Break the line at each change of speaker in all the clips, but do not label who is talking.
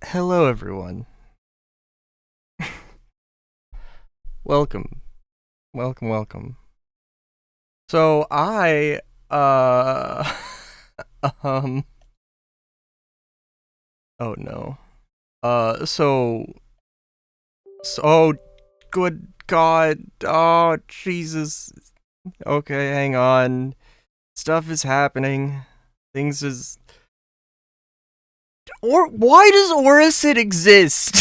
Hello, everyone. Welcome, welcome. So um, oh no. So, good God. Oh, Jesus. Okay, hang on. Stuff is happening. Things is. Or why does Orison exist?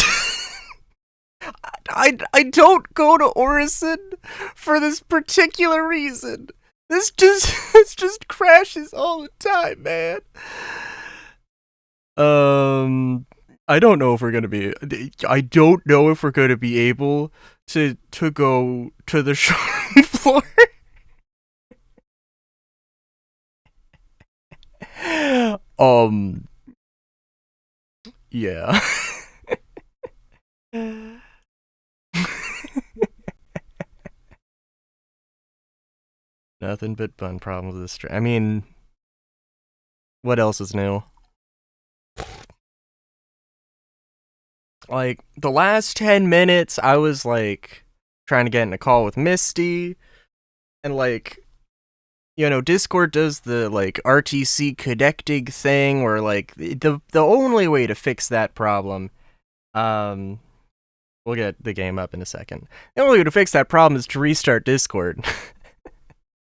I don't go to Orison for this particular reason. This just crashes all the time, man. I don't know if we're gonna be. I don't know if we're gonna be able to go to the showroom floor. um. Yeah. Nothing but fun problems with this. I mean, what else is new? Like the last 10 minutes, I was like trying to get in a call with Misty, and like Discord does the like RTC connecting thing where like the only way to fix that problem, um, we'll get the game up in a second. The only way to fix that problem is to restart Discord.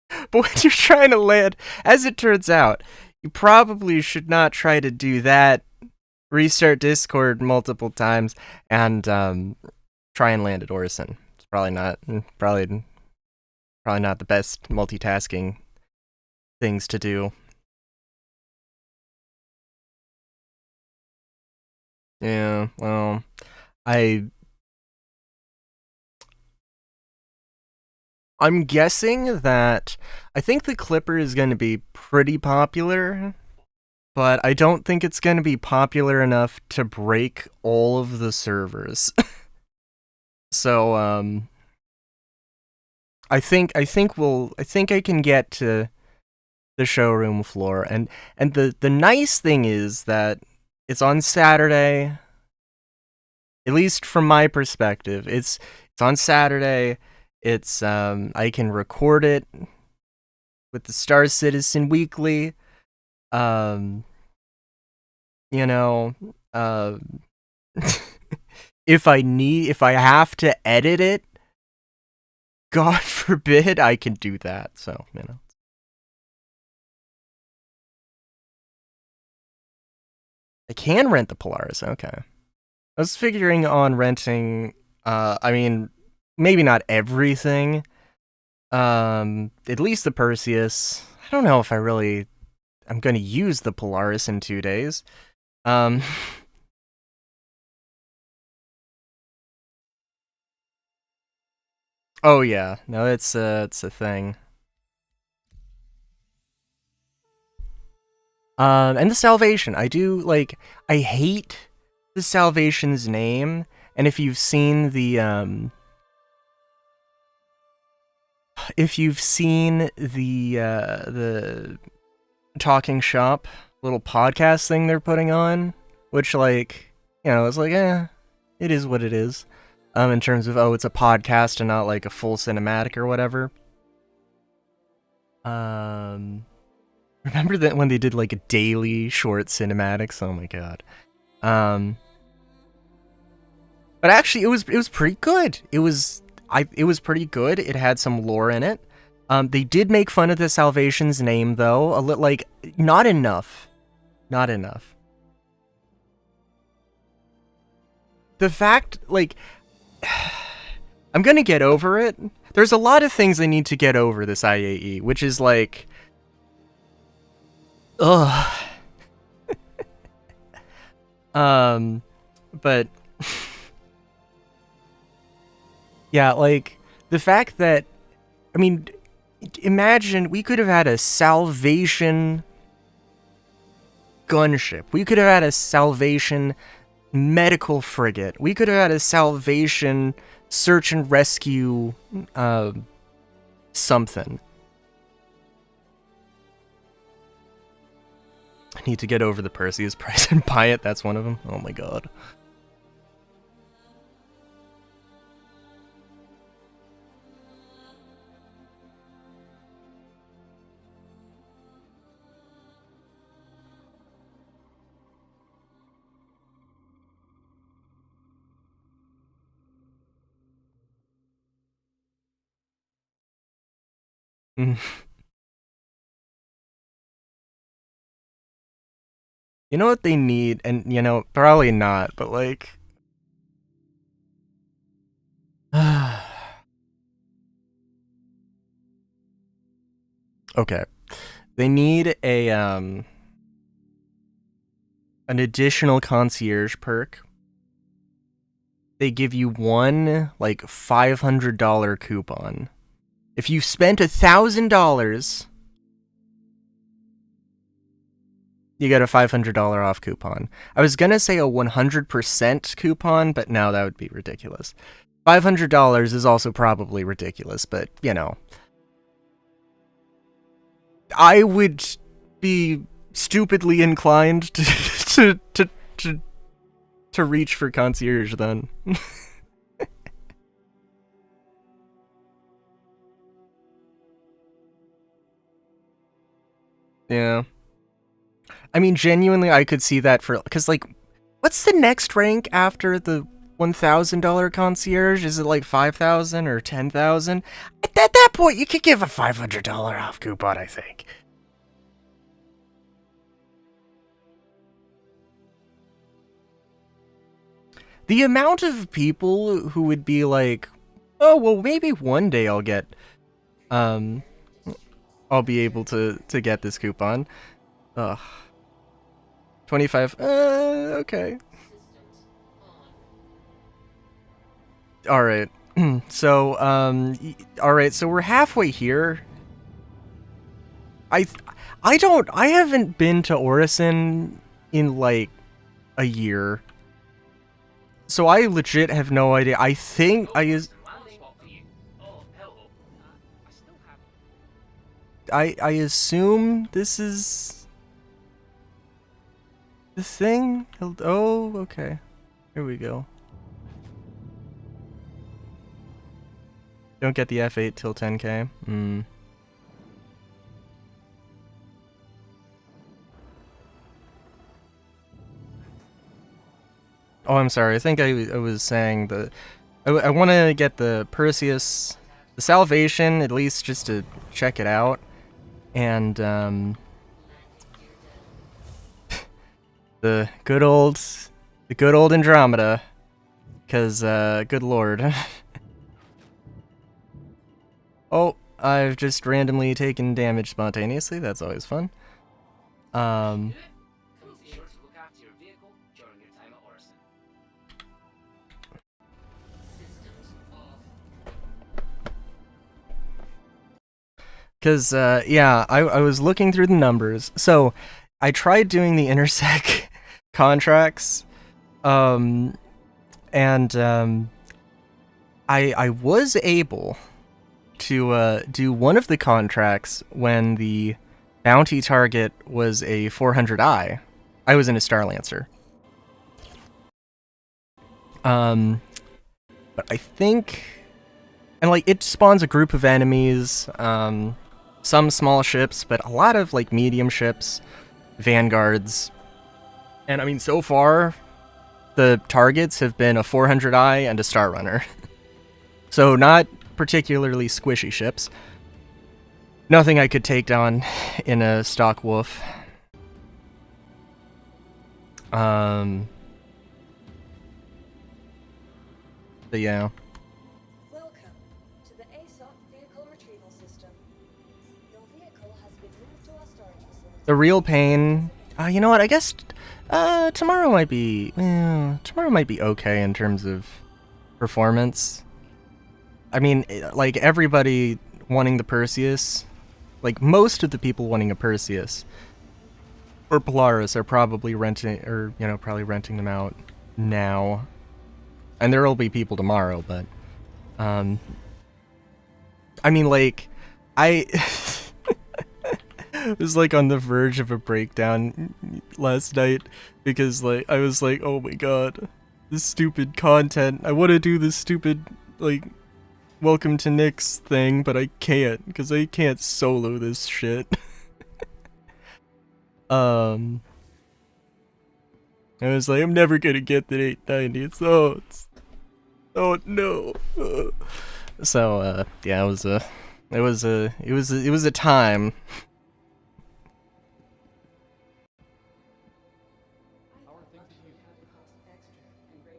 But when you're trying to land, as it turns out, you probably should not try to do that. Restart Discord multiple times and try and land at Orison. It's probably not the best multitasking things to do. Yeah, well, I'm guessing that I think the Clipper is going to be pretty popular, but I don't think it's going to be popular enough to break all of the servers. So I think I can get to the showroom floor, and the nice thing is that it's on Saturday. At least from my perspective, it's on Saturday. It's I can record it with the Star Citizen Weekly. Um, you know, uh, if I have to edit it, God forbid, I can do that. So I can rent the Polaris. Okay, I was figuring on renting. I mean, maybe not everything. At least the Perseus. I don't know if I'm going to use the Polaris in 2 days. Um, oh yeah, no, it's a thing. And the Salvation, I do like. I hate the Salvation's name, and if you've seen the Talking Shop little podcast thing they're putting on, which like it's like it is what it is. In terms of it's a podcast and not like a full cinematic or whatever. Um, remember that when they did like a daily short cinematics? Oh my god. Um, but actually, it was pretty good. It was pretty good. It had some lore in it. They did make fun of the Salvation's name though, like not enough, not enough. The fact, like, I'm gonna get over it. There's a lot of things I need to get over this IAE, which is like, ugh. But yeah, like the fact that, I mean, imagine we could have had a Salvation gunship. We could have had a Salvation medical frigate. We could have had a Salvation search and rescue something. I need to get over the Perseus price and buy it. That's one of them. Oh my god. You know what they need? And, you know, probably not, but like... okay. They need an additional concierge perk. They give you one, like, $500 coupon. If you spent $1,000, you get a $500 off coupon. I was gonna say a 100% coupon, but no, that would be ridiculous. $500 is also probably ridiculous, but, you know. I would be stupidly inclined to reach for concierge then. Yeah. I mean, genuinely, I could see that for... because, like, what's the next rank after the $1,000 concierge? Is it, like, 5,000 or 10,000? At that point, you could give a $500 off coupon, I think. The amount of people who would be like, oh, well, maybe one day I'll get... I'll be able to get this coupon. Ugh. 25. Okay. Alright. So, alright, so we're halfway here. I haven't been to Orison in, like, a year. So I legit have no idea. I think I assume this is the thing. Oh, okay. Here we go. Don't get the F8 till 10k. Oh, I'm sorry. I think I was saying the... I want to get the Perseus... the Salvation, at least just to check it out. And, the good old Andromeda. Because, good lord. Oh, I've just randomly taken damage spontaneously. That's always fun. Because, yeah, I was looking through the numbers. So, I tried doing the Intersec contracts, I was able to do one of the contracts when the bounty target was a 400i. I was in a Star Lancer. But I think... and, like, it spawns a group of enemies, some small ships, but a lot of, like, medium ships, vanguards. And, I mean, so far, the targets have been a 400i and a Star Runner. So, not particularly squishy ships. Nothing I could take down in a stock wolf. But yeah.
Welcome to the ASOC vehicle retrieval system. Your vehicle has been moved to our storage facility.
The real pain... you know what, I guess... tomorrow might be okay in terms of performance. I mean, like, everybody wanting the Perseus, like, most of the people wanting a Perseus or Polaris are probably renting, or, you know, probably renting them out now. And there will be people tomorrow, but, I mean, like, was like on the verge of a breakdown last night because like I was like, oh my god, this stupid content. I want to do this stupid like welcome to Nick's thing, but I can't because I can't solo this shit. I was like, I'm never gonna get the 890. Oh no. So yeah, it was a time.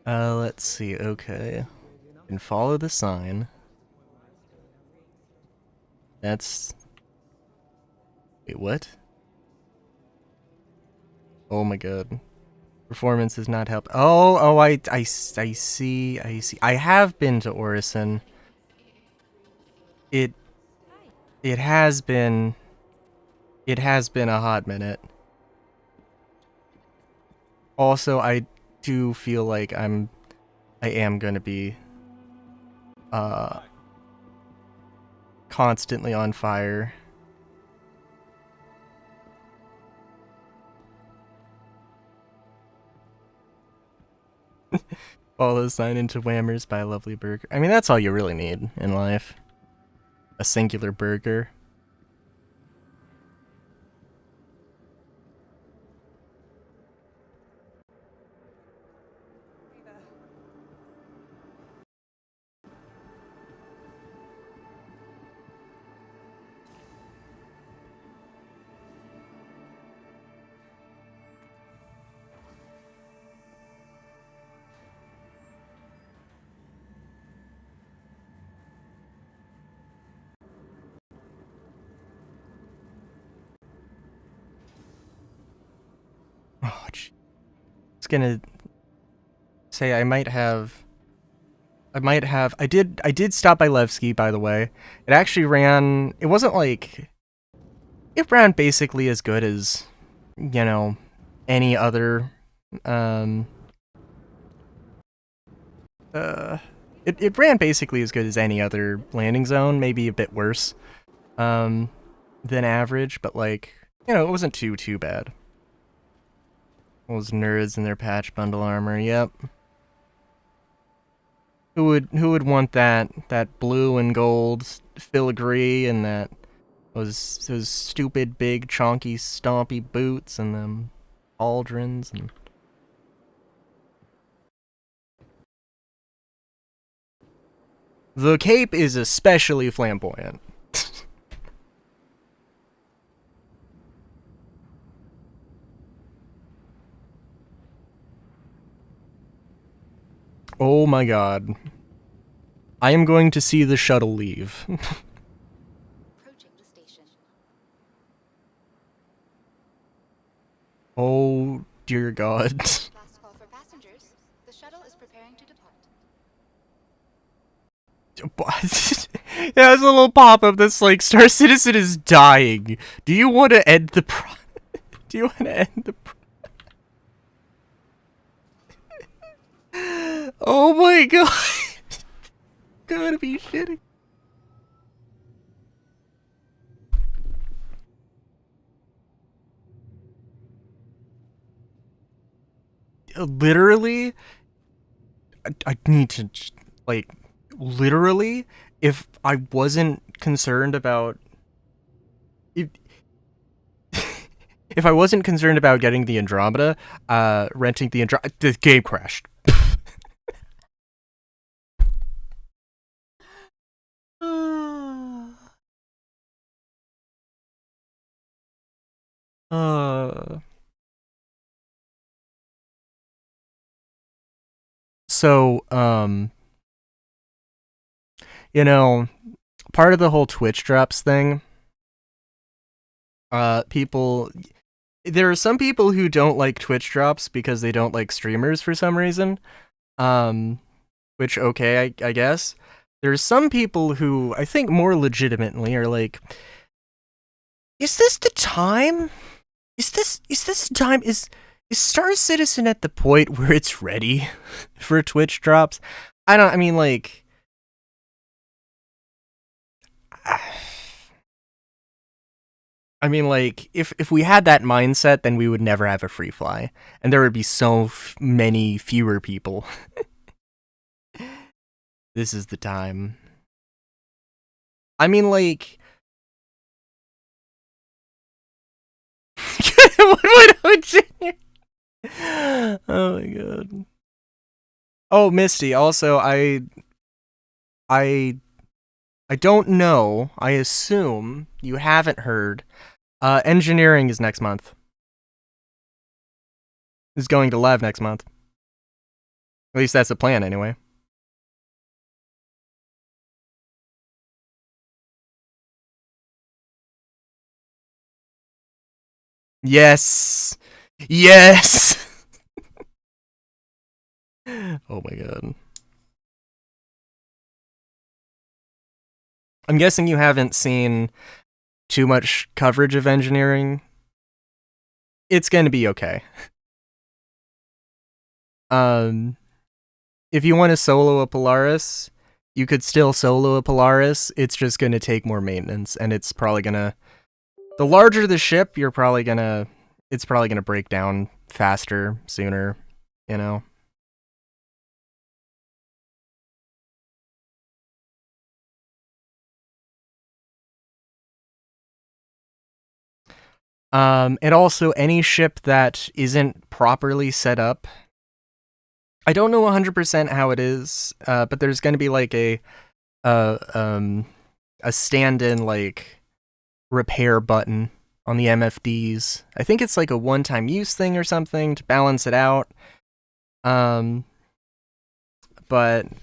Let's see. Okay, and follow the sign. That's. Wait, what? Oh my god. Performance has not helped. I see. I have been to Orison. It it has been a hot minute. Also, I do feel like I am gonna be constantly on fire. Follow the sign into Whammers by a lovely burger. I mean, that's all you really need in life. A singular burger. Oh, gee. I was gonna say I did stop by Levski, by the way. It actually ran, it wasn't like, it ran basically as good as, you know, any other, it ran basically as good as any other landing zone, maybe a bit worse, than average, but like, you know, it wasn't too bad. Those nerds in their patch bundle armor, yep. Who would want that blue and gold filigree and those stupid big chonky stompy boots and them pauldrons and the cape is especially flamboyant. Oh my god. I am going to see the shuttle leave.
Approaching the station.
Oh dear god.
Last call for passengers. The shuttle is preparing to depart.
Yeah, there's a little pop-up that's like, Star Citizen is dying. Do you want to end the Do you want to end the Oh my god. Gotta be shitting. Literally, I need to, like, literally, if I wasn't concerned about if if I wasn't concerned about getting the Andromeda, renting the Andromeda, the game crashed. So, you know, part of the whole Twitch drops thing, people, there are some people who don't like Twitch drops because they don't like streamers for some reason. Which, okay, I guess. There's some people who I think more legitimately are like, is this the time? Is this the time? Is Star Citizen at the point where it's ready for Twitch drops? I mean, like, I mean, like, if we had that mindset, then we would never have a free fly, and there would be so many fewer people. This is the time. I mean, like, oh my god. Oh, Misty. Also, I don't know. I assume you haven't heard. Engineering is next month. Is going to live next month. At least that's the plan, anyway. Yes. Yes. Oh my god. I'm guessing you haven't seen too much coverage of engineering. It's going to be okay. If you want to solo a Polaris, you could still solo a Polaris. It's just going to take more maintenance, and it's probably going to... The larger the ship, it's probably going to break down faster, sooner, you know? And also any ship that isn't properly set up. I don't know 100% how it is, but there's going to be like a stand-in like repair button on the MFDs. I think it's like a one-time use thing or something to balance it out. But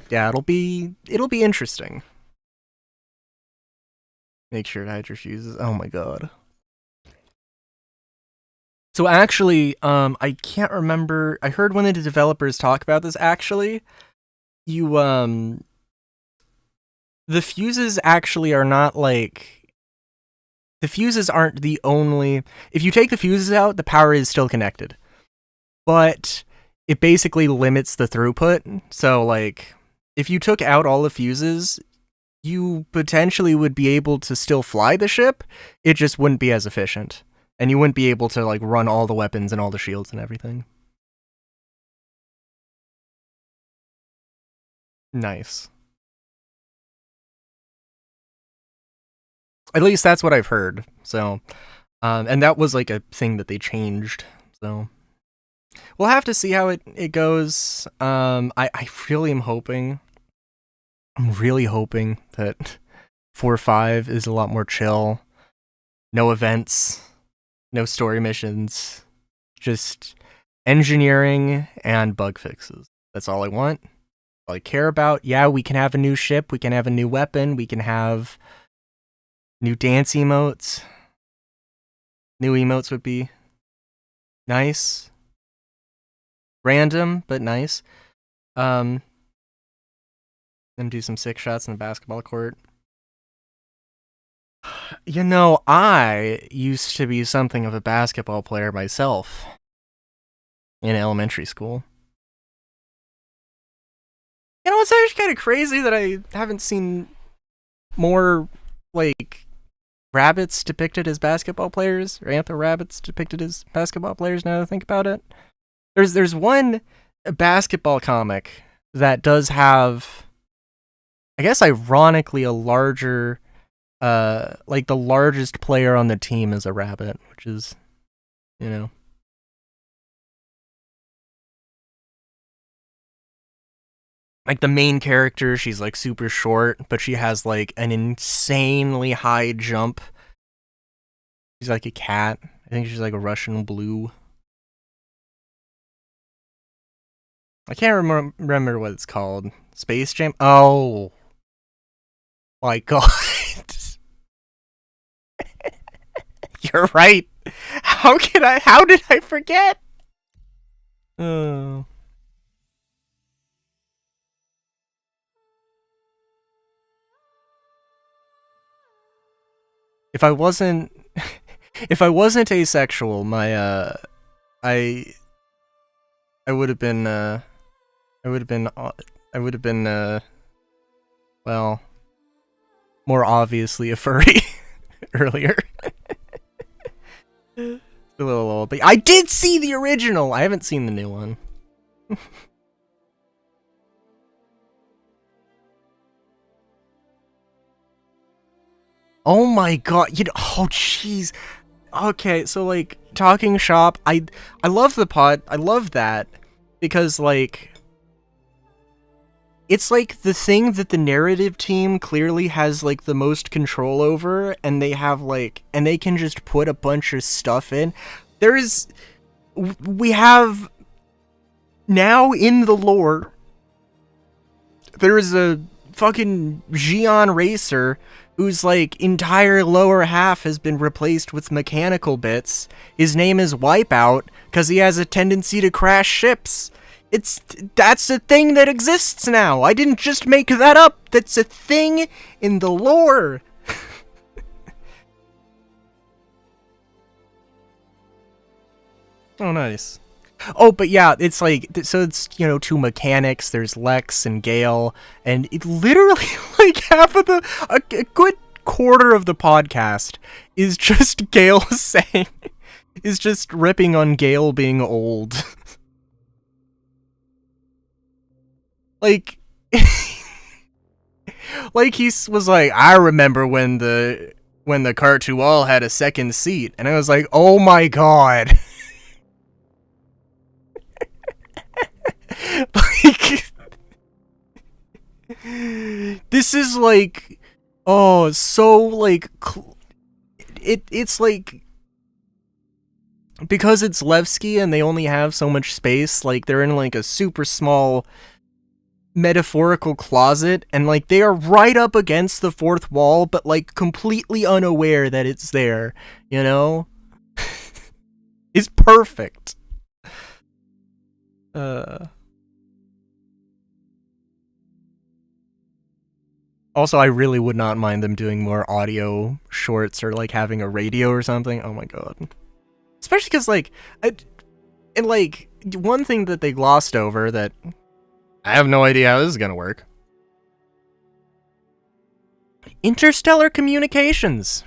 yeah, it'll be interesting. Make sure to hide your fuses. Oh my god. So actually, I can't remember. I heard one of the developers talk about this. Actually, the fuses actually are not like... The fuses aren't the only... If you take the fuses out, the power is still connected. But it basically limits the throughput. So, like, if you took out all the fuses, you potentially would be able to still fly the ship. It just wouldn't be as efficient. And you wouldn't be able to, like, run all the weapons and all the shields and everything. Nice. At least that's what I've heard. So, and that was, like, a thing that they changed. So, we'll have to see how it goes. I really am hoping... I'm really hoping that 4.5 is a lot more chill. No events. No story missions, just engineering and bug fixes. That's all I want. All I care about. Yeah, we can have a new ship, we can have a new weapon, we can have new dance emotes. New emotes would be nice. Random, but nice. Then do some sick shots in the basketball court. You know, I used to be something of a basketball player myself in elementary school. You know, it's actually kind of crazy that I haven't seen more, like, rabbits depicted as basketball players, or anther rabbits depicted as basketball players, now that I think about it. There's one basketball comic that does have, I guess ironically, a larger... like the largest player on the team is a rabbit, which is, you know. Like the main character, she's like super short, but she has like an insanely high jump. She's like a cat. I think she's like a Russian blue. I can't remember what it's called. Space Jam? Oh. My god. You're right. How did I forget? Oh. If I wasn't asexual, my I would have been well, more obviously a furry earlier. A little bit. I did see the original. I haven't seen the new one. Oh my god. Oh jeez. Okay, so like talking shop, I love the pod. I love that because like it's like the thing that the narrative team clearly has like the most control over, and they have like, and they can just put a bunch of stuff in. We have now in the lore, there is a fucking Xion racer whose like entire lower half has been replaced with mechanical bits. His name is Wipeout because he has a tendency to crash ships. That's a thing that exists now. I didn't just make that up. That's a thing in the lore. Oh, nice. Oh, but yeah, it's like, so it's, you know, two mechanics, there's Lex and Gale, and it literally, like, half of a good quarter of the podcast is just Gale saying, is just ripping on Gale being old. Like, like he was like, I remember when the Cartual had a second seat, and I was like, oh my god. Like, this is like, oh, so like, it's like, because it's Levski and they only have so much space, like they're in like a super small metaphorical closet, and like they are right up against the fourth wall, but like completely unaware that it's there, you know? It's perfect. Also, I really would not mind them doing more audio shorts or like having a radio or something. Oh my god. Especially because like, and like, one thing that they glossed over that I have no idea how this is gonna work. Interstellar communications.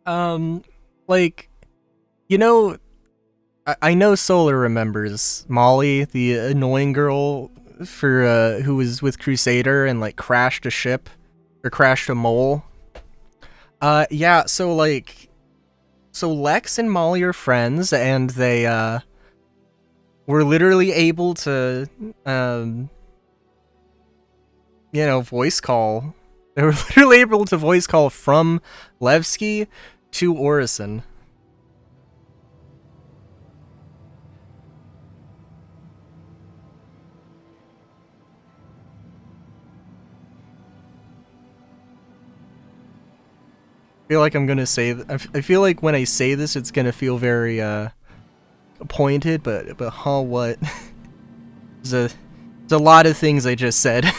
Like, you know, I know Solar remembers Molly, the annoying girl for who was with Crusader and like crashed a ship or crashed a mole. Yeah, so like, so Lex and Molly are friends, and they were literally able to you know, voice call. They were literally able to voice call from Levski to Orison. I feel like I'm gonna say. I feel like when I say this, it's gonna feel very pointed, but what? There's a lot of things I just said.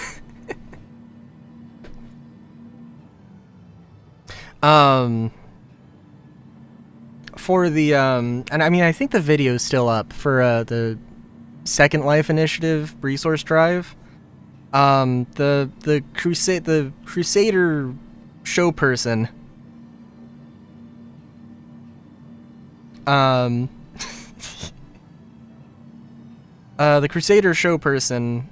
For the and I mean, I think the video's still up for the Second Life Initiative resource drive. The Crusader show person. The Crusader show person,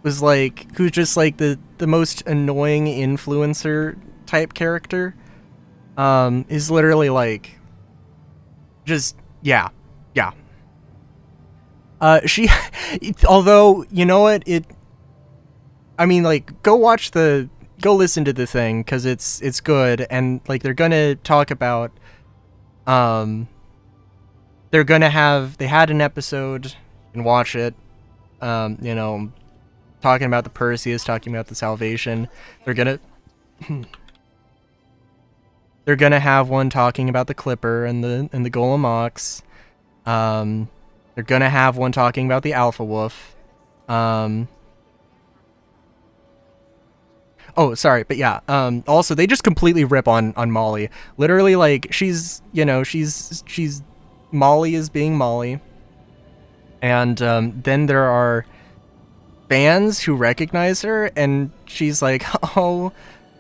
was like, who's just like the most annoying influencer type character, is literally like, just, yeah. She, although, you know what, I mean, like, go listen to the thing, cause it's good, and like, they're gonna talk about, they had an episode, and watch it, you know, talking about the Perseus, talking about the Salvation. They're gonna have one talking about the Clipper and the Golem Ox. They're gonna have one talking about the Alpha Wolf. Oh, sorry, but yeah. Also, they just completely rip on Molly. Literally, like, she's, you know, she's Molly is being Molly. And then there are fans who recognize her, and she's like, oh,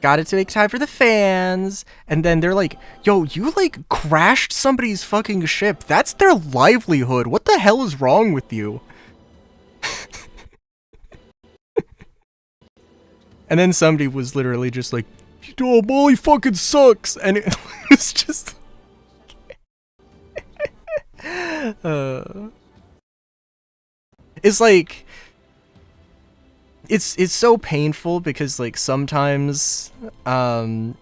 Got it to make time for the fans. And then they're like, yo, you like crashed somebody's fucking ship. That's their livelihood. What the hell is wrong with you? And then somebody was literally just like, oh, Molly fucking sucks. And it was just... it's like... It's so painful because, like, sometimes, you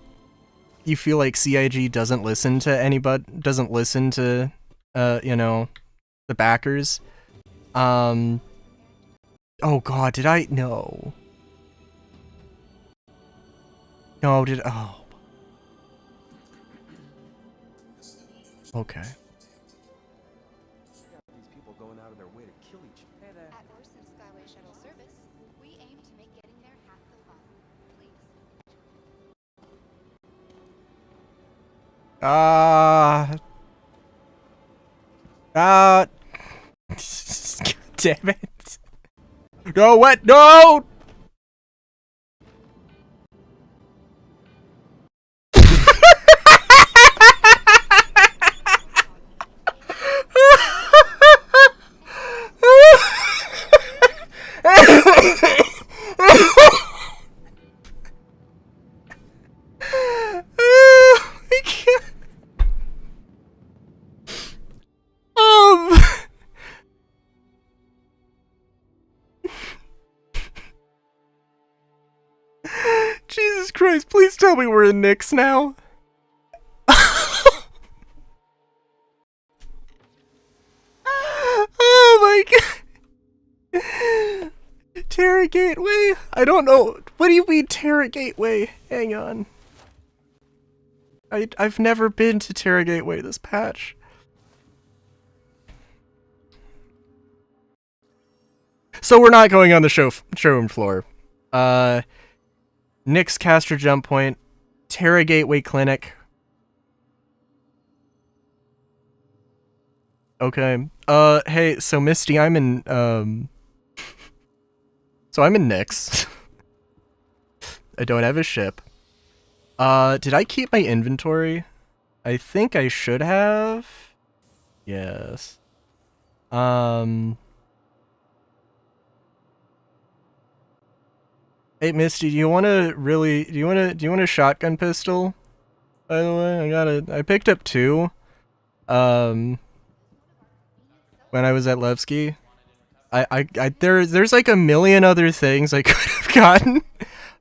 feel like CIG doesn't listen to anybody, doesn't listen to, you know, the backers. Oh god, did I? No. No, oh. Okay.
These people going out of their way to kill each other.
At Perseus Skyway Shuttle service, we aim to make getting there half the fun. Please.
Damn it. No, what? No! Jesus Christ, please tell me we're in Nyx now. Oh my god. Terra Gateway? I don't know. What do you mean Terra Gateway? Hang on. I've never been to Terra Gateway this patch. So we're not going on the showroom floor. Nyx Caster Jump Point, Terra Gateway Clinic. Okay. Hey, so Misty, I'm in, so I'm in Nyx. I don't have a ship. Did I keep my inventory? I think I should have. Yes. Hey Misty, do you want a shotgun pistol? By the way, I picked up 2. When I was at Levski. There's like a million other things I could have gotten,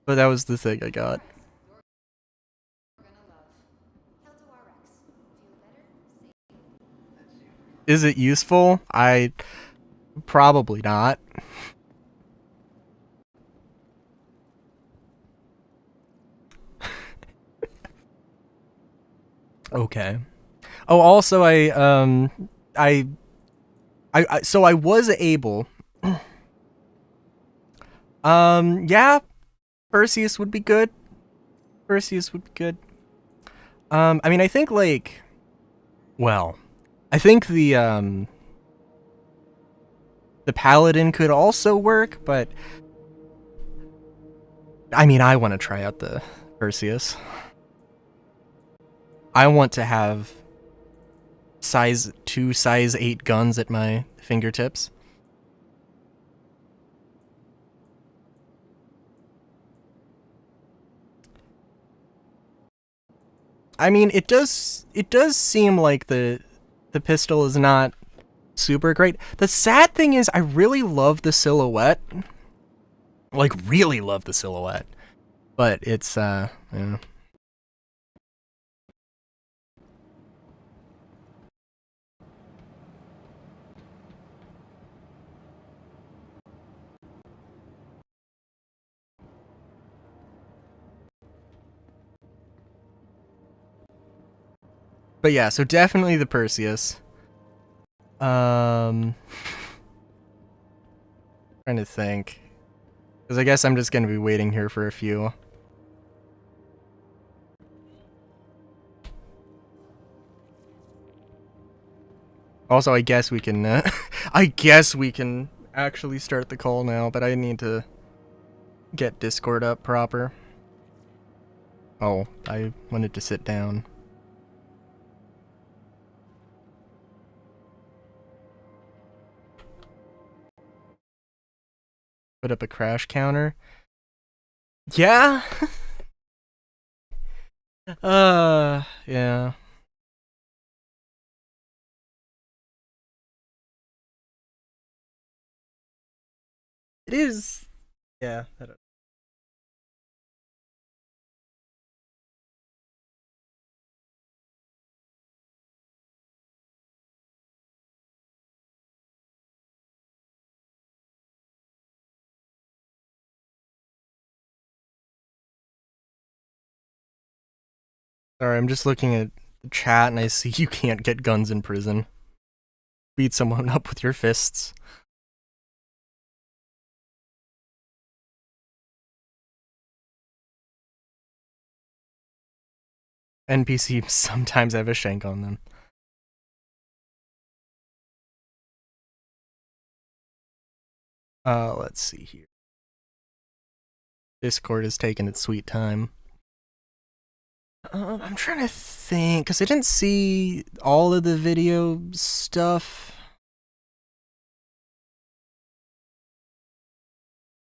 but that was the thing I got. Is it useful? Probably not. Okay. Oh, also so I was able yeah, Perseus would be good. Perseus would be good. I mean, I think like, well, I think the Paladin could also work, but I mean, I want to try out the Perseus. I want to have size 8 guns at my fingertips. I mean, it does seem like the pistol is not super great. The sad thing is I really love the silhouette. Like really love the silhouette. But it's yeah. But yeah, so definitely the Perseus. Trying to think. Because I guess I'm just going to be waiting here for a few. Also, I guess we can actually start the call now, but I need to get Discord up proper. Oh, I wanted to sit down. Put up a crash counter. Yeah? Yeah. It is. Yeah. Sorry, I'm just looking at the chat and I see you can't get guns in prison. Beat someone up with your fists. NPCs sometimes have a shank on them. Let's see here. Discord is taking its sweet time. I'm trying to think, because I didn't see all of the video stuff.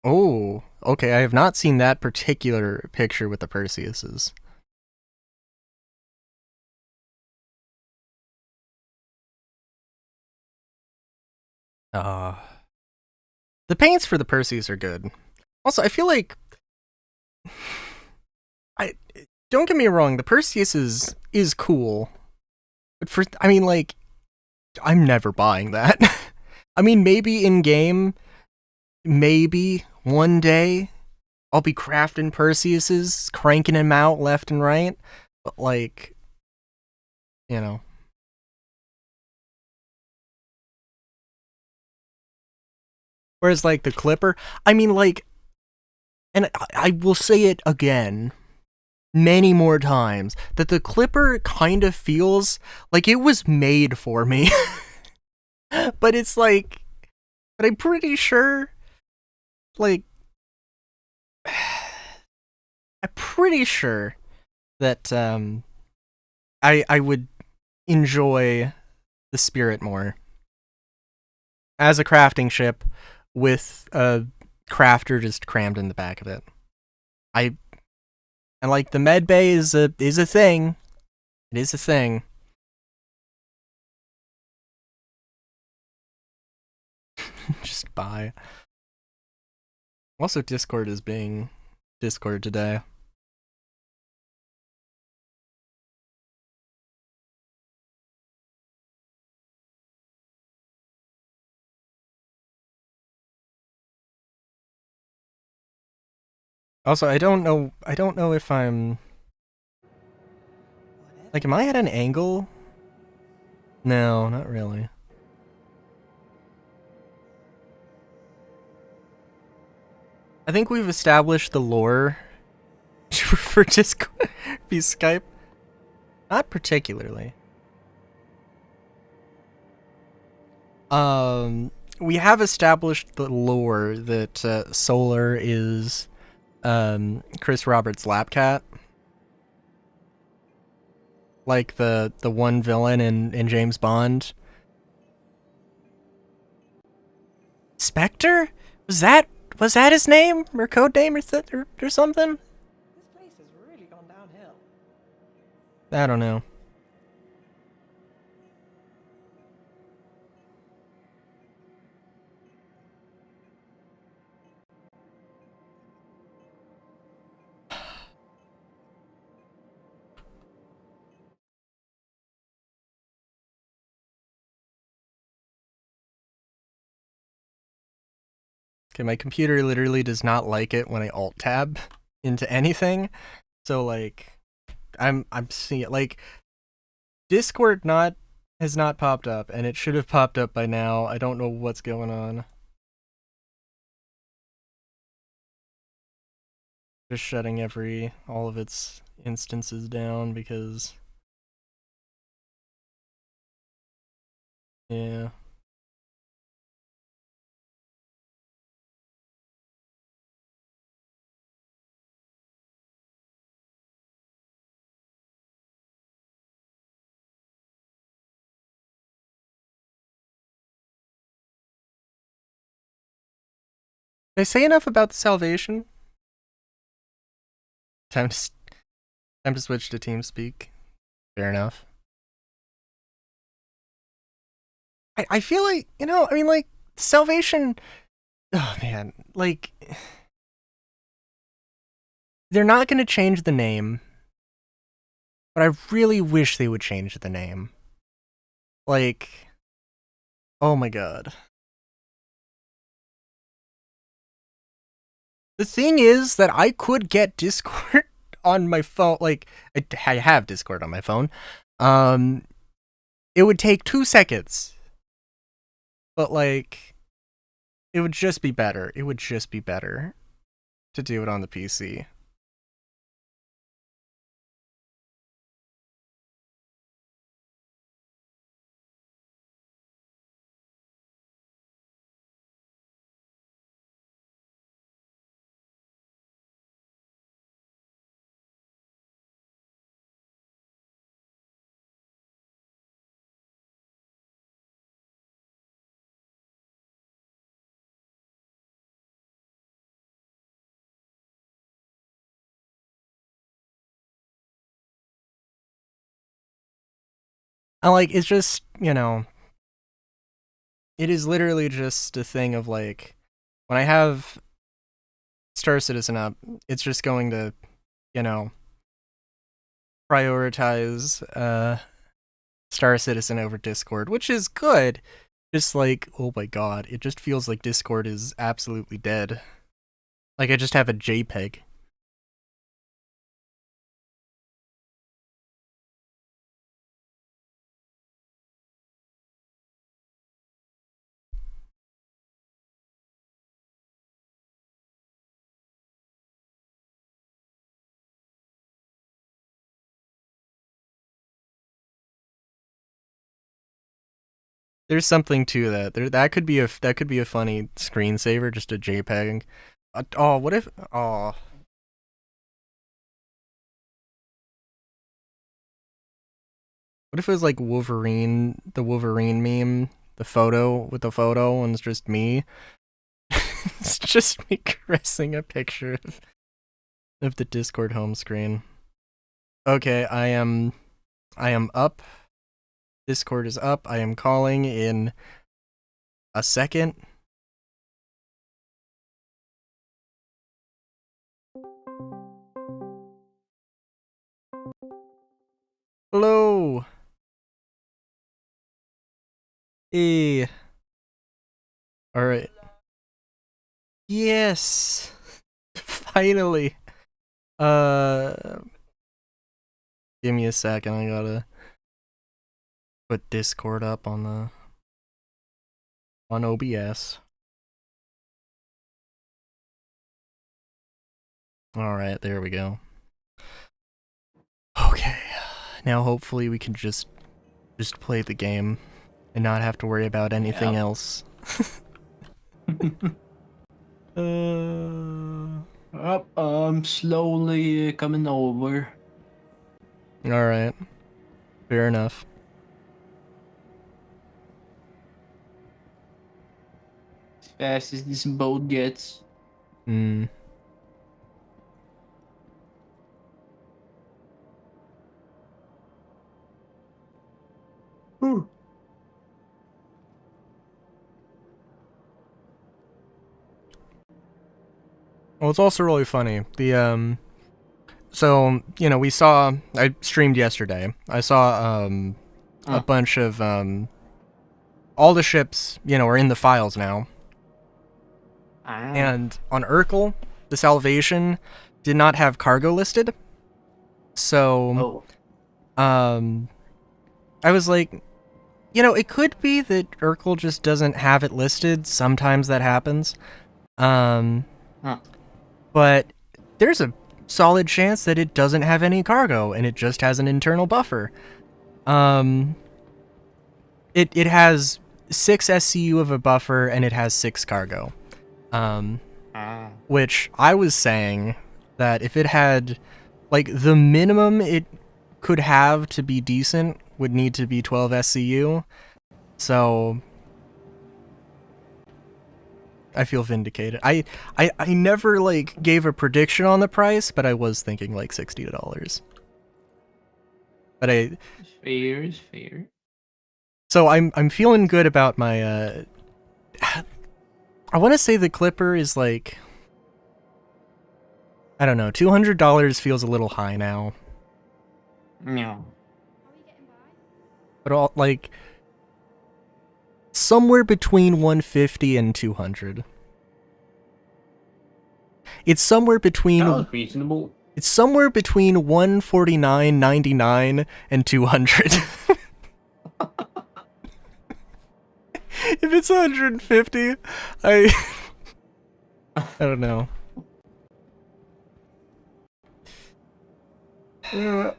Oh, okay, I have not seen that particular picture with the Perseuses. Uh, the paints for the Perseus are good. Also, I feel like I don't get me wrong, the Perseus is cool. But I mean, like, I'm never buying that. I mean, maybe in game, maybe one day I'll be crafting Perseuses, cranking them out left and right. But like, you know. Whereas like the Clipper, I mean, like, and I will say it again many more times, that the Clipper kind of feels like it was made for me. But it's like, but I'm pretty sure, like, I'm pretty sure that I would enjoy the Spirit more as a crafting ship with a crafter just crammed in the back of it. And like the med bay is a thing. It is a thing. Just buy. Also, Discord is being Discord today. Also, I don't know if I'm like, am I at an angle? No, not really. I think we've established the lore for Discord be Skype. Not particularly. We have established the lore that Solar is Chris Roberts' lap cat. Like the one villain in James Bond. Spectre? Was that his name or code name or something?
This place has really gone downhill.
I don't know. Okay, my computer literally does not like it when I alt tab into anything. So like I'm seeing it like Discord has not popped up, and it should have popped up by now. I don't know what's going on. Just shutting all of its instances down because yeah. Did I say enough about the salvation? Time to switch to TeamSpeak. Fair enough. I feel like, I mean, like, salvation. Oh man, like, they're not gonna change the name, but I really wish they would change the name. Like, oh my god. The thing is that I could get Discord on my phone. Like, I have Discord on my phone. It would take 2 seconds. But, like, it would just be better. It would just be better to do it on the PC. I like, it's just, it is literally just a thing of, like, when I have Star Citizen up, it's just going to, prioritize Star Citizen over Discord, which is good. Just like, oh my god, it just feels like Discord is absolutely dead. Like I just have a JPEG. There's something to that. That could be a funny screensaver, just a JPEG. What if? Oh, what if it was like Wolverine, the Wolverine meme, the photo with the photo, and it's just me. It's just me caressing a picture of the Discord home screen. Okay, I am up. Discord is up. I am calling in a second. Hello. Hey. All right. Yes. Finally. Give me a second. I gotta put Discord up on OBS. All right, there we go. Okay. Now hopefully we can just play the game and not have to worry about anything else.
I'm slowly coming over.
Alright. Fair enough.
As fast as this boat gets.
Hmm.
Ooh.
Well, it's also really funny. So, I streamed yesterday. I saw, a bunch of, all the ships, are in the files now. And on Urkel, the Salvation did not have cargo listed. So, I was like, it could be that Urkel just doesn't have it listed. Sometimes that happens. But there's a solid chance that it doesn't have any cargo and it just has an internal buffer. It has 6 SCU of a buffer and it has 6 cargo. Which I was saying that if it had, like, the minimum it could have to be decent would need to be 12 SCU. So I feel vindicated. I never like gave a prediction on the price, but I was thinking like $60. But
Fair is fair.
so I'm feeling good about my I want to say the Clipper is like, I don't know, $200 feels a little high now.
No.
How are you getting by?
But all like somewhere between 150 and 200. It's somewhere between
That was reasonable.
It's somewhere between 149.99 and 200. If it's 150, I don't know.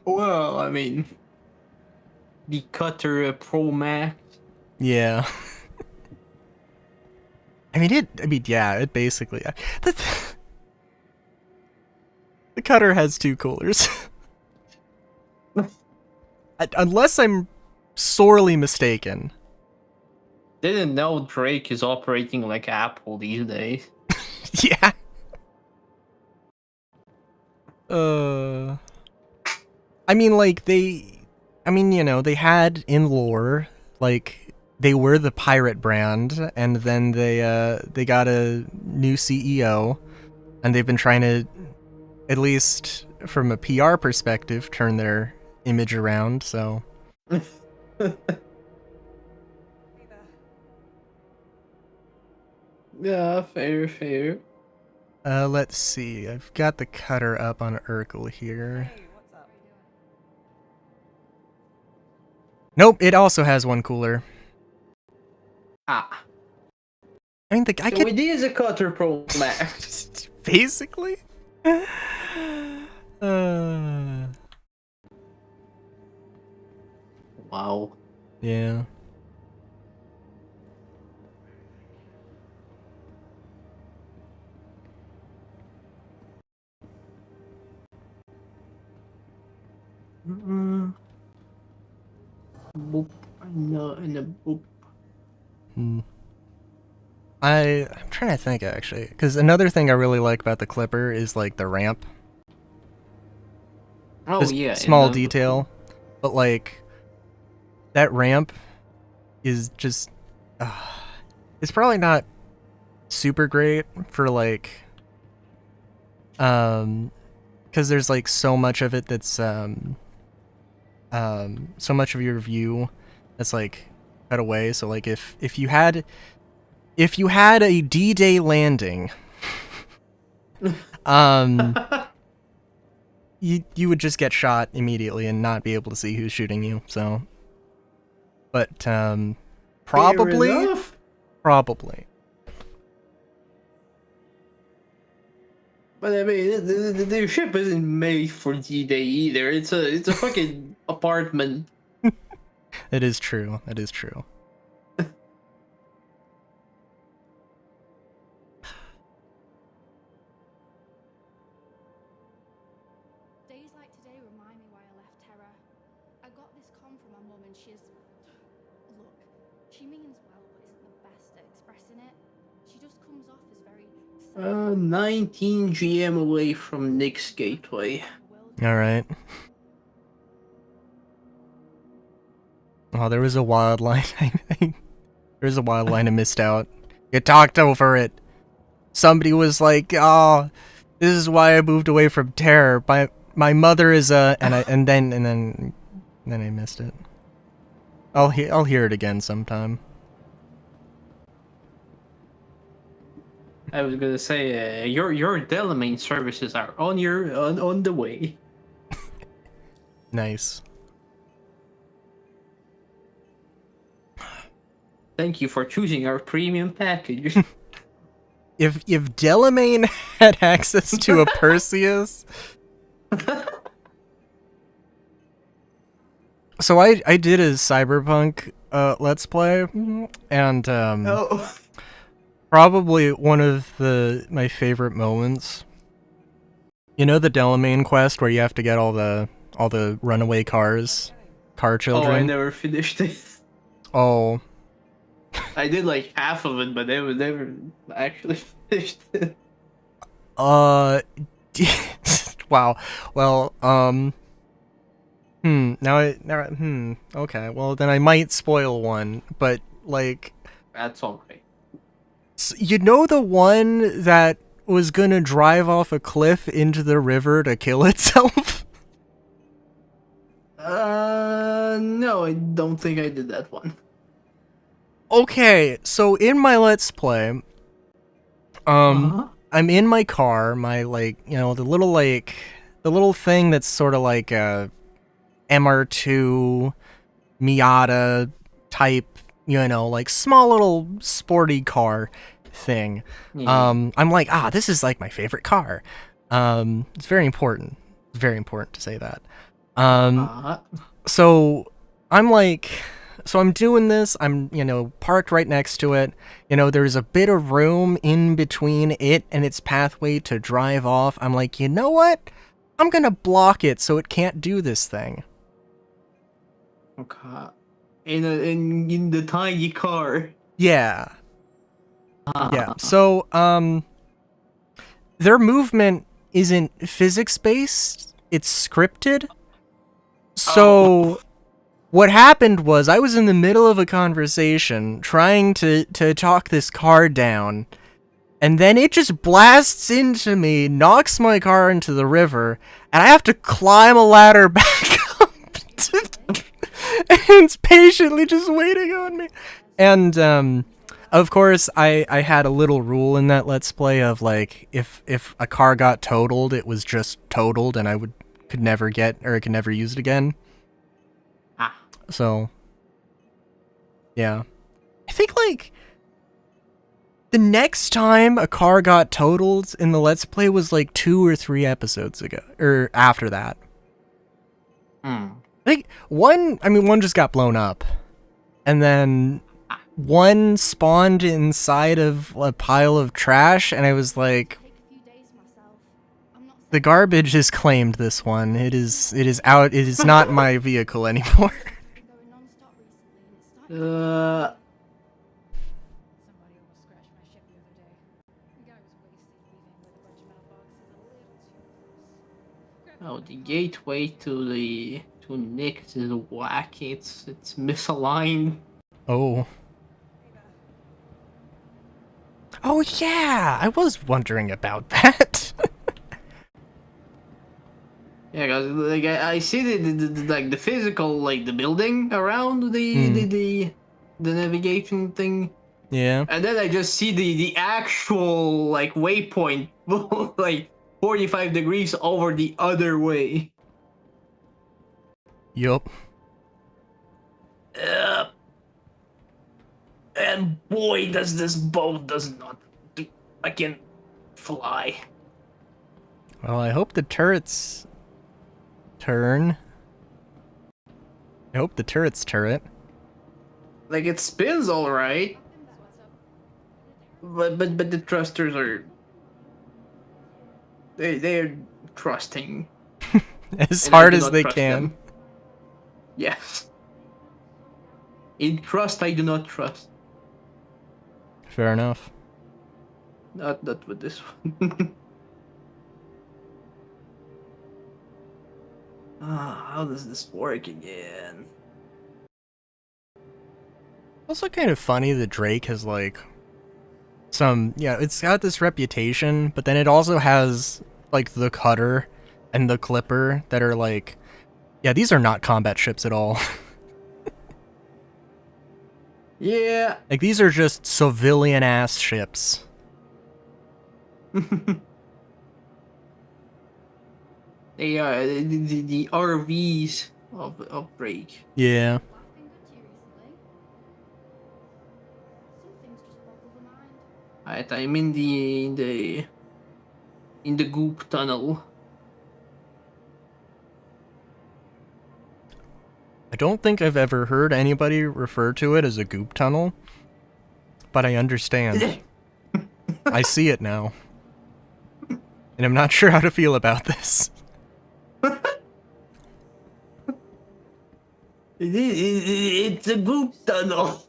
Well, I mean, the Cutter Pro Max.
Yeah. I mean, yeah, it basically. The Cutter has two coolers. Unless I'm sorely mistaken.
Didn't know Drake is operating like Apple these days.
Yeah. I mean, like, they had in lore, like, they were the pirate brand, and then they got a new CEO, and they've been trying to, at least from a PR perspective, turn their image around, so.
Yeah, fair.
Let's see. I've got the Cutter up on Urkel here.
Hey, what's up?
Nope, it also has one cooler.
Ah.
I mean, I
So
could
it is a Cutter Pro Max.
basically.
Wow.
Yeah.
Boop. No, and a boop.
I'm trying to think actually, because another thing I really like about the Clipper is like the ramp.
Oh
Just
yeah.
small
and,
detail, but like that ramp is just. It's probably not super great for like. Because there's like so much of it that's so much of your view that's like cut away. So like if you had a D-Day landing, you would just get shot immediately and not be able to see who's shooting you. So, but probably.
But I mean, the ship isn't made for D-Day either. It's a fucking apartment.
It is true. It is true.
Days like today remind me why I left Terra. I got this comm from my mum and she's... Look, she means well but isn't the best at expressing it. She just comes off as very...
19 GM away from Nick's Gateway.
All right. Oh, there was a wild line. There was a wild line I missed out. You talked over it. Somebody was like, "Oh, this is why I moved away from Terror. My mother is a," and then I missed it. I'll hear it again sometime.
I was gonna say, your Delamain services are on the way.
Nice.
Thank you for choosing our premium package.
If Delamain had access to a Perseus. So I did a Cyberpunk Let's Play, and
Oh.
probably one of my favorite moments. You know the Delamain quest where you have to get all the runaway car
Oh, I
children?
never finished it.
Oh.
I did like half of it, but never actually finished it.
Uh, wow. Well, okay. Well, then I might spoil one, but like,
That's okay.
you know the one that was gonna drive off a cliff into the river to kill itself?
No, I don't think I did that one.
Okay, so in my Let's Play,
Uh-huh.
I'm in my car, my like, the little thing that's sort of like a MR2 Miata type, like small little sporty car thing.
Yeah.
I'm like, this is like my favorite car. It's very important. It's very important to say that.
Uh-huh.
So I'm like, so I'm doing this. I'm, parked right next to it. There's a bit of room in between it and its pathway to drive off. I'm like, you know what? I'm gonna block it so it can't do this thing.
Okay. In the tiny car.
Yeah. Yeah. So, their movement isn't physics based, it's scripted. So what happened was I was in the middle of a conversation trying to talk this car down, and then it just blasts into me, knocks my car into the river, and I have to climb a ladder back up and it's patiently just waiting on me. And of course, I had a little rule in that Let's Play of like, if a car got totaled, it was just totaled, and I could never use it again. So, yeah. I think like the next time a car got totaled in the Let's Play was like 2 or 3 episodes ago, or after that. I think one just got blown up, and then one spawned inside of a pile of trash, and I was like,
Take a few days myself. I'm not
the garbage has claimed this one. It is out. It is not my vehicle anymore.
saying going non-stop recently, and it's starting to
Somebody almost scratched my ship the other day. The guy was wasted leaving with a bunch of mailboxes a little too close.
The gateway to Nick is wacky. It's misaligned.
Oh. Oh yeah, I was wondering about that.
Yeah, cause like I see the physical, like the building around the navigation thing,
Yeah.
and then I just see the actual like waypoint like 45 degrees over the other way.
Yup.
And boy, does this boat does not do fucking fly.
Well, I hope the turrets turn. I hope the turrets turret.
Like it spins all right, but the thrusters are they're thrusting
As
and I
hard
do
as
not
they
trust
can.
them. Yes. In trust, I do not trust.
Fair enough.
Not with this one. How does this work again?
Also kind of funny that Drake has like it's got this reputation, but then it also has like the Cutter and the Clipper that are like, yeah, these are not combat ships at all.
Yeah.
Like these are just civilian ass ships.
They are the RVs of Drake.
Yeah.
What's been good to you recently? Some things just boggle the mind.
I'm in the goop tunnel.
I don't think I've ever heard anybody refer to it as a goop tunnel, but I understand. I see it now. And I'm not sure how to feel about this.
It's a goop tunnel.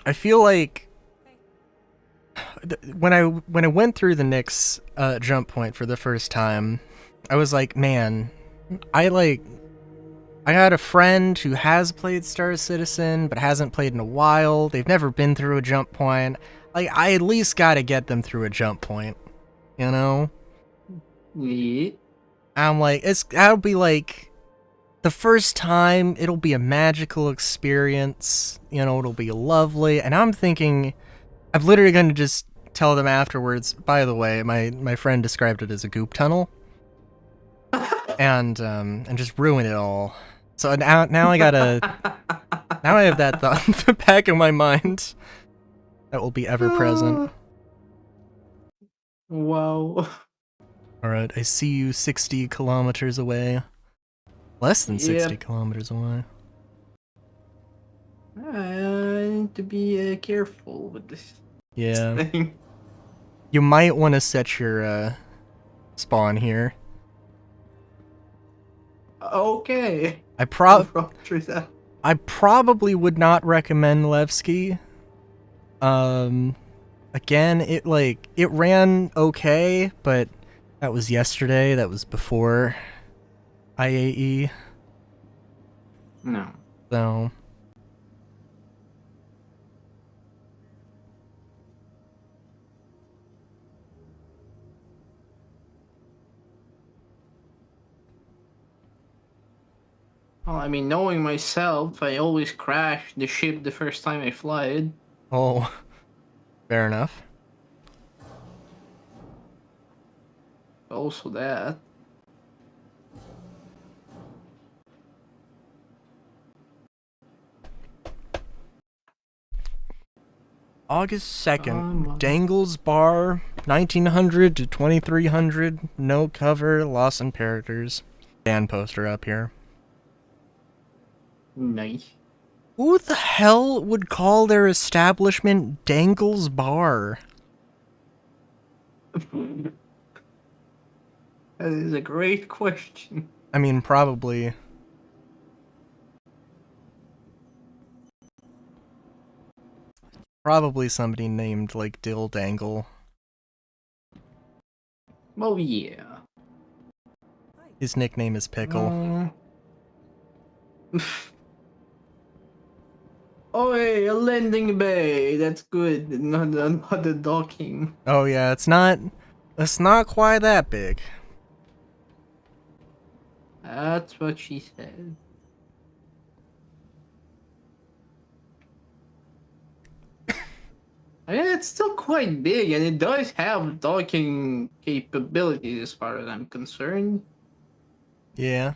I feel like when I went through the Nyx jump point for the first time, I was like, man, I had a friend who has played Star Citizen but hasn't played in a while. They've never been through a jump point. Like, I at least got to get them through a jump point, you know?
Yeah.
I'm like, that'll be like the first time. It'll be a magical experience. You know, it'll be lovely. And I'm thinking, I'm literally going to just tell them afterwards. By the way, my friend described it as a goop tunnel, and just ruin it all. So now I gotta now I have that thought in the back of my mind that will be ever present.
Wow.
All right, I see you 60 kilometers away. Less than 60
Yep.
kilometers away.
I need to be careful with this
Yeah.
thing.
You might want to set your spawn here.
Okay.
I
Roger that.
probably would not recommend Levski. Again, it ran okay, but that was yesterday. That was before IAE.
No.
So
Well, I mean, knowing myself, I always crash the ship the first time I fly it.
oh, fair enough.
Also that.
August 2nd,
Um,
Dangles Bar, 1900 to 2300, no cover, loss in characters. Band poster up here.
Nice.
Who the hell would call their establishment Dangles Bar?
That is a great question.
I mean, probably. Probably somebody named, like, Dill Dangle.
Oh, yeah.
His nickname is Pickle.
Oh, hey, a landing bay. That's good. Not a docking.
Oh yeah, it's not quite that big.
That's what she said. I mean, it's still quite big, and it does have docking capabilities as far as I'm concerned.
Yeah.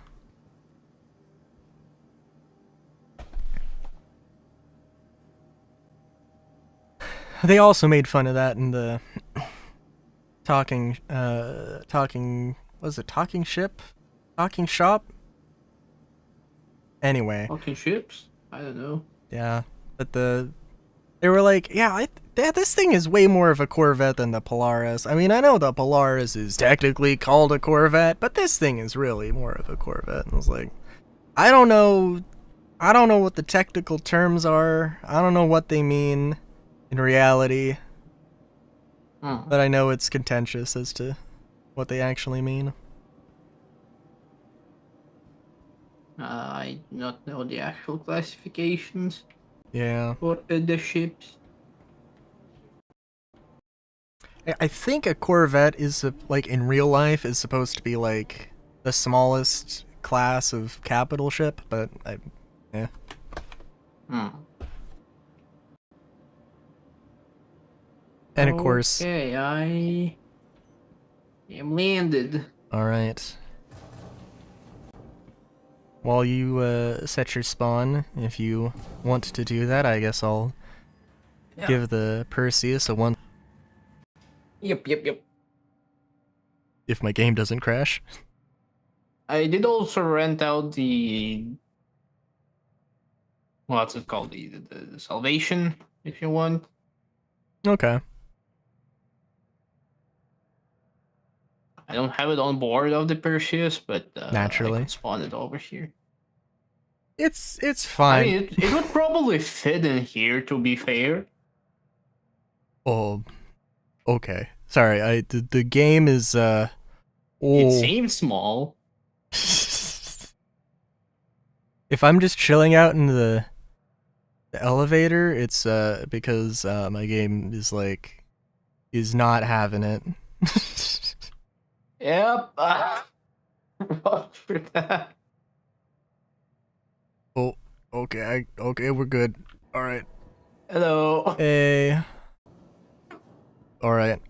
They also made fun of that in the talking was it talking ship? Talking shop? Anyway.
Docking ships? I don't know.
Yeah. But they were like, yeah, this thing is way more of a Corvette than the Polaris. I mean, I know the Polaris is technically called a Corvette, but this thing is really more of a Corvette. And I was like, I don't know what the technical terms are. I don't know what they mean in reality. But I know it's contentious as to what they actually mean.
I do not know the actual classifications
Yeah.
for the ships.
I think a Corvette is, like, in real life, is supposed to be, like, the smallest class of capital ship, but yeah. And of course...
Okay, I am landed.
Alright. While you set your spawn, if you want to do that, I guess I'll give the Perseus a 1.
Yep.
If my game doesn't crash.
I did also rent out the... What's it called? The Salvation, if you want.
Okay.
I don't have it on board of the Perseus, but
Naturally.
I can spawn it over here.
It's
I
fine.
mean, it would probably fit in here, to be fair.
Oh, okay. Sorry, the game is
It
oh.
seems small.
If I'm just chilling out in the elevator, it's because my game is not having it.
Yep. Watch for that.
Oh, okay, okay, we're good. All right.
Hello.
Hey. All right.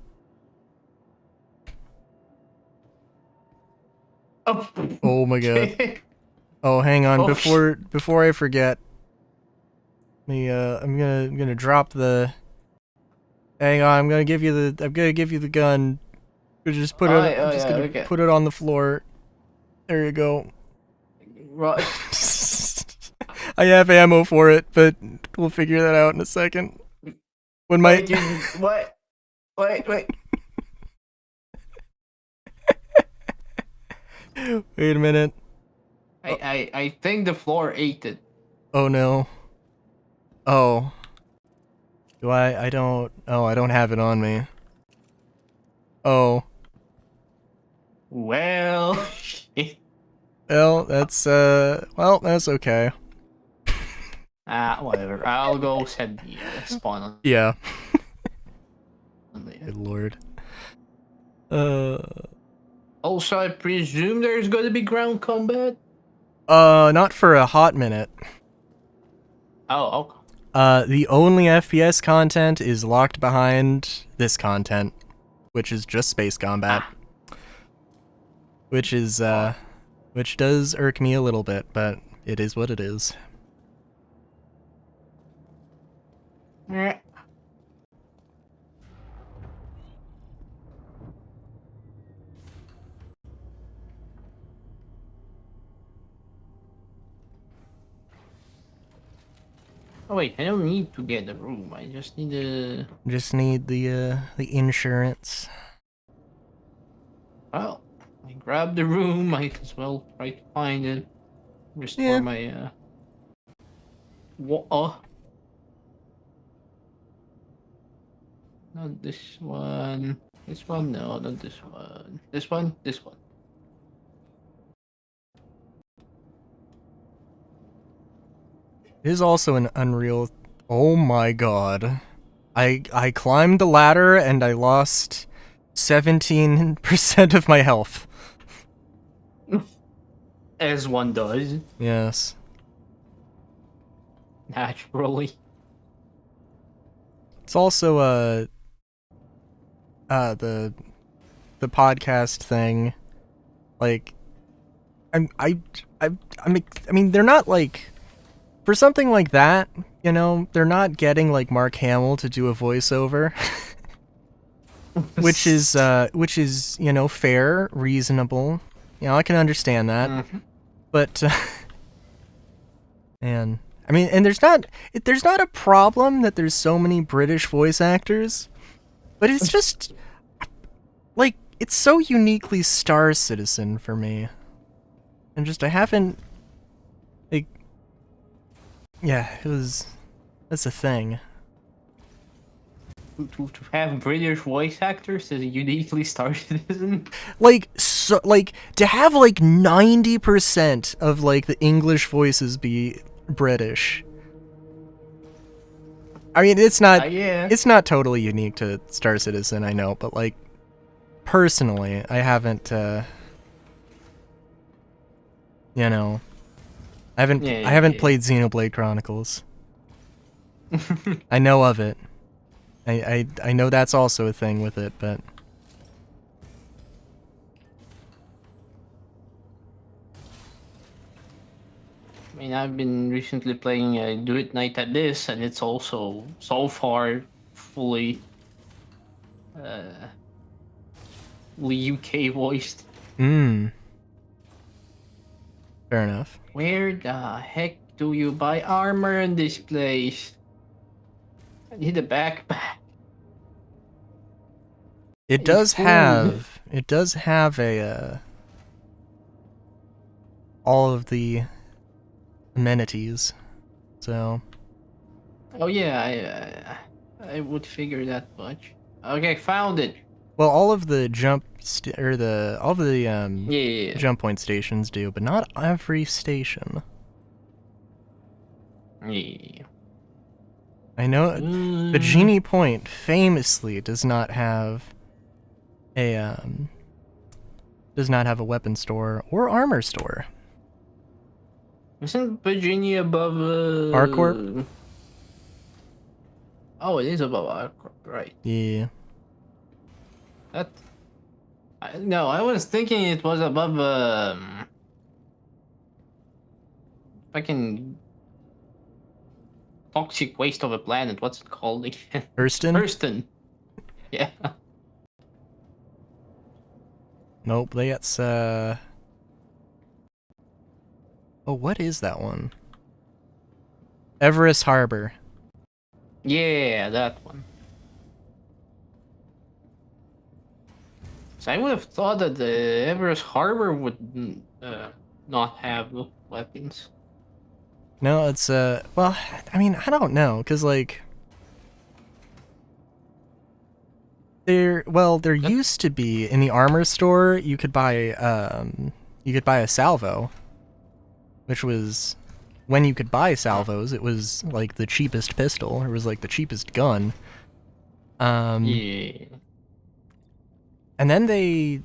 Oh,
Oh my god.
okay.
Oh, hang on.
Oh,
Before I forget, I'm gonna drop the. Hang on. I'm gonna give you the gun. Just put it. I'm just
yeah,
gonna
okay.
put it on the floor. There you go.
Right.
I have ammo for it, but we'll figure that out in a second. When my
Wait, what? Wait.
wait a minute.
I think the floor ate it.
Oh no. Oh. Do I don't. Oh, I don't have it on me. Oh.
Well,
Well, that's that's okay.
whatever. I'll go set the spawn on
Yeah.
later.
Good lord.
Also, I presume there's going to be ground combat.
Not for a hot minute.
Oh, okay.
The only FPS content is locked behind this content, which is just space combat. Which is, which does irk me a little bit, but it is what it is.
Yeah. Oh wait, I don't need to get a room. I just need a.
Just need the insurance.
Well, I grabbed the room. Might as well try to find it. Just
Yeah.
for my What? Oh. Not this one. This one? No, not this one. This one? This one.
It is also an Unreal. Oh my god. I climbed the ladder and I lost 17% of my health.
As one does,
Yes.
naturally.
It's also the podcast thing. Like I mean they're not like for something like that, you know, they're not getting like Mark Hamill to do a voiceover. which is, you know, fair, reasonable. You know, I can understand that.
Mhm.
But man, I mean, and there's not a problem that there's so many British voice actors, but it's just like it's so uniquely Star Citizen for me. And just I haven't like yeah, that's a thing.
To have British voice actors is uniquely Star Citizen.
Like so like to have like 90% of like the English voices be British. I mean,
Yeah.
it's not totally unique to Star Citizen, I know, but like personally, I haven't you know, I haven't played Xenoblade Chronicles. I know of it. I know that's also a thing with it, but
I mean, I've been recently playing Do It Night at This, and it's also so far fully UK voiced.
fair enough.
Where the heck do you buy armor in this place? I need a backpack.
It
Need
does
food.
have a all of the amenities. So
Oh yeah, I would figure that much. Okay, found it.
well, all of the all of the
Yeah.
jump point stations do, but not every station.
Yeah.
I know the Genie Point famously does not have a weapon store or armor store.
Isn't Virginia above
Arcorp?
Oh, it is above Arcorp, right?
Yeah.
That. No, I was thinking it was above fucking toxic waste of a planet. What's it called again?
Hurston?
Hurston. Yeah.
Nope, that's oh, what is that one? Everest Harbor.
Yeah, that one. So I would have thought that the Everest Harbor would not have weapons.
No, it's well, I mean, I don't know, cuz like there used to be in the armor store you could buy a salvo, which was when you could buy salvos, it was like the cheapest pistol, it was like the cheapest gun.
Yeah.
And then they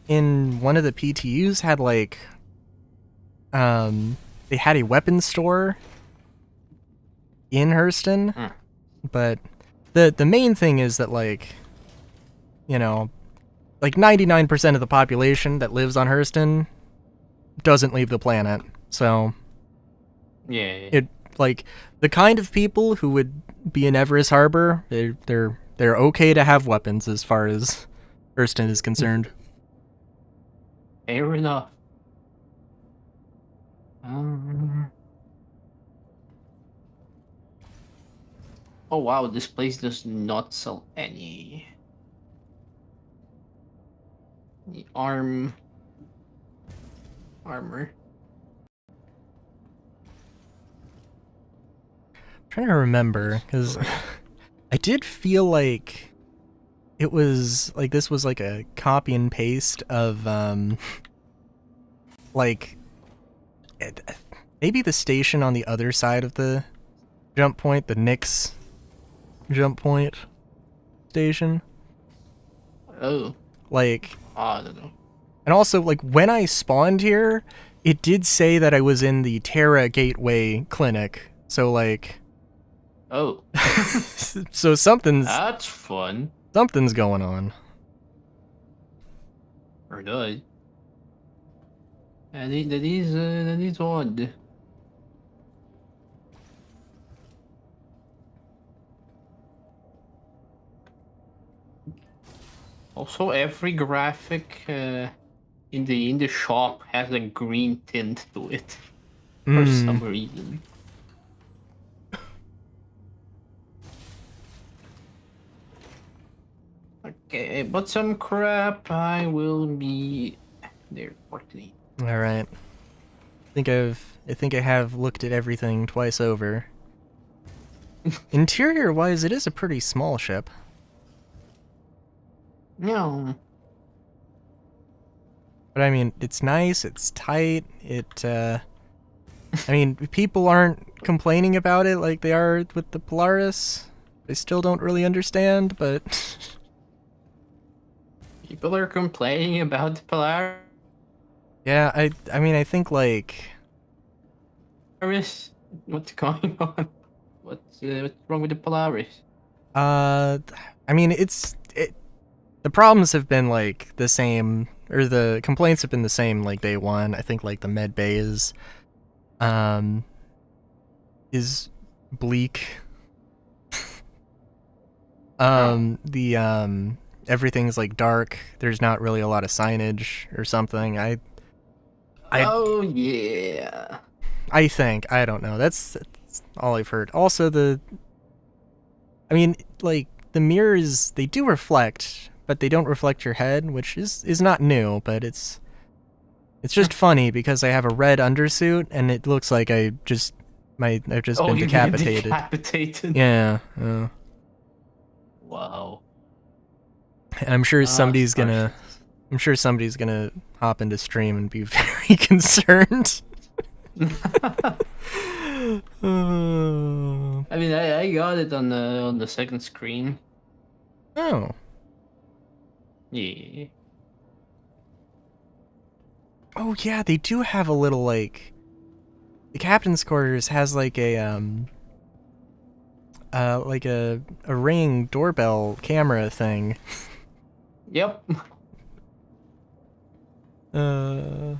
in one of the PTUs had like they had a weapons store in Hurston, but the main thing is that like, you know, like 99% of the population that lives on Hurston doesn't leave the planet. So
Yeah.
it like the kind of people who would be in Everest Harbor, they're okay to have weapons as far as Hurston is concerned.
Fair enough. Oh wow, this place does not sell any armor.
Trying to remember, because I did feel like it was like this was like a copy and paste of like maybe the station on the other side of the jump point, the Nyx jump point station.
Oh,
Like,
I don't know.
and also like when I spawned here, it did say that I was in the Terra Gateway clinic. So like,
Oh,
so something's
that's fun.
going on.
Or does. That is odd. Also, every graphic in the shop has a green tint to it for some reason. Okay, but some crap. I will be there shortly.
All right. I think I have looked at everything twice over. Interior-wise, it is a pretty small ship.
No.
But I mean, it's nice, it's tight, I mean, people aren't complaining about it like they are with the Polaris. They still don't really understand, but...
People are complaining about the Polaris.
Yeah, I mean, I think, like...
What's going on? What's wrong with the Polaris?
I mean, the problems have been, like, the same, or the complaints have been the same, like, day one. I think, like, the med bay is bleak. Everything's, like, dark. There's not really a lot of signage or something.
Oh, yeah.
I think. I don't know. That's all I've heard. Also, I mean, like, the mirrors, they do reflect, but they don't reflect your head, which is not new, but it's It's just funny because I have a red undersuit and it looks like I've just been
you get
decapitated.
decapitated.
Yeah.
Wow.
I'm sure somebody's
Starship.
gonna hop into stream and be very concerned.
I mean, I got it on the second screen.
Oh.
Yeah.
Oh yeah, they do have a little like the captain's quarters has like a ring doorbell camera thing.
Yep. And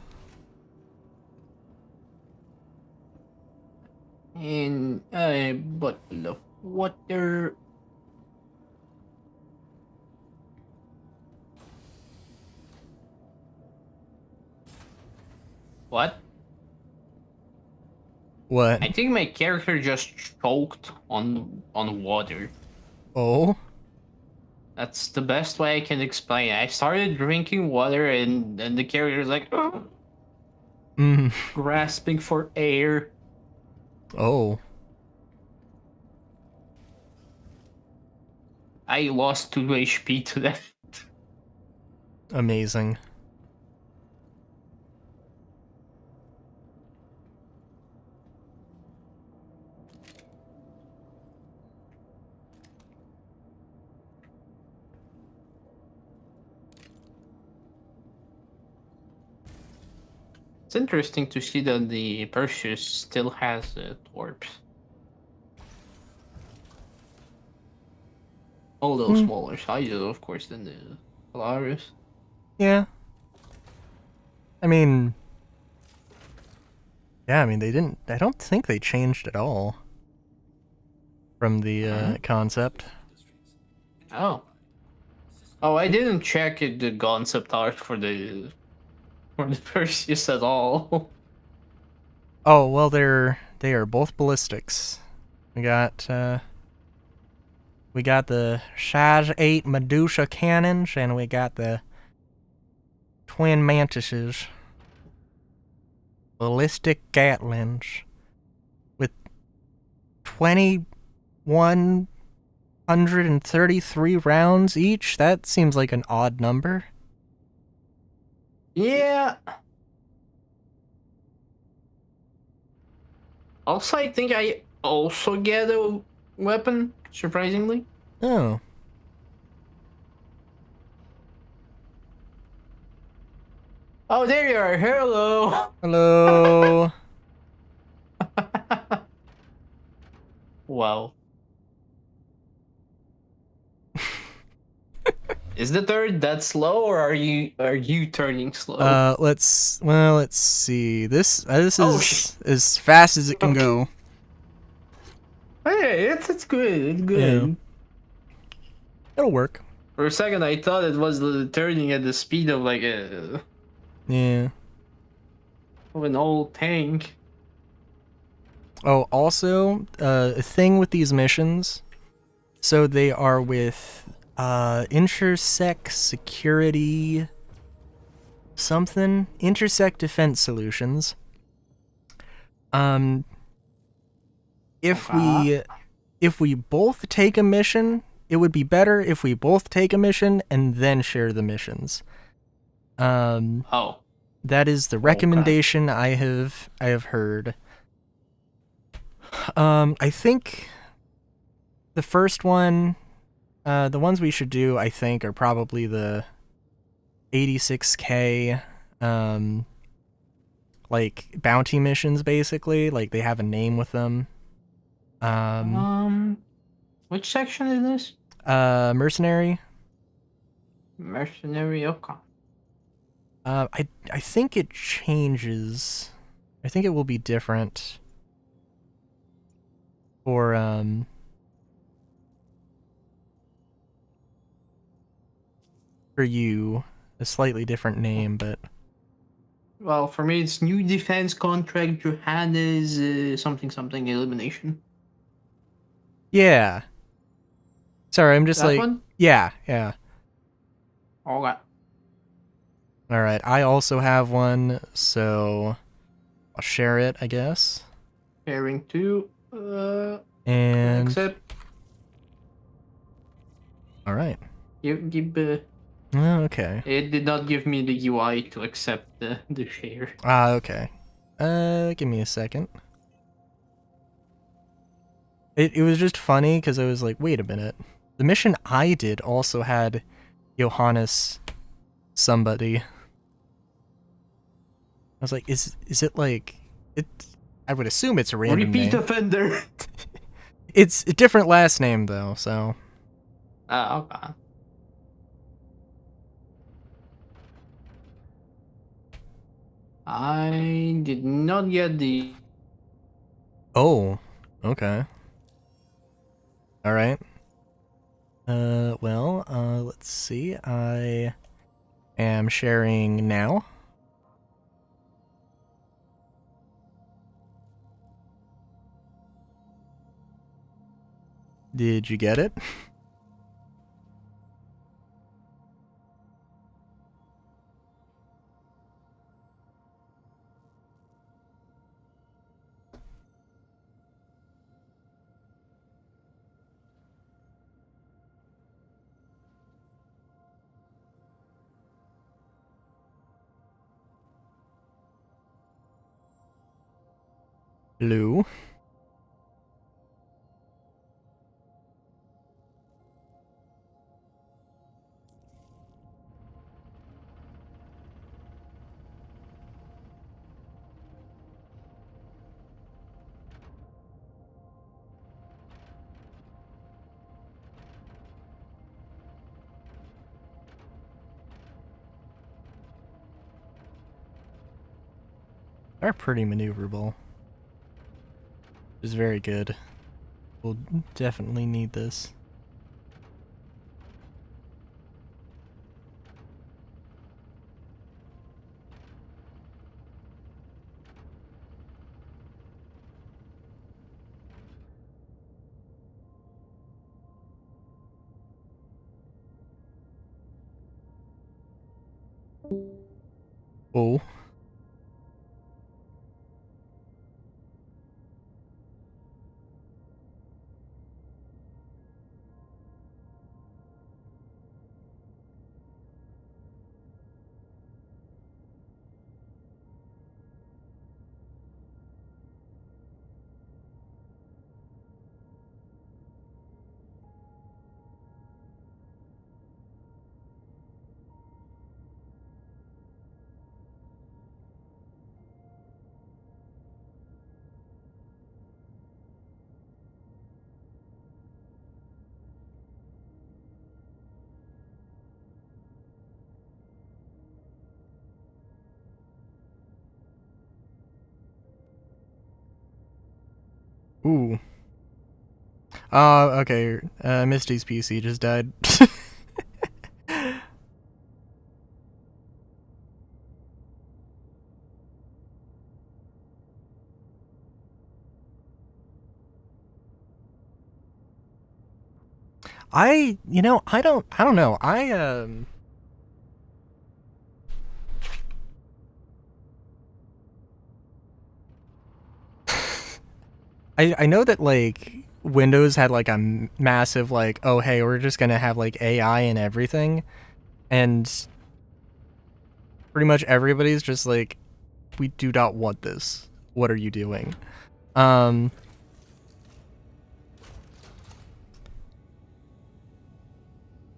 but the water. What?
What?
I think my character just choked on water.
Oh.
That's the best way I can explain it. I started drinking water and the character's like grasping for air.
Oh.
I lost 2 HP to that.
Amazing.
It's interesting to see that the Perseus still has torps. Although smaller sizes, of course, than the Polaris.
Yeah. I mean, I don't think they changed at all from the concept.
Oh. Oh, I didn't check the concept art for the Perseus at all.
Oh, well, they are both ballistics. We got the size 8 Medusa cannons, and we got the twin mantises. Ballistic Gatlings with 2,133 rounds each. That seems like an odd number.
Yeah. Also, I think I also get a weapon, surprisingly.
Oh.
Oh, there you are. Hello.
Hello.
Wow. Is the turn that slow, or are you turning slow?
Let's see. This
Oh,
is as fast as it can
Okay.
go.
Hey, it's good. It's good.
Yeah. It'll work.
For a second, I thought it was turning at the speed of like of
Yeah.
an old tank.
Oh, also, a thing with these missions. So they are with Intersect Security something. Intersect Defense Solutions. If we both take a mission, it would be better if we both take a mission and then share the missions.
Oh.
That is the recommendation I have heard. I think the first one, the ones we should do, I think, are probably the 86K, like bounty missions, basically. Like they have a name with them.
Which section is this?
Mercenary.
Mercenary. Okay.
I think it changes. I think it will be different for you, a slightly different name, but
Well, for me, it's new defense contract. Johannes something elimination.
yeah. Sorry, I'm just
That
like
one?
yeah.
Okay.
Alright, I also have one, so I'll share it, I guess.
Sharing to
And
accept.
alright.
Give
Okay.
it did not give me the UI to accept the share.
Okay. Give me a second. It was just funny because I was like, wait a minute. The mission I did also had Johannes somebody. I was like, is it like it? I would assume it's a random
Repeat
name.
offender.
It's a different last name though, so
Okay. I did not get the.
oh, okay, all right. Well, let's see. I am sharing now. Did you get it? Lou. Are pretty maneuverable. Is very good. We'll definitely need this. Oh. Ooh. Okay. Misty's PC just died. I don't know. I know that like Windows had like a massive like, oh hey, we're just gonna have like AI and everything, and pretty much everybody's just like, we do not want this. What are you doing? Um.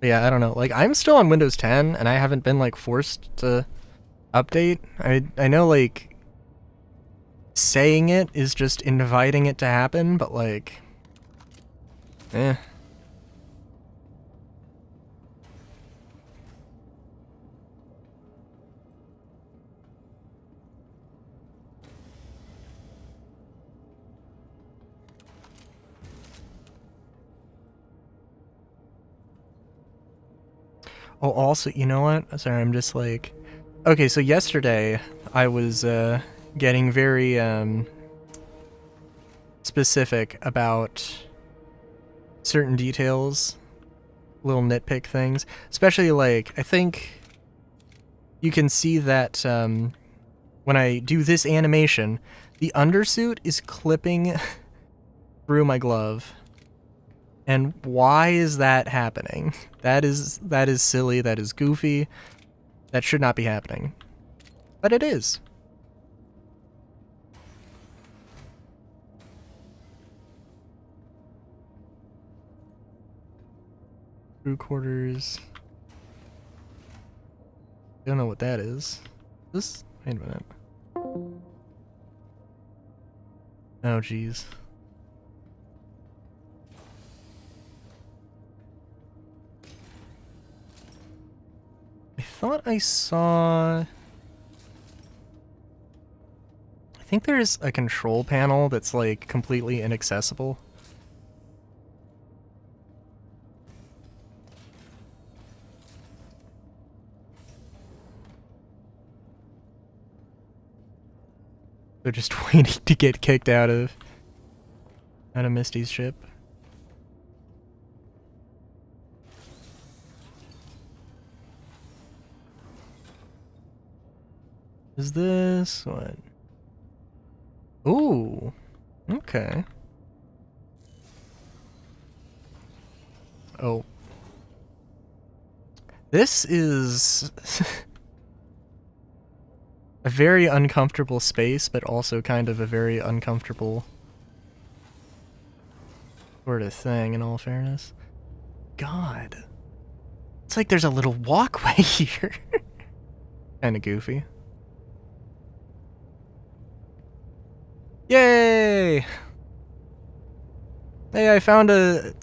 Yeah, I don't know. Like I'm still on Windows 10 and I haven't been like forced to update. I know like saying it is just inviting it to happen, but like eh. Oh, also, you know what? Sorry, I'm just like... Okay, so yesterday, I was, getting very, specific about certain details, little nitpick things. Especially, like, I think... you can see that when I do this animation, the undersuit is clipping through my glove. And why is that happening? That is silly, that is goofy. That should not be happening. But it is. Crew quarters. Don't know what that is. This? Wait a minute. Oh, jeez. I thought I saw... I think there's a control panel that's, like, completely inaccessible. They're just waiting to get kicked out of Misty's ship. Is this what? Ooh, okay. Oh, this is a very uncomfortable space, but also kind of a very uncomfortable sort of thing, in all fairness. God. It's like there's a little walkway here. Kinda goofy. Yay! Hey, I found a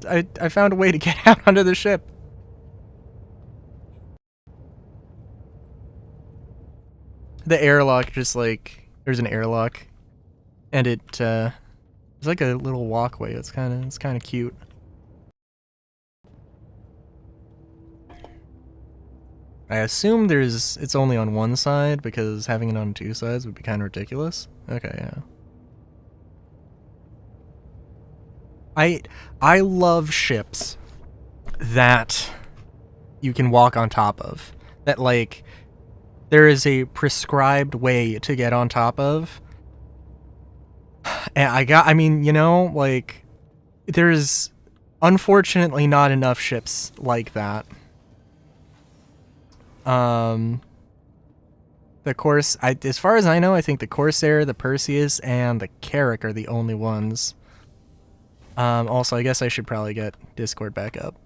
way to get out onto the ship. The airlock just like there's an airlock and it's like a little walkway. It's kind of cute. I assume it's only on one side because having it on two sides would be kind of ridiculous. Okay, yeah. I love ships that you can walk on top of. That like there is a prescribed way to get on top of. And I mean, you know, like there's unfortunately not enough ships like that. As far as I know, I think the Corsair, the Perseus, and the Carrack are the only ones. Also, I guess I should probably get Discord back up.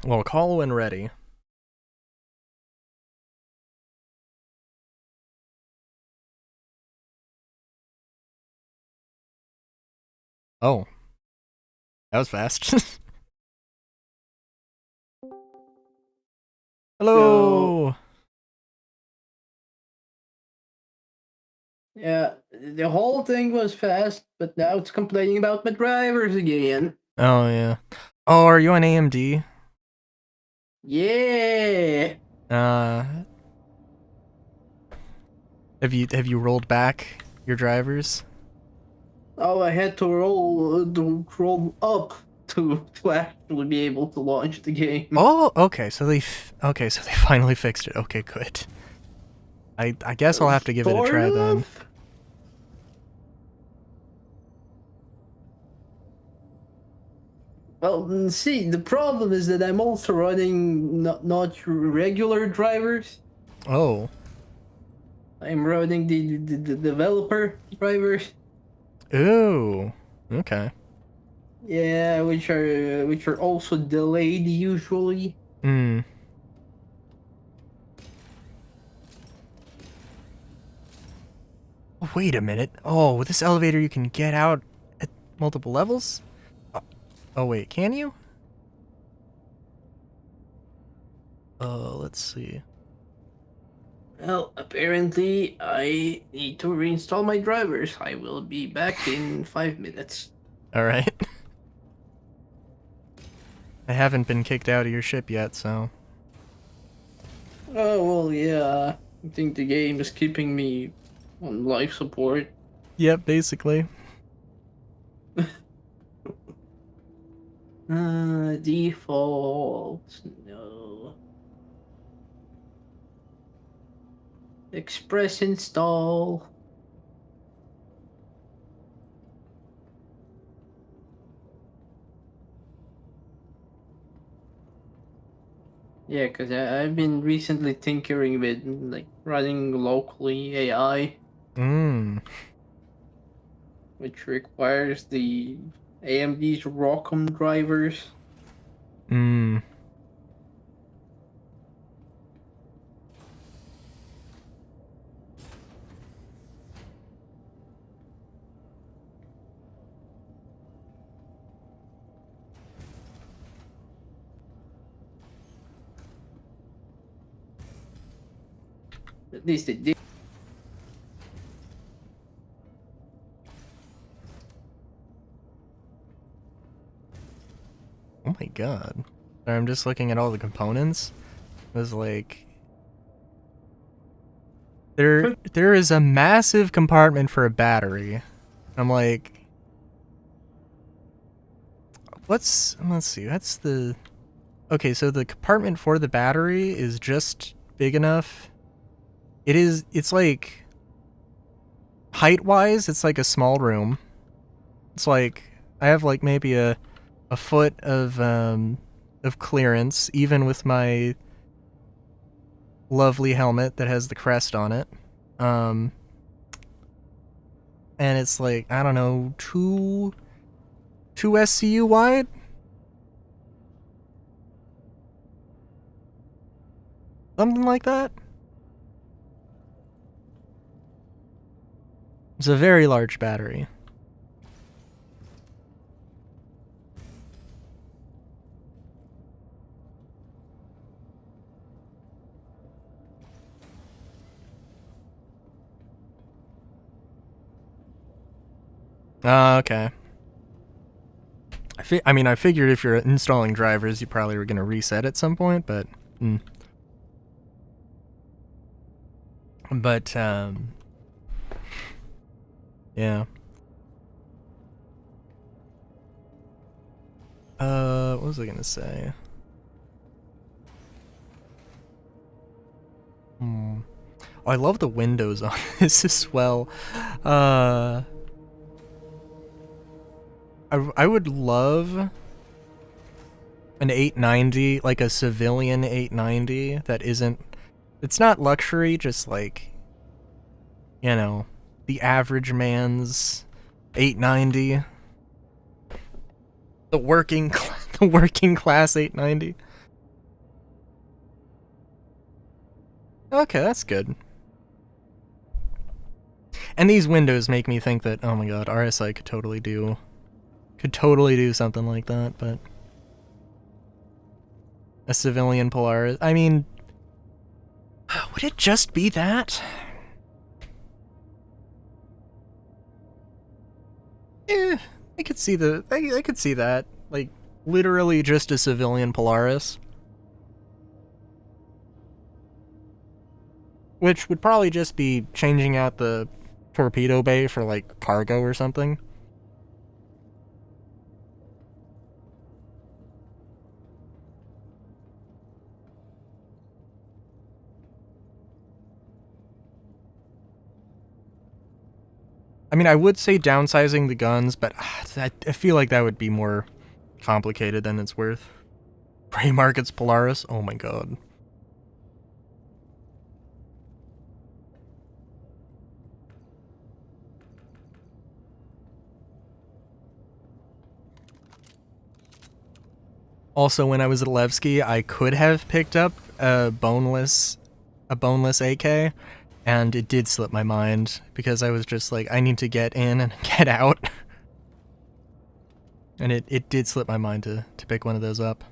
Well, call when ready. Oh. That was fast. Hello!
Yeah, the whole thing was fast, but now it's complaining about my drivers again.
Oh, yeah. Oh, are you on AMD?
Yeah.
Have you rolled back your drivers?
Oh, I had to roll up to actually be able to launch the game.
Oh, okay. So they finally fixed it. Okay, good. I guess I'll have to give it a try then.
Well, see, the problem is that I'm also running not regular drivers.
Oh.
I'm running the developer drivers.
Ooh. Okay.
Yeah, which are also delayed usually.
Hmm. Oh, wait a minute. Oh, with this elevator you can get out at multiple levels? Oh wait, can you? Let's see.
Well, apparently I need to reinstall my drivers. I will be back in 5 minutes.
Alright. I haven't been kicked out of your ship yet, so...
Oh, well, yeah. I think the game is keeping me on life support.
Yep, basically.
Default. No. Express install. Yeah, because I've been recently tinkering with like running locally AI,
Mm.
which requires the AMD's ROCm drivers.
Mm.
At least it did.
Oh my god. I'm just looking at all the components. It was like there is a massive compartment for a battery. I'm like, let's see, that's the okay, so the compartment for the battery is just big enough. It's like height-wise, it's like a small room. It's like I have like maybe a foot of clearance, even with my lovely helmet that has the crest on it. And it's like, I don't know, two SCU wide? Something like that? It's a very large battery. Okay. I mean, I figured if you're installing drivers, you probably were going to reset at some point, but... But, yeah. What was I going to say? Oh, I love the windows on this as well. I would love an 890, like a civilian 890 that isn't... It's not luxury, just like, you know, the average man's 890. The working class 890. Okay, that's good. And these windows make me think that, oh my god, RSI could totally do something like that, but a civilian Polaris, I mean, would it just be that? I could see I could see that, like, literally just a civilian Polaris. Which would probably just be changing out the torpedo bay for, like, cargo or something. I mean, I would say downsizing the guns, but I feel like that would be more complicated than it's worth. Gray Market's Polaris? Oh my god. Also, when I was at Levski, I could have picked up a boneless AK, and it did slip my mind, because I was just like, I need to get in and get out. And it did slip my mind to pick one of those up.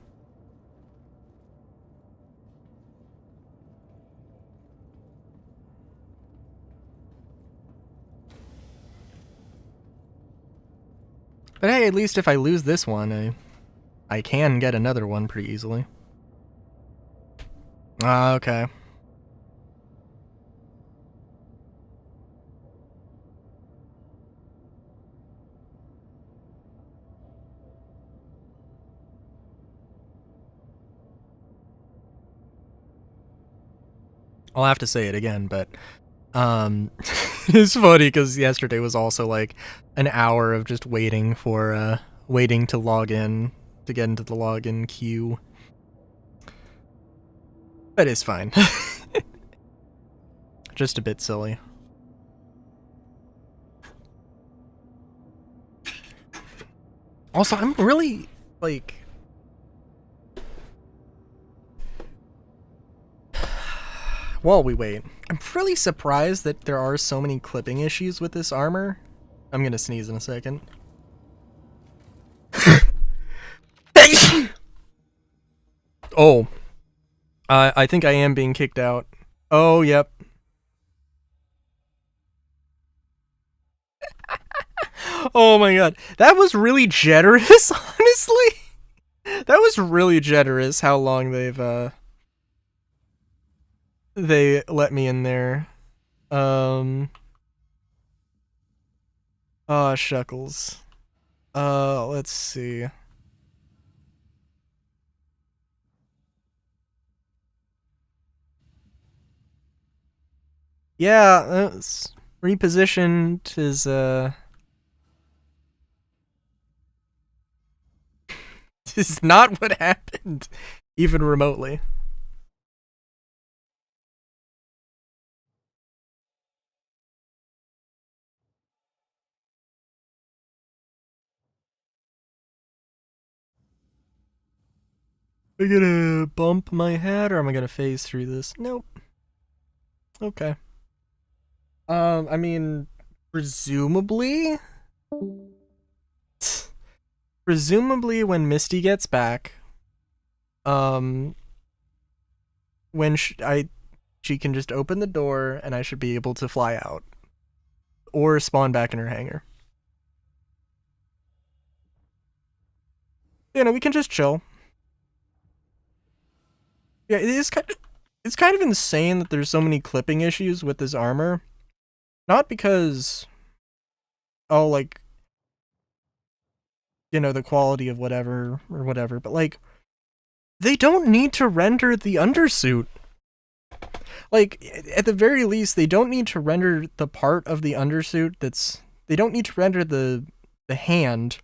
But hey, at least if I lose this one, I can get another one pretty easily. Okay. I'll have to say it again, but it's funny because yesterday was also like an hour of just waiting for waiting to log in to get into the login queue. But it's fine. Just a bit silly. Also, I'm really like while we wait, I'm really surprised that there are so many clipping issues with this armor. I'm gonna sneeze in a second. Oh. I think I am being kicked out. Oh, yep. Oh my god. That was really generous, honestly. That was really generous how long they let me in there. Oh, shuckles. Let's see. Yeah, it's repositioned is this is not what happened, even remotely. Am I gonna bump my head or am I gonna phase through this? Nope. Okay. I mean, presumably when Misty gets back, when she can just open the door and I should be able to fly out or spawn back in her hangar. You know, we can just chill. Yeah, it's kind of insane that there's so many clipping issues with this armor. Not because like the quality of whatever or whatever, but like they don't need to render the undersuit. Like, at the very least, they don't need to render the part of the undersuit they don't need to render the hand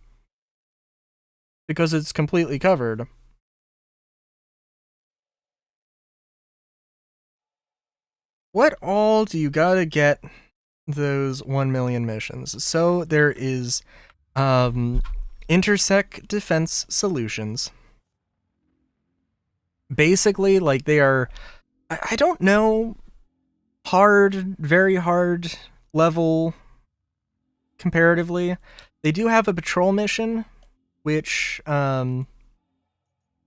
because it's completely covered. What all do you gotta get those 1 million missions? So there is Intersect Defense Solutions. Basically, like, they are, I don't know, very hard level comparatively. They do have a patrol mission, which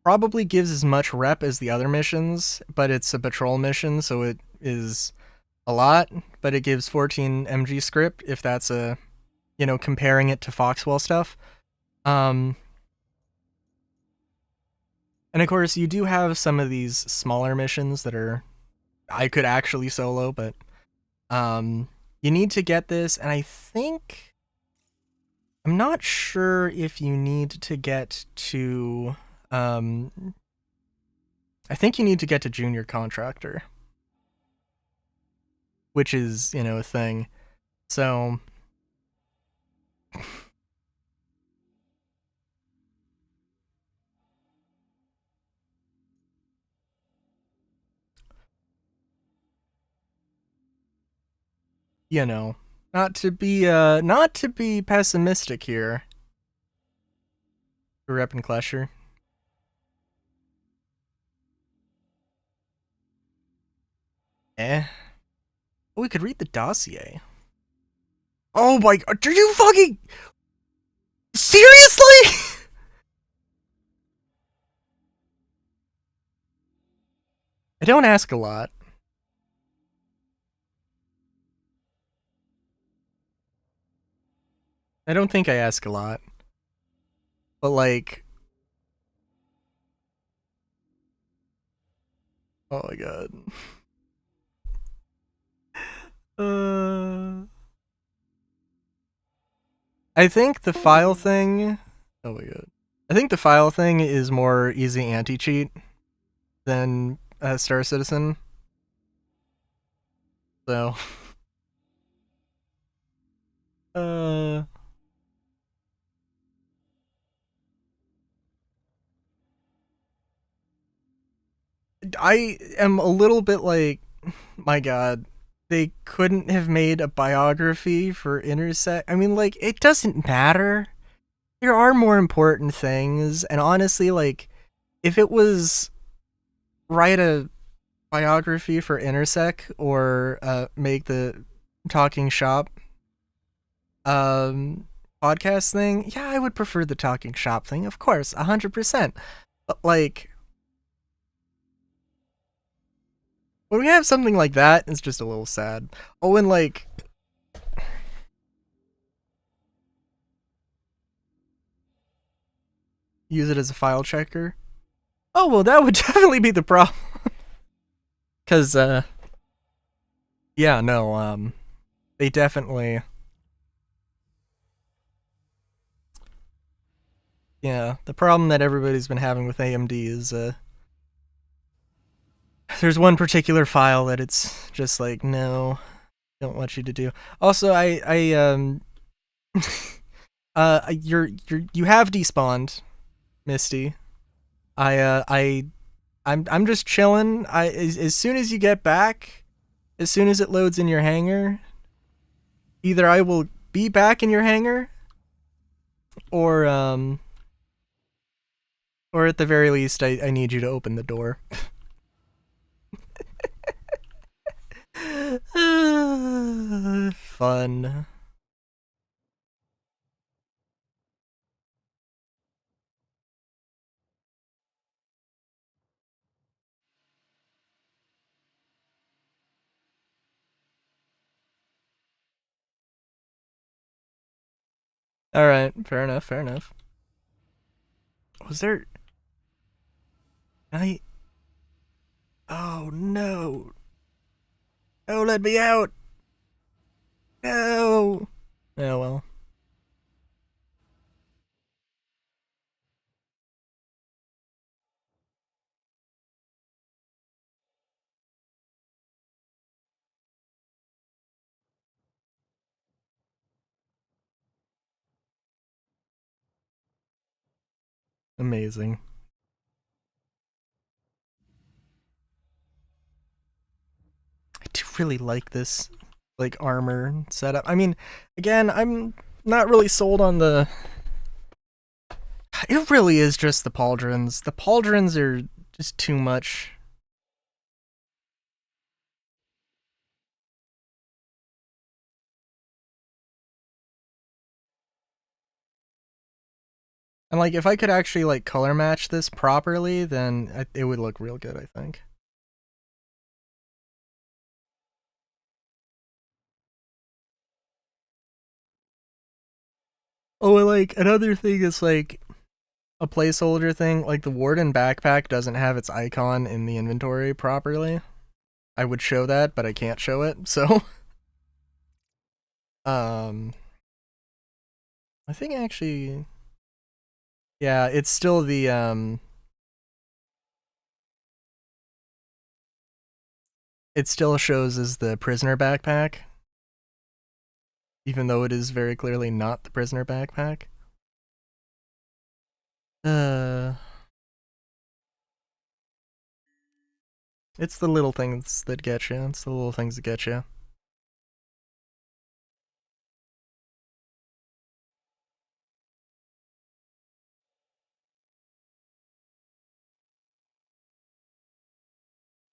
probably gives as much rep as the other missions, but it's a patrol mission, so it is a lot, but it gives 14 MG script if that's comparing it to Foxwell stuff. And of course, you do have some of these smaller missions that I could actually solo, but you need to get this, and I'm not sure if you need to get to I think you need to get to junior contractor, which is, a thing. So not to be pessimistic here. Rep and Clasher. We could read the dossier. Oh my god, are you fucking seriously? I don't ask a lot. I don't think I ask a lot. But like, oh my god. I think the file thing. Oh my god. I think the file thing is more easy anti-cheat than Star Citizen. So, uh, I am a little bit like, my God, they couldn't have made a biography for Intersect. I mean, like, it doesn't matter. There are more important things, and honestly, like, if it was write a biography for Intersect or make the Talking Shop um podcast thing, yeah, I would prefer the Talking Shop thing, of course, 100%. But like, when we have something like that, it's just a little sad. Oh, and like, use it as a file checker. Oh well, that would definitely be the problem. Cause yeah, no, they definitely, yeah, the problem that everybody's been having with AMD is there's one particular file that it's just like, no, don't want you to do. Also, you have despawned, Misty. I'm just chilling. As soon as you get back, as soon as it loads in your hangar, either I will be back in your hangar, or at the very least, I need you to open the door. Fun. All right, fair enough. Fair enough. Was there? I. Oh no! Oh, let me out! No! Oh well. Amazing. I do really like this, like, armor setup. I mean, again, I'm not really sold on the. It really is just the pauldrons. The pauldrons are just too much. And like, if I could actually like color match this properly, then it would look real good, I think. Oh, and like another thing is like a placeholder thing. Like the Warden backpack doesn't have its icon in the inventory properly. I would show that, but I can't show it. So, um, I think actually, yeah, it's still the it still shows as the prisoner backpack, even though it is very clearly not the prisoner backpack. Uh, it's the little things that get you. It's the little things that get you.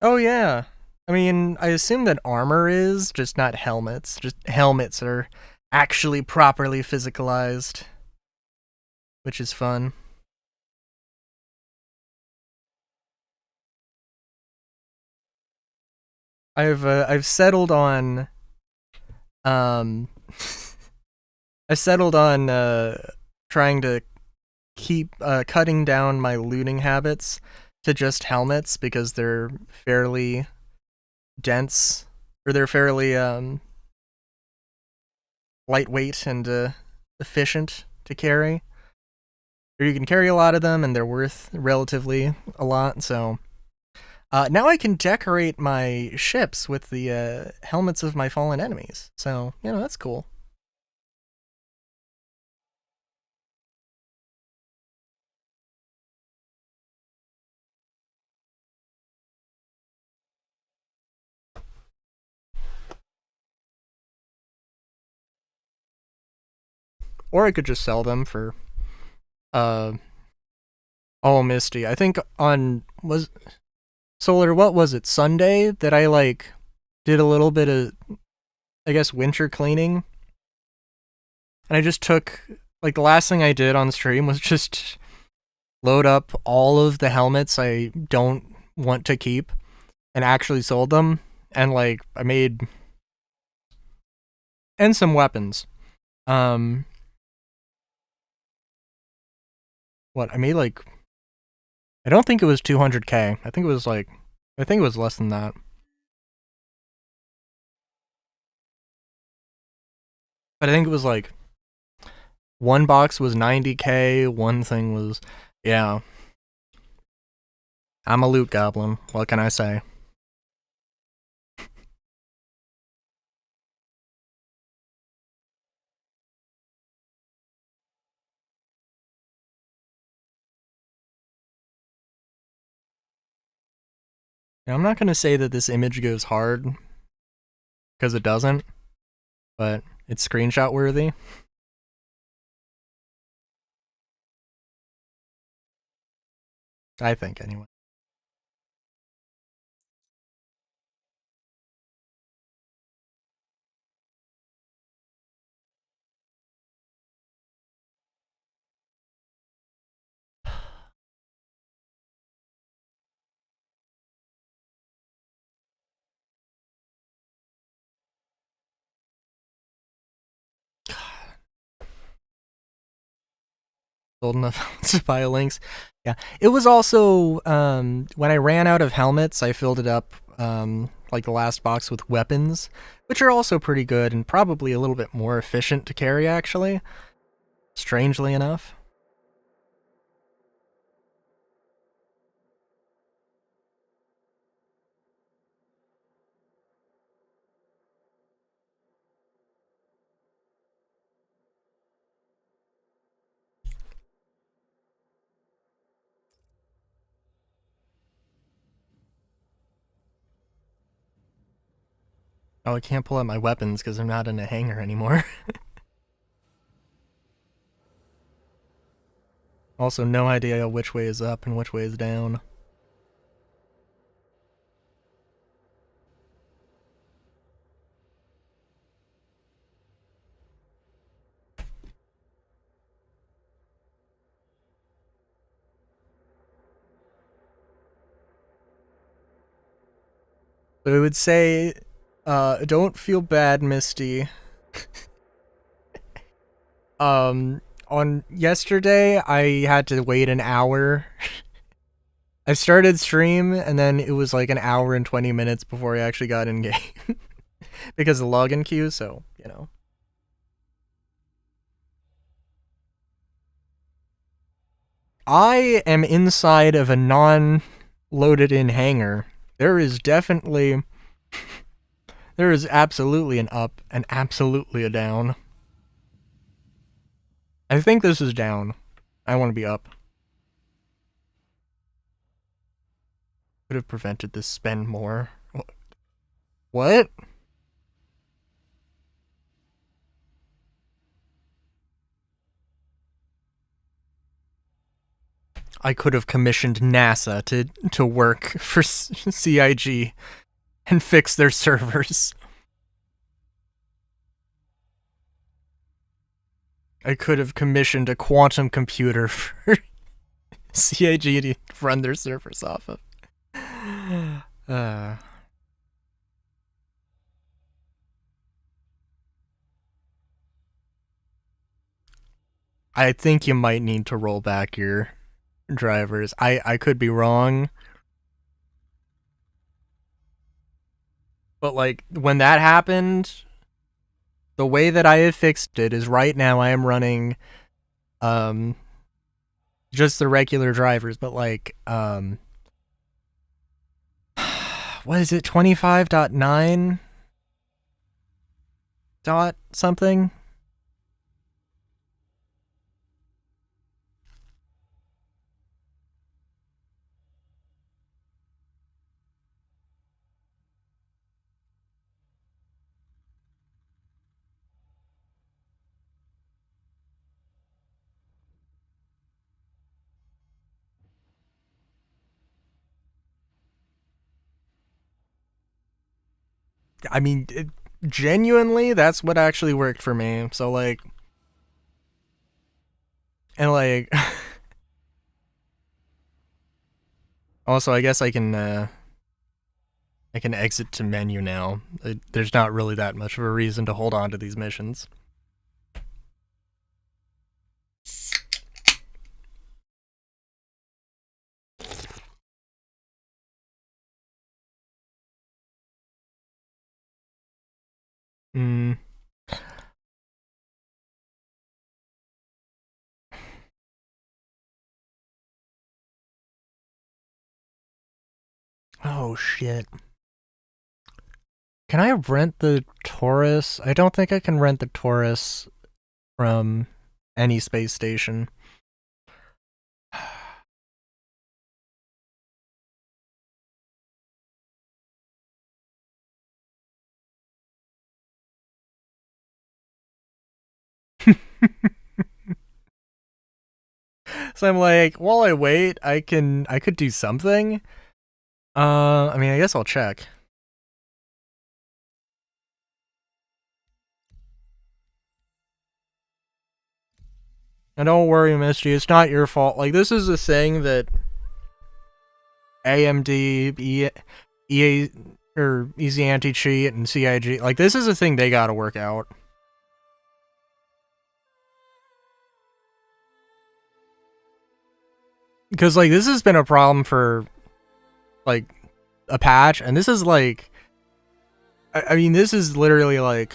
Oh yeah. I mean, I assume that armor is just not helmets. Just helmets are actually properly physicalized, which is fun. I've settled on um I settled on trying to keep cutting down my looting habits to just helmets because they're fairly dense, or they're fairly lightweight and efficient to carry. Or you can carry a lot of them and they're worth relatively a lot, so Now I can decorate my ships with the helmets of my fallen enemies. So, that's cool. Or I could just sell them for uh oh, Misty. I think on was Solar, what was it? Sunday that I did a little bit of, I guess, winter cleaning. And I just took the last thing I did on stream was just load up all of the helmets I don't want to keep and actually sold them, and I made, and some weapons. What I made, I don't think it was 200k. I think it was less than that. But I think it was one box was 90k, one thing was, yeah. I'm a loot goblin. What can I say? Now, I'm not going to say that this image goes hard, because it doesn't, but it's screenshot worthy. I think, anyway. Old enough to buy links. Yeah, it was also when I ran out of helmets, I filled it up the last box with weapons, which are also pretty good and probably a little bit more efficient to carry, actually. Strangely enough. Oh, I can't pull out my weapons because I'm not in a hangar anymore. Also, no idea which way is up and which way is down. But I would say, don't feel bad, Misty. On yesterday, I had to wait an hour. I started stream, and then it was an hour and 20 minutes before I actually got in game. Because of the login queue, so, I am inside of a non-loaded in hangar. There is definitely... There is absolutely an up and absolutely a down. I think this is down. I want to be up. Could have prevented this spend more. What? I could have commissioned NASA to work for CIG and fix their servers. I could have commissioned a quantum computer for CIG to run their servers off of. I think you might need to roll back your drivers. I could be wrong. But when that happened, the way that I have fixed it is right now I am running just the regular drivers, but what is it, 25.9 dot something? I mean, genuinely, that's what actually worked for me. So, like, and like, also, I guess I can exit to menu now. There's not really that much of a reason to hold on to these missions. Hmm. Oh shit. Can I rent the Taurus? I don't think I can rent the Taurus from any space station. So I'm like, while I wait, I could do something. I mean, I guess I'll check. And don't worry, Misty, it's not your fault. Like, this is a thing that AMD, EA, or Easy Anti-Cheat, and CIG, like, this is a thing they gotta work out. Because, like, this has been a problem for, like, a patch, and this is, like, I mean, this is literally, like,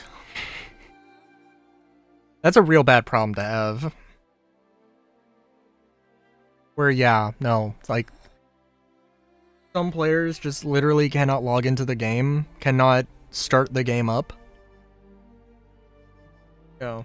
that's a real bad problem to have. Where, yeah, no, like, some players just literally cannot log into the game, cannot start the game up. Go.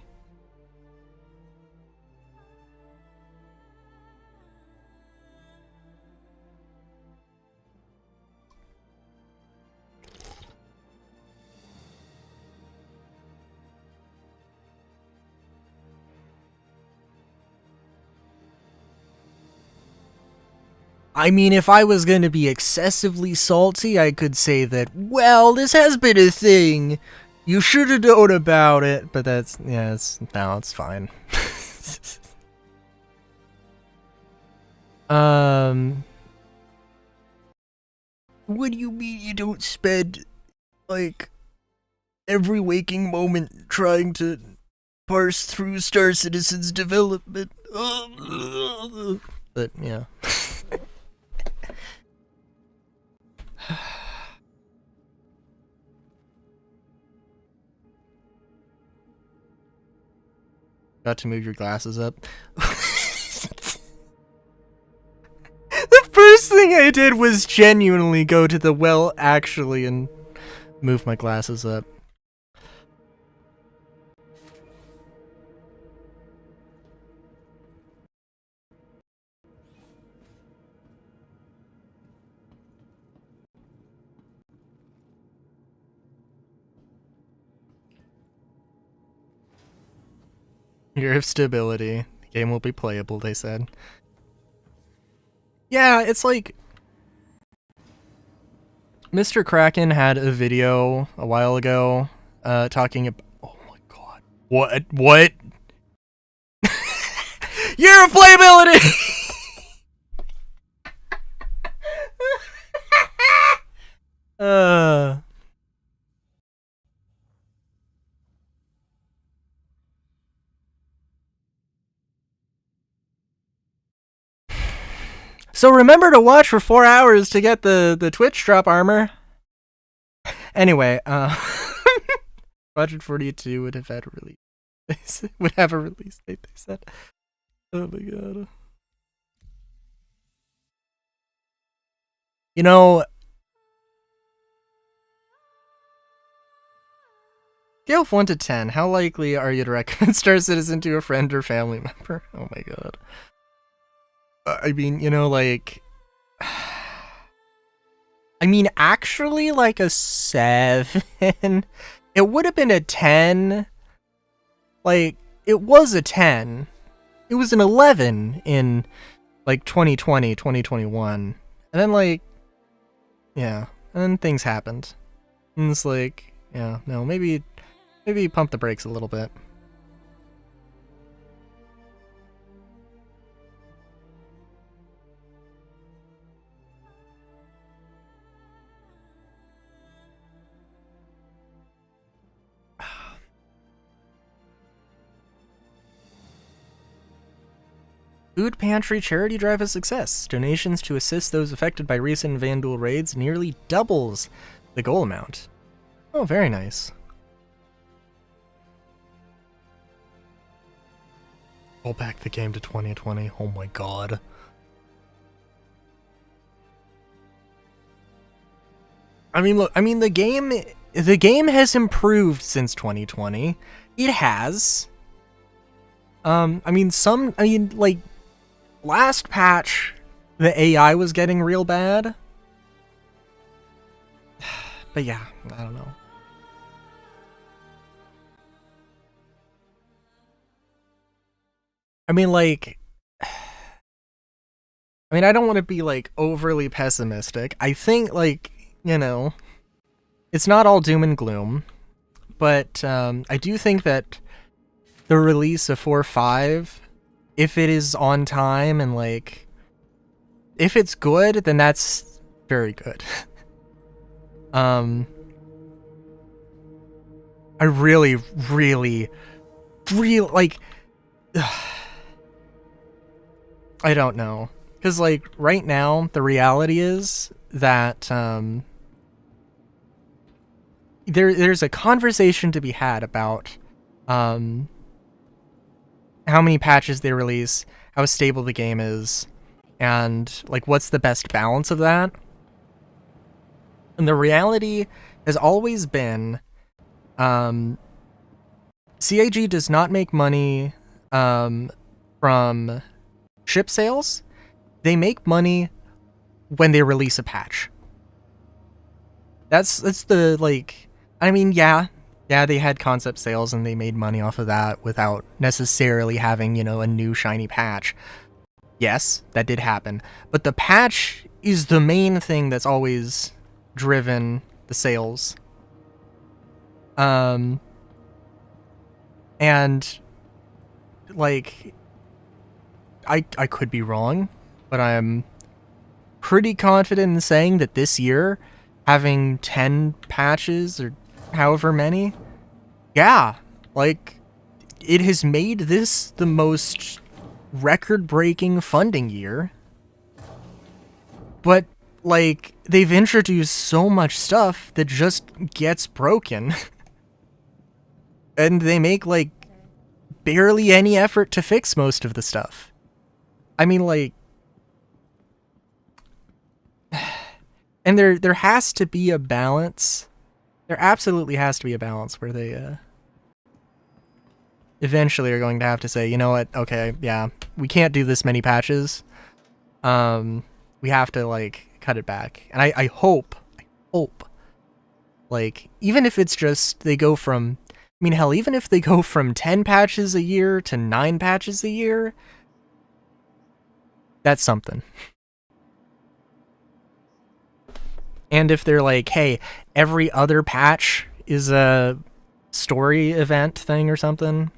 I mean, if I was going to be excessively salty, I could say that, well, this has been a thing. You should have known about it, but that's, yeah, it's fine. What do you mean you don't spend, like, every waking moment trying to parse through Star Citizen's development? But, yeah. Got to move your glasses up. The first thing I did was genuinely go to the well, actually, and move my glasses up. Year of stability. The game will be playable, they said. Yeah, it's like... Mr. Kraken had a video a while ago, talking about... Oh my god. What? Year of playability! So remember to watch for 4 hours to get the Twitch drop armor. Anyway, Project 42 would have had a release. Would have a release date, they said. Oh my god. You know, Scale of 1 to 10, how likely are you to recommend Star Citizen to a friend or family member? Oh my god. I mean, you know, like... I mean, actually, like a 7. It would have been a 10. Like, it was a 10. It was an 11 in, like, 2020, 2021. And then, like... Yeah. And then things happened. And it's like... Yeah, no, maybe pump the brakes a little bit. Food pantry charity drive a success. Donations to assist those affected by recent Vandal raids nearly doubles the goal amount. Oh, very nice. Roll back the game to 2020. Oh my god. I mean, look, I mean, the game has improved since 2020. It has. I mean, like, last patch, the AI was getting real bad. But yeah, I don't know. I mean, like... I mean, I don't want to be, like, overly pessimistic. I think, like, you know... It's not all doom and gloom. But, I do think that the release of 4.5, if it is on time and, like... If it's good, then that's very good. I really, like... I don't know. Because, like, right now, the reality is that, there's a conversation to be had about, how many patches they release, how stable the game is, and, like, what's the best balance of that. And the reality has always been, CIG does not make money, from ship sales. They make money when they release a patch. That's the, like, I mean, yeah, they had concept sales and they made money off of that without necessarily having, you know, a new shiny patch. Yes, that did happen. But the patch is the main thing that's always driven the sales. And, like, I could be wrong, but I'm pretty confident in saying that this year, having 10 patches or however many, yeah, like, it has made this the most record-breaking funding year. But, like, they've introduced so much stuff that just gets broken. And they make, like, barely any effort to fix most of the stuff. I mean, like... And there has to be a balance. There absolutely has to be a balance where they, eventually are going to have to say, you know what, okay, yeah, we can't do this many patches. We have to, like, cut it back. And I hope, like, even if it's just, they go from... I mean, hell, even if they go from 10 patches a year to 9 patches a year, that's something. And if they're like, hey, every other patch is a story event thing or something.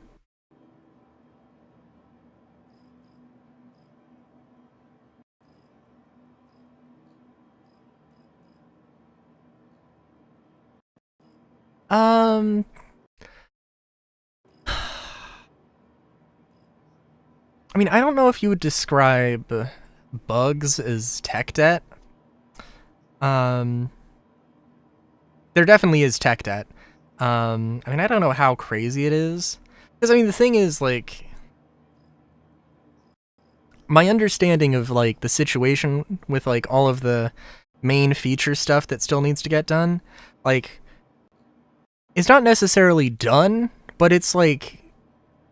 I mean, I don't know if you would describe bugs as tech debt. There definitely is tech debt. I mean, I don't know how crazy it is. Because, I mean, the thing is, like... My understanding of, like, the situation with, like, all of the main feature stuff that still needs to get done, like... it's not necessarily done, but it's like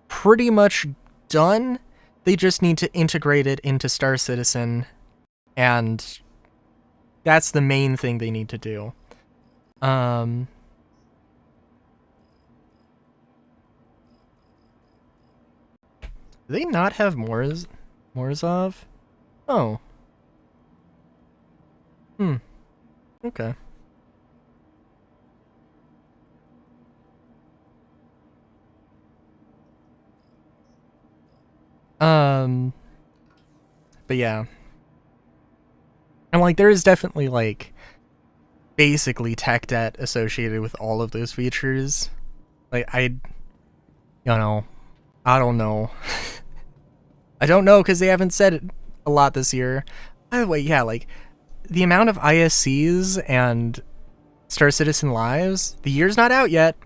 pretty much done. They just need to integrate it into Star Citizen, and that's the main thing they need to do. Do they not have Morozov? Oh. Okay. But yeah. And like, there is definitely like basically tech debt associated with all of those features. Like, I don't know. I don't know because they haven't said it a lot this year. By the way, yeah, like the amount of ISCs and Star Citizen lives, the year's not out yet.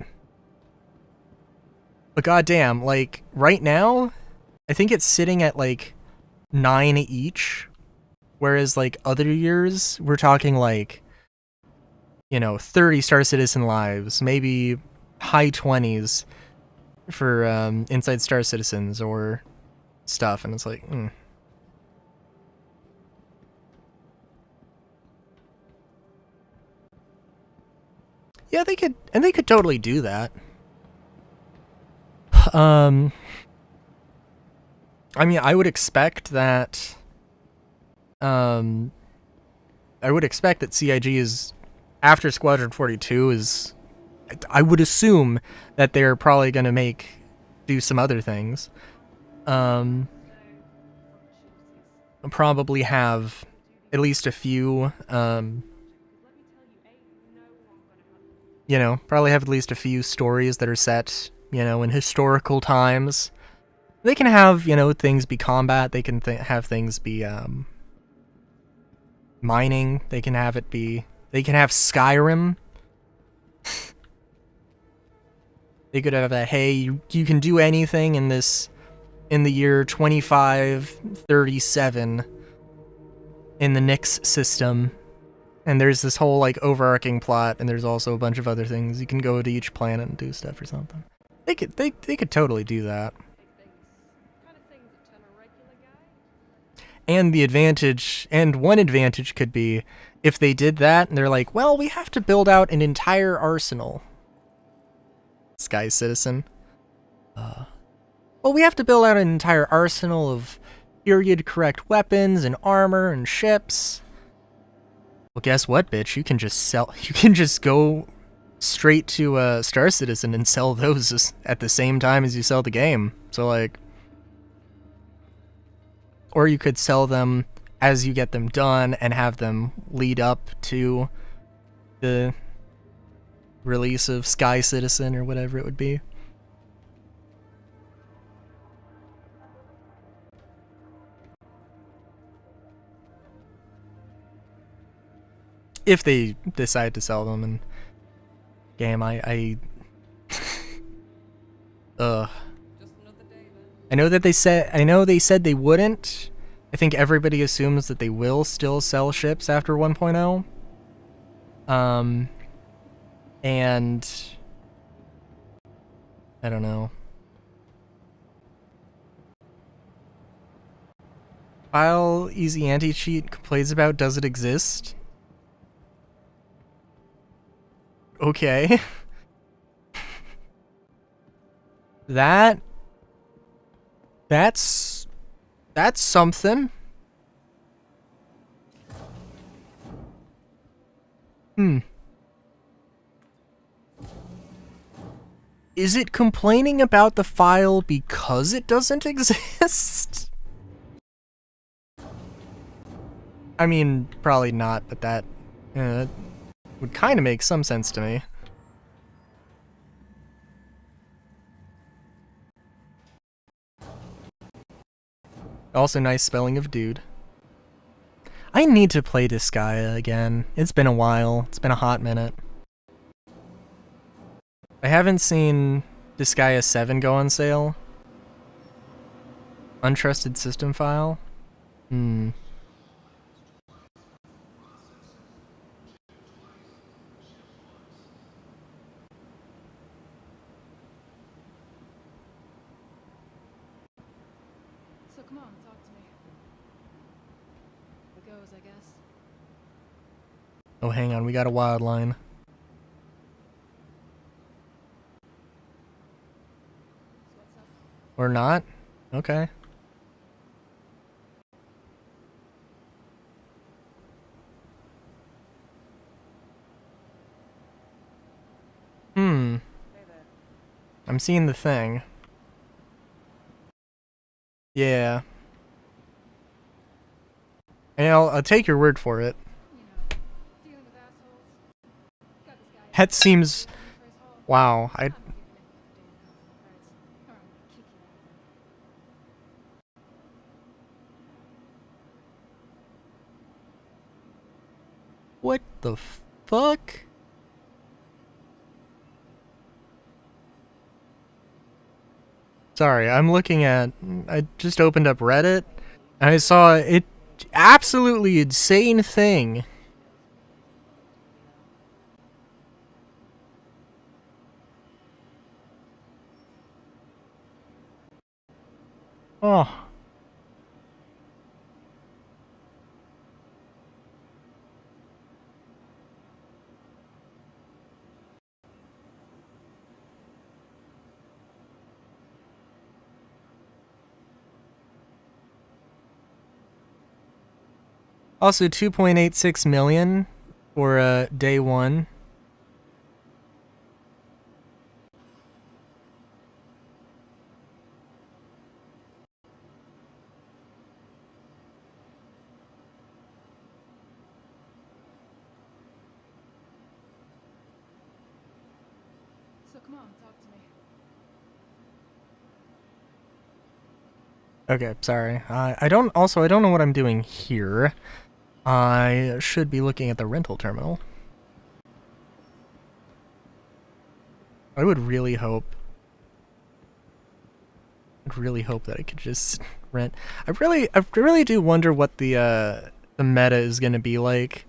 But goddamn, like right now, I think it's sitting at like 9 each, whereas like other years we're talking like, 30 Star Citizen lives, maybe high 20s for Inside Star Citizens or stuff, and it's like, yeah, they could totally do that. I mean, I would expect that CIG is, after Squadron 42 is, I would assume that they're probably going to do some other things. Probably have at least a few, probably have at least a few stories that are set, in historical times. They can have, things be combat. They can have things be, mining. They can have Skyrim. They could have a, hey, you can do anything in the year 2537 in the Nix system. And there's this whole, like, overarching plot, and there's also a bunch of other things. You can go to each planet and do stuff or something. They could totally do that. And one advantage could be, if they did that, and they're like, well, we have to build out an entire arsenal. Sky Citizen. Well, we have to build out an entire arsenal of period-correct weapons and armor and ships. Well, guess what, bitch? You can just go straight to Star Citizen and sell those at the same time as you sell the game. So, like... Or you could sell them as you get them done and have them lead up to the release of Sky Citizen or whatever it would be. If they decide to sell them in game, I know they said they wouldn't. I think everybody assumes that they will still sell ships after 1.0. And I don't know. File Easy Anti-Cheat complains about, does it exist? Okay. That's something. Is it complaining about the file because it doesn't exist? I mean, probably not, but that would kind of make some sense to me. Also, nice spelling of dude. I need to play Disgaea again. It's been a while. It's been a hot minute. I haven't seen Disgaea 7 go on sale. Untrusted system file?
come on, talk to me. It goes, I guess.
Oh, hang on, we got a wild line.
So what's up?
Or not? Okay. Hmm. I'm seeing the thing. Yeah. And I'll take your word for it.
You know, dealing with assholes. Got this guy.
That seems...
waiting for his haul.
Wow,
I'm giving him a damn customer parts, or I'm gonna kick you out of them.
What the fuck? Sorry, I'm looking at... I just opened up Reddit, and I saw it... Absolutely insane thing. Oh. Also, 2.86 million for day one.
So come on, talk to me.
Okay, sorry. I don't know what I'm doing here. I should be looking at the rental terminal. I would really hope. I'd really hope that I could just rent. I really do wonder what the meta is gonna be like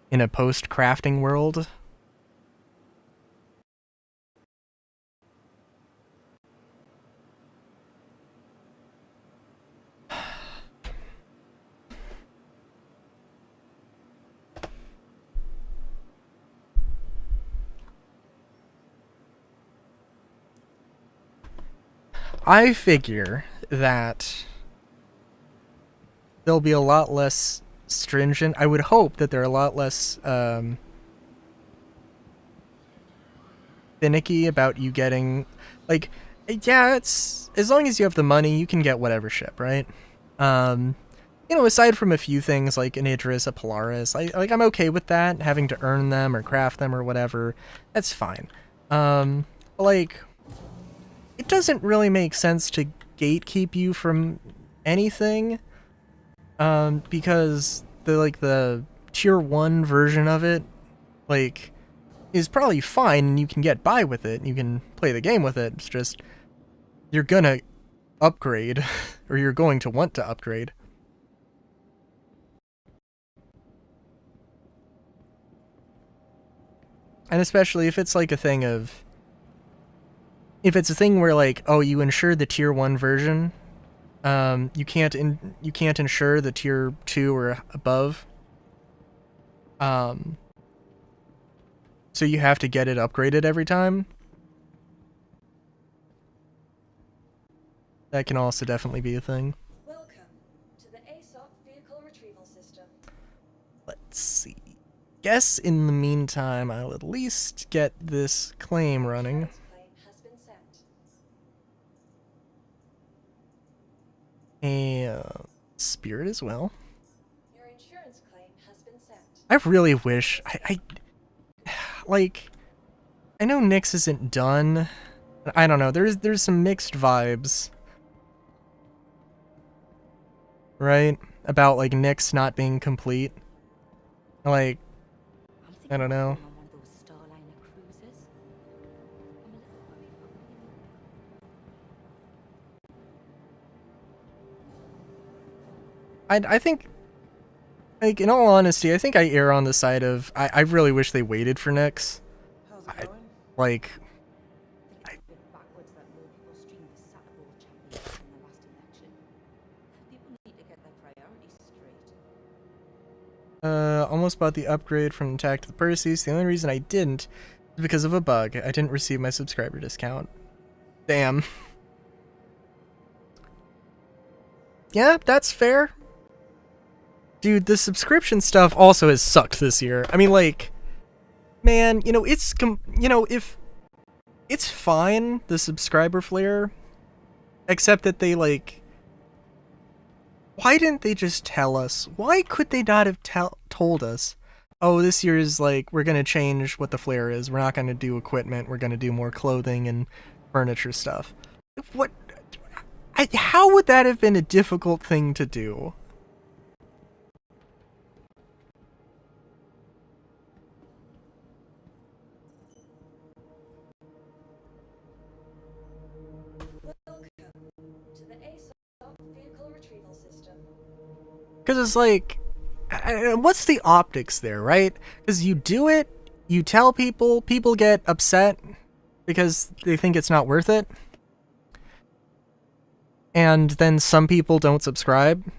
in a post-crafting world. I figure that there'll be a lot less stringent. I would hope that they're a lot less finicky about you getting, like, yeah, it's as long as you have the money, you can get whatever ship, right? You know, aside from a few things like an Idris, a Polaris, I'm okay with that, having to earn them or craft them or whatever. That's fine. Like, it doesn't really make sense to gatekeep you from anything, because the tier 1 version of it, like, is probably fine and you can get by with it, you can play the game with it. It's just, you're gonna upgrade, or you're going to want to upgrade. And especially if it's like a thing of, if it's a thing where like, oh, you insure the tier 1 version, you can't insure the tier 2 or above. So you have to get it upgraded every time. That can also definitely be a thing.
Welcome to the ASOP vehicle retrieval system.
Let's see. Guess in the meantime, I'll at least get this claim running.
Insurance claim has been sent.
And Spirit as well.
Your insurance claim has been sent.
I really wish I like, I know Nyx isn't done. I don't know. There's some mixed vibes, right? About like Nyx not being complete. Like, I don't know. I think, like, in all honesty, I think I err on the side of I really wish they waited for Nyx.
How's it going?
Like, Almost bought the upgrade from Attack to the Perseus. The only reason I didn't is because of a bug. I didn't receive my subscriber discount. Damn. Yeah, that's fair. Dude, the subscription stuff also has sucked this year. I mean, like, man, you know, if it's fine, the subscriber flare, except that they, like, why didn't they just tell us? Why could they not have told us, oh, this year is, like, we're gonna change what the flare is. We're not gonna do equipment. We're gonna do more clothing and furniture stuff. What? How would that have been a difficult thing to do?
Welcome to the ASOP vehicle retrieval system.
Because it's like, what's the optics there, right? Because you do it, you tell people, people get upset because they think it's not worth it. And then some people don't subscribe.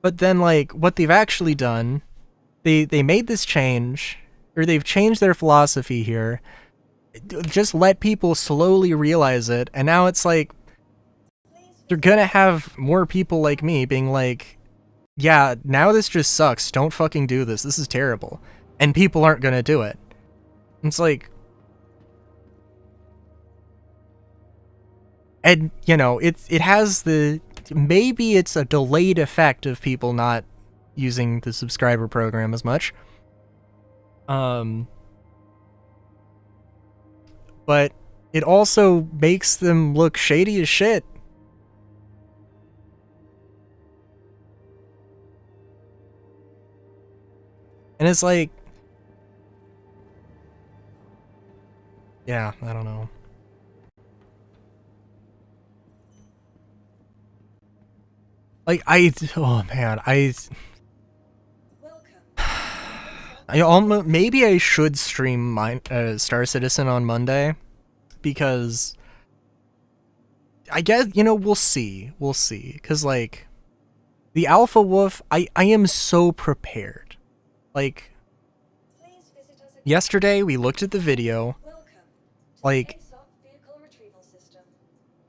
But then, like, what they've actually done, they made this change, or they've changed their philosophy here, just let people slowly realize it, and now it's like, they're gonna have more people like me being like, yeah, now this just sucks, don't fucking do this, this is terrible. And people aren't gonna do it. It's like, and, you know, it has the, maybe it's a delayed effect of people not using the subscriber program as much. But it also makes them look shady as shit. And it's like, yeah, I don't know. Like, oh man, I almost, maybe I should stream Star Citizen on Monday, because I guess, you know, we'll see, because, like, the Alpha Wolf, I am so prepared. Like, yesterday we looked at the video, like,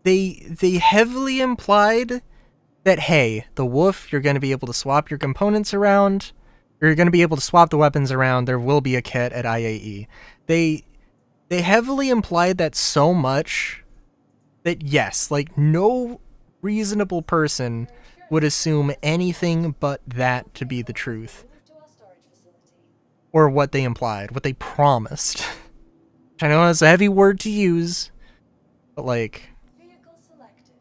they heavily implied that, hey, the Wolf, you're going to be able to swap your components around, or you're going to be able to swap the weapons around, there will be a kit at IAE. They heavily implied that so much that, yes, like, no reasonable person would assume anything but that to be the truth. Or what they implied, what they promised. Which I know is a heavy word to use, but, like,
Vehicle selected.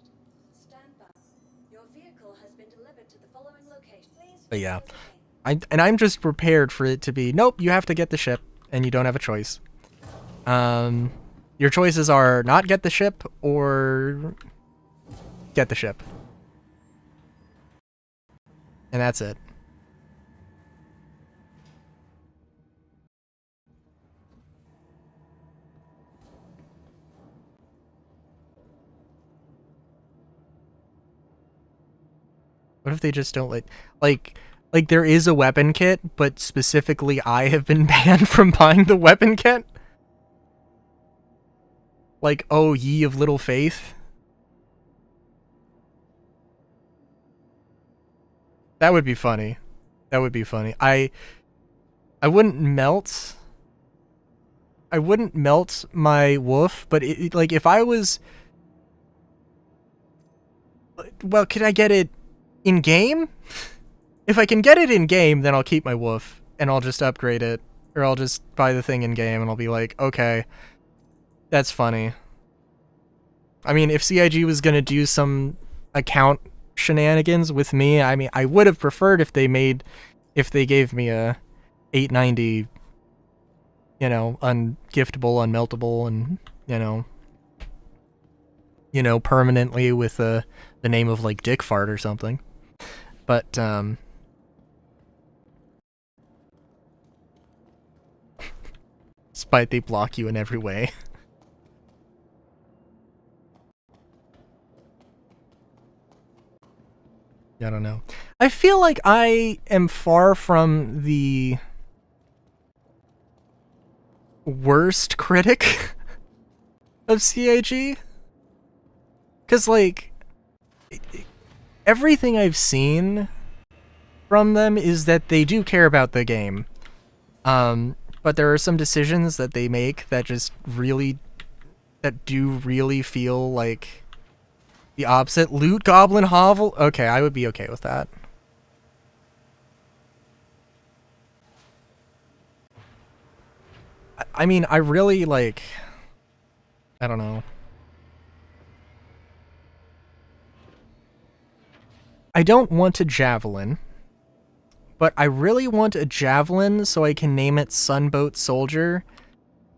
Stand by. Your vehicle has been delivered to the following location. Please.
but yeah. I'm just prepared for it to be, nope, you have to get the ship, and you don't have a choice. Your choices are not get the ship, or get the ship. And that's it. What if they just don't like there is a weapon kit, but specifically I have been banned from buying the weapon kit? Like, oh, ye of little faith? That would be funny. That would be funny. I wouldn't melt my wolf, but like, if I was, well, could I get it in game? If I can get it in game, then I'll keep my wolf and I'll just upgrade it, or I'll just buy the thing in game and I'll be like, okay, that's funny. I mean, if CIG was gonna do some account shenanigans with me, I mean, I would have preferred if they gave me a 890, you know, ungiftable, unmeltable, and, you know, permanently with the name of, like, Dick Fart or something. But, despite they block you in every way. I don't know. I feel like I am far from the worst critic of CIG. Because, like, everything I've seen from them is that they do care about the game. But there are some decisions that they make that just really, that do really feel like the opposite. Loot Goblin Hovel? Okay, I would be okay with that. I mean, I really, like, I don't know. I don't want a javelin, but I really want a javelin so I can name it Sunboat Soldier,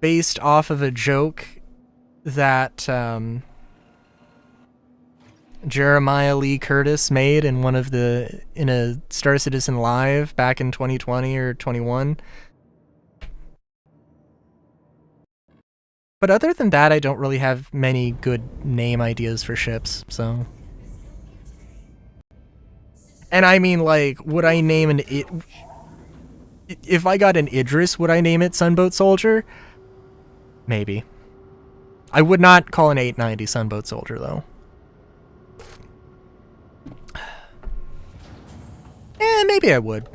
based off of a joke that Jeremiah Lee Curtis made in a Star Citizen Live back in 2020 or 21. But other than that, I don't really have many good name ideas for ships, so. And I mean, like, would I name if I got an Idris, would I name it Sunboat Soldier? Maybe. I would not call an 890 Sunboat Soldier, though. Maybe I would.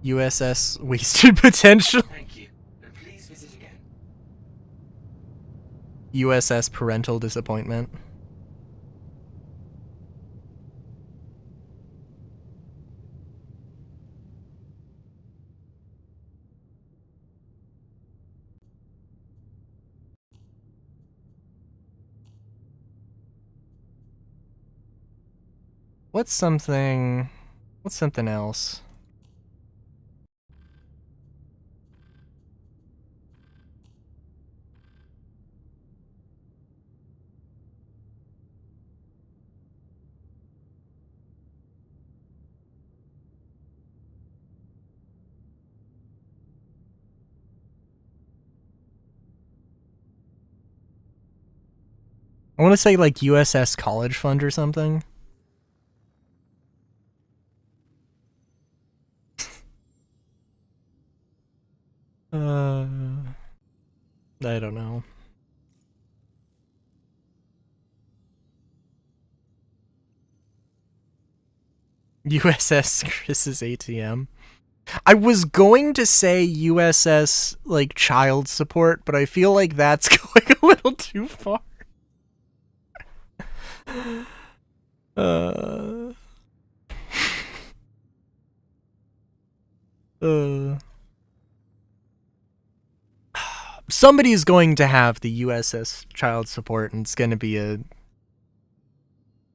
USS Wasted Potential.
Thank you. And please visit again.
USS Parental Disappointment. What's something else? I want to say like USS College Fund or something. I don't know. USS Chris's ATM. I was going to say USS like child support, but I feel like that's going a little too far. Uh, somebody's going to have the USS child support, and it's going to be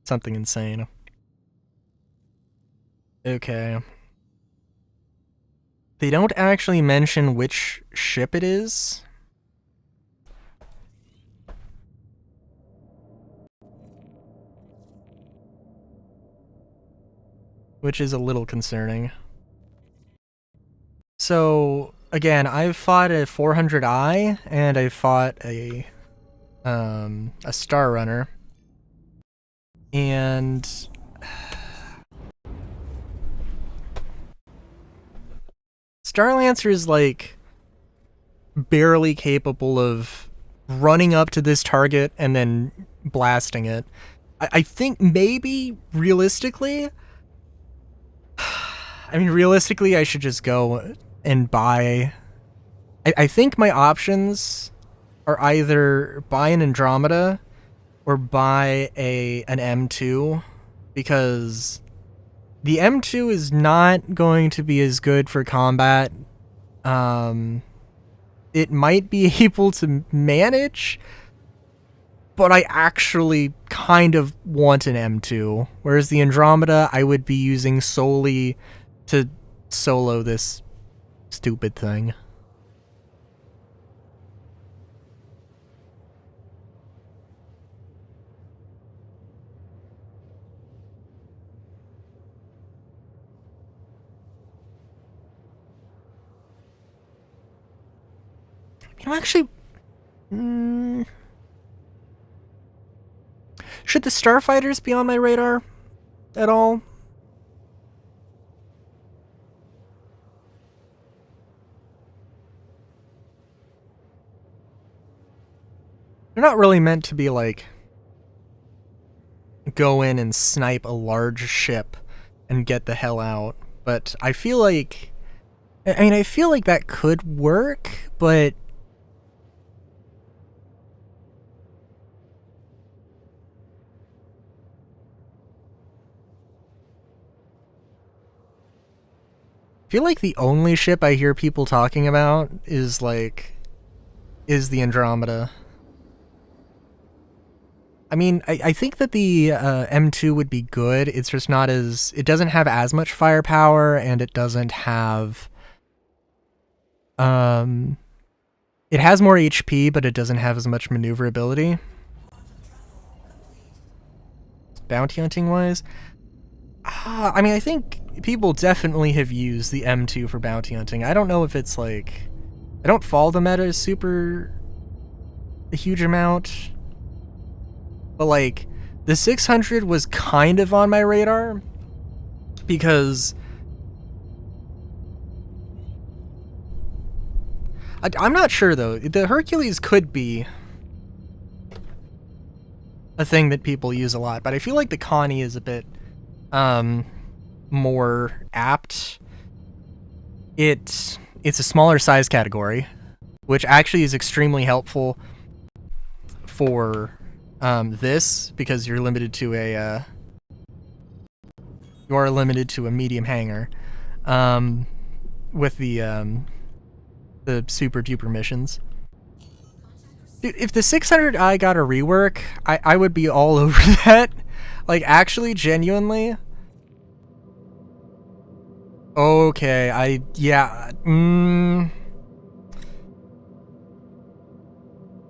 something insane. Okay. They don't actually mention which ship it is. Which is a little concerning. So, again, I've fought a 400i, and I fought a Star Runner. And Starlancer is, like, barely capable of running up to this target and then blasting it. I think maybe, realistically, I should just go and buy... I think my options are either buy an Andromeda or buy an M2, because the M2 is not going to be as good for combat. It might be able to manage, but I actually kind of want an M2, whereas the Andromeda I would be using solely to solo this stupid thing. You know, actually... should the starfighters be on my radar at all? They're not really meant to be like go in and snipe a large ship and get the hell out, but I feel like I feel like that could work, but I feel like the only ship I hear people talking about is the Andromeda. I mean, I think that the M2 would be good. It's just not as... It doesn't have as much firepower, and it doesn't have... It has more HP, but it doesn't have as much maneuverability. Bounty hunting-wise? I mean, I think people definitely have used the M2 for bounty hunting. I don't know if it's like... I don't follow the meta super... a huge amount. But, like, the 600 was kind of on my radar, because I'm not sure, though. The Hercules could be a thing that people use a lot, but I feel like the Connie is a bit more apt. It's a smaller size category, which actually is extremely helpful for... this, because you're limited to a medium hanger with the super duper missions. Dude, if the 600i got a rework, I would be all over that. Like, actually, genuinely. Okay,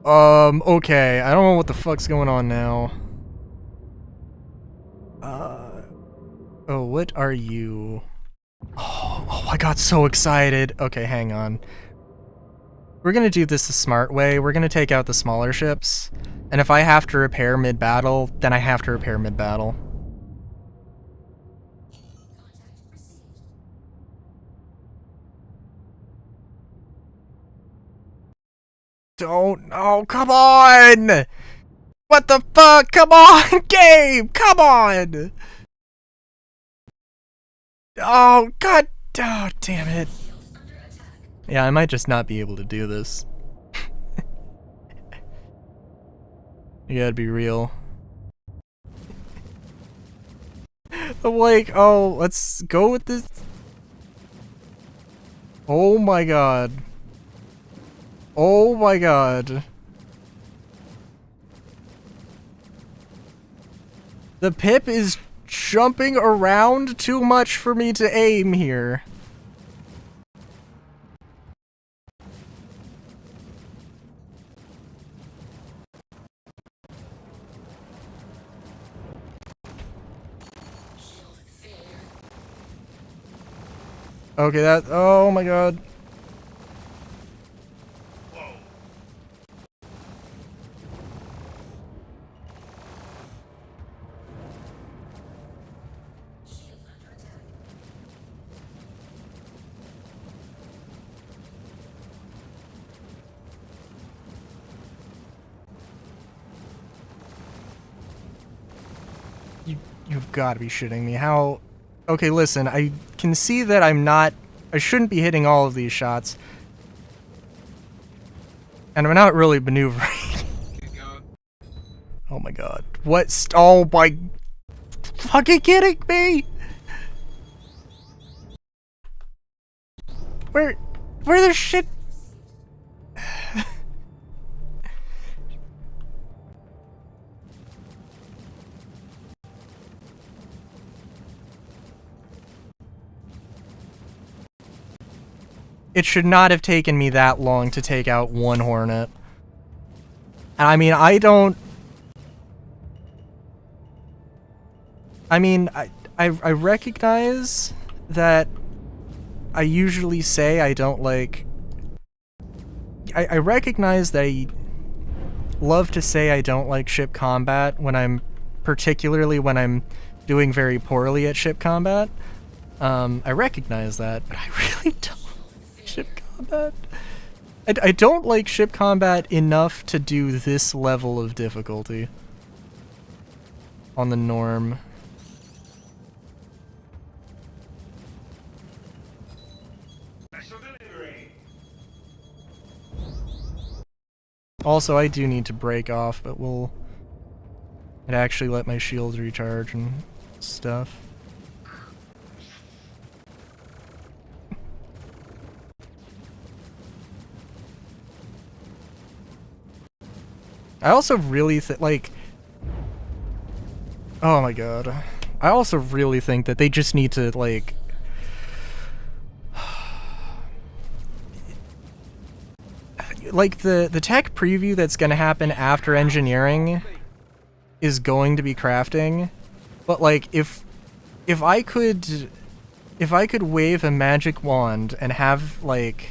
okay, I don't know what the fuck's going on now. Oh, what are you? Oh, I got so excited. Okay, hang on. We're gonna do this the smart way. We're gonna take out the smaller ships, and if I have to repair mid-battle, then I have to repair mid-battle. Don't... Oh, come on! What the fuck? Come on, game! Come on! Oh, god... Oh, damn it. Yeah, I might just not be able to do this. You gotta be real. I'm like, oh, let's go with this. Oh my god. Oh my god. The pip is jumping around too much for me to aim here. Okay, that... Oh my god. You've got to be shitting me. How... Okay, listen, I can see that I shouldn't be hitting all of these shots. And I'm not really maneuvering. Oh my god. What? Oh my... Fucking kidding me? Where the shit... It should not have taken me that long to take out one Hornet. And I mean, I recognize that I usually say I don't like... I recognize that I love to say I don't like ship combat particularly when I'm doing very poorly at ship combat. I recognize that, but I really don't like ship combat. I don't like ship combat enough to do this level of difficulty on the norm. Also, I do need to break off, but it actually let my shields recharge and stuff. I also really like, oh my god. I also really think that they just need to, like, the tech preview that's gonna happen after engineering is going to be crafting, but like if I could wave a magic wand and have, like,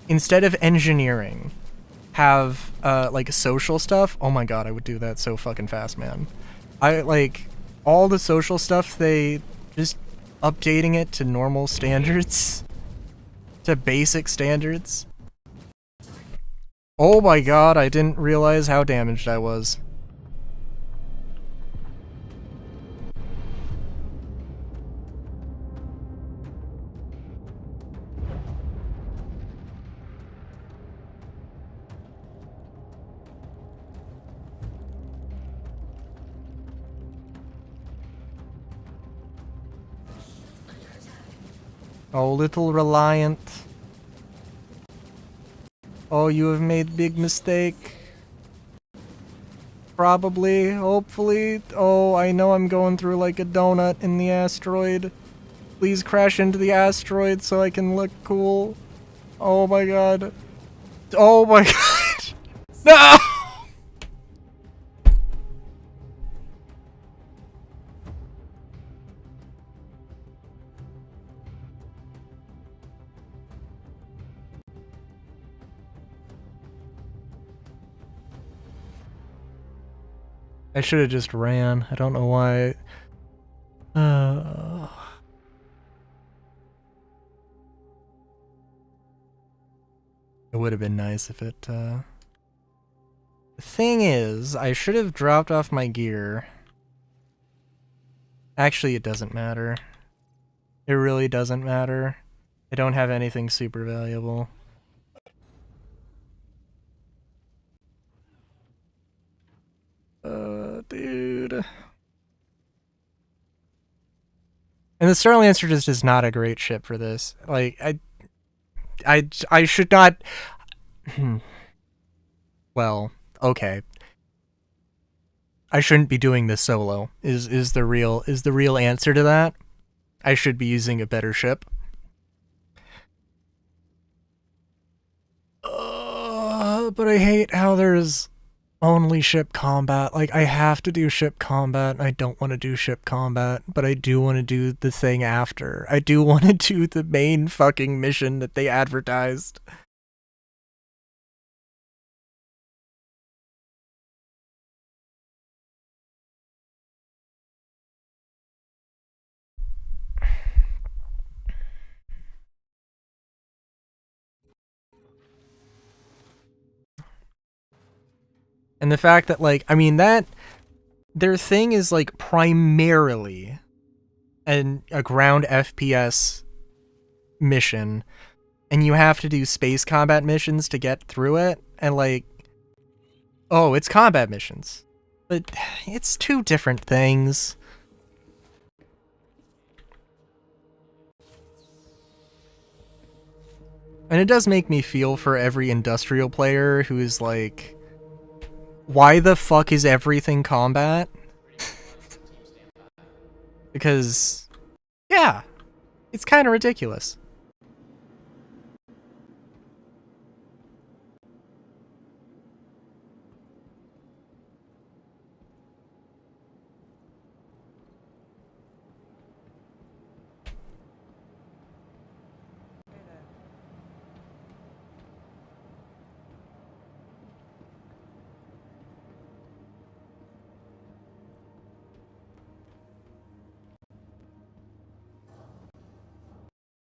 instead of engineering, have like social stuff, oh my god, I would do that so fucking fast, man. I like all the social stuff, they just updating it to normal standards, to basic standards. Oh my god, I didn't realize how damaged I was. Oh, little Reliant. Oh, you have made big mistake. Probably, hopefully. Oh, I know I'm going through like a donut in the asteroid. Please crash into the asteroid so I can look cool. Oh my god. Oh my god. No! I should have just ran. I don't know why. It would have been nice if it, The thing is, I should have dropped off my gear. Actually, it doesn't matter. It really doesn't matter. I don't have anything super valuable. Dude. And the Starlancer just is not a great ship for this. Like, I should not... Well, okay. I shouldn't be doing this solo, is the real answer to that. I should be using a better ship. But I hate how there's only ship combat. Like, I have to do ship combat, and I don't want to do ship combat, but I do want to do the thing after. I do want to do the main fucking mission that they advertised. And the fact that, like, I mean, that their thing is, like, primarily a ground FPS mission, and you have to do space combat missions to get through it, and, like, oh, it's combat missions. But it's two different things. And it does make me feel for every industrial player who is like, why the fuck is everything combat? Because, yeah, it's kind of ridiculous.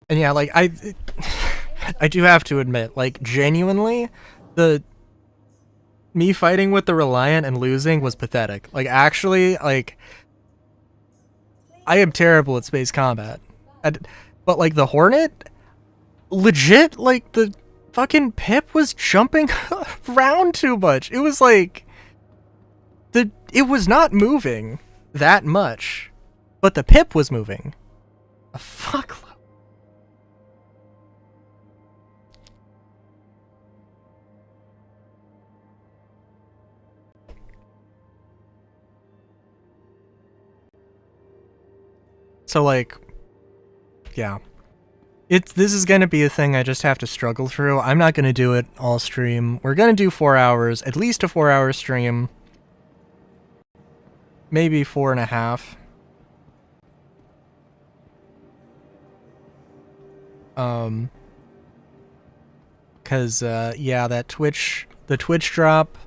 And yeah, like, I do have to admit, like, genuinely, me fighting with the Reliant and losing was pathetic. Like, actually, like, I am terrible at space combat. But, like, the Hornet, legit, like, the fucking Pip was jumping around too much. It was like, it was not moving that much, but the Pip was moving a fuckload. So, like, yeah. This is gonna be a thing I just have to struggle through. I'm not gonna do it all stream. We're gonna do 4 hours, at least a 4-hour stream. Maybe 4.5. Cause, yeah, the Twitch drop,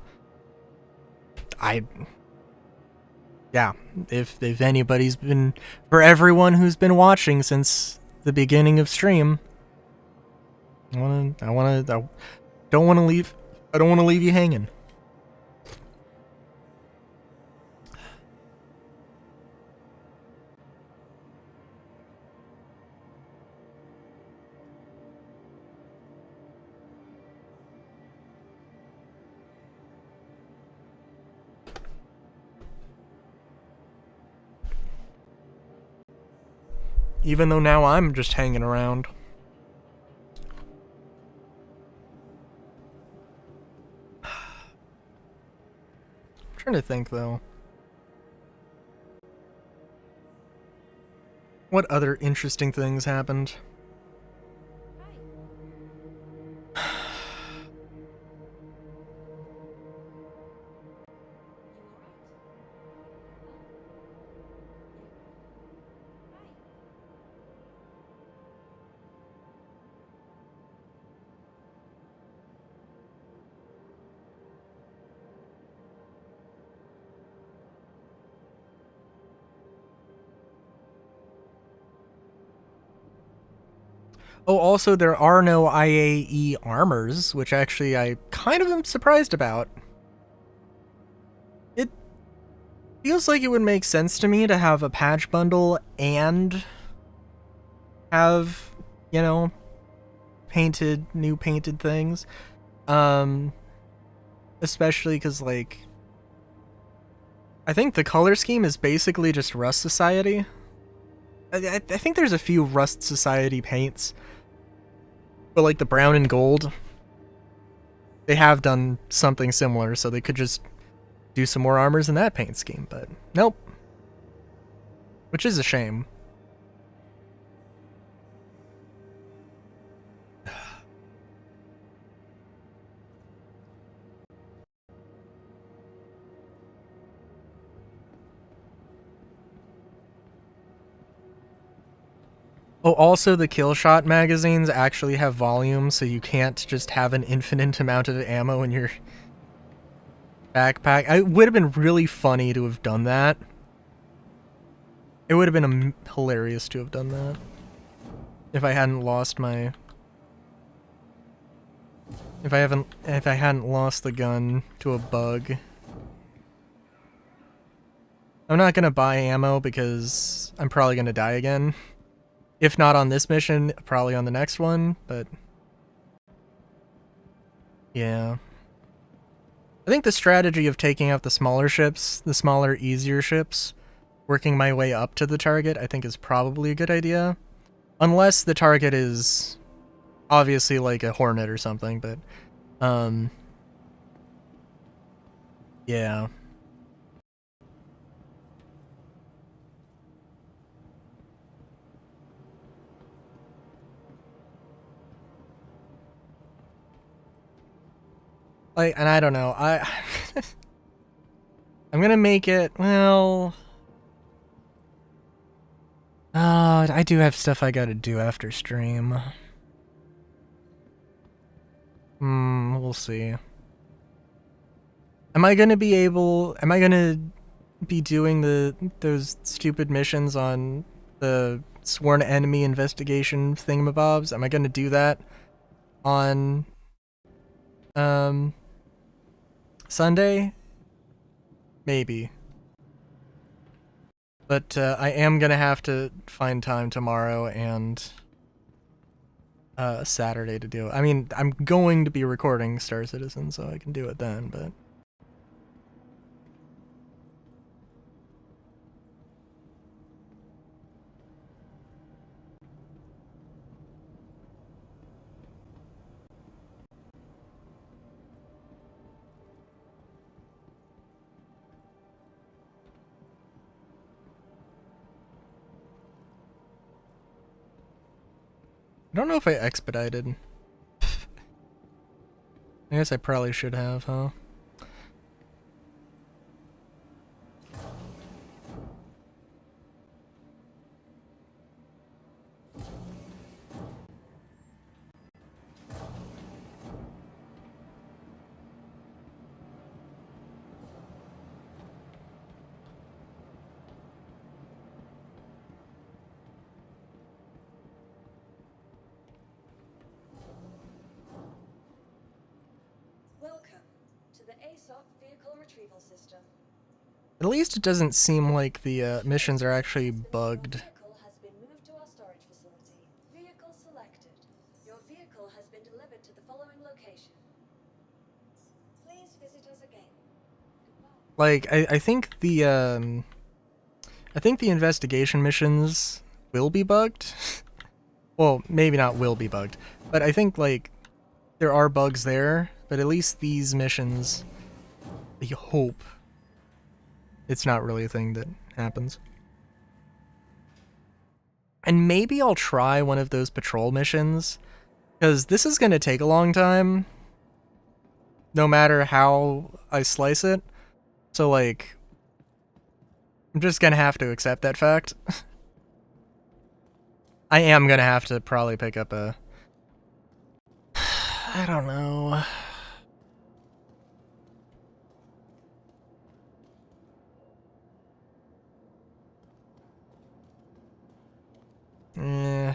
yeah, if anybody's been, for everyone who's been watching since the beginning of stream, I don't want to leave you hanging. Even though now I'm just hanging around. I'm trying to think, though. What other interesting things happened? Oh, also, there are no IAE armors, which actually I kind of am surprised about. It feels like it would make sense to me to have a patch bundle and have, you know, new painted things. Especially because, like, I think the color scheme is basically just Rust Society. I think there's a few Rust Society paints. But, like, the brown and gold, they have done something similar, so they could just do some more armors in that paint scheme, but nope. Which is a shame. Oh, also the kill shot magazines actually have volume, so you can't just have an infinite amount of ammo in your backpack. It would have been really funny to have done that. It would have been hilarious to have done that. If I hadn't lost my... If I hadn't lost the gun to a bug. I'm not gonna buy ammo because I'm probably gonna die again. If not on this mission, probably on the next one, but... yeah. I think the strategy of taking out the smaller ships, the smaller, easier ships, working my way up to the target, I think is probably a good idea. Unless the target is obviously like a Hornet or something, but... yeah. Like, and I don't know, I'm gonna make it, well... I do have stuff I gotta do after stream. We'll see. Am I gonna be doing those stupid missions on the sworn enemy investigation thingamabobs. Am I gonna do that on Sunday? Maybe. But I am gonna have to find time tomorrow and Saturday to do it. I mean, I'm going to be recording Star Citizen, so I can do it then, but... I don't know if I expedited. I guess I probably should have, huh?
Welcome to the ASOC vehicle retrieval system.
At least it doesn't seem like the missions are actually bugged.
Vehicle has been moved to our storage facility. Vehicle selected. Your vehicle has been delivered to the following location. Please visit us again. Goodbye.
Like, I think the investigation missions will be bugged. Well, maybe not will be bugged, but I think, like, there are bugs there, but at least these missions, I hope it's not really a thing that happens. And maybe I'll try one of those patrol missions, because this is going to take a long time, no matter how I slice it. So, like, I'm just going to have to accept that fact. I am going to have to probably pick up a... I don't know. Eh.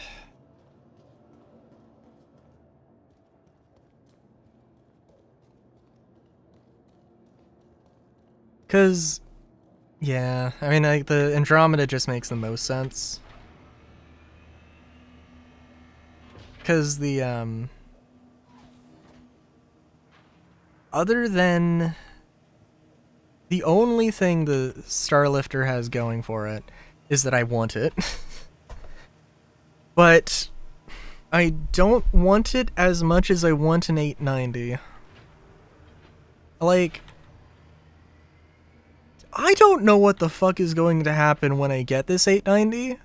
Cause, yeah, I mean, like, the Andromeda just makes the most sense. Cause the, other than the only thing the Starlifter has going for it is that I want it. But I don't want it as much as I want an 890. Like, I don't know what the fuck is going to happen when I get this 890.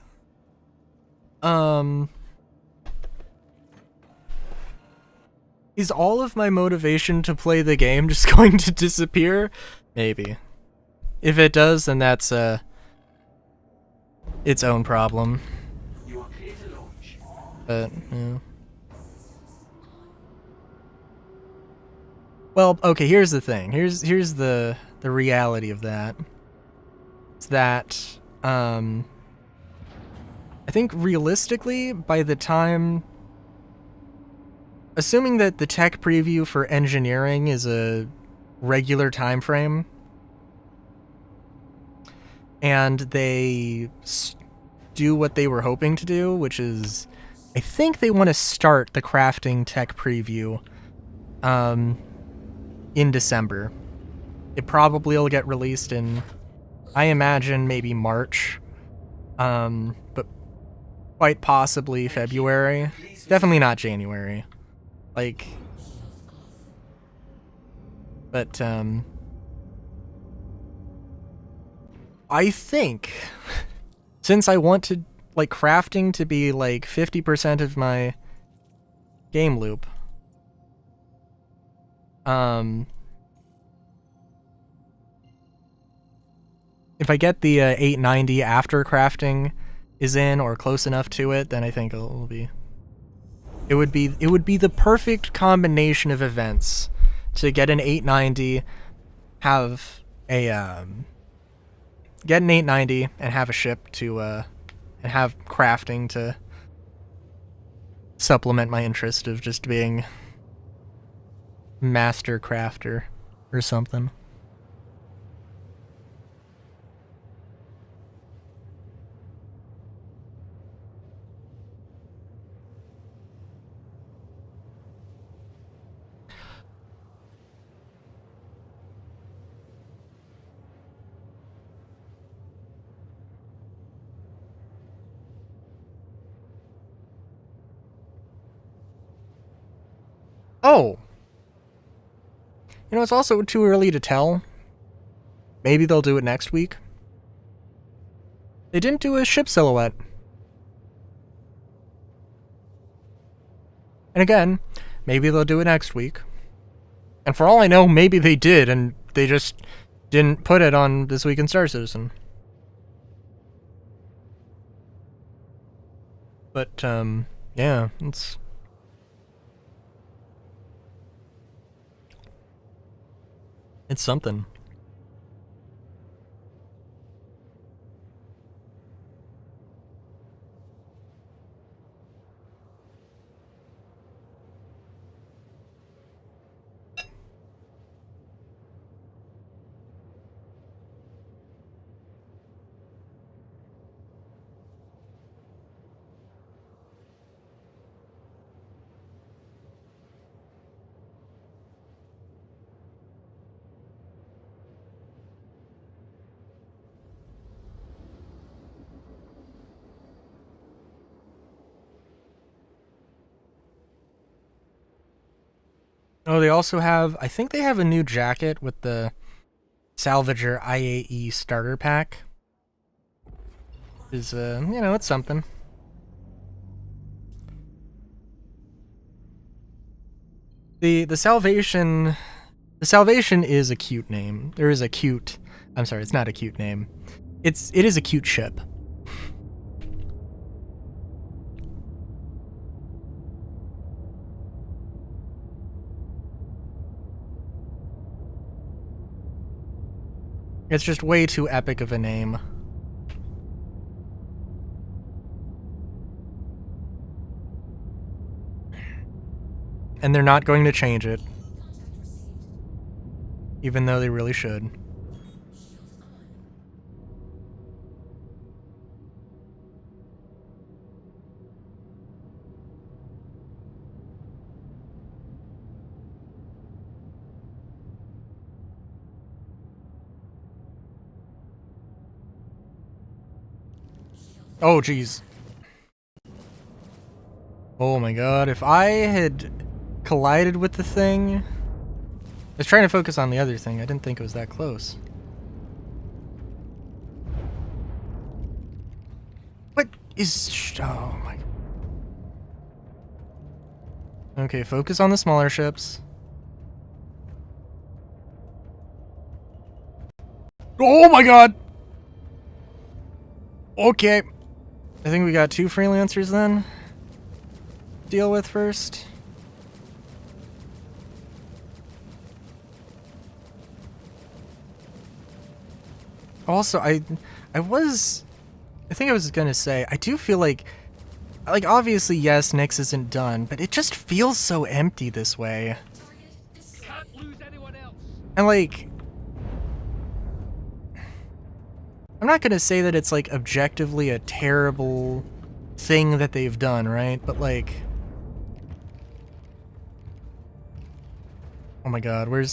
Is all of my motivation to play the game just going to disappear? Maybe. If it does, then that's its own problem.
You are clear to launch.
But, yeah. Well, okay, here's the thing. Here's the reality of that. It's that, I think realistically, by the time... Assuming that the tech preview for engineering is a regular time frame, and they do what they were hoping to do, which is, I think they want to start the crafting tech preview in December. It probably will get released in, I imagine, maybe March, but quite possibly February. Definitely not January. Like, but, I think, since I want to, like, crafting to be, like, 50% of my game loop, if I get the 890 after crafting is in or close enough to it, then I think it'll be... It would be the perfect combination of events to get an 890, have a get an 890 and have a ship to and have crafting to supplement my interest of just being master crafter or something. Oh! You know, it's also too early to tell. Maybe they'll do it next week. They didn't do a ship silhouette. And again, maybe they'll do it next week. And for all I know, maybe they did, and they just didn't put it on This Week in Star Citizen. But, yeah, it's something. Oh, they also have, I think they have a new jacket with the Salvager IAE starter pack. Is, you know, it's something. The Salvation is a cute name. There is a cute, I'm sorry, it's not a cute name. It is a cute ship. It's just way too epic of a name. And they're not going to change it. Even though they really should. Oh, jeez. Oh my god, if I had collided with the thing... I was trying to focus on the other thing, I didn't think it was that close. What is... oh my... Okay, focus on the smaller ships. Oh my god! Okay. I think we got 2 freelancers then. Deal with first. Also, I think I was gonna say, I do feel like obviously yes, Nyx isn't done, but it just feels so empty this way.
Can't lose anyone else.
And like, I'm not gonna say that it's like objectively a terrible thing that they've done, right? But like, oh my god, where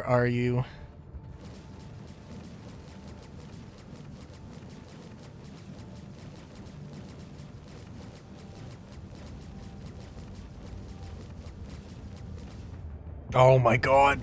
are you? Oh my god.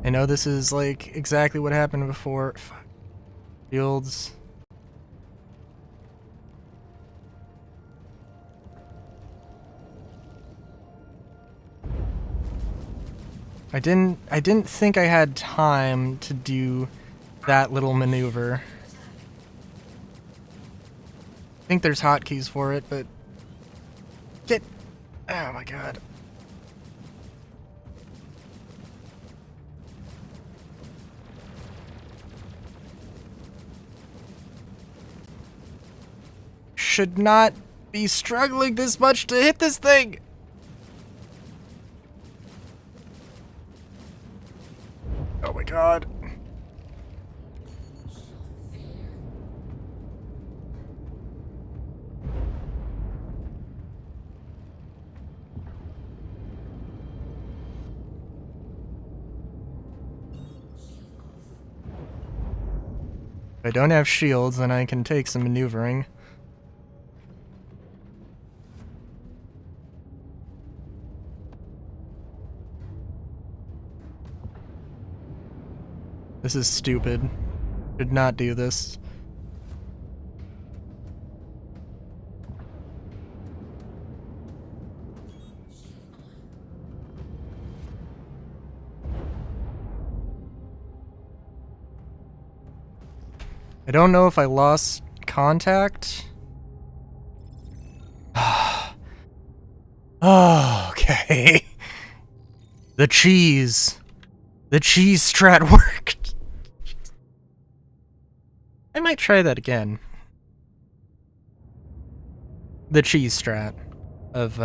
I know this is like exactly what happened before. Fuck. Fields. I didn't think I had time to do that little maneuver. I think there's hotkeys for it, but get. Oh my god. Should not be struggling this much to hit this thing. Oh my god. If I don't have shields, then I can take some maneuvering. This is stupid. Should not do this. I don't know if I lost contact. Oh, okay. The cheese strat worked. I might try that again. The cheese strat of,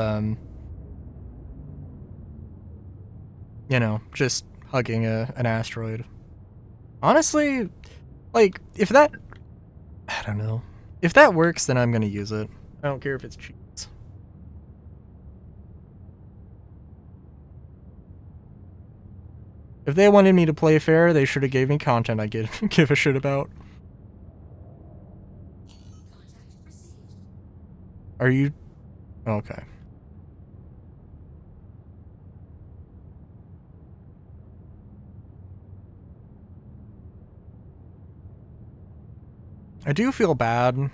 you know, just hugging an asteroid. Honestly, like, if that, I don't know. If that works, then I'm gonna use it. I don't care if it's cheese. If they wanted me to play fair, they should have gave me content I give a shit about. Are you? Okay. I do feel bad.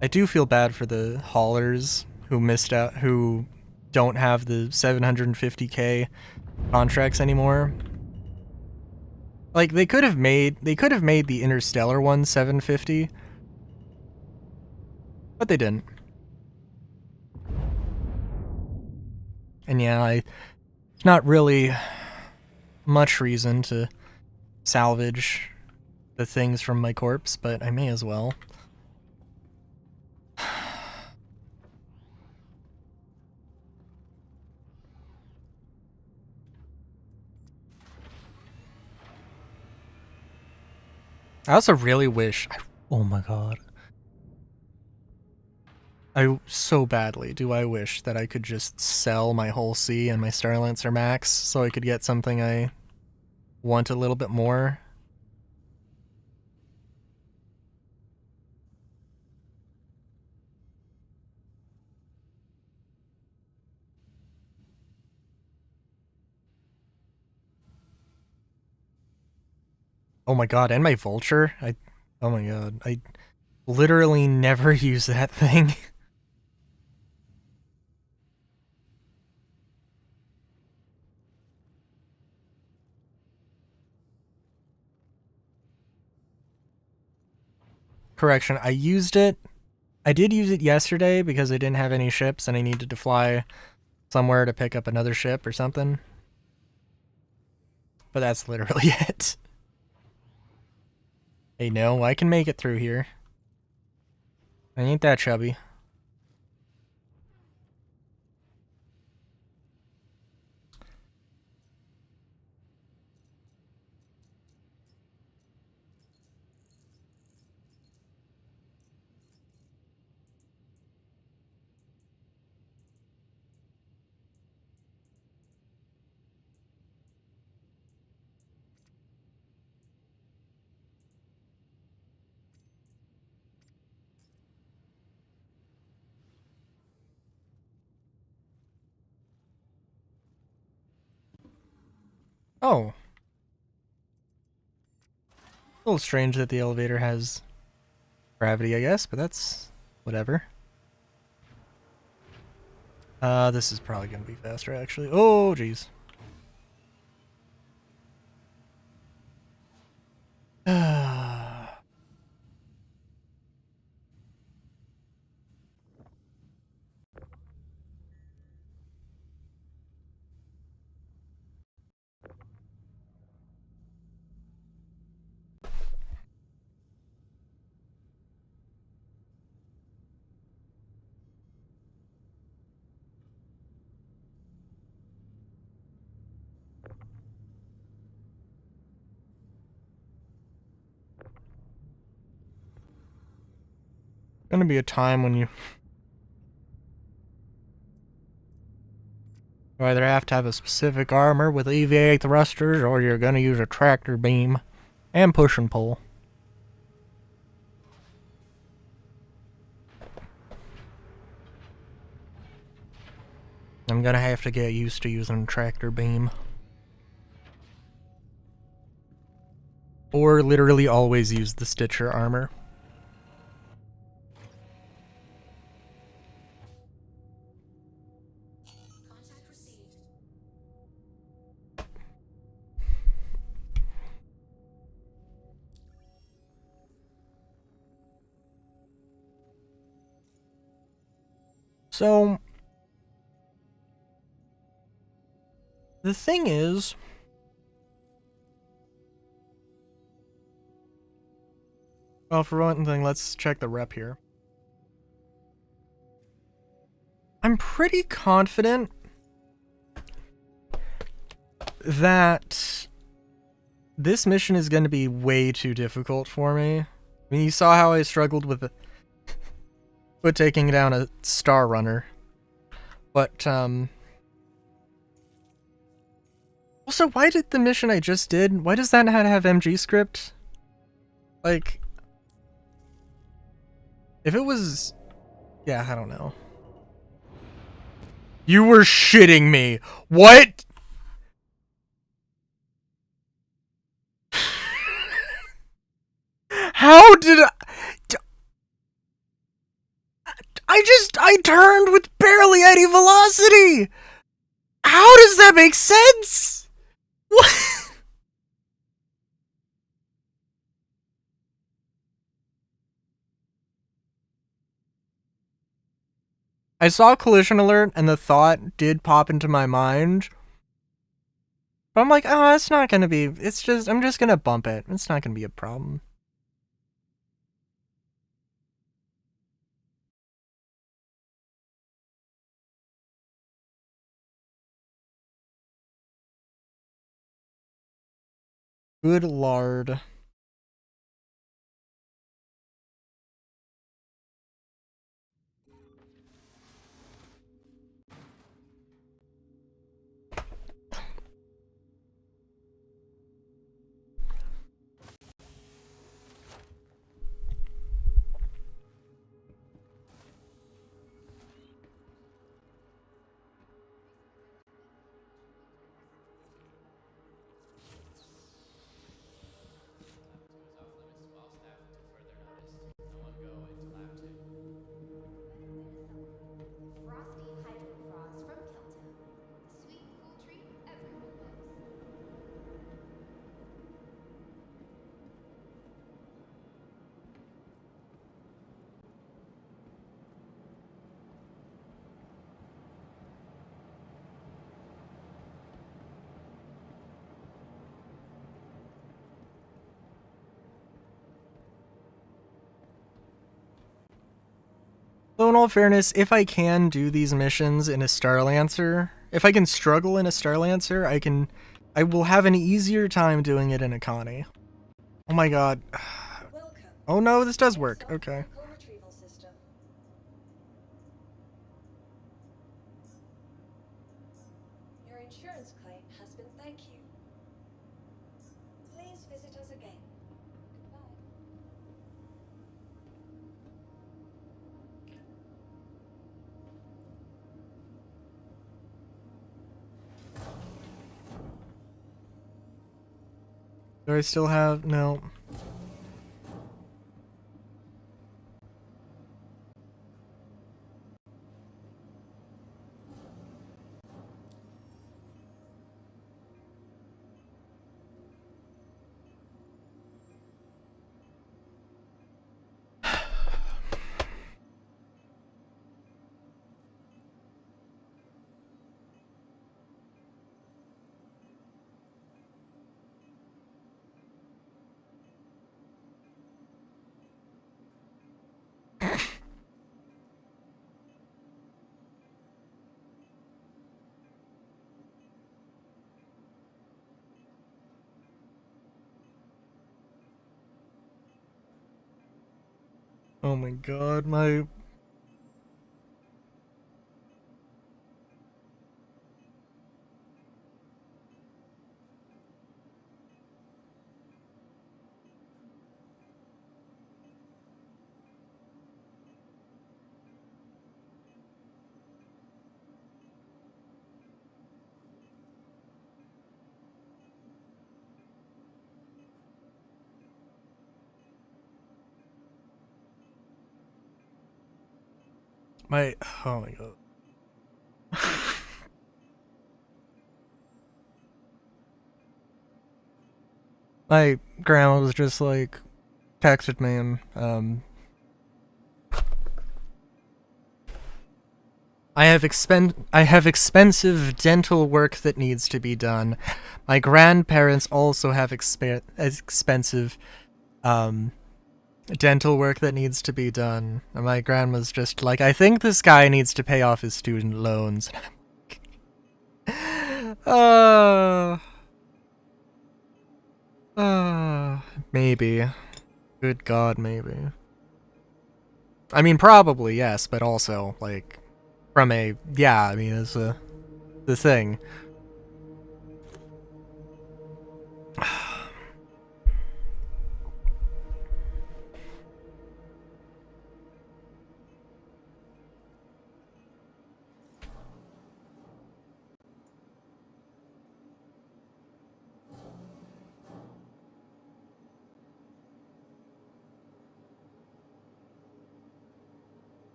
I do feel bad for the haulers who missed out, who don't have the 750k contracts anymore. Like they could have made the Interstellar one 750, but they didn't. And yeah, there's not really much reason to salvage the things from my corpse, but I may as well. I also really wish... oh my god. I so badly do I wish that I could just sell my whole C and my Starlancer Max so I could get something I want a little bit more. Oh my god, and my Vulture? Oh my god, I literally never use that thing. Correction, I used it. I did use it yesterday because I didn't have any ships and I needed to fly somewhere to pick up another ship or something. But that's literally it. Hey, no, I can make it through here. I ain't that chubby. Oh. A little strange that the elevator has gravity, I guess, but that's whatever. This is probably gonna be faster, actually. Oh, jeez. Gonna be a time when you either have to have a specific armor with EVA thrusters, or you're gonna use a tractor beam and push and pull. I'm gonna have to get used to using tractor beam. Or literally always use the Stitcher armor.
Contact received.
So, the thing is, well, for one thing, let's check the rep here. I'm pretty confident that this mission is going to be way too difficult for me. I mean, you saw how I struggled with taking down a Star Runner. But, also, why did the mission I just did, why does that have MG script? Like, if it was, yeah, I don't know. You were shitting me. What? How did I turned with barely any velocity. How does that make sense? What? I saw collision alert and the thought did pop into my mind. But I'm like, oh, it's not gonna be, I'm just gonna bump it. It's not gonna be a problem. Good lord.
Frosty Hydrofrost from Kilta. Sweet, cool treat everyone loves.
Though in all fairness, if I can do these missions in a Starlancer, if I can struggle in a Starlancer, I will have an easier time doing it in a Connie. Oh my god.
Welcome.
Oh no, this does work. Okay.
Vehicle retrieval system. Your insurance claim has been thank you. Please visit us again. Goodbye.
Do I still have, no. Oh my god, my... My... Oh my god. My grandma was just like, texted me and, I have expensive dental work that needs to be done. My grandparents also have expensive, dental work that needs to be done. And my grandma's just like, I think this guy needs to pay off his student loans. Maybe. Good God, maybe. I mean, probably, yes, but also, like, from a, yeah, I mean, it's the thing.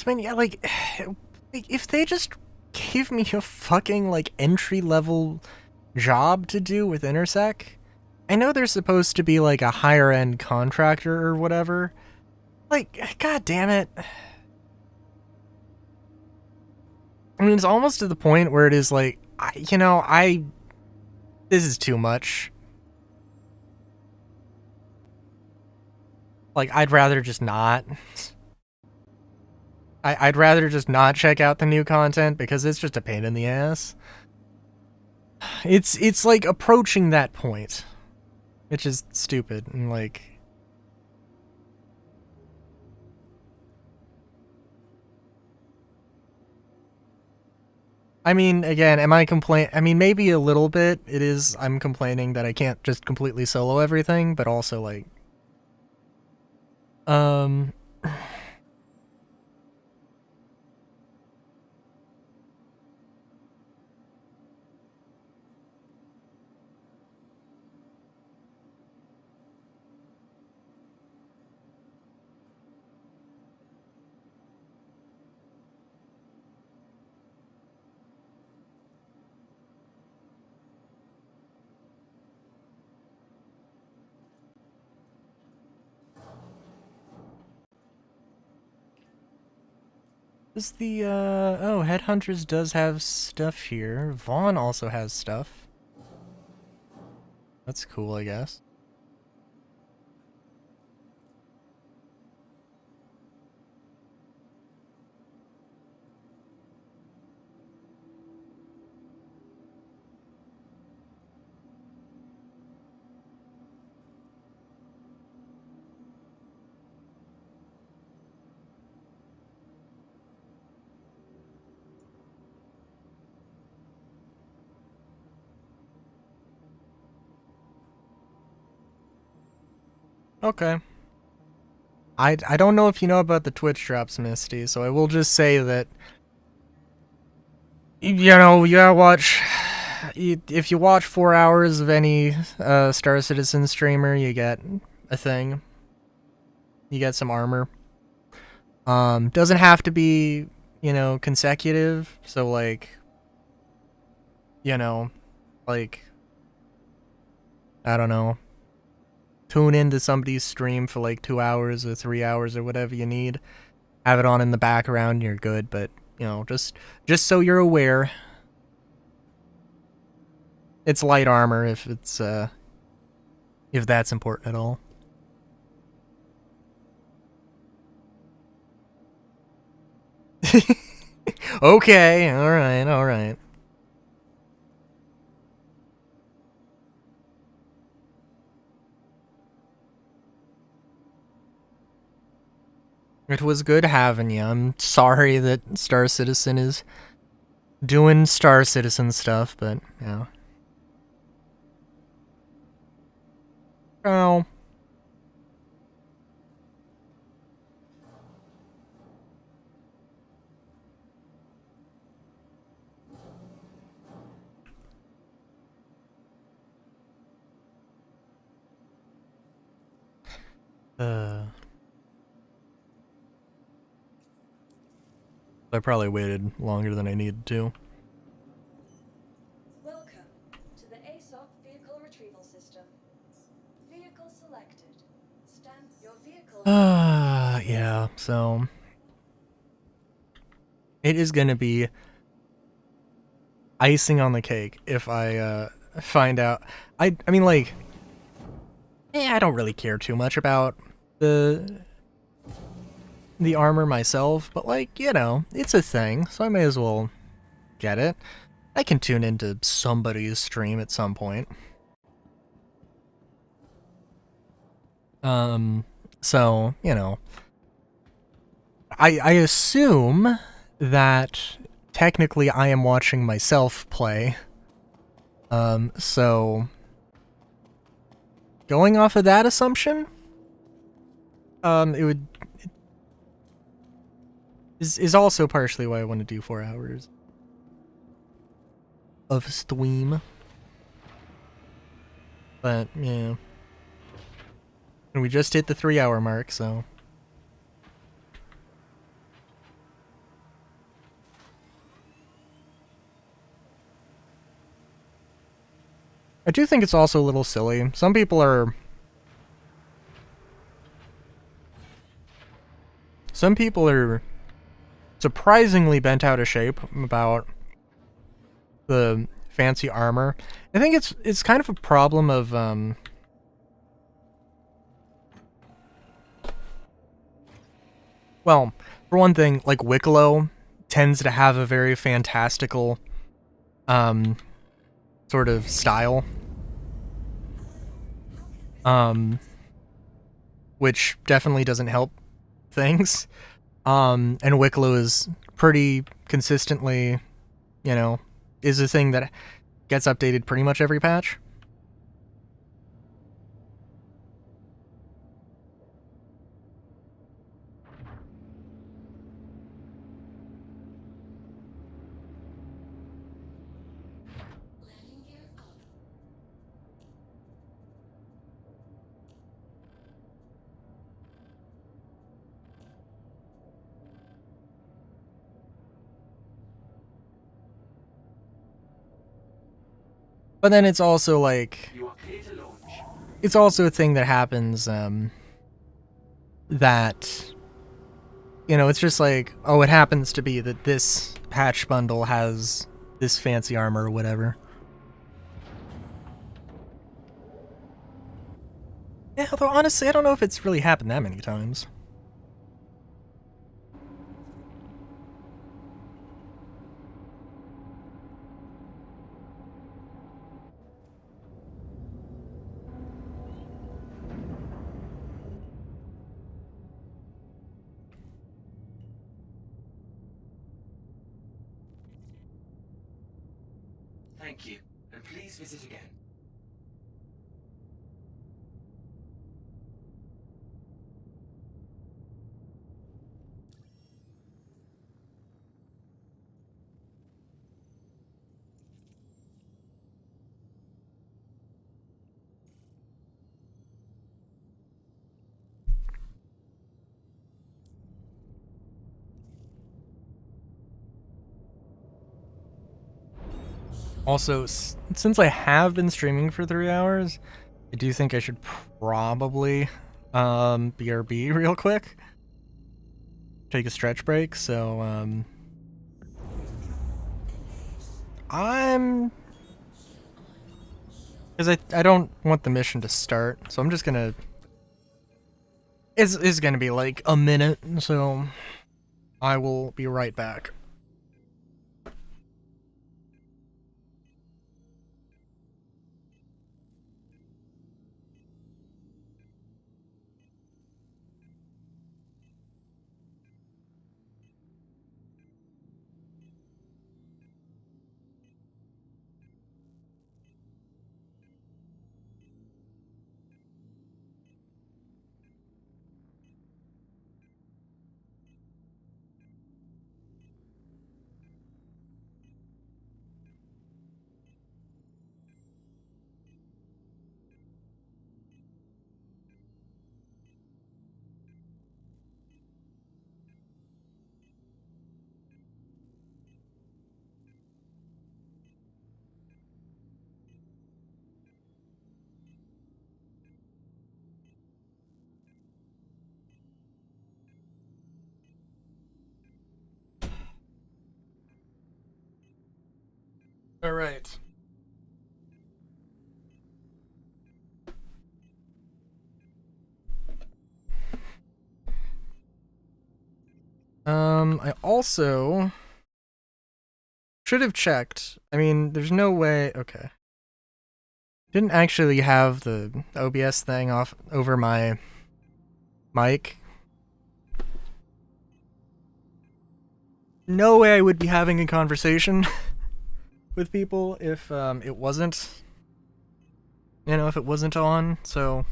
I mean, yeah, like, if they just gave me a fucking, like, entry-level job to do with Intersec, I know they're supposed to be, like, a higher-end contractor or whatever. Like, god damn it. I mean, it's almost to the point where it is like, this is too much. Like, I'd rather just not. I'd rather just not check out the new content because it's just a pain in the ass. It's like approaching that point, which is stupid and like. I mean, again, am I I mean, maybe a little bit. It is. I'm complaining that I can't just completely solo everything, but also like. Does the, oh, Headhunters does have stuff here. Vaughn also has stuff. That's cool, I guess. Okay. I don't know if you know about the Twitch drops, Misty, so I will just say that, you know, you gotta watch, if you watch 4 hours of any Star Citizen streamer, you get a thing. You get some armor. Doesn't have to be, you know, consecutive, so like, you know, like, I don't know, tune into somebody's stream for like 2 hours or 3 hours or whatever you need. Have it on in the background, you're good, but, you know, just so you're aware. It's light armor if it's, if that's important at all. Okay, alright, alright. It was good having you. I'm sorry that Star Citizen is doing Star Citizen stuff, but, yeah. Oh. I probably waited longer than I needed to.
Welcome to the ASOC Vehicle Retrieval System. Vehicle selected. Stand your vehicle.
Yeah, so it is gonna be icing on the cake if I find out. I mean, like, I don't really care too much about the armor myself, but, like, you know, it's a thing, so I may as well get it. I can tune into somebody's stream at some point. So, you know, I assume that technically I am watching myself play. So going off of that assumption, it would is also partially why I want to do 4 hours of stream. But yeah. And we just hit the 3-hour mark, so I do think it's also a little silly. Some people are surprisingly bent out of shape about the fancy armor. I think it's kind of a problem of well, for one thing, like Wicklow tends to have a very fantastical sort of style. Which definitely doesn't help things. And Wicklow is pretty consistently, you know, is a thing that gets updated pretty much every patch. But then it's also like, it's also a thing that happens, that, you know, it's just like, oh, it happens to be that this patch bundle has this fancy armor or whatever. Yeah, although honestly, I don't know if it's really happened that many times.
Thank you, and please visit again.
Also, since I have been streaming for 3 hours, I do think I should probably BRB real quick. Take a stretch break, so I'm... Because I don't want the mission to start, so I'm just gonna... It's gonna be like a minute, so... I will be right back. All right. I also should have checked. I mean, there's no way. Okay. Didn't actually have the OBS thing off over my mic. No way I would be having a conversation with people if it wasn't, if it wasn't on. So,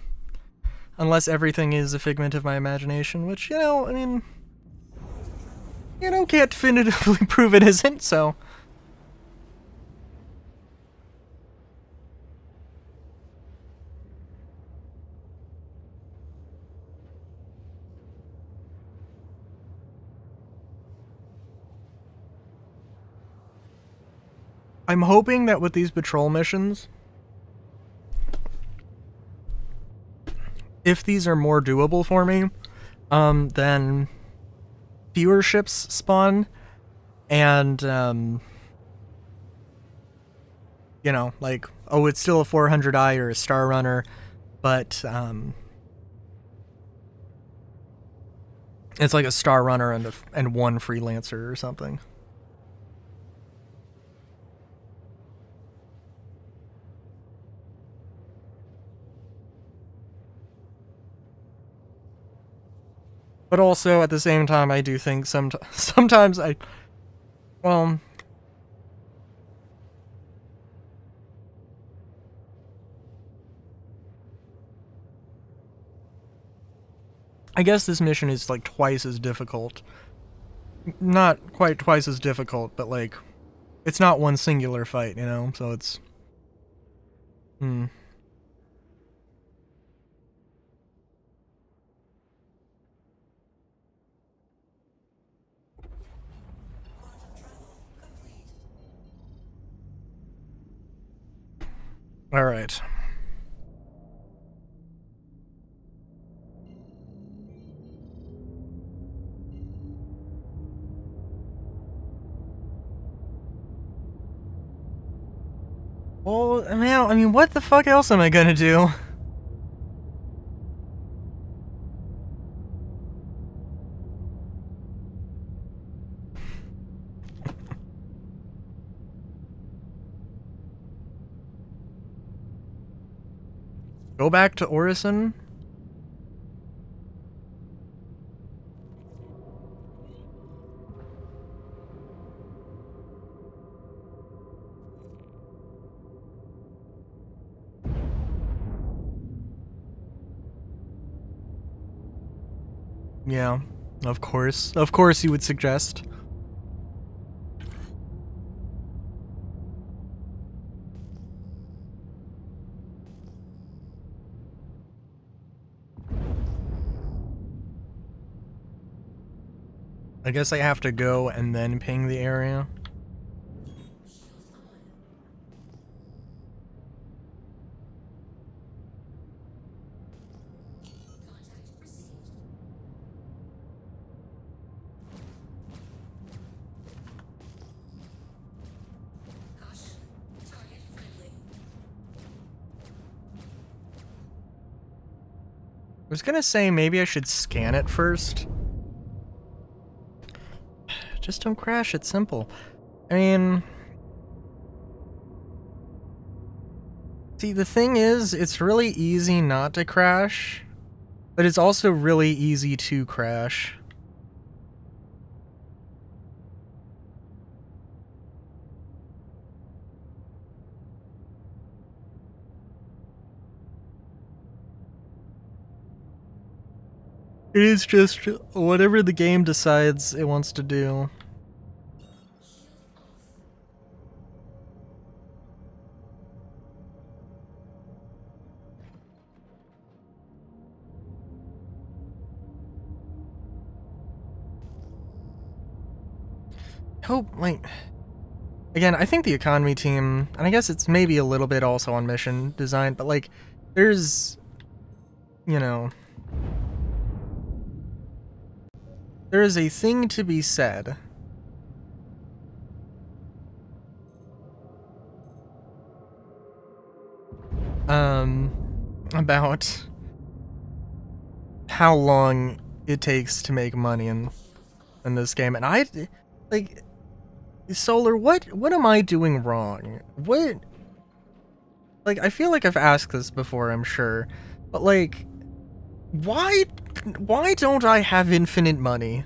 unless everything is a figment of my imagination, which, I mean, can't definitively prove it isn't, so. I'm hoping that with these patrol missions, if these are more doable for me, then fewer ships spawn, and, like, oh, it's still a 400i or a Star Runner, but, it's like a Star Runner and one Freelancer or something. But also, at the same time, I do think sometimes I guess this mission is like twice as difficult. Not quite twice as difficult, but like, it's not one singular fight, so it's... Alright. Well, I mean, what the fuck else am I gonna do? Go back to Orison? Yeah, of course. Of course you would suggest. I guess I have to go and then ping the area. I was gonna say maybe I should scan it first. Just don't crash, it's simple. I mean... See, the thing is, it's really easy not to crash, but it's also really easy to crash. It is just whatever the game decides it wants to do. Hope, like... Again, I think the economy team, and I guess it's maybe a little bit also on mission design, but like, there's... You know... There is a thing to be said about how long it takes to make money in this game, and I, like, Solar, what am I doing wrong? What, like, I feel like I've asked this before, I'm sure, but like, why don't I have infinite money?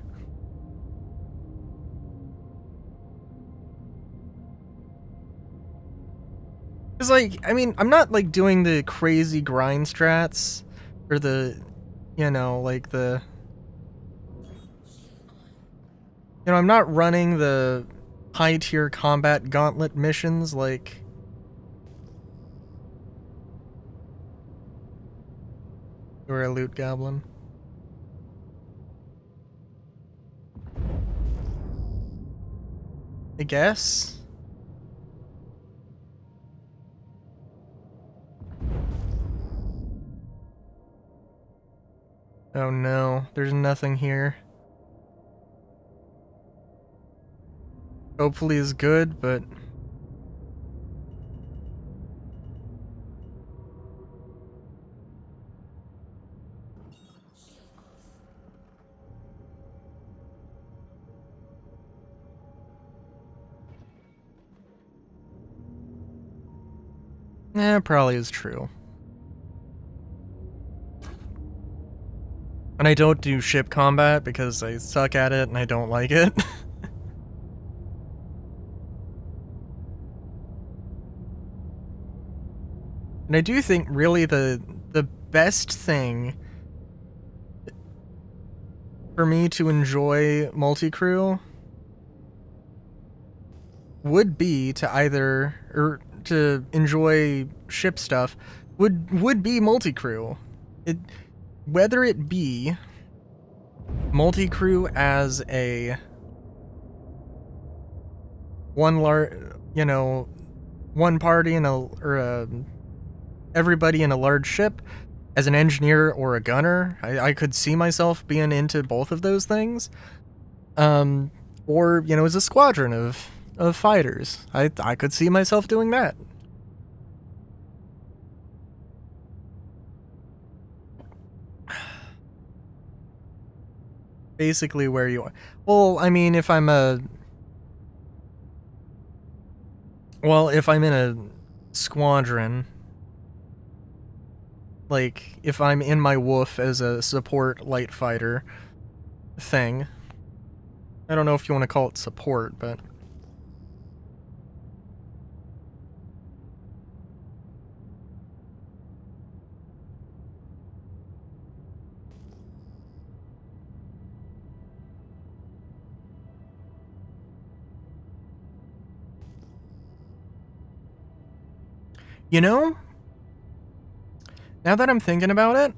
Because, like, I mean, I'm not, like, doing the crazy grind strats, or the, you know, like, the... You know, I'm not running the high-tier combat gauntlet missions, like... You're a loot goblin. I guess? Oh no, there's nothing here. Hopefully is good, but... Eh, probably is true. And I don't do ship combat because I suck at it and I don't like it. And I do think really the best thing for me to enjoy multi-crew would be to either, or to enjoy ship stuff, would be multi-crew. Whether it be multi-crew as a one party in everybody in a large ship, as an engineer or a gunner. I could see myself being into both of those things. Or, you know, as a squadron of fighters. I could see myself doing that. Basically where you are. Well, I mean, if I'm in a squadron, like, if I'm in my woof as a support light fighter thing, I don't know if you want to call it support, but... You know, now that I'm thinking about it,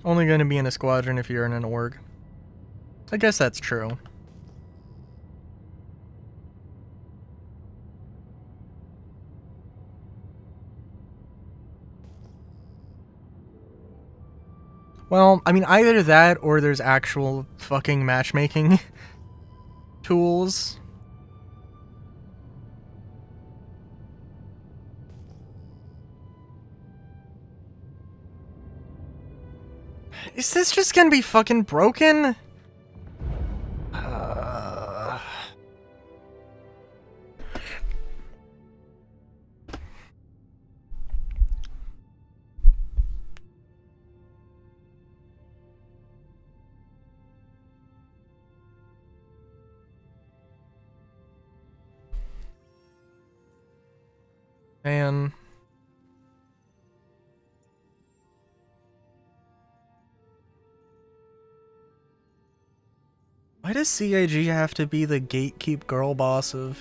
only going to be in a squadron if you're in an org. I guess that's true. Well, I mean, either that or there's actual fucking matchmaking tools. Is this just gonna be fucking broken? Man. Why does CIG have to be the gatekeep girl boss of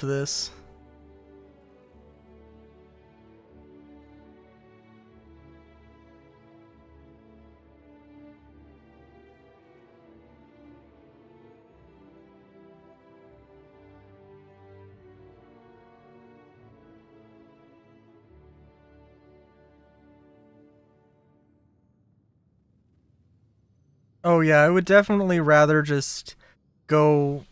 this? Oh yeah, I would definitely rather just go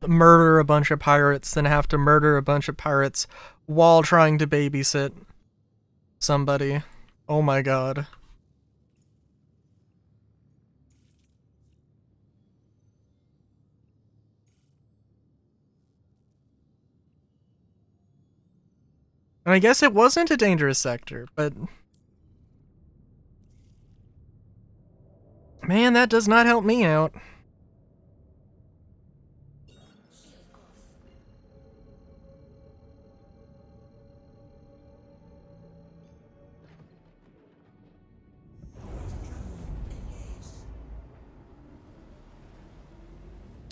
murder a bunch of pirates than have to murder a bunch of pirates while trying to babysit somebody. Oh my god. And I guess it wasn't a dangerous sector, but... Man, that does not help me out.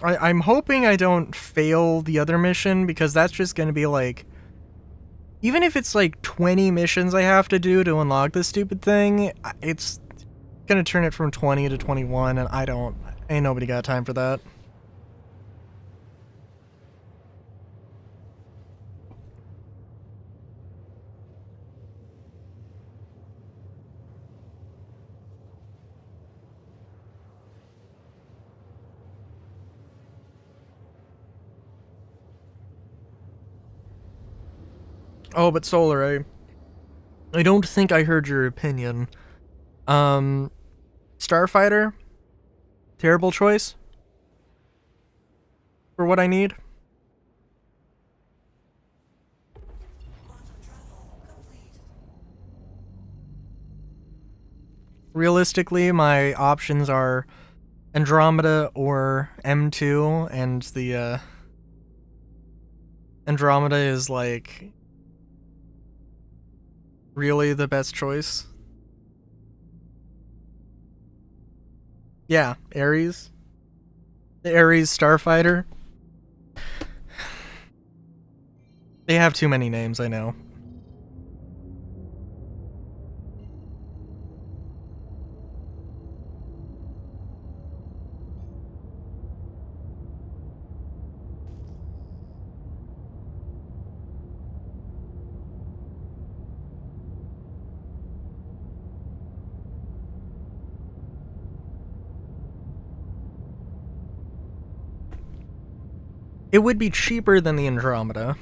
I'm hoping I don't fail the other mission, because that's just gonna be like... Even if it's like 20 missions I have to do to unlock this stupid thing, it's gonna turn it from 20 to 21, and ain't nobody got time for that. Oh, but Solar, I don't think I heard your opinion. Starfighter? Terrible choice? For what I need? Realistically, my options are Andromeda or M2, and the, Andromeda is, like, really the best choice. Yeah, Ares. The Ares Starfighter. They have too many names, I know. It would be cheaper than the Andromeda.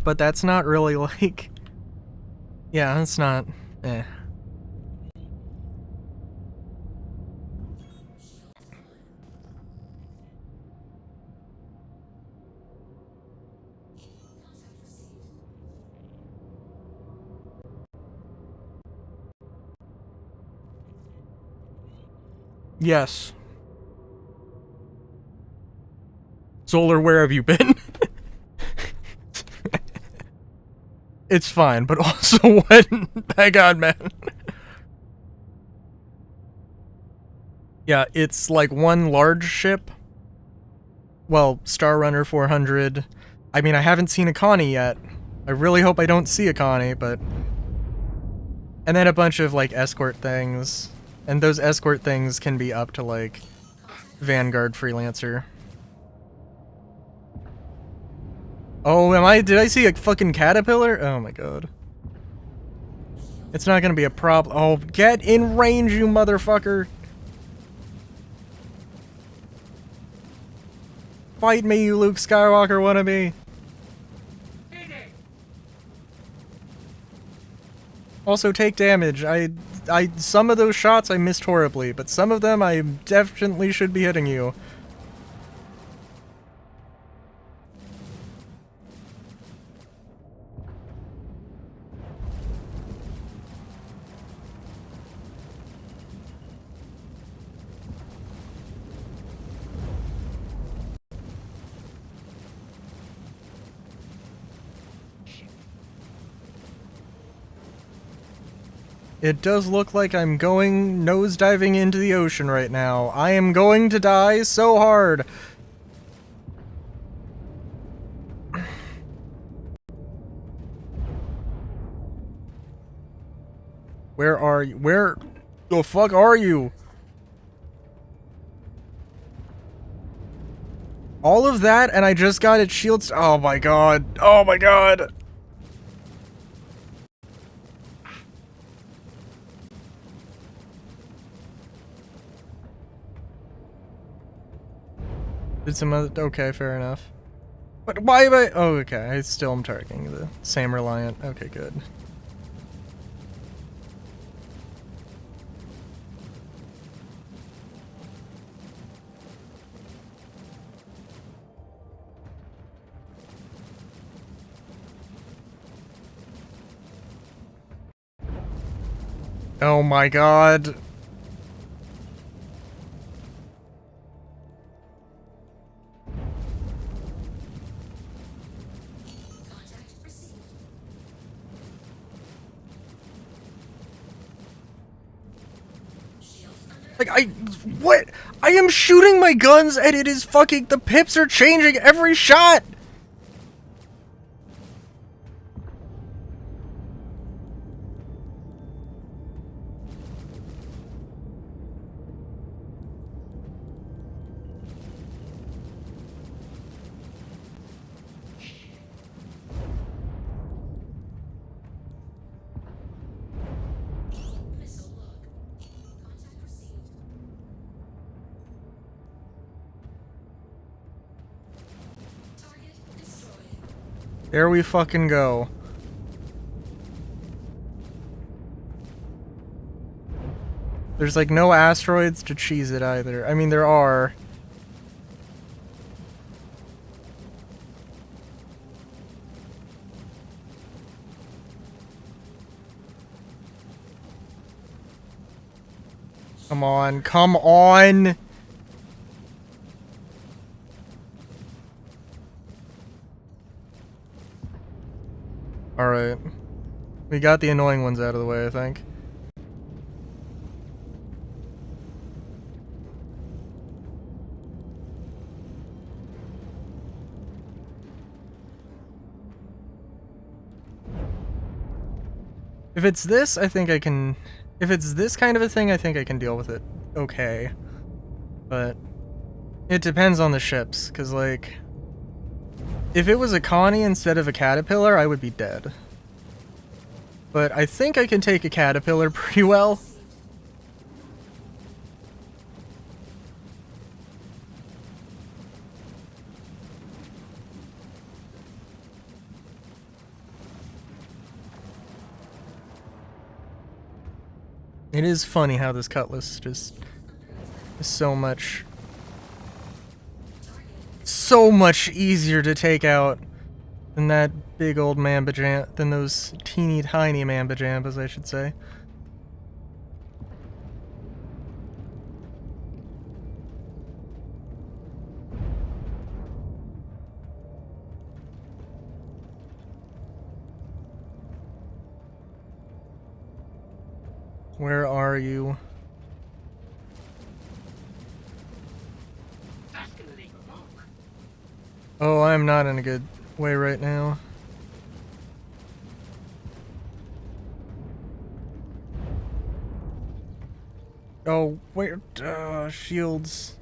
But that's not really like... Yeah, it's not... Eh. Yes. Solar, where have you been? It's fine, but also what? My god, man. Yeah, it's like one large ship. Well, Star Runner 400. I mean, I haven't seen a Connie yet. I really hope I don't see a Connie, but... And then a bunch of, like, escort things. And those escort things can be up to, like, Vanguard Freelancer. Oh, did I see a fucking caterpillar? Oh my god. It's not gonna be a problem. Oh, get in range, you motherfucker! Fight me, you Luke Skywalker wannabe! Also take damage. Some of those shots I missed horribly, but some of them I definitely should be hitting you. It does look like I'm going nosediving into the ocean right now. I am going to die so hard. Where are you? Where the fuck are you? All of that and I just got its shields. Oh my god. Oh my god. Did some other... Okay, fair enough. But why am I... Oh, okay. I still am targeting the same Reliant. Okay, good. Oh my god. Like, what? I am shooting my guns and it is fucking... The pips are changing every shot! There we fucking go. There's like no asteroids to cheese it either. I mean, there are. Come on, come on! Alright. We got the annoying ones out of the way, I think. If it's this, I think I can... If it's this kind of a thing, I think I can deal with it okay. But it depends on the ships, because, like... If it was a Connie instead of a Caterpillar, I would be dead. But I think I can take a Caterpillar pretty well. It is funny how this Cutlass just is so much easier to take out than that big old mamba than those teeny tiny mamba jambas, I should say. Where are you? Oh, I'm not in a good way right now. Oh, where? Shields.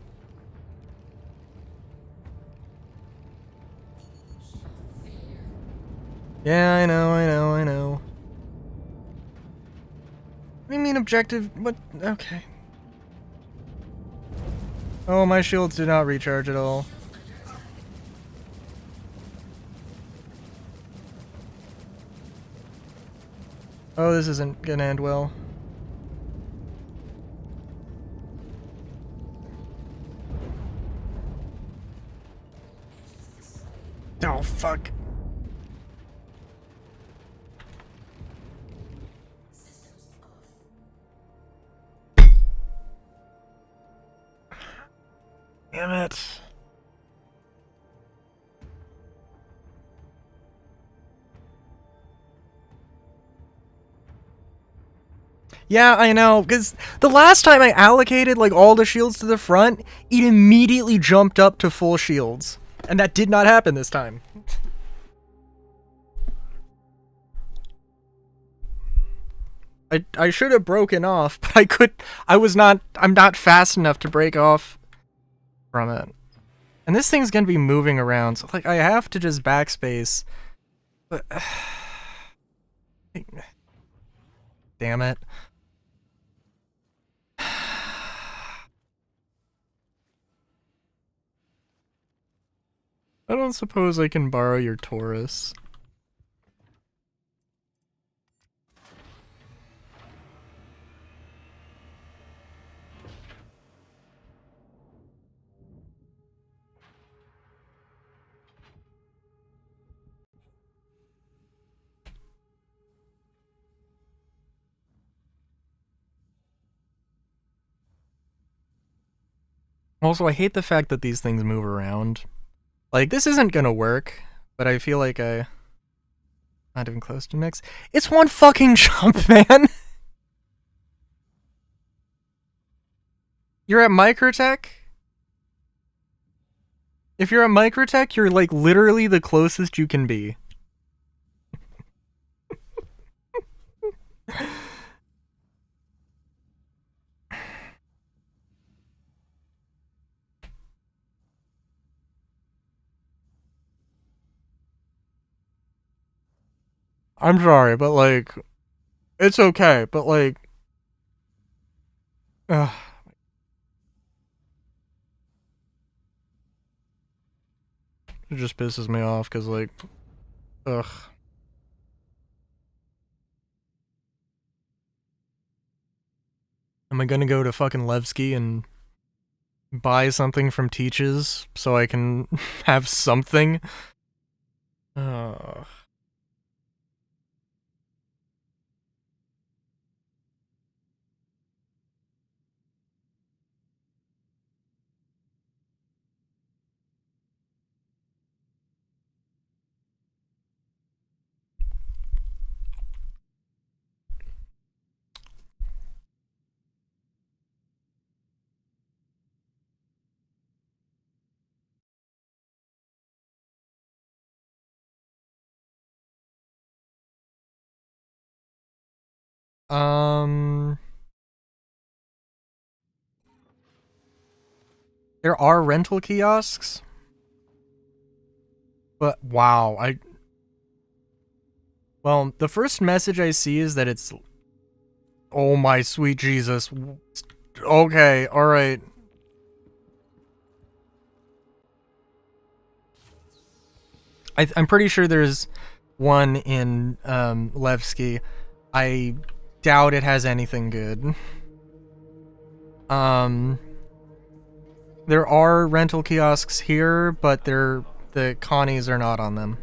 Yeah, I know. What do you mean objective? What? Okay. Oh, my shields do not recharge at all. Oh, this isn't gonna end well. Oh, fuck. Damn it. Yeah, I know, because the last time I allocated, like, all the shields to the front, it immediately jumped up to full shields. And that did not happen this time. I should have broken off, but I'm not fast enough to break off from it. And this thing's gonna be moving around, so, like, I have to just backspace. But... damn it. I don't suppose I can borrow your Taurus. Also, I hate the fact that these things move around. Like, this isn't gonna work, but I feel like not even close to next. It's one fucking jump, man! You're at Microtech? If you're at Microtech, you're, like, literally the closest you can be. I'm sorry, but, like, it's okay, but, like, it just pisses me off, because, like, ugh. Am I gonna go to fucking Levski and buy something from Teach's so I can have something? Ugh. There are rental kiosks, but wow, well, the first message I see is that it's, oh my sweet Jesus. Okay, alright. I'm pretty sure there's one in, Levski. I doubt it has anything good. There are rental kiosks here, but the Connies are not on them.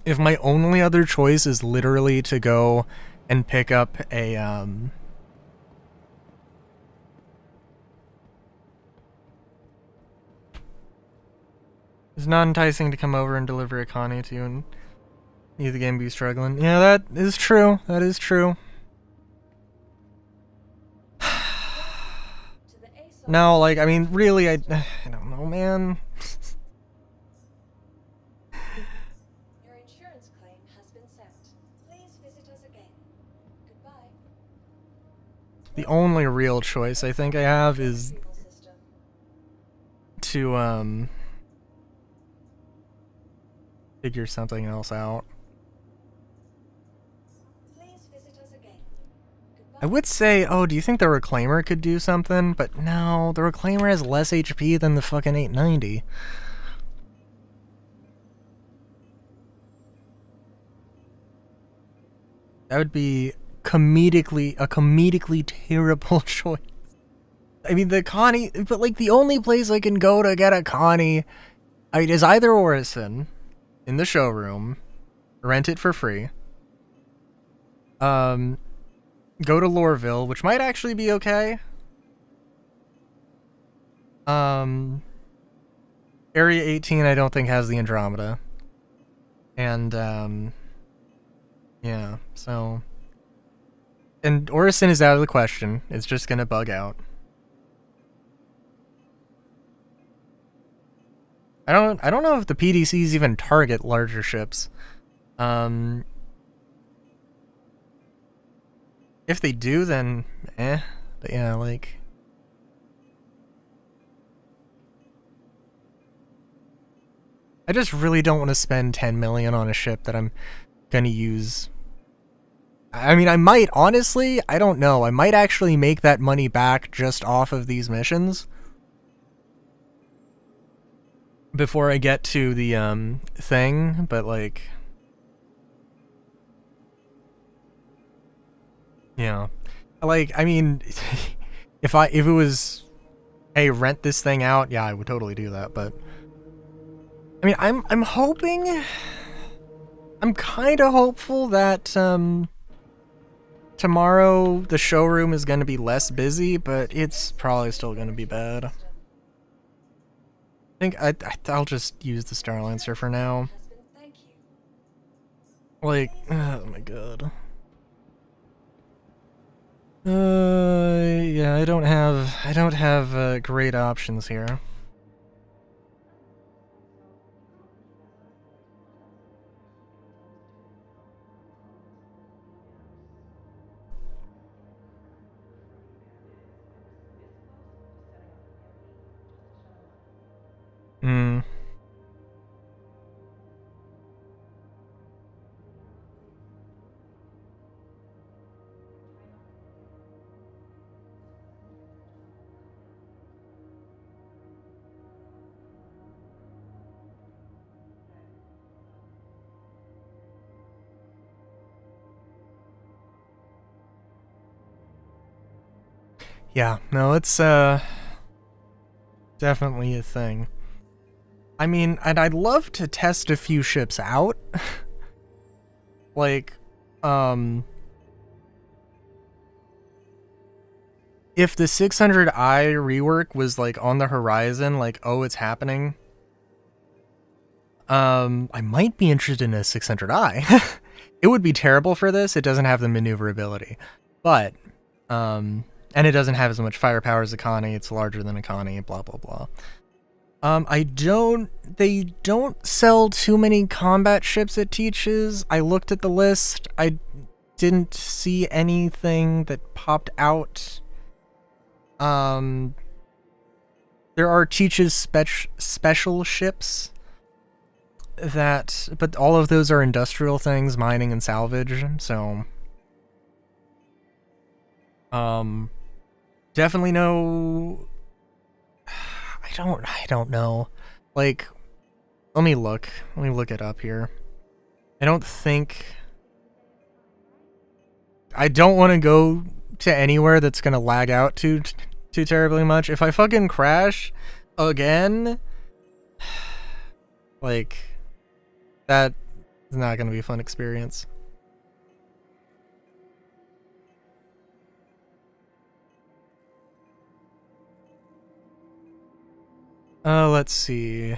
If my only other choice is literally to go and pick up a, it's not enticing to come over and deliver a Connie to you and you the game be struggling. Yeah, that is true. That is true. No, like, I mean, really, I don't know, man.
Your insurance claim has been sent. Please visit us again. Goodbye.
The only real choice I think I have is to, figure something else out.
Please visit us again. Goodbye.
I would say, oh, do you think the Reclaimer could do something? But no, the Reclaimer has less HP than the fucking 890. That would be a comedically terrible choice. I mean, the Connie, but like the only place I can go to get a Connie is either Orison in the showroom, rent it for free. Go to Loreville, which might actually be okay. Area 18 I don't think has the Andromeda. And yeah, so, and Orison is out of the question. It's just gonna bug out. I don't know if the PDCs even target larger ships. If they do, then but yeah, like, I just really don't want to spend 10 million on a ship that I'm gonna use. I mean, I might, honestly, I don't know. I might actually make that money back just off of these missions before I get to the thing, but like, yeah. Like, I mean, if it was, hey, rent this thing out, yeah, I would totally do that, but I mean, I'm hoping, I'm kind of hopeful that tomorrow the showroom is going to be less busy, but it's probably still going to be bad. I think I'll just use the Starlancer for now. Like, oh my god. Yeah, I don't have great options here. Hmm. Yeah, no, it's definitely a thing. I mean, and I'd love to test a few ships out. Like, if the 600i rework was like on the horizon, like, oh, it's happening, I might be interested in a 600i. It would be terrible for this. It doesn't have the maneuverability, but and it doesn't have as much firepower as a Connie. It's larger than a Connie. Blah blah blah. They don't sell too many combat ships it teaches. I looked at the list. I didn't see anything that popped out. There are teaches special ships that, but all of those are industrial things, mining and salvage, so definitely no. I don't know. Like, let me look it up here. I don't want to go to anywhere that's gonna lag out too terribly much. If I fucking crash again, like, that is not gonna be a fun experience. Let's see.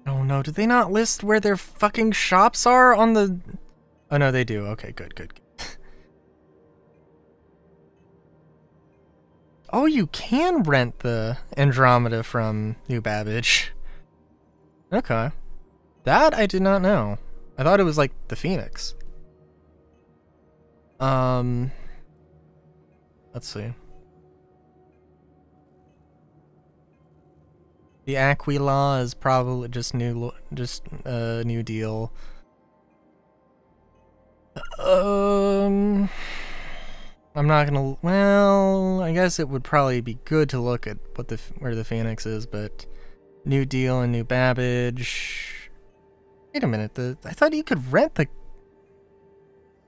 Oh no, did they not list where their fucking shops are on the... Oh no, they do. Okay, good. Oh, you can rent the Andromeda from New Babbage. Okay. That I did not know. I thought it was like the Phoenix. Let's see. The Aquila is probably just new deal. I'm not gonna. Well, I guess it would probably be good to look at where the Phoenix is, but new deal and new Babbage. Wait a minute. I thought you could rent the.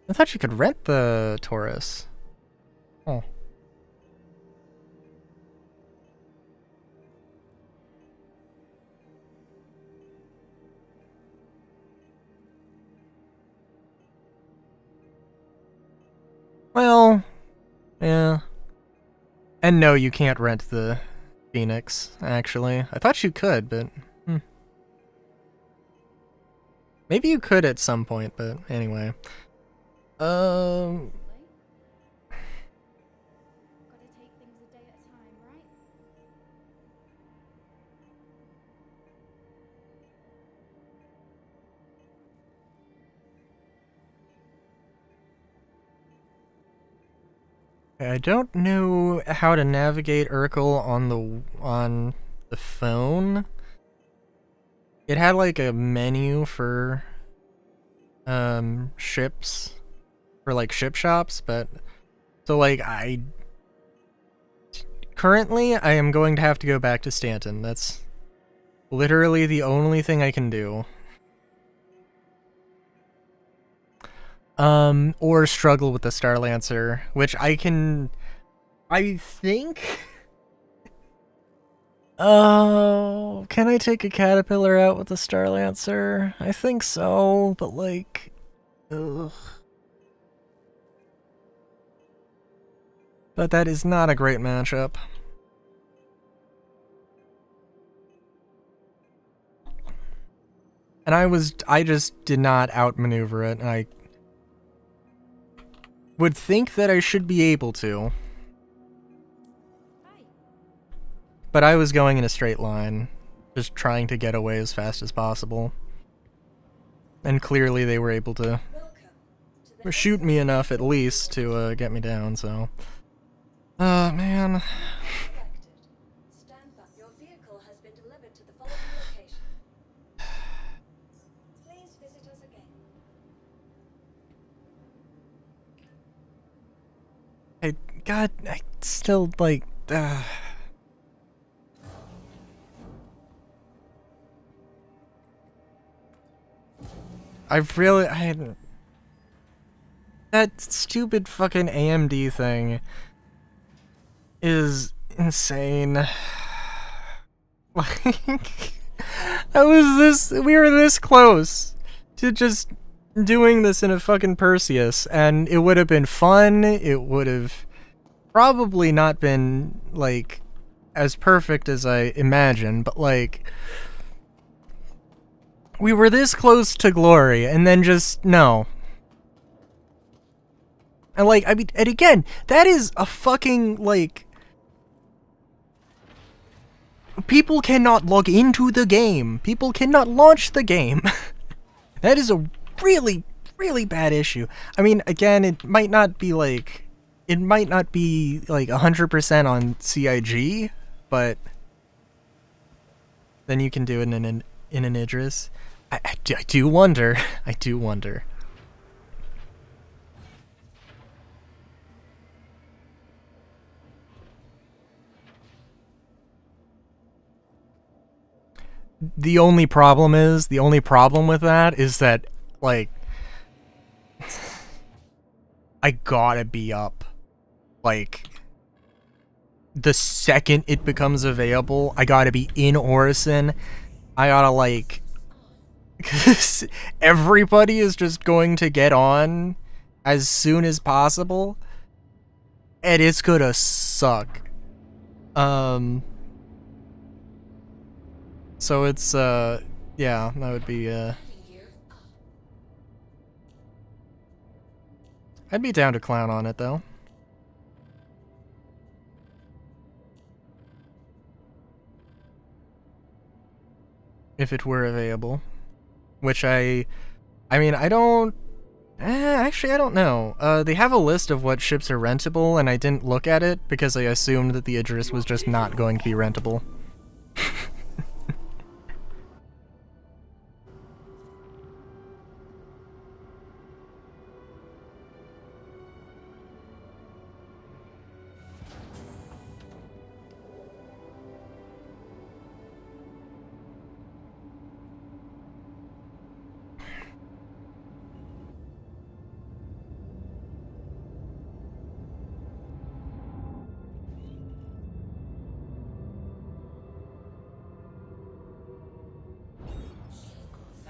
I thought you could rent the Taurus. Oh. Well, yeah. And no, you can't rent the Phoenix, actually. I thought you could, but... Maybe you could at some point, but anyway.
Gotta take things a day at a time, right?
I don't know how to navigate Urkel on the phone. It had like a menu for ships, for like ship shops, but so like currently I am going to have to go back to Stanton. That's literally the only thing I can do. Or struggle with the Starlancer, which I think. Oh, can I take a caterpillar out with the Starlancer? I think so, but like, ugh. But that is not a great matchup. And I just did not outmaneuver it. I would think that I should be able to. But I was going in a straight line, just trying to get away as fast as possible. And clearly they were able to shoot me enough at least to get me down, so... man...
Stand back. Your vehicle has been delivered to the following location. Please visit us again.
I still, like... That stupid fucking AMD thing is insane. Like, we were this close to just doing this in a fucking Perseus, and it would have been fun, it would have probably not been, like, as perfect as I imagined, but, like... We were this close to glory, and then just, no. And like, I mean, and again, that is a fucking, like... People cannot log into the game. People cannot launch the game. That is a really, really bad issue. I mean, again, it might not be, like... It might not be, like, 100% on CIG, but... Then you can do it in an Idris. I do wonder. I do wonder. The only problem with that is that, like, I gotta be up. Like, the second it becomes available, I gotta be in Orison. I gotta, like... Because everybody is just going to get on as soon as possible, and it's gonna suck. So it's, yeah, that would be, I'd be down to clown on it, though. If it were available. Which I mean, I don't... actually, I don't know. They have a list of what ships are rentable, and I didn't look at it because I assumed that the Idris was just not going to be rentable.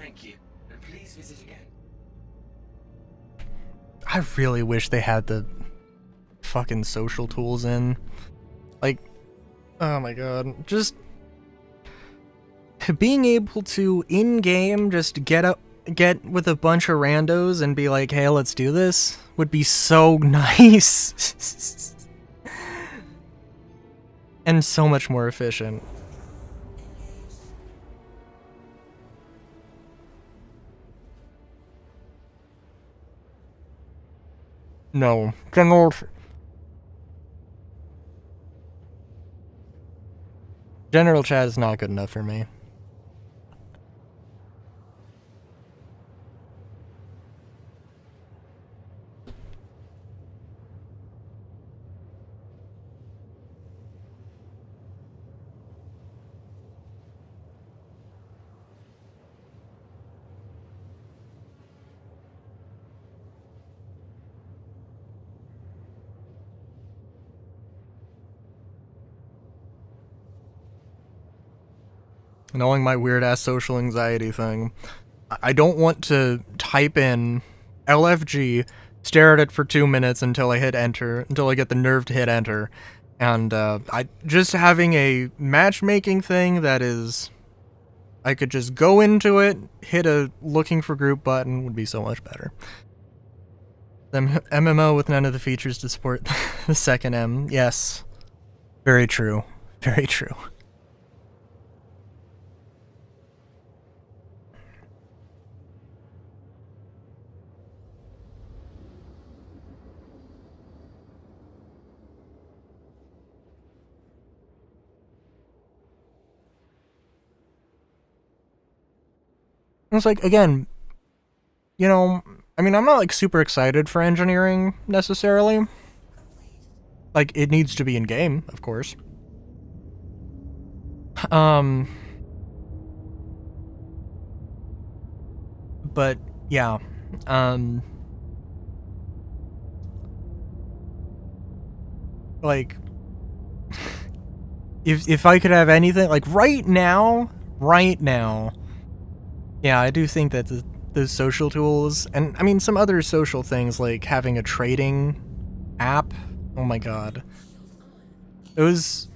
Thank you, and please visit again.
I really wish they had the fucking social tools in. Like, oh my god, just being able to in-game just get with a bunch of randos and be like, hey, let's do this would be so nice. And so much more efficient. No, General chat is not good enough for me. Knowing my weird-ass social anxiety thing, I don't want to type in LFG, stare at it for 2 minutes until I hit enter, until I get the nerve to hit enter, and I just having a matchmaking thing that is, I could just go into it, hit a looking for group button would be so much better. The MMO with none of the features to support the second M, yes, very true, very true. It's like, again, you know, I mean, I'm not like super excited for engineering necessarily. Like, it needs to be in game, of course. But yeah, like, if I could have anything, like right now, yeah, I do think that the social tools, and I mean some other social things like having a trading app, oh my god, those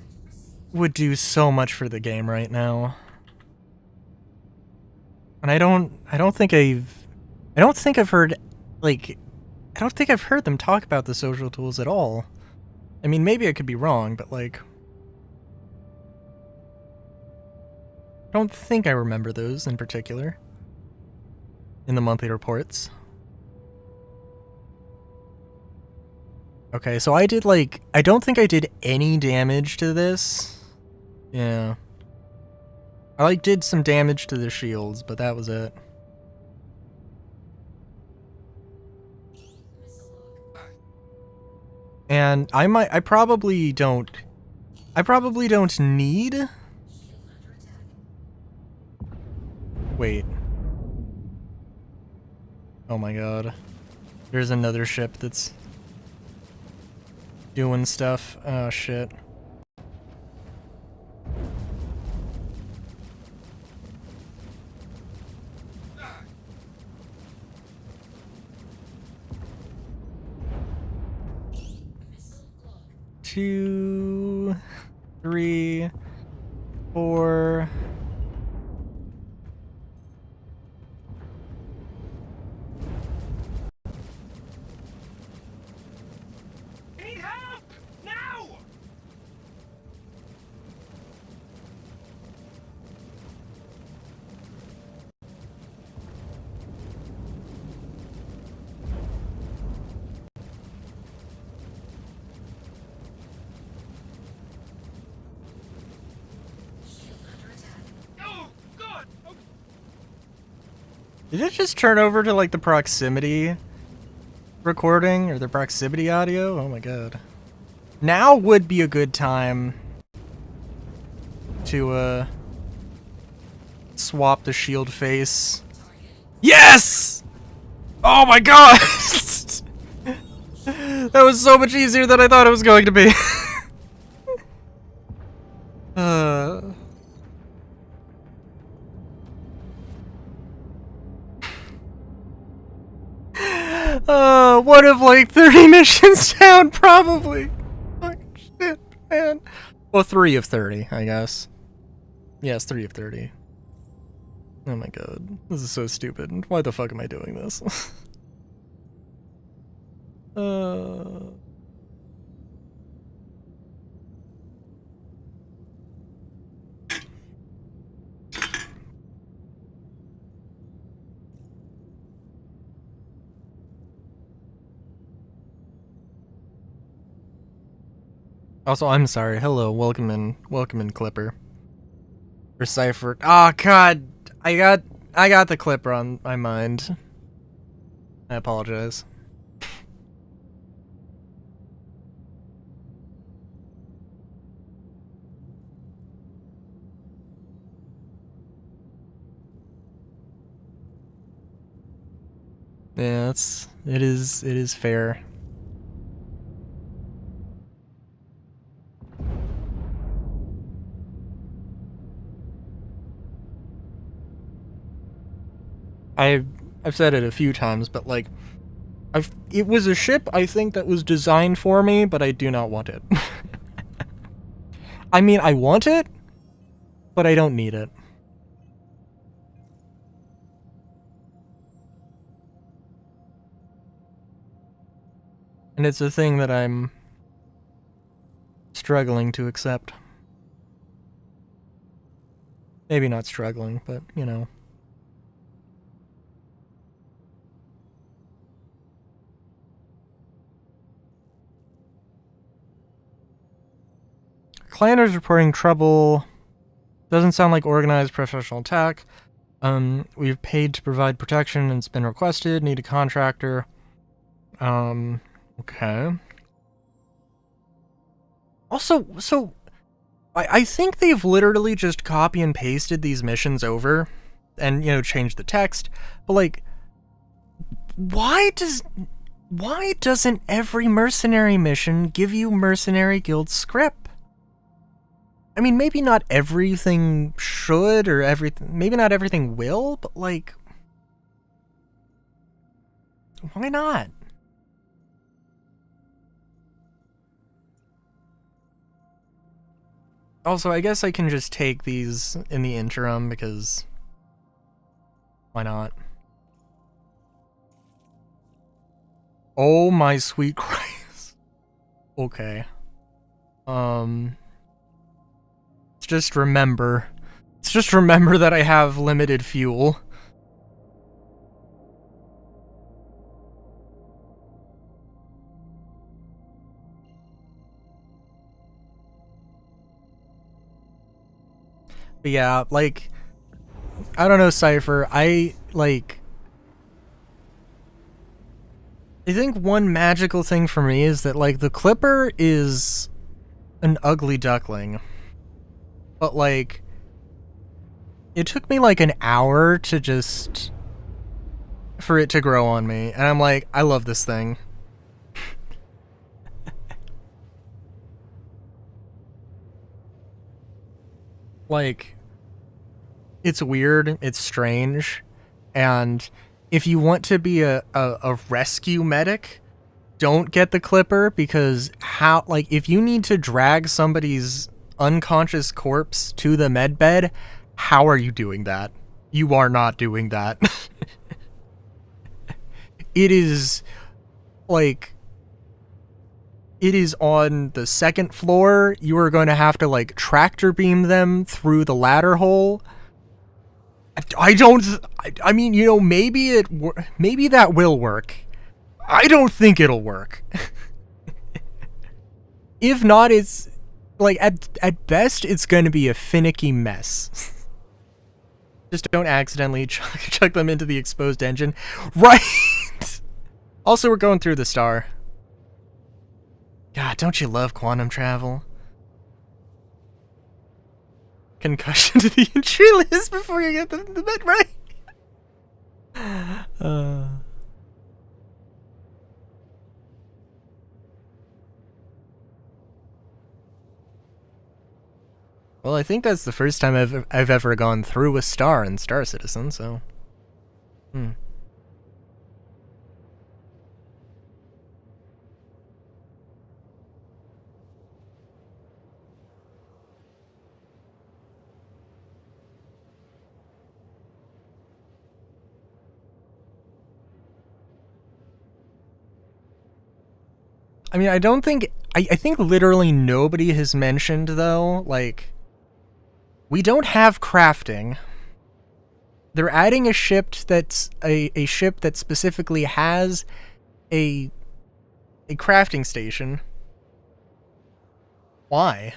would do so much for the game right now. And I don't think I've heard, like, I don't think I've heard them talk about the social tools at all. I mean, maybe I could be wrong, but like, I don't think I remember those in particular in the monthly reports. Okay, so I did like, I don't think I did any damage to this. Yeah. I like did some damage to the shields, but that was it. And I probably don't need. Wait. Oh my god. There's another ship that's doing stuff. Oh shit. Two, 3, 4.
Need help! Now! Oh, God! Oh.
Did it just turn over to like the proximity recording or the proximity audio? Oh my god. Now would be a good time to swap the shield face. Yes! Oh my god! That was so much easier than I thought it was going to be. One of like 30 missions down, probably. Oh, shit, man. Well, 3 of 30, I guess. Yes, 3 of 30. Oh my god. This is so stupid. Why the fuck am I doing this? Also, I'm sorry. Hello, welcome in, Clipper. Or Cypher. Oh god, I got the Clipper on my mind. I apologize. Yeah, it is fair. I've said it a few times, but like it was a ship I think that was designed for me, but I do not want it. I mean, I want it, but I don't need it. And it's a thing that I'm struggling to accept. Maybe not struggling, but you know. Clanner's reporting trouble. Doesn't sound like organized professional attack. We've paid to provide protection and it's been requested. Need a contractor. Okay. Also, so I think they've literally just copy and pasted these missions over and, you know, changed the text. But like, why doesn't every mercenary mission give you Mercenary Guild script? I mean, maybe not everything should, or maybe not everything will, but like, why not? Also, I guess I can just take these in the interim, because why not? Oh my sweet Christ. Okay. Let's just remember that I have limited fuel. But yeah, like, I don't know, Cypher. I think one magical thing for me is that, like, the Clipper is an ugly duckling. But, like, it took me, like, an hour to just... for it to grow on me. And I'm like, I love this thing. Like, it's weird, it's strange, and if you want to be a rescue medic, don't get the Clipper, because if you need to drag somebody's unconscious corpse to the med bed, how are you doing that? You are not doing that. It is, like, it is on the second floor. You are going to have to, like, tractor beam them through the ladder hole. I mean, you know, maybe that will work. I don't think it'll work. If not, it's, like, at best, it's going to be a finicky mess. Just don't accidentally chuck them into the exposed engine. Right! Also, we're going through the star. God, don't you love quantum travel? Concussion to the entry list before you get the bed right. Well, I think that's the first time I've ever gone through a star in Star Citizen, so... I mean, I don't think... I think literally nobody has mentioned, though, like... We don't have crafting. They're adding a ship that's... a ship that specifically has a crafting station. Why?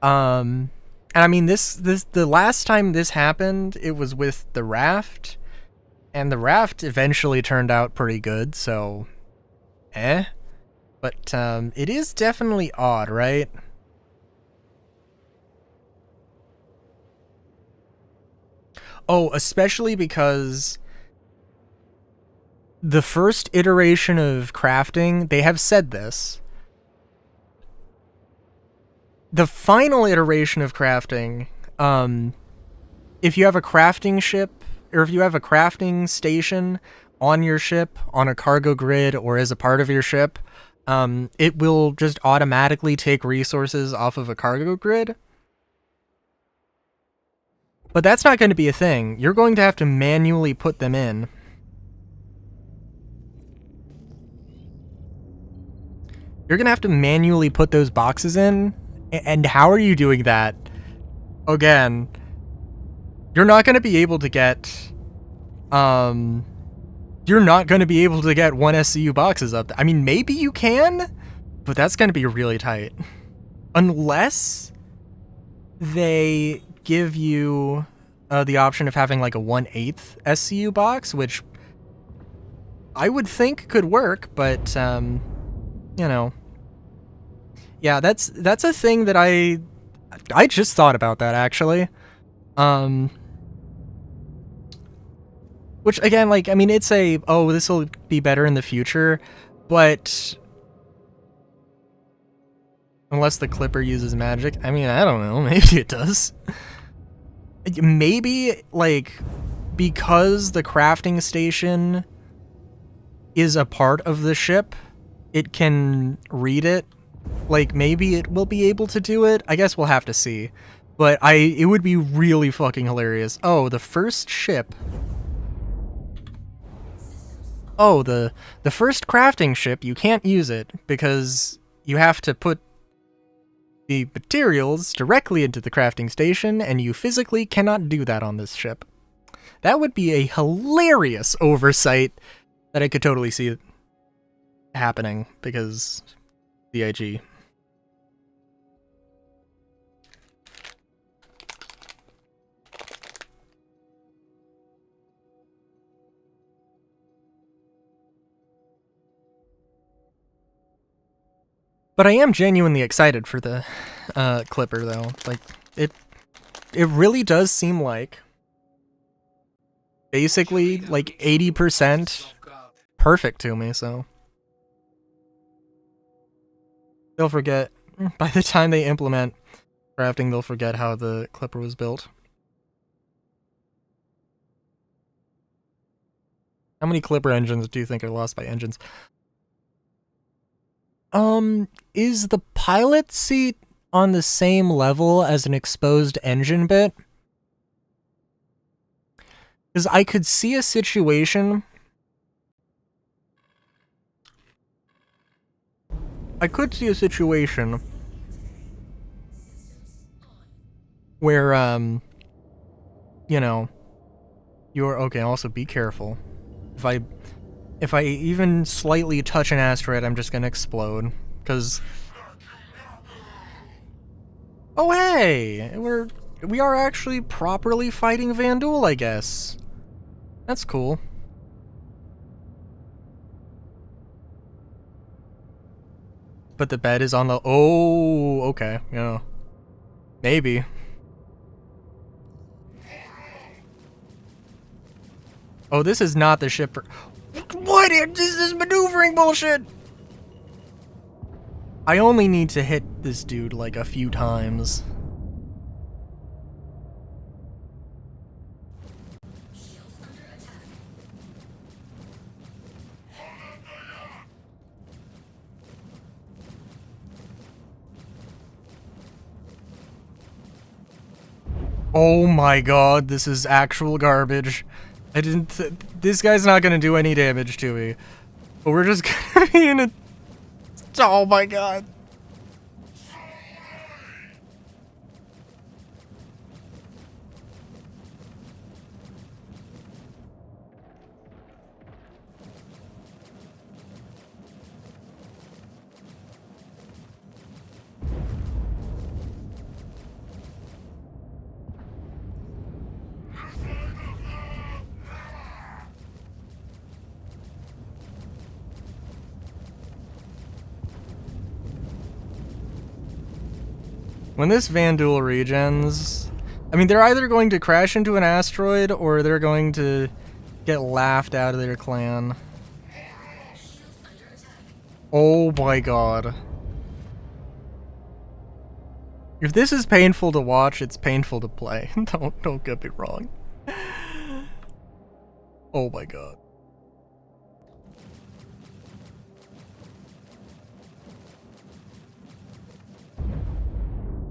And I mean, the last time this happened, it was with the raft, and the raft eventually turned out pretty good, so, but, it is definitely odd, right? Oh, especially because the first iteration of crafting, they have said this. The final iteration of crafting, if you have a crafting ship, or if you have a crafting station on your ship, on a cargo grid, or as a part of your ship, it will just automatically take resources off of a cargo grid. But that's not going to be a thing. You're going to have to manually put them in. You're going to have to manually put those boxes in. And how are you doing that? Again, you're not going to be able to get, you're not going to be able to get 1 SCU boxes up. I mean, maybe you can, but that's going to be really tight. Unless they give you the option of having like a 1/8 SCU box, which I would think could work, but, you know. Yeah, that's a thing that I just thought about that, actually. Which, again, like, I mean, it's a, oh, this will be better in the future, but unless the Clipper uses magic. I mean, I don't know, maybe it does. Maybe, like, because the crafting station is a part of the ship, it can read it. Like, maybe it will be able to do it. I guess we'll have to see. But it would be really fucking hilarious. Oh, the first ship. Oh, the first crafting ship, you can't use it because you have to put the materials directly into the crafting station, and you physically cannot do that on this ship. That would be a hilarious oversight that I could totally see happening because CIG. But I am genuinely excited for the Clipper, though. Like, it really does seem like basically like 80% perfect to me, so they'll forget, by the time they implement crafting, they'll forget how the Clipper was built. How many Clipper engines do you think are lost by engines? Is the pilot seat on the same level as an exposed engine bit? Because I could see a situation... where, you know, you're... Okay, also be careful. If I even slightly touch an asteroid, I'm just gonna explode. Because... Oh hey! We are actually properly fighting Vandul, I guess. That's cool. But the bed is on the... Oh, okay, yeah. Maybe. Oh, this is not the ship for... What is this maneuvering bullshit? I only need to hit this dude like a few times. Oh my god, this is actual garbage. This guy's not gonna do any damage to me. But we're just gonna be in a Oh my god. When this Vandul regens, I mean, they're either going to crash into an asteroid or they're going to get laughed out of their clan. Oh my god. If this is painful to watch, it's painful to play. Don't get me wrong. Oh my god.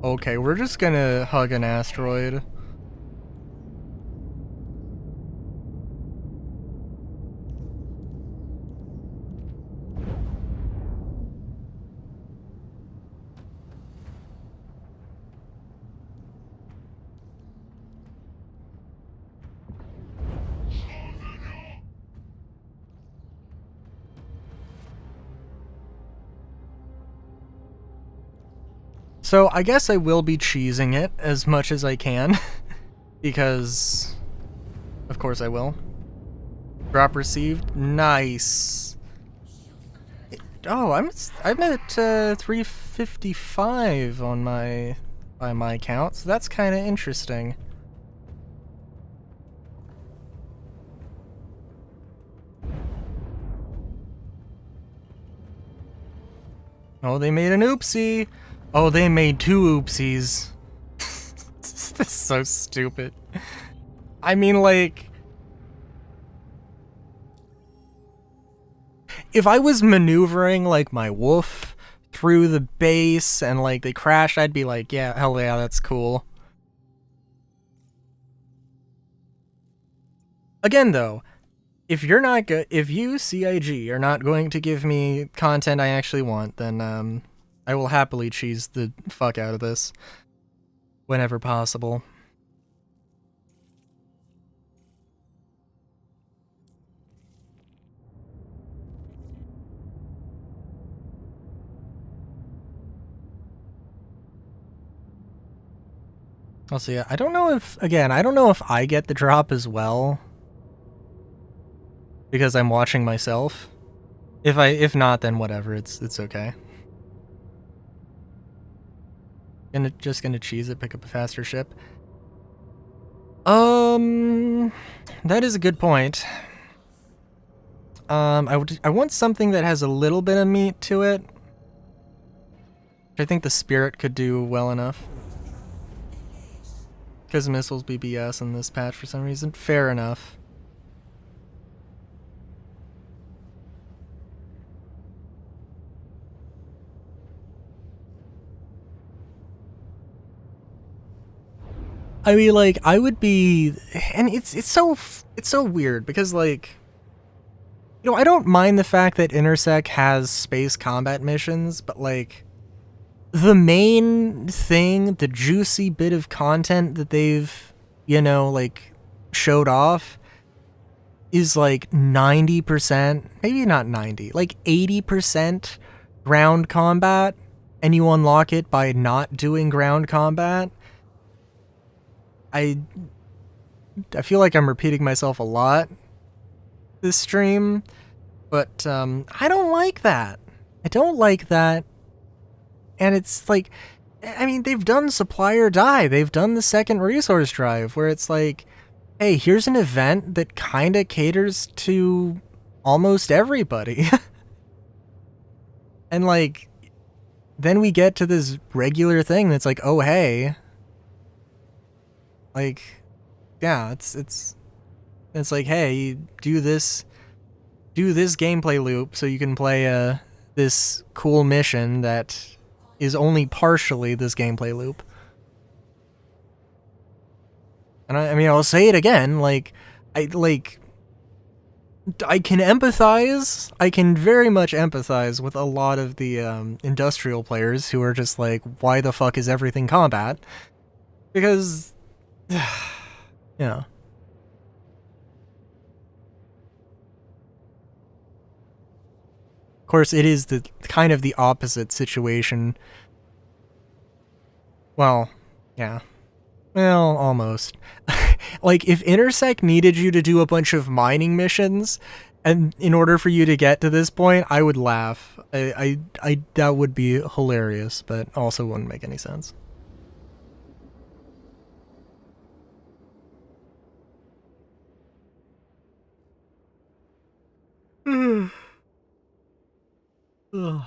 Okay, we're just gonna hug an asteroid. So I guess I will be cheesing it as much as I can, because of course I will. Drop received. Nice. Oh, I'm at 355 on by my count, so that's kind of interesting. Oh, they made an oopsie. Oh, they made two oopsies. This is so stupid. I mean, like, if I was maneuvering like my wolf through the base and like they crashed, I'd be like, yeah, hell yeah, that's cool. Again, though, if you're not if you CIG are not going to give me content I actually want, then I will happily cheese the fuck out of this whenever possible. I'll see. I don't know if, again, I don't know if I get the drop as well because I'm watching myself. If not, then whatever. It's okay. Just gonna cheese it, pick up a faster ship. That is a good point. I want something that has a little bit of meat to it. I think the Spirit could do well enough. Because missiles BBS in this patch for some reason. Fair enough. I mean, like, I would be, and it's so weird because, like, you know, I don't mind the fact that Intersec has space combat missions, but like, the main thing, the juicy bit of content that they've, you know, like, showed off is like 90%, maybe not 90, like 80% ground combat, and you unlock it by not doing ground combat. I feel like I'm repeating myself a lot this stream, but I don't like that. I don't like that. And it's like, I mean, they've done Supply or Die. They've done the second resource drive where it's like, hey, here's an event that kind of caters to almost everybody. And like, then we get to this regular thing that's like, oh, hey, like, yeah, it's like, hey, you do this gameplay loop so you can play this cool mission that is only partially this gameplay loop. And I mean, I'll say it again, like, I can empathize. I can very much empathize with a lot of the industrial players who are just like, why the fuck is everything combat? Because, you know. Of course, it is the kind of the opposite situation. Well, yeah. Well, almost. Like, if Intersect needed you to do a bunch of mining missions, and in order for you to get to this point, I would laugh. That would be hilarious, but also wouldn't make any sense. Ugh.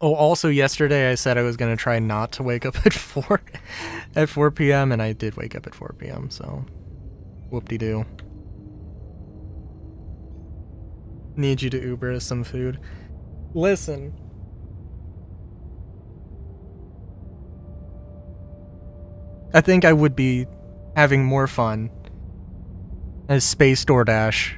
Oh, also yesterday I said I was gonna try not to wake up at 4 p.m. and I did wake up at 4 p.m. So, whoop-de-doo. Need you to Uber us some food. Listen. I think I would be having more fun as Space DoorDash.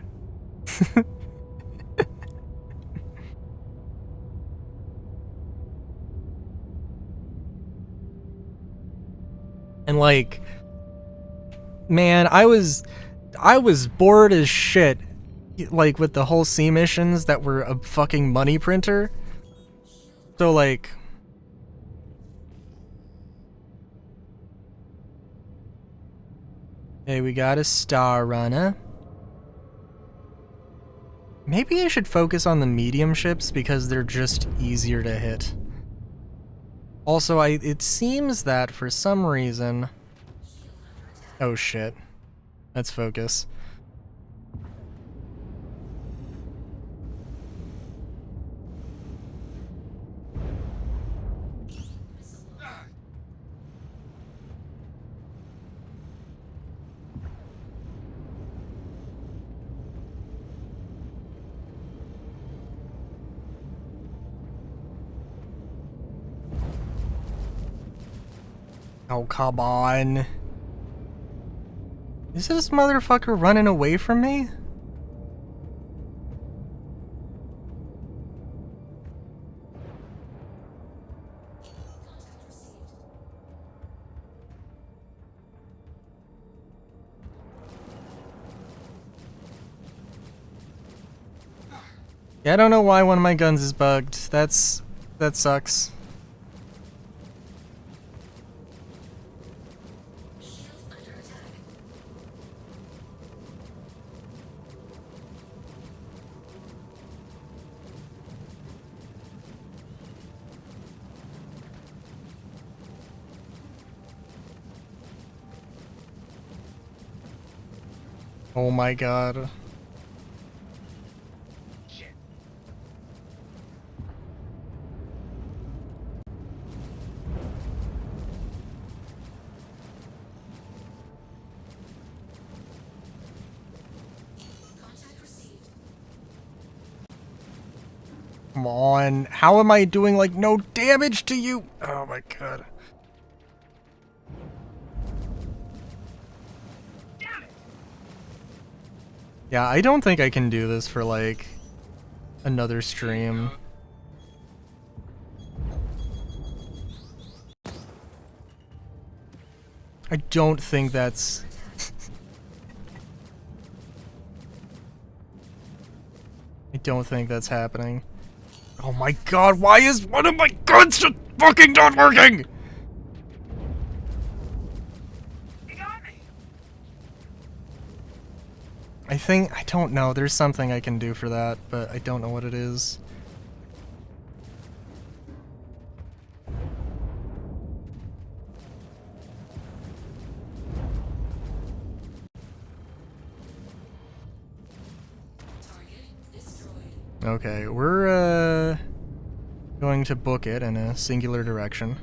And like, man, I was bored as shit, like with the whole sea missions that were a fucking money printer. So like, hey, we got a Star Runner. Maybe I should focus on the medium ships because they're just easier to hit. Also, it seems that for some reason... Oh shit. Let's focus. Oh, come on. Is this motherfucker running away from me? Yeah, I don't know why one of my guns is bugged. That sucks. Oh my god. Come on. How am I doing, like, no damage to you? Oh my god. Yeah, I don't think I can do this for, like, another stream. I don't think that's... I don't think that's happening. Oh my god, why is one of my guns just fucking not working? I don't know, there's something I can do for that, but I don't know what it is. Okay, we're going to book it in a singular direction.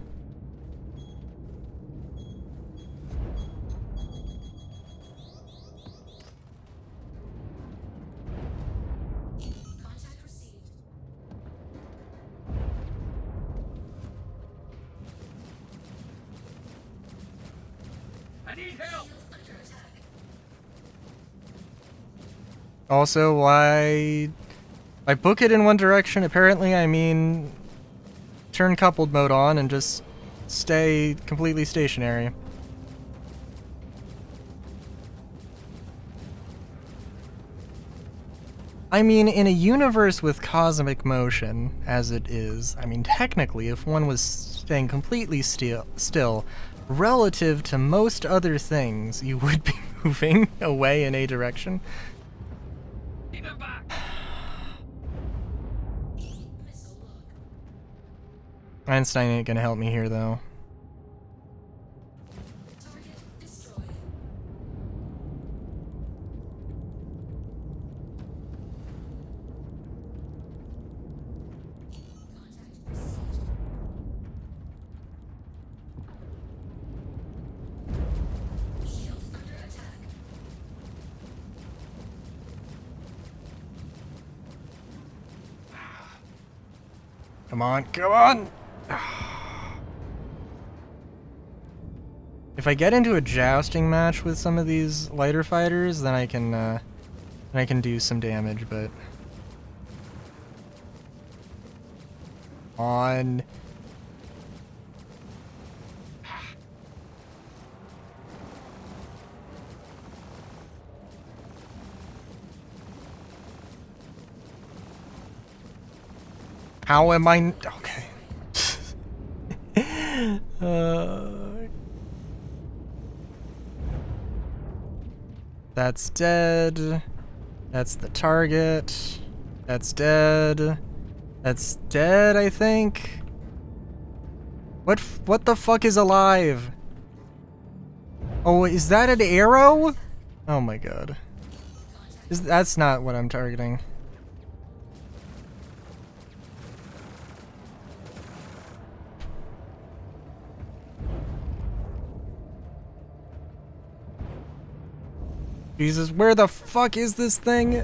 I need help.
Also, why I book it in one direction, apparently I mean turn coupled mode on and just stay completely stationary. I mean, in a universe with cosmic motion, as it is, I mean, technically, if one was staying completely still, relative to most other things, you would be moving away in a direction.
Keep him back.
Einstein ain't gonna help me here, though.
Target destroyed. Contact received. Shield under attack.
Come on, come on! If I get into a jousting match with some of these lighter fighters, then I can do some damage, but on. How am I? Okay. That's dead. That's the target. That's dead. That's dead, I think. What the fuck is alive? Oh, is that an arrow? Oh my god. That's not what I'm targeting. Jesus, where the fuck is this thing?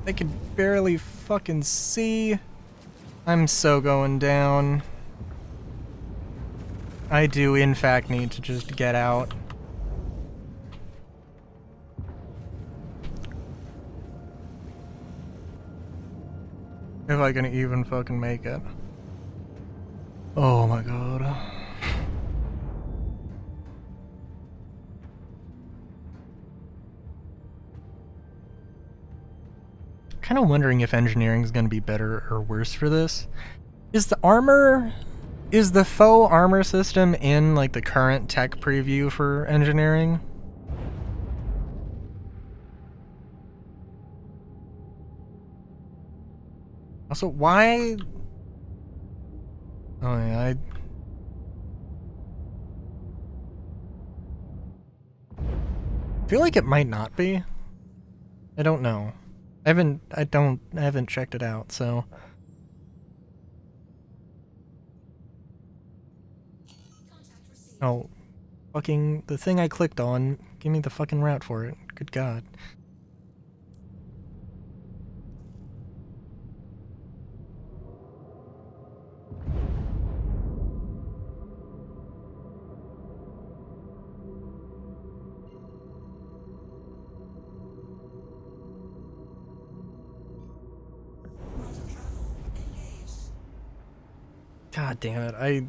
I can barely fucking see. I'm so going down. I do, in fact, need to just get out. If I can even fucking make it. Oh my god. Kind of wondering if engineering is going to be better or worse for this. Is the faux armor system in like the current tech preview for engineering? Also, why? Oh yeah, I feel like it might not be. I don't know. I haven't checked it out, so. Oh, fucking the thing I clicked on, give me the fucking route for it. Good god. God damn it,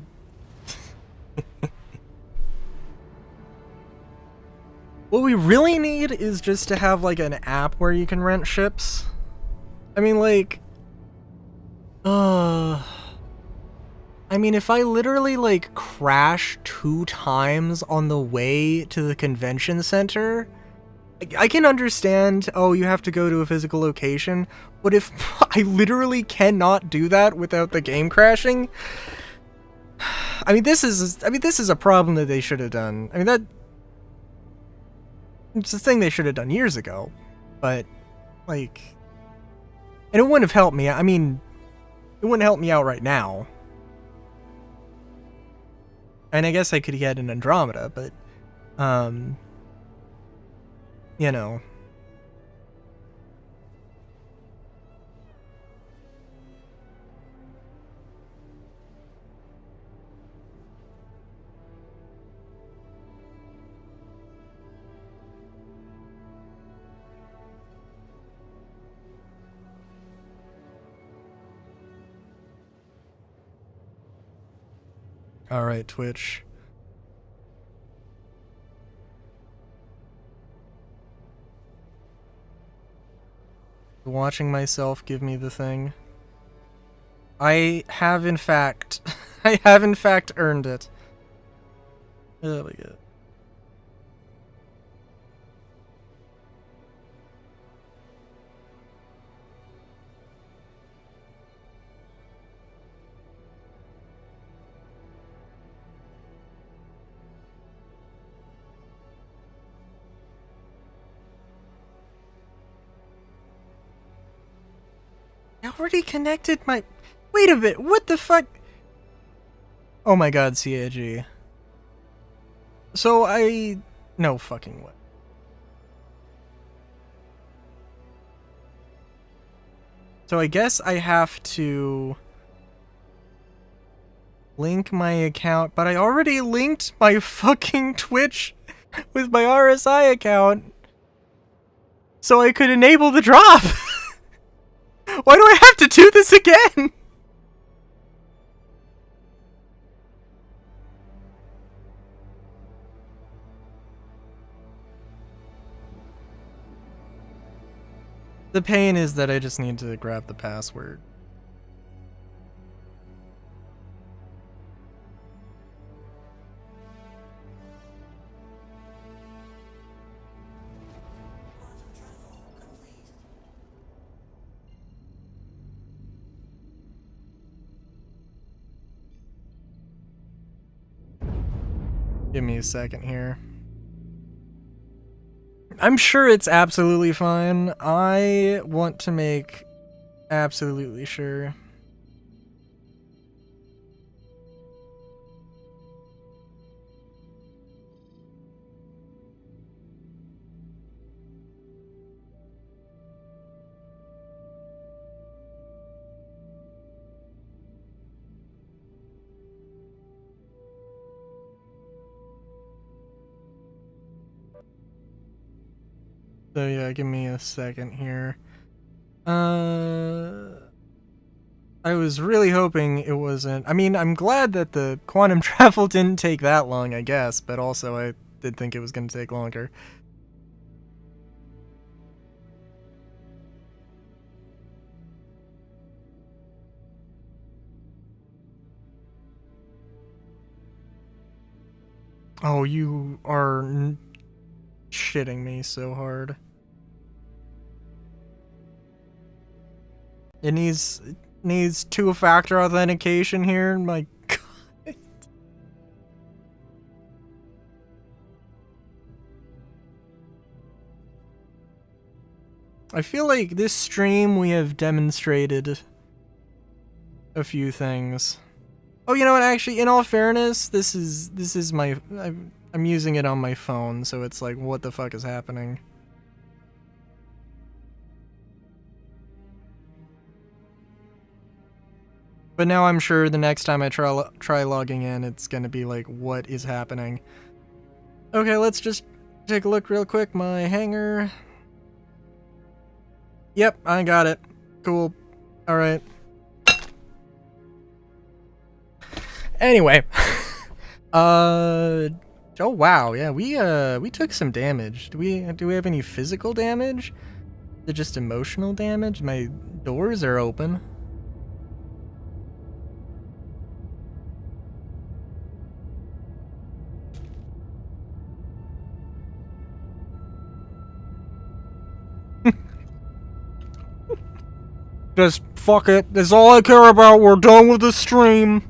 What we really need is just to have like an app where you can rent ships. I mean, like, I mean, if I literally like crash 2 times on the way to the convention center, I can understand, oh, you have to go to a physical location, but if I literally cannot do that without the game crashing, I mean, this is a problem that they should have done. I mean, it's a thing they should have done years ago, but, like, and it wouldn't have helped me. I mean, it wouldn't help me out right now. And I guess I could get an Andromeda, but, you know. Alright, Twitch. Watching myself give me the thing. I have in fact earned it. Oh my god. I already connected my... Wait a bit, what the fuck? Oh my god, CAG. So I... No fucking way. So I guess I have to... link my account, but I already linked my fucking Twitch with my RSI account. So I could enable the drop. Why do I have to do this again? The pain is that I just need to grab the password. Give me a second here. I'm sure it's absolutely fine. I want to make absolutely sure. So yeah, give me a second here. I was really hoping it wasn't... I mean, I'm glad that the quantum travel didn't take that long, I guess, but also I did think it was going to take longer. Oh, you are shitting me so hard. It needs two-factor authentication here. My god. I feel like this stream we have demonstrated a few things. Oh, you know what? Actually, in all fairness, this is my I'm using it on my phone, so it's like, what the fuck is happening? But now I'm sure the next time I try logging in, it's gonna be like, what is happening? Okay, let's just take a look real quick. My hangar. Yep, I got it. Cool. Alright. Anyway. Oh wow, yeah, we took some damage. Do we have any physical damage? Is it just emotional damage? My doors are open. Just fuck it. That's all I care about. We're done with the stream.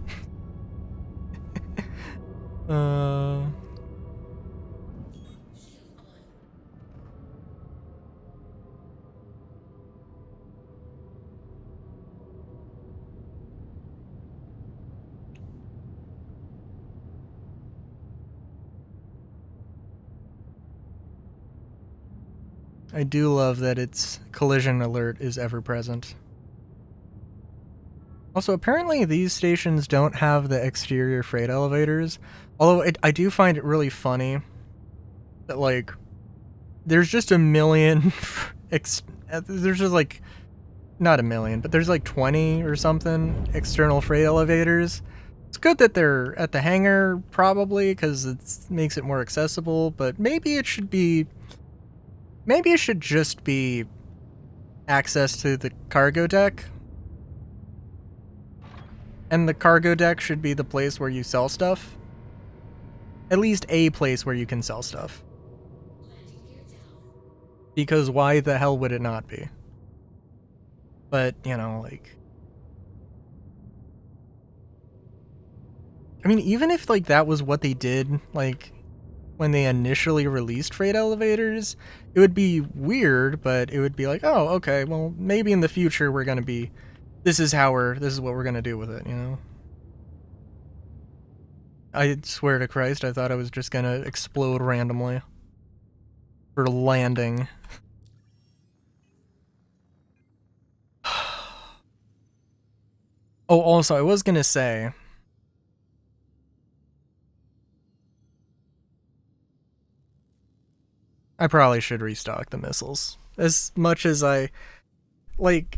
I do love that its collision alert is ever present. Also, apparently these stations don't have the exterior freight elevators, although I do find it really funny that, like, there's just a million, there's just, like, not a million, but there's, like, 20 or something external freight elevators It's good that they're at the hangar, probably, because it makes it more accessible, but maybe it should just be access to the cargo deck. And the cargo deck should be the place where you sell stuff. At least a place where you can sell stuff. Because why the hell would it not be? But, you know, like... I mean, even if, like, that was what they did, like, when they initially released freight elevators, it would be weird, but it would be like, oh, okay, well, maybe in the future we're gonna be... This is what we're gonna do with it, you know? I swear to Christ, I thought I was just gonna explode randomly. For landing. Oh, also, I was gonna say... I probably should restock the missiles. As much as I... Like,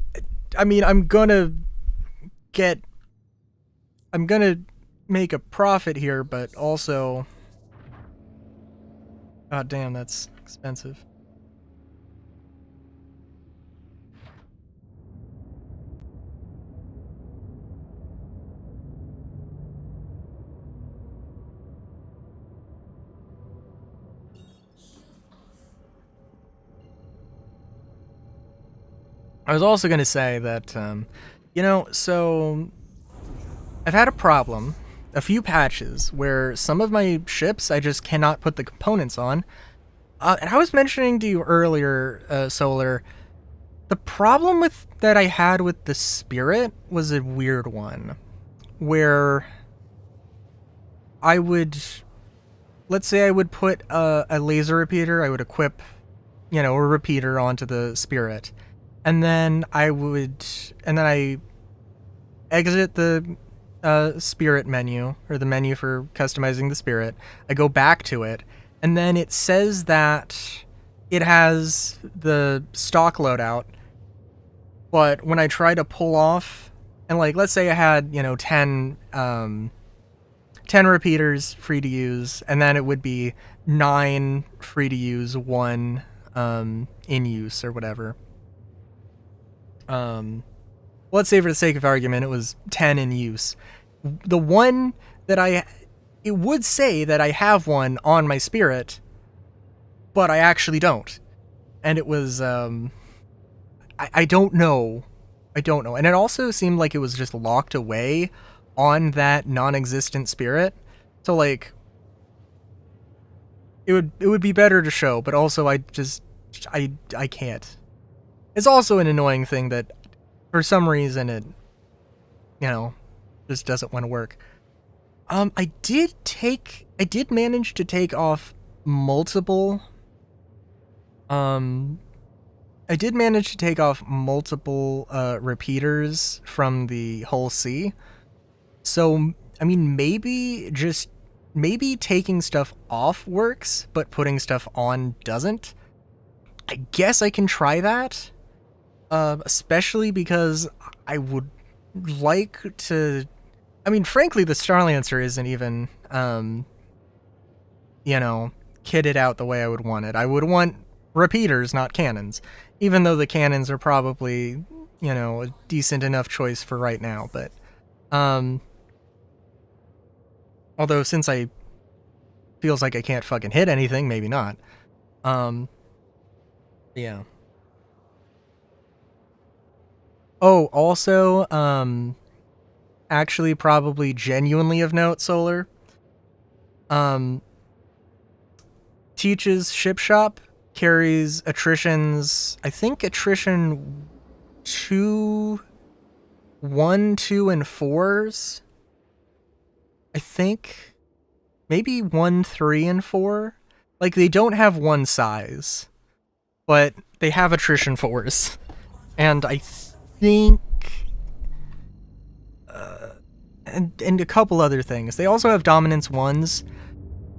I mean, I'm gonna make a profit here, but also... God damn, that's expensive. I was also going to say that, you know, so I've had a problem, a few patches, where some of my ships I just cannot put the components on. And I was mentioning to you earlier, Solar, the problem that I had with the Spirit was a weird one, where I would, let's say I would put a laser repeater, I would equip, you know, a repeater onto the Spirit. And then I exit the Spirit menu, or the menu for customizing the Spirit. I go back to it, and then it says that it has the stock loadout, but when I try to pull off, and like, let's say I had, you know, 10 repeaters free to use, and then it would be 9 free to use, 1 in use, or whatever. Let's say for the sake of argument, it was 10 in use. The one that it would say that I have one on my Spirit, but I actually don't. And it was, I don't know. I don't know. And it also seemed like it was just locked away on that non-existent Spirit. So, like, it would be better to show, but also I can't. It's also an annoying thing that, for some reason, it, you know, just doesn't want to work. I did manage to take off multiple, repeaters from the Hull C. So, I mean, maybe taking stuff off works, but putting stuff on doesn't. I guess I can try that. Especially because I would like to... I mean, frankly, the Starlancer isn't even, you know, kitted out the way I would want it. I would want repeaters, not cannons. Even though the cannons are probably, you know, a decent enough choice for right now. But, although since I feels like I can't fucking hit anything, maybe not. Yeah. Oh, also, actually probably genuinely of note, Solar. Teach's ship shop carries attritions, I think attrition 2, 1, 2, and 4s. I think. Maybe 1, 3, and 4. Like, they don't have one size, but they have attrition 4s. And I think... and a couple other things. They also have dominance 1s,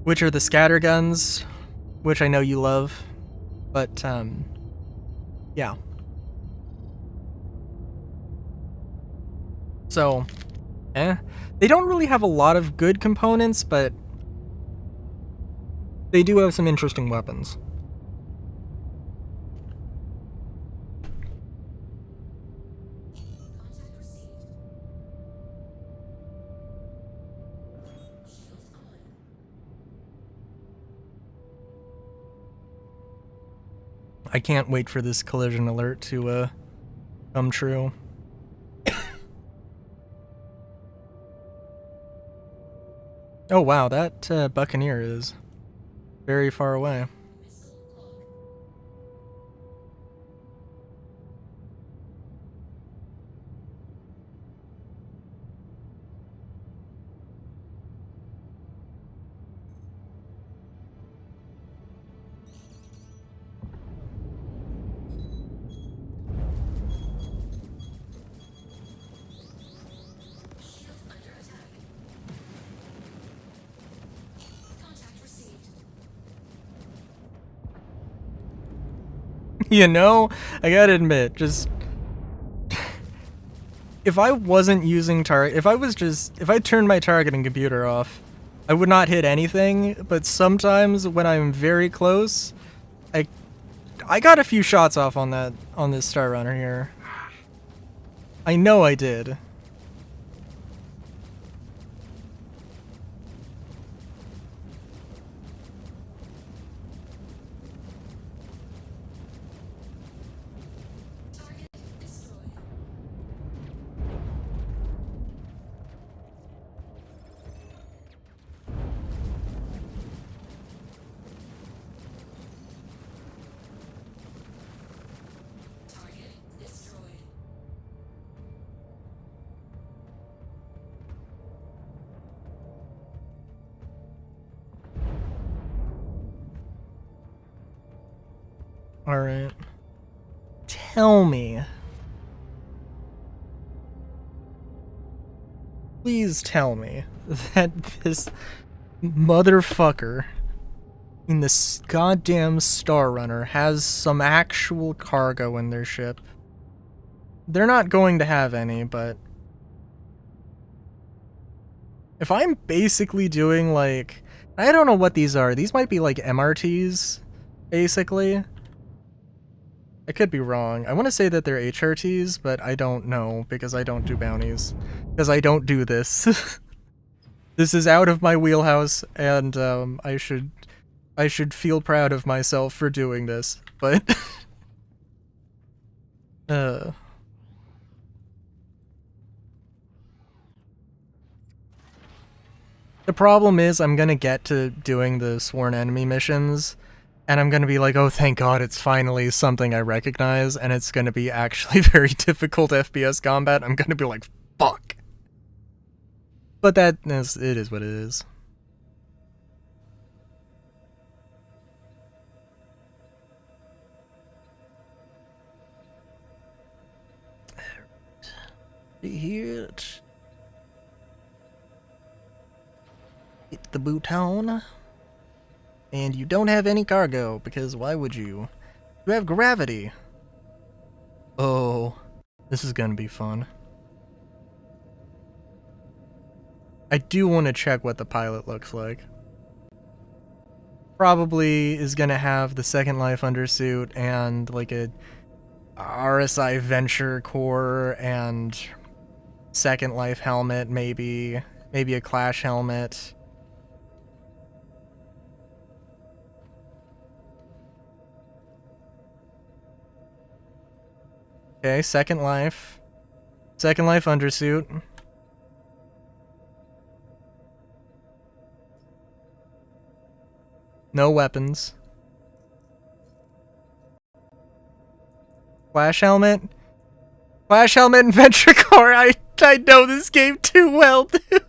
which are the scatter guns, which I know you love. But, yeah. So, They don't really have a lot of good components, but they do have some interesting weapons. I can't wait for this collision alert to come true. Oh wow, that Buccaneer is very far away. You know, I gotta admit, just if I wasn't using if I turned my targeting computer off, I would not hit anything, but sometimes when I'm very close, I got a few shots off on this Star Runner here. I know I did. Alright. Tell me. Please tell me that this motherfucker in this goddamn Star Runner has some actual cargo in their ship. They're not going to have any, but if I'm basically doing like, I don't know what these are. These might be like MRTs, basically. I could be wrong. I want to say that they're HRTs, but I don't know because I don't do bounties. Because I don't do this. This is out of my wheelhouse, and I should feel proud of myself for doing this. But the problem is I'm gonna get to doing the sworn enemy missions, and I'm gonna be like, oh, thank God, it's finally something I recognize, and it's gonna be actually very difficult FPS combat. I'm gonna be like, fuck. But it is what it is. Here, hit the bouton. And you don't have any cargo, because why would you? You have gravity. Oh, this is gonna be fun. I do want to check what the pilot looks like. Probably is gonna have the Second Life undersuit and like a RSI Venture core and Second Life helmet, maybe a Clash helmet. Okay, Second Life undersuit. No weapons. Flash helmet and Venture core. I know this game too well, dude.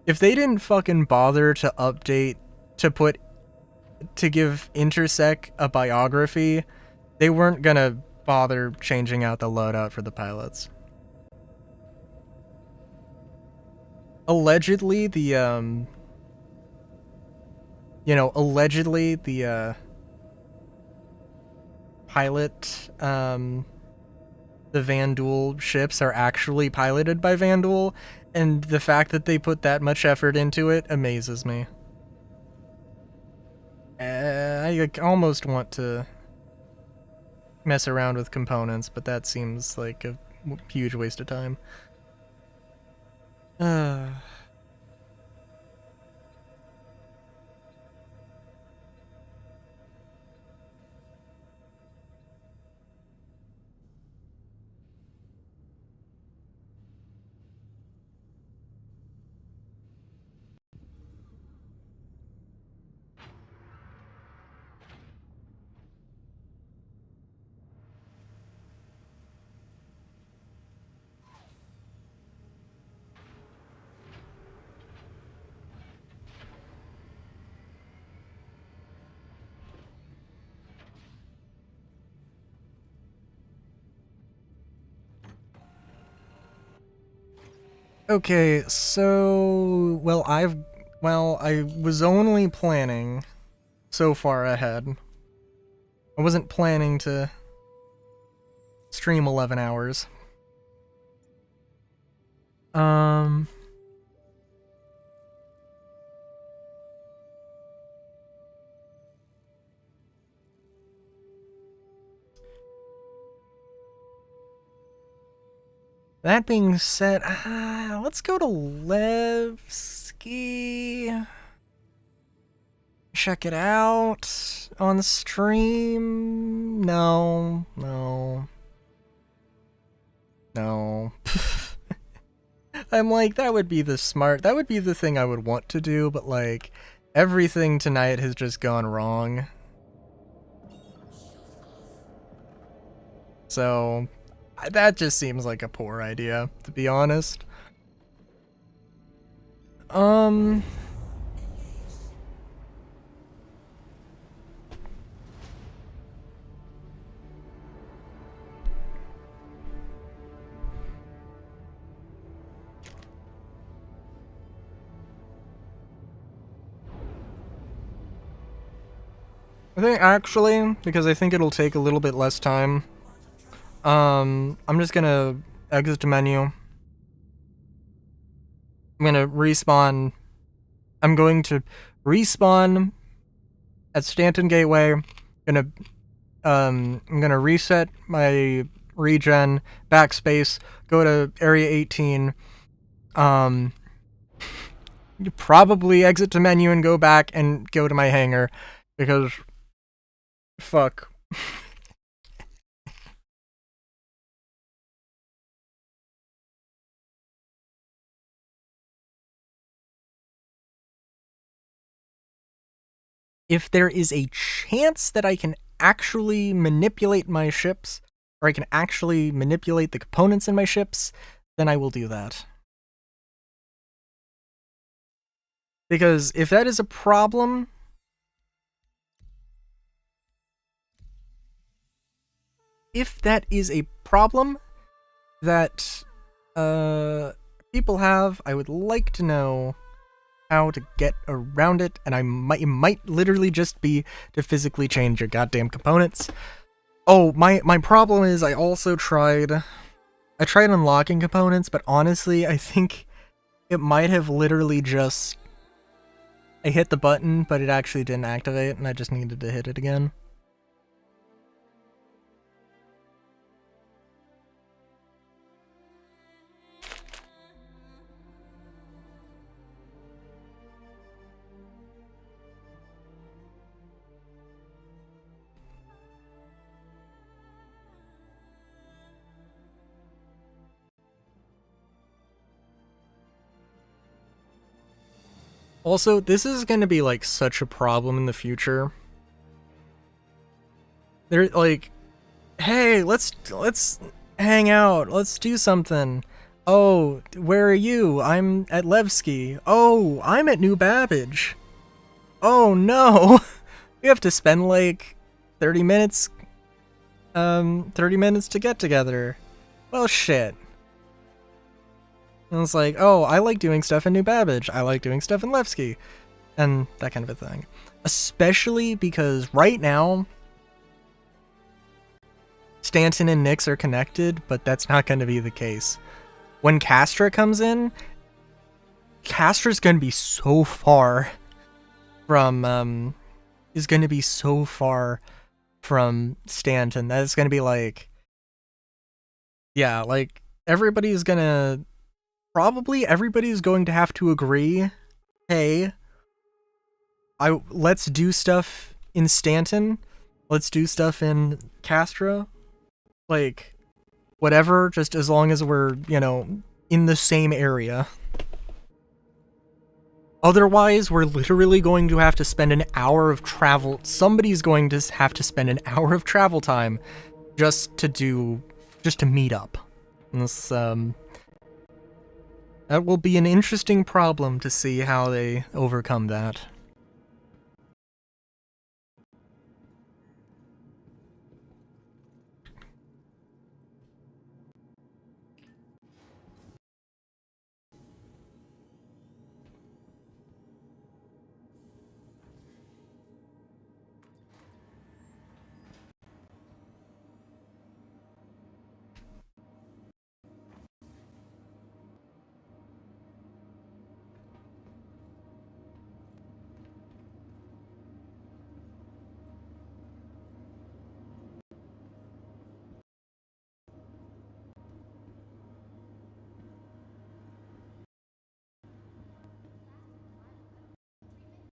If they didn't fucking bother to update to give Intersec a biography, they weren't gonna bother changing out the loadout for the pilots. Allegedly, the pilot the Vanduul ships are actually piloted by Vanduul, and the fact that they put that much effort into it amazes me. I almost want to mess around with components, but that seems like a huge waste of time. Okay, so I was only planning so far ahead. I wasn't planning to stream 11 hours. That being said, let's go to Levski. Check it out on the stream. No. I'm like, that would be the thing I would want to do, but like, everything tonight has just gone wrong. So, that just seems like a poor idea, to be honest. I think actually, because I think it'll take a little bit less time, I'm just gonna exit the menu. I'm gonna respawn. I'm going to respawn at Stanton Gateway. I'm gonna reset my regen, backspace, go to Area 18. You probably exit the menu and go back and go to my hangar, because fuck. If there is a chance that I can actually manipulate my ships, or I can actually manipulate the components in my ships, then I will do that. Because if that is a problem, that people have, I would like to know how to get around it, and it might literally just be to physically change your goddamn components. Oh, my problem is I tried unlocking components, but honestly, I think it might have literally just, I hit the button, but it actually didn't activate, and I just needed to hit it again. Also, this is gonna be like such a problem in the future. They're like, hey, let's hang out, let's do something. Oh, where are you? I'm at Levski. Oh, I'm at New Babbage. Oh no, we have to spend like 30 minutes to get together. Well, shit. And it's like, oh, I like doing stuff in New Babbage. I like doing stuff in Levski. And that kind of a thing. Especially because right now, Stanton and Nyx are connected, but that's not going to be the case. When Castra comes in, Castra's going to be so far from is going to be so far from Stanton that it's going to be like, yeah, like everybody's going to have to agree, hey, let's do stuff in Stanton, let's do stuff in Castra, like whatever, just as long as we're, in the same area. Otherwise, we're literally going to have to spend an hour of travel. Somebody's going to have to spend an hour of travel time just to meet up. And this, that will be an interesting problem to see how they overcome that.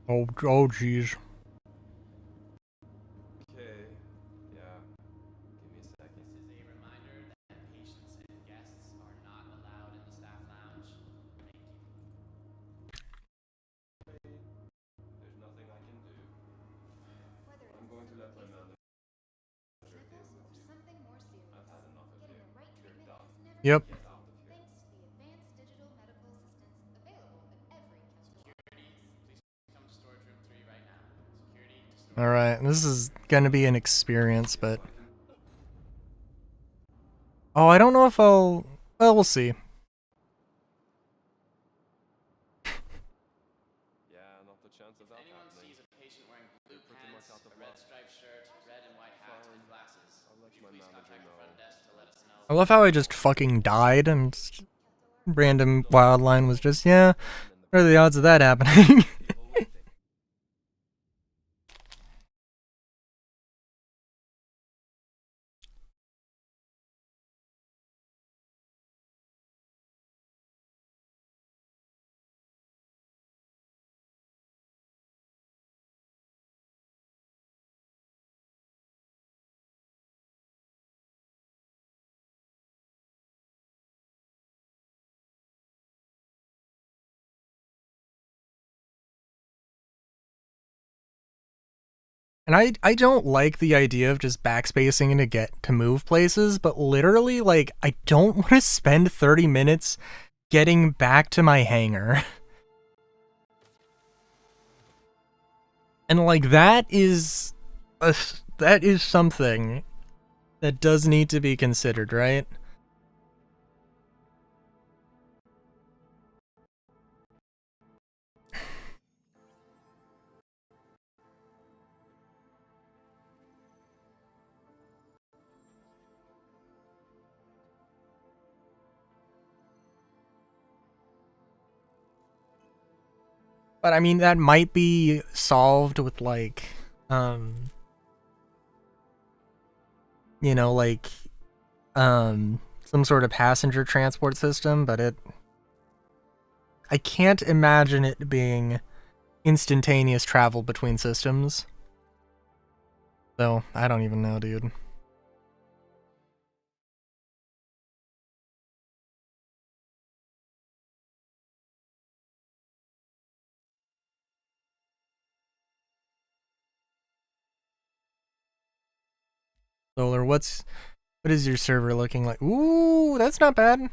Oh, jeez.
Okay. Yeah. Give me a second.
This is a reminder that patients and guests are not allowed in the staff lounge. Thank you.
There's nothing I can do. I'm going to let my manager deal with you. I've had enough of you. You're done.
Yep.
Get out of here.
Security, please come to storage room 3 right now. Security to storage.
Alright, this is gonna be an experience, but... Oh, I don't know if I'll... Well, we'll see.
Yeah, not a chance of that
Anyone
happening.
sees a patient wearing blue
You're pretty much
pants,
out of
a red
luck.
striped shirt, red and white hat, and
Fine.
glasses,
I'll let
would you
my
please
manager
contact the
know.
front desk to let us know?
I love how I just fucking died and random wildline was just, yeah, what are the odds of that happening? And I don't like the idea of just backspacing to move places, but literally, like, I don't want to spend 30 minutes getting back to my hangar. And like that is something that does need to be considered, right? But I mean, that might be solved with like, like, some sort of passenger transport system, but I can't imagine it being instantaneous travel between systems. So, I don't even know, dude. Solar, what is your server looking like? Ooh, that's not bad.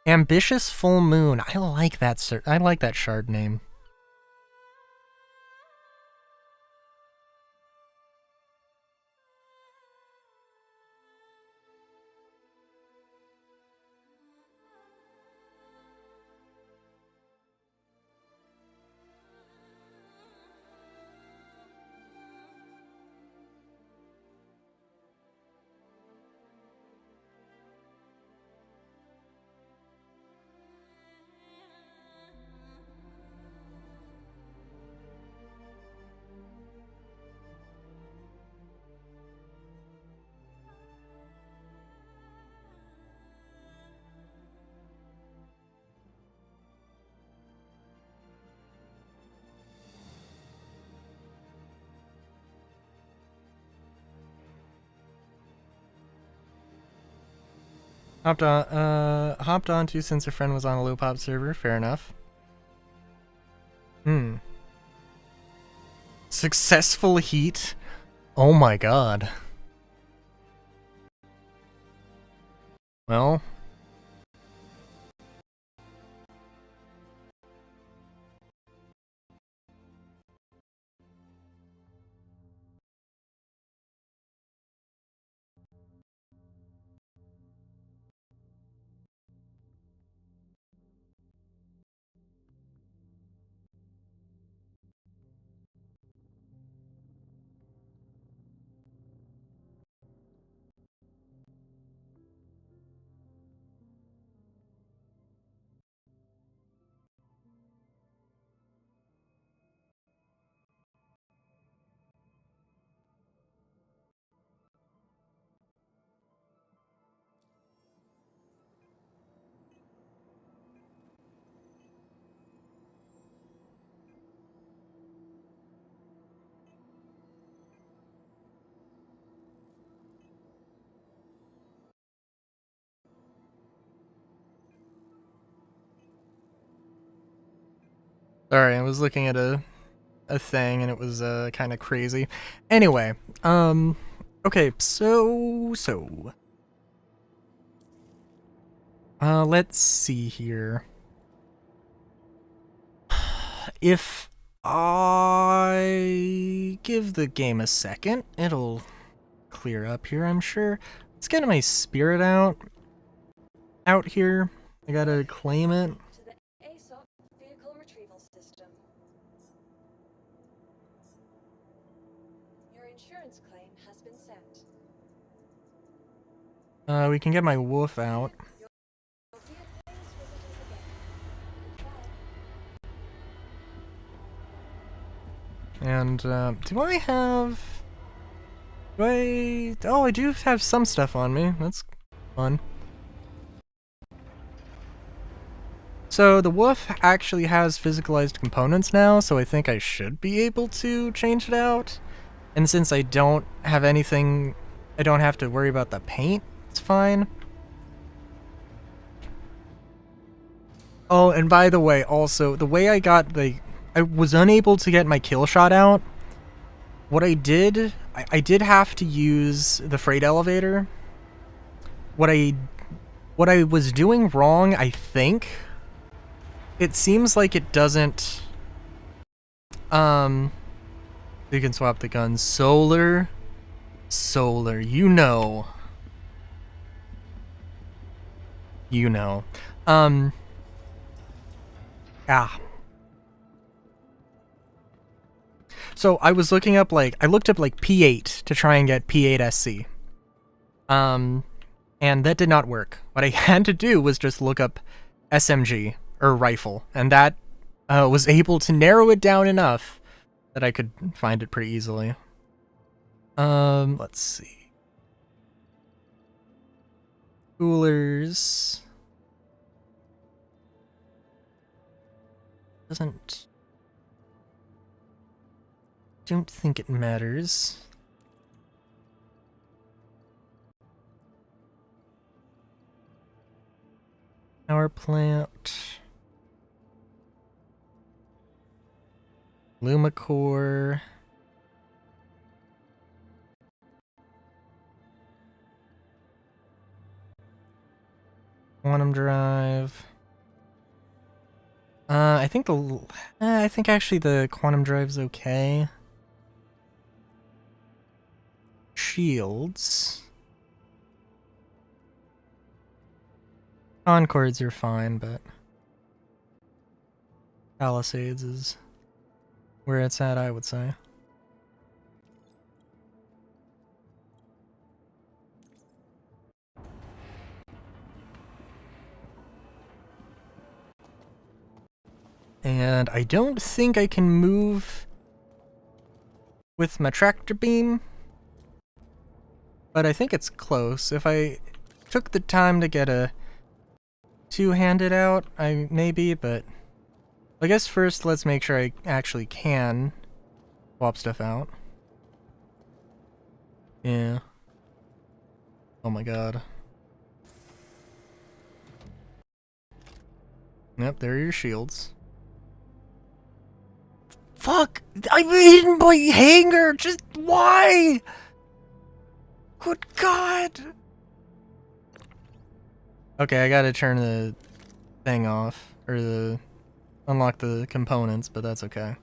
Ambitious Full Moon. I like that I like that shard name. Hopped onto since a friend was on a low pop server. Fair enough. Successful heat. Oh my god. Well. Sorry, I was looking at a thing and it was kind of crazy. Anyway, okay, so let's see here. If I give the game a second, it'll clear up here, I'm sure. Let's get my spirit out here. I gotta claim it.
To the ASOP vehicle retrieval system. Your insurance claim has been sent.
We can get my wolf out.
Your vehicle is visitors again. Goodbye.
And do I have? Oh, I do have some stuff on me. That's fun. So the wolf actually has physicalized components now, so I think I should be able to change it out. And since I don't have anything, I don't have to worry about the paint. It's fine. Oh, and by the way, also, the way I got I was unable to get my kill shot out. What I did, I did have to use the freight elevator. What I was doing wrong, I think, it seems like it doesn't, you can swap the guns. Solar, you know. So I was looking up, I looked up P8 to try and get P8 SC. And that did not work. What I had to do was just look up SMG, or rifle, and that was able to narrow it down enough that I could find it pretty easily. Let's see. Coolers. Don't think it matters. Power plant. Lumicore. Quantum drive. I think actually the quantum drive's okay. Shields. Concords are fine, but Palisades is where it's at, I would say. And I don't think I can move with my tractor beam, but I think it's close. If I took the time to get a two-handed out, I maybe, but I guess first let's make sure I actually can swap stuff out. Yeah. Oh my god. Yep, there are your shields. Fuck! I'm hidden by hanger! Just why? Good God! Okay, I gotta turn the thing off. Or unlock the components, but that's okay.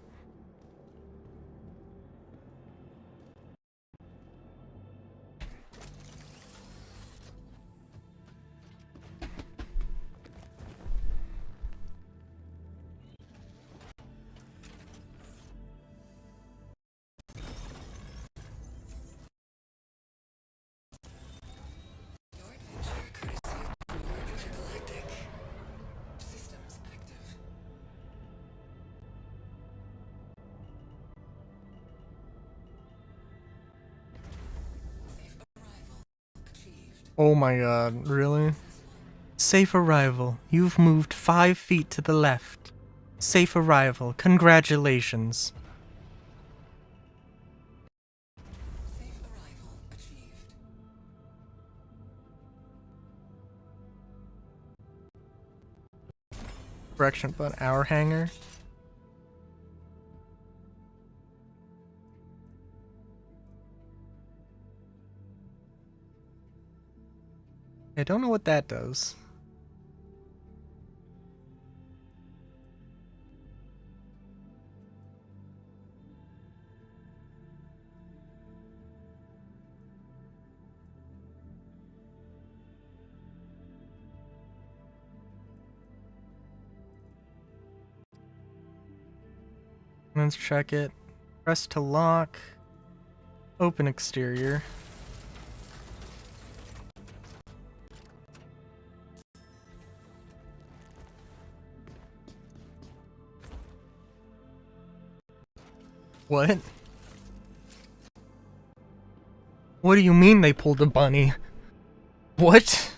Oh my god, really? Safe arrival. You've moved 5 feet to the left. Safe arrival. Congratulations. Correction, but our hangar. I don't know what that does. Let's check it. Press to lock. Open exterior. What? What do you mean they pulled a bunny? What?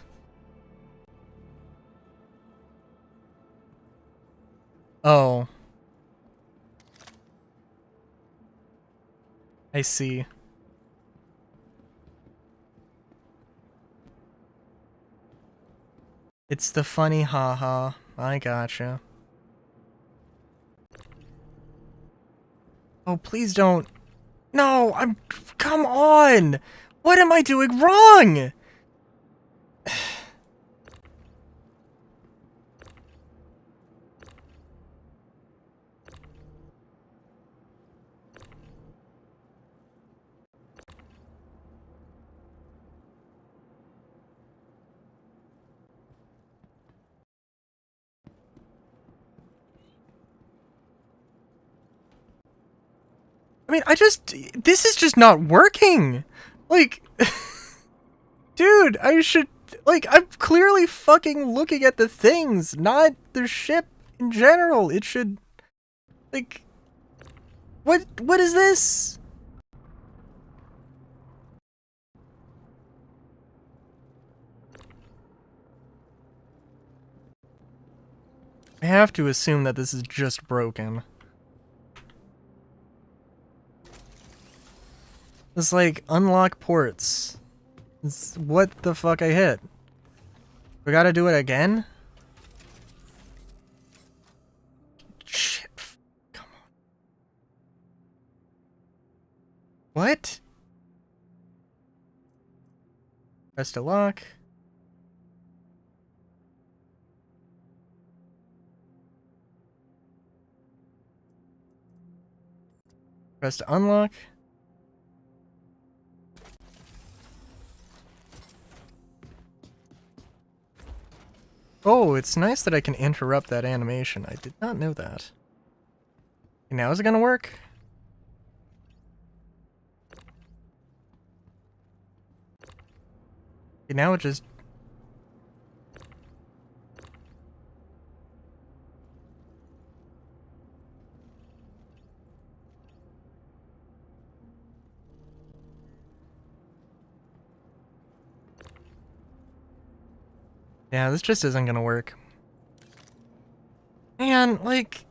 Oh. I see. It's the funny haha. I gotcha. Oh, please don't. No, come on! What am I doing wrong? I mean, this is just not working. Like, dude, I'm clearly fucking looking at the things, not the ship in general. It should, like, what is this? I have to assume that this is just broken. It's like, unlock ports. What the fuck I hit? We gotta do it again? Shit. Come on. What? Press to lock. Press to unlock. Oh, it's nice that I can interrupt that animation. I did not know that. Okay, now is it gonna work? Okay, now it just... Yeah, this just isn't gonna work. Man, like...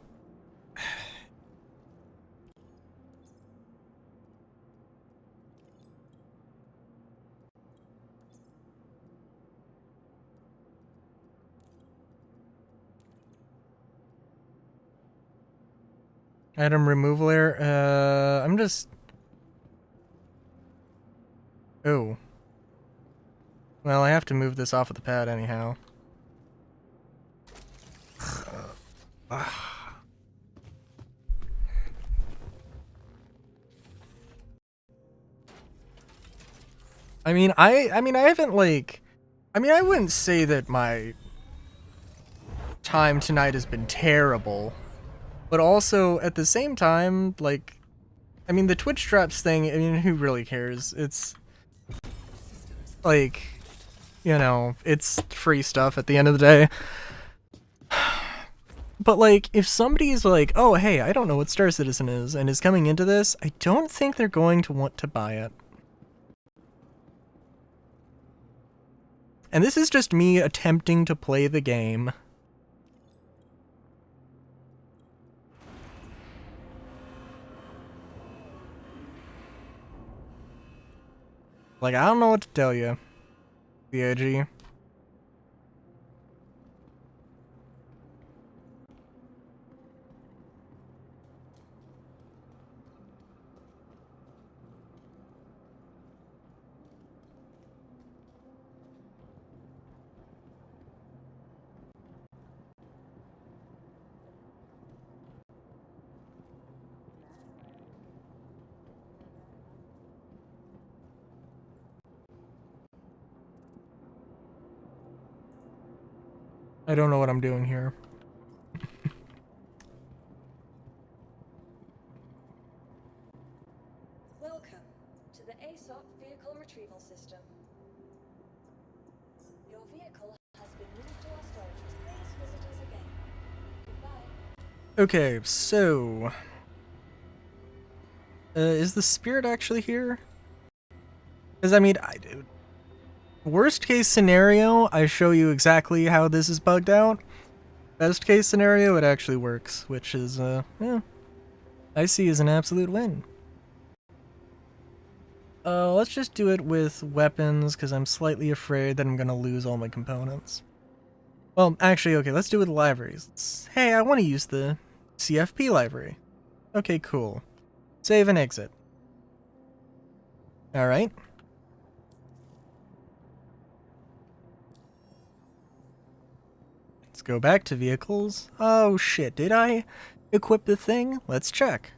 Item removal error. I'm just... Oh. Well, I have to move this off of the pad anyhow. I mean, I haven't, like... I mean, I wouldn't say that my time tonight has been terrible. But also, at the same time, like... I mean, the Twitch traps thing, I mean, who really cares? It's... like... You know, it's free stuff at the end of the day. But, like, if somebody's like, oh, hey, I don't know what Star Citizen is, and is coming into this, I don't think they're going to want to buy it. And this is just me attempting to play the game. Like, I don't know what to tell you, CIG. I don't know what I'm doing here.
Welcome to the ASOP vehicle retrieval system. Your vehicle has been moved to our storage. Please visit us again. Goodbye.
Okay, so... is the spirit actually here? Because, I mean, worst case scenario, I show you exactly how this is bugged out. Best case scenario, it actually works, which is, yeah, I see as an absolute win. Let's just do it with weapons, because I'm slightly afraid that I'm going to lose all my components. Well, actually, okay, let's do it with libraries. Hey, I want to use the CFP library. Okay, cool. Save and exit. Alright. Let's go back to vehicles. Oh shit, did I equip the thing? Let's check.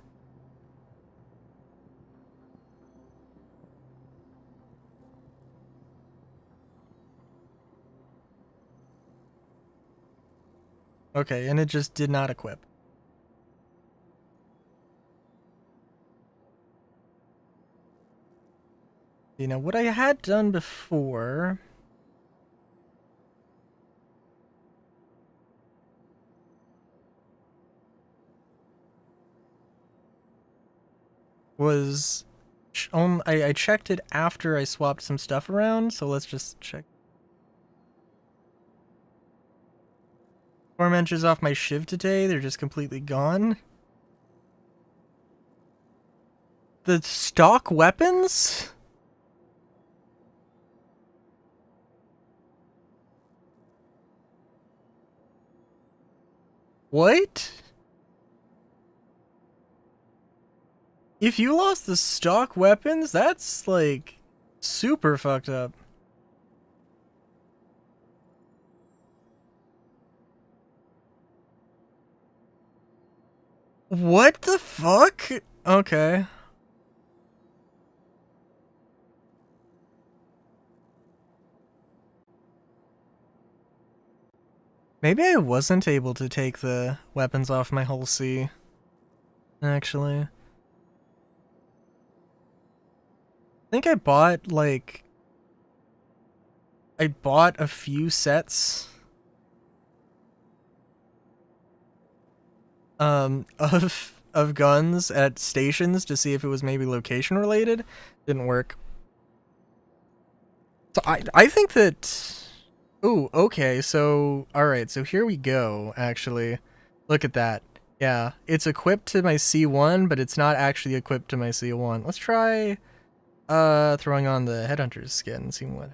Okay, and it just did not equip. You know, what I had done before... was... I checked it after I swapped some stuff around, so let's just check. 4 inches off my shiv today, they're just completely gone. The stock weapons? What? If you lost the stock weapons, that's like super fucked up. What the fuck? Okay. Maybe I wasn't able to take the weapons off my hull C. Actually. I think I bought, like... I bought a few sets... of guns at stations to see if it was maybe location related. Didn't work. So I think that... Ooh, okay, so... Alright, so here we go, actually. Look at that. Yeah, it's equipped to my C1, but it's not actually equipped to my C1. Let's try... throwing on the Headhunter's skin and seeing what...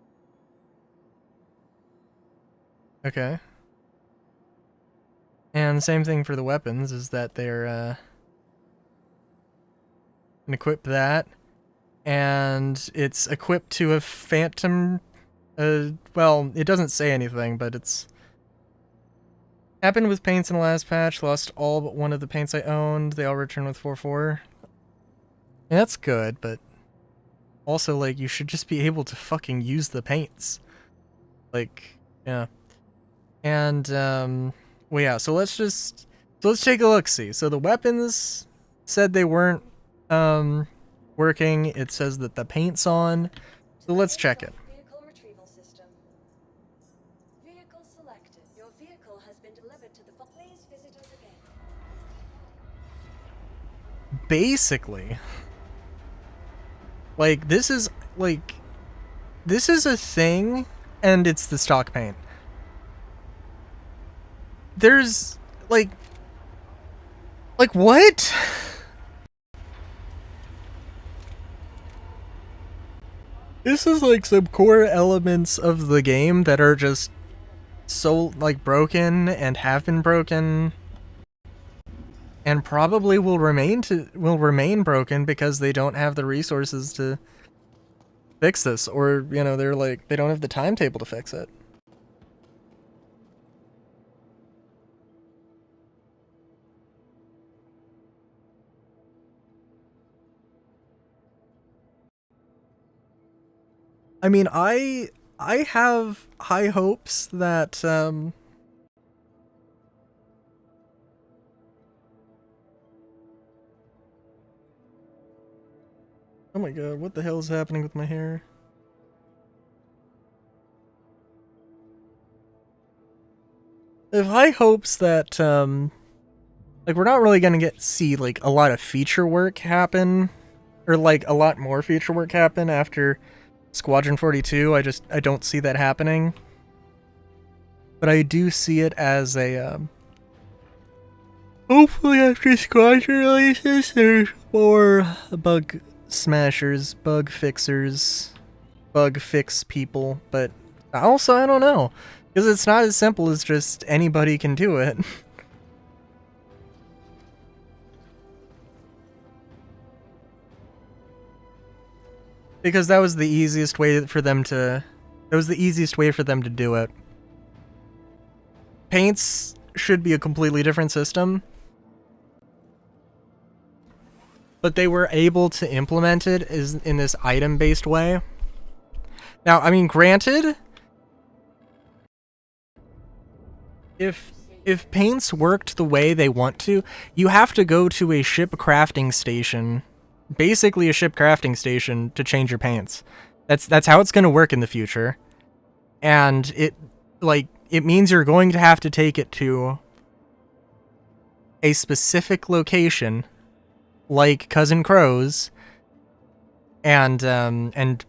Okay. And same thing for the weapons, is that they're, and equip that. And it's equipped to a phantom. Well, it doesn't say anything, but it's happened with paints in the last patch. Lost all but one of the paints I owned. They all return with 4/4. Yeah, that's good, but also, like, you should just be able to fucking use the paints. Like, yeah. And, well, yeah, so let's take a look-see. So the weapons said they weren't, working. It says that the paint's on. So let's check it.
Vehicle retrieval system. Vehicle selected. Your vehicle has been delivered to the. Please visit us again.
Basically, like, this is a thing, and it's the stock paint. There's, like, what? This is, like, some core elements of the game that are just so, like, broken and have been broken, and probably will remain broken because they don't have the resources to fix this, or, you know, they don't have the timetable to fix it. I mean, I have high hopes that, oh my god, what the hell is happening with my hair? I have high hopes that, like, we're not really gonna see, like, a lot of feature work happen, or, like, a lot more feature work happen after Squadron 42. I don't see that happening. But I do see it as a, hopefully after Squadron releases, there's more bug smashers, bug fixers, bug fix people, but also, I don't know. Because it's not as simple as just anybody can do it. Because that was the easiest way for them to do it. Paints should be a completely different system, but they were able to implement it in this item-based way. Now, I mean, granted, if paints worked the way they want to, you have to go to a ship crafting station, basically a ship crafting station, to change your paints. That's how it's going to work in the future. And it means you're going to have to take it to a specific location, like Cousin Crow's, and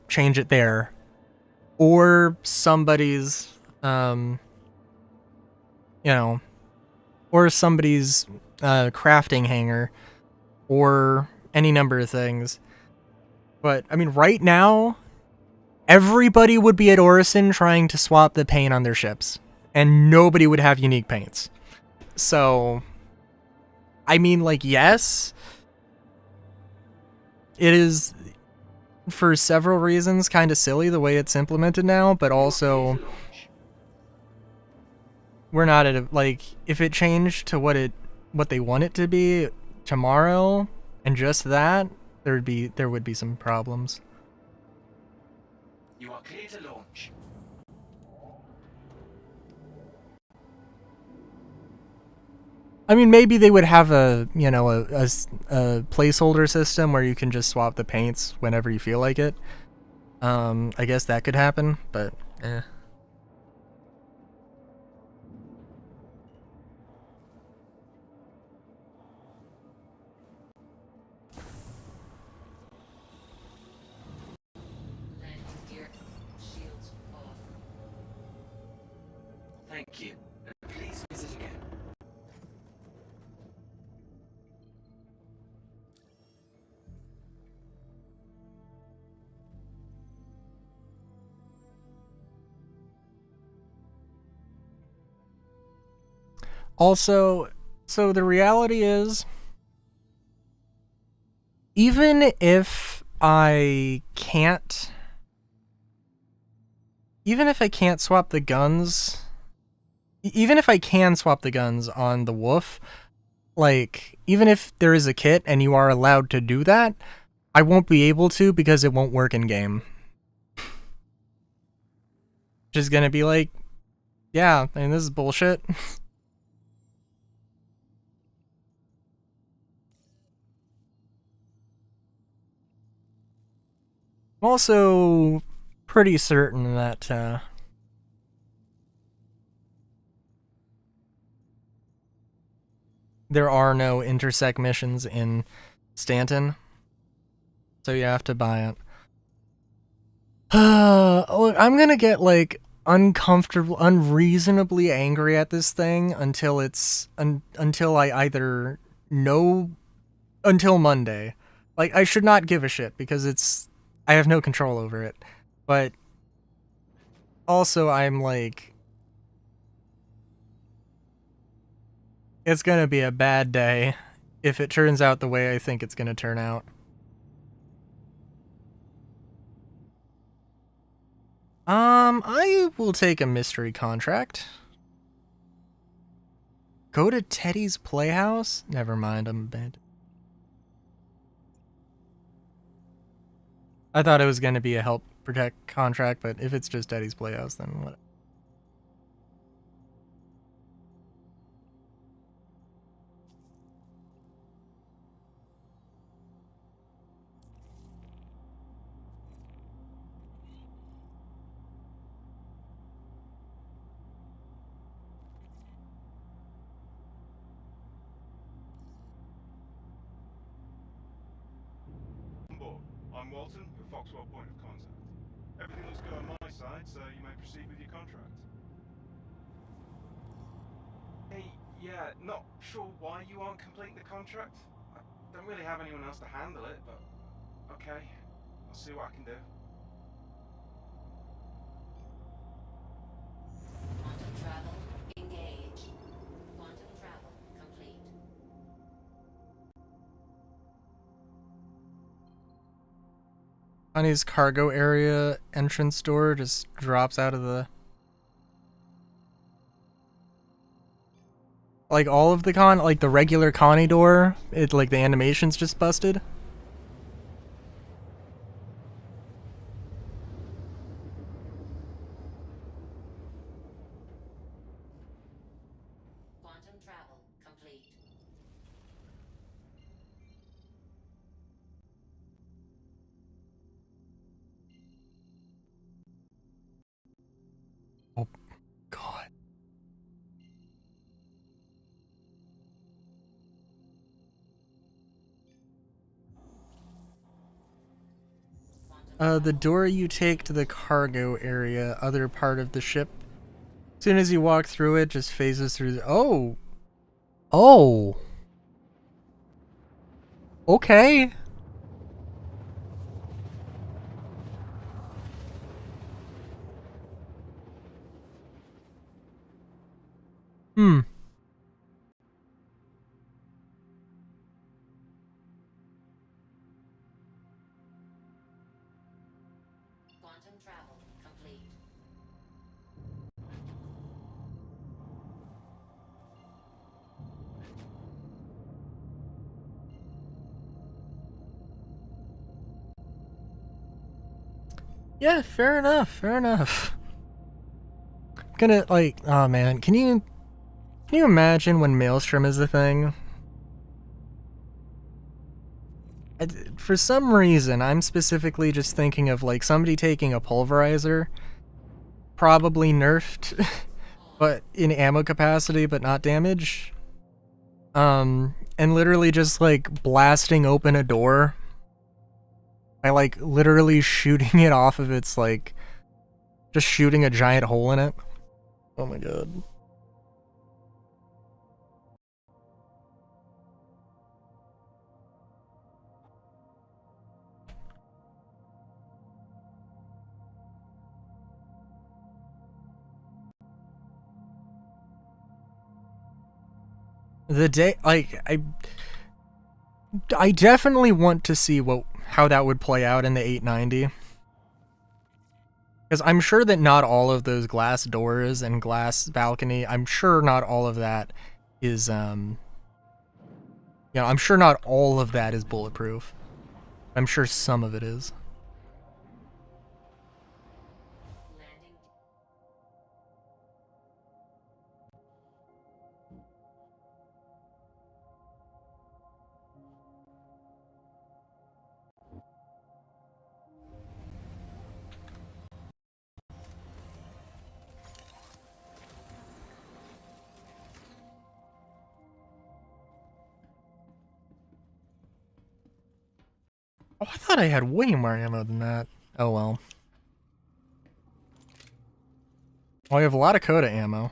change it there, or somebody's, or somebody's crafting hangar, or any number of things. But I mean, right now, everybody would be at Orison trying to swap the paint on their ships, and nobody would have unique paints. So, I mean, like, yes, it is, for several reasons, kind of silly the way it's implemented now, but also, we're not at a, like, if it changed to what they want it to be tomorrow, and just that, there would be some problems.
You are clear to launch.
I mean, maybe they would have a placeholder system where you can just swap the paints whenever you feel like it. I guess that could happen, but eh.
Thank you. Please visit again.
Also, so the reality is, even if I can't swap the guns, even if I can swap the guns on the wolf, like, even if there is a kit and you are allowed to do that, I won't be able to because it won't work in game. Just gonna be like, yeah, I mean, this is bullshit. I'm also pretty certain that, there are no intersect missions in Stanton, so you have to buy it. Look, I'm gonna get, like, unreasonably angry at this thing until until I either know, until Monday. Like, I should not give a shit because I have no control over it. But also, I'm like, it's gonna be a bad day if it turns out the way I think it's gonna turn out. I will take a mystery contract. Go to Teddy's Playhouse? Never mind, I'm bad. I thought it was gonna be a help protect contract, but if it's just Teddy's Playhouse, then whatever.
I'm Walton, your Foxwell point of contact. Everything looks good on my side, so you may proceed with your contract. Hey, yeah, not sure why you aren't completing the contract. I don't really have anyone else to handle it, but okay. I'll see what I can do.
Quantum travel engaged. Quantum travel complete.
Honey's cargo area entrance door just drops out of the... Like, all of the like, the regular Connie door, like, the animation's just busted.
Quantum travel complete.
Oh, God. The door you take to the cargo area, other part of the ship. As soon as you walk through it, just phases through the... Oh! Oh! Okay! Hmm.
Quantum travel complete.
Yeah, fair enough, fair enough. Gonna, like, oh man, can you imagine when Maelstrom is a thing? For some reason, I'm specifically just thinking of, like, somebody taking a pulverizer, probably nerfed, but in ammo capacity, but not damage. And literally just, like, blasting open a door by, like, literally shooting it off of its, like, just shooting a giant hole in it. Oh my god. The day, like, I definitely want to see how that would play out in the 890. Because I'm sure that not all of those glass doors and glass balcony, I'm sure not all of that is, I'm sure not all of that is bulletproof. I'm sure some of it is. Oh, I thought I had way more ammo than that. Oh well. Oh, I have a lot of Coda ammo.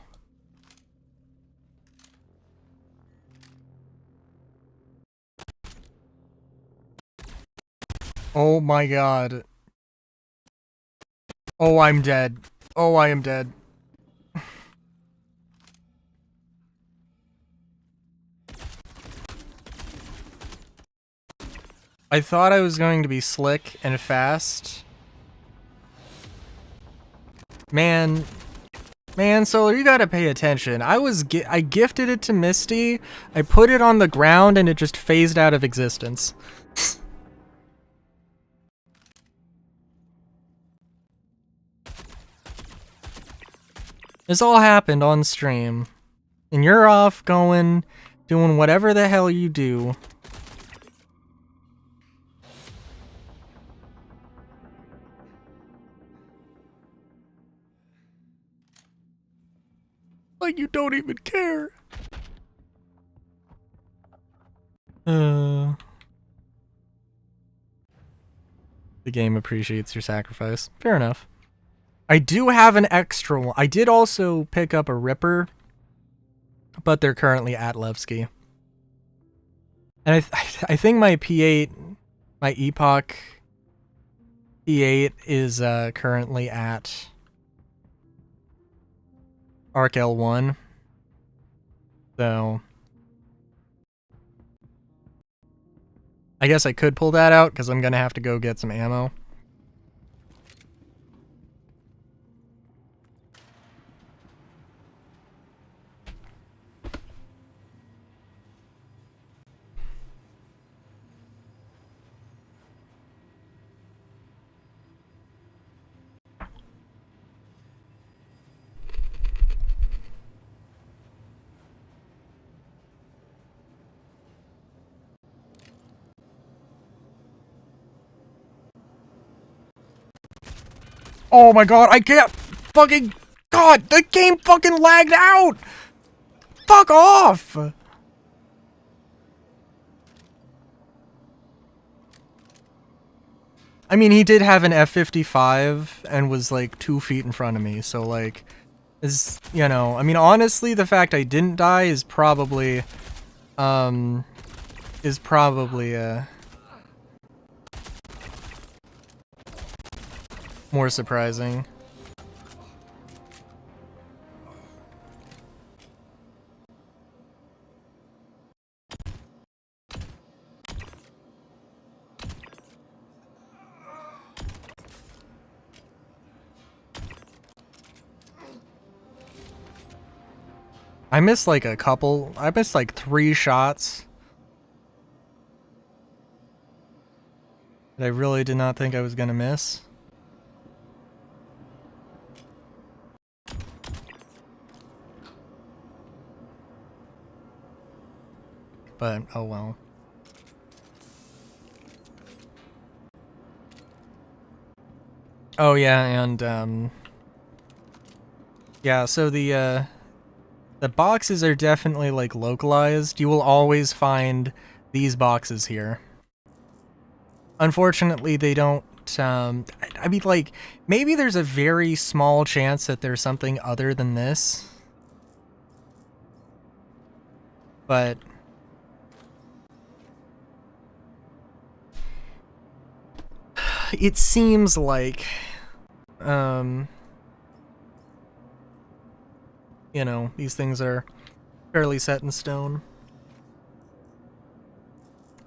Oh my god. Oh, I'm dead. Oh, I am dead. I thought I was going to be slick and fast. Man, Solar, you gotta pay attention. I gifted it to Misty, I put it on the ground, and it just phased out of existence. This all happened on stream. And you're off doing whatever the hell you do. Like you don't even care. The game appreciates your sacrifice. Fair enough. I do have an extra one. I did also pick up a Ripper, but they're currently at Levski. And I think my P8, my Epoch P8 is currently at Arc L1. So I guess I could pull that out because I'm going to have to go get some ammo. Oh my god, I can't fucking... God, the game fucking lagged out! Fuck off! I mean, he did have an F-55 and was like 2 feet in front of me, so like... I mean, honestly, the fact I didn't die is probably... more surprising. I missed like I missed like 3 shots that I really did not think I was gonna miss. But, oh well. Oh yeah, and yeah, so the boxes are definitely like localized. You will always find these boxes here. Unfortunately, they don't, I mean, like, maybe there's a very small chance that there's something other than this. But... it seems like, these things are fairly set in stone.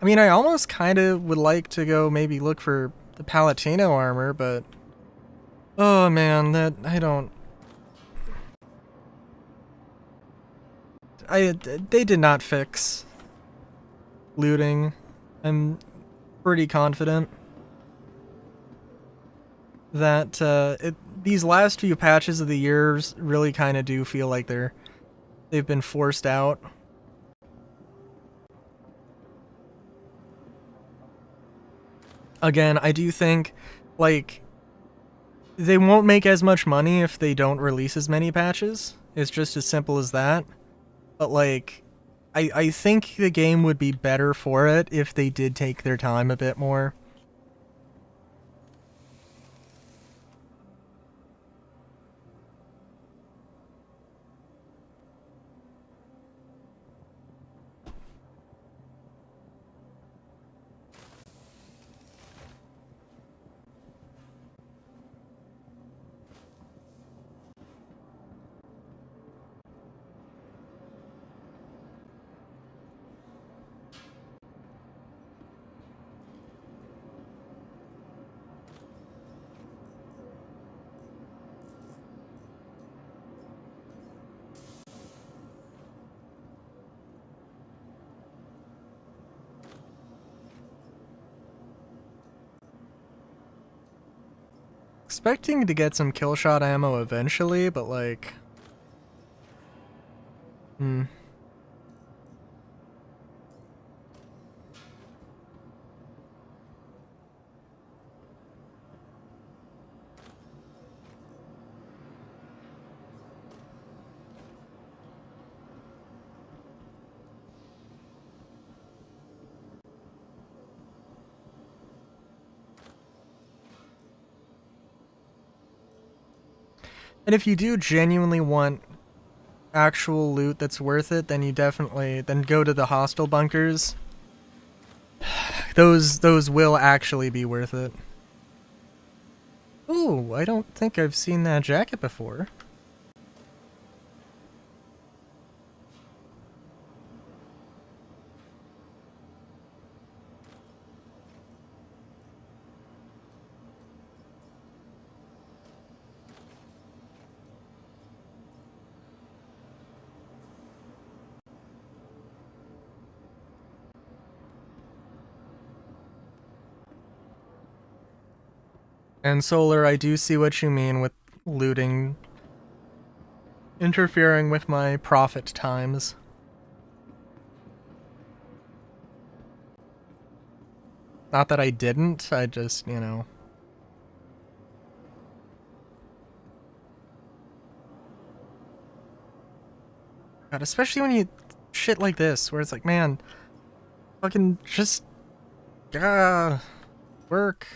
I mean, I almost kind of would like to go maybe look for the Palatino armor, but oh man, that I don't. They did not fix looting. I'm pretty confident that these last few patches of the years really kind of do feel like they've been forced out. Again, I do think like they won't make as much money if they don't release as many patches. It's just as simple as that. But like I think the game would be better for it if they did take their time a bit more. Expecting to get some kill shot ammo eventually, but like And if you do genuinely want actual loot that's worth it, then you definitely then go to the hostile bunkers. Those will actually be worth it. Ooh, I don't think I've seen that jacket before. And Solar, I do see what you mean with looting interfering with my profit times. Not that I didn't, I just, you know. God, especially when you shit like this, where it's like, man, fucking just work.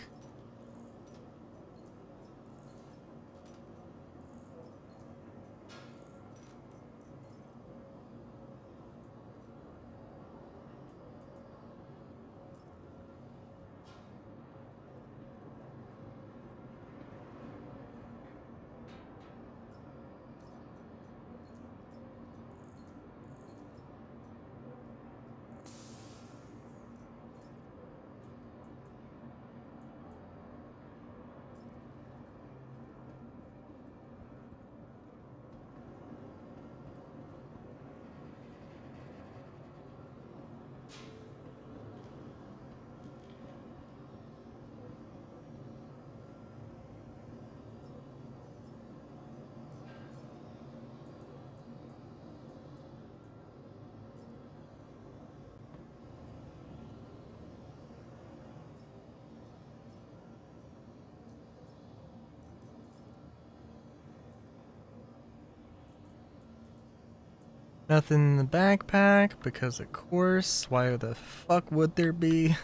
Nothing in the backpack, because of course, why the fuck would there be?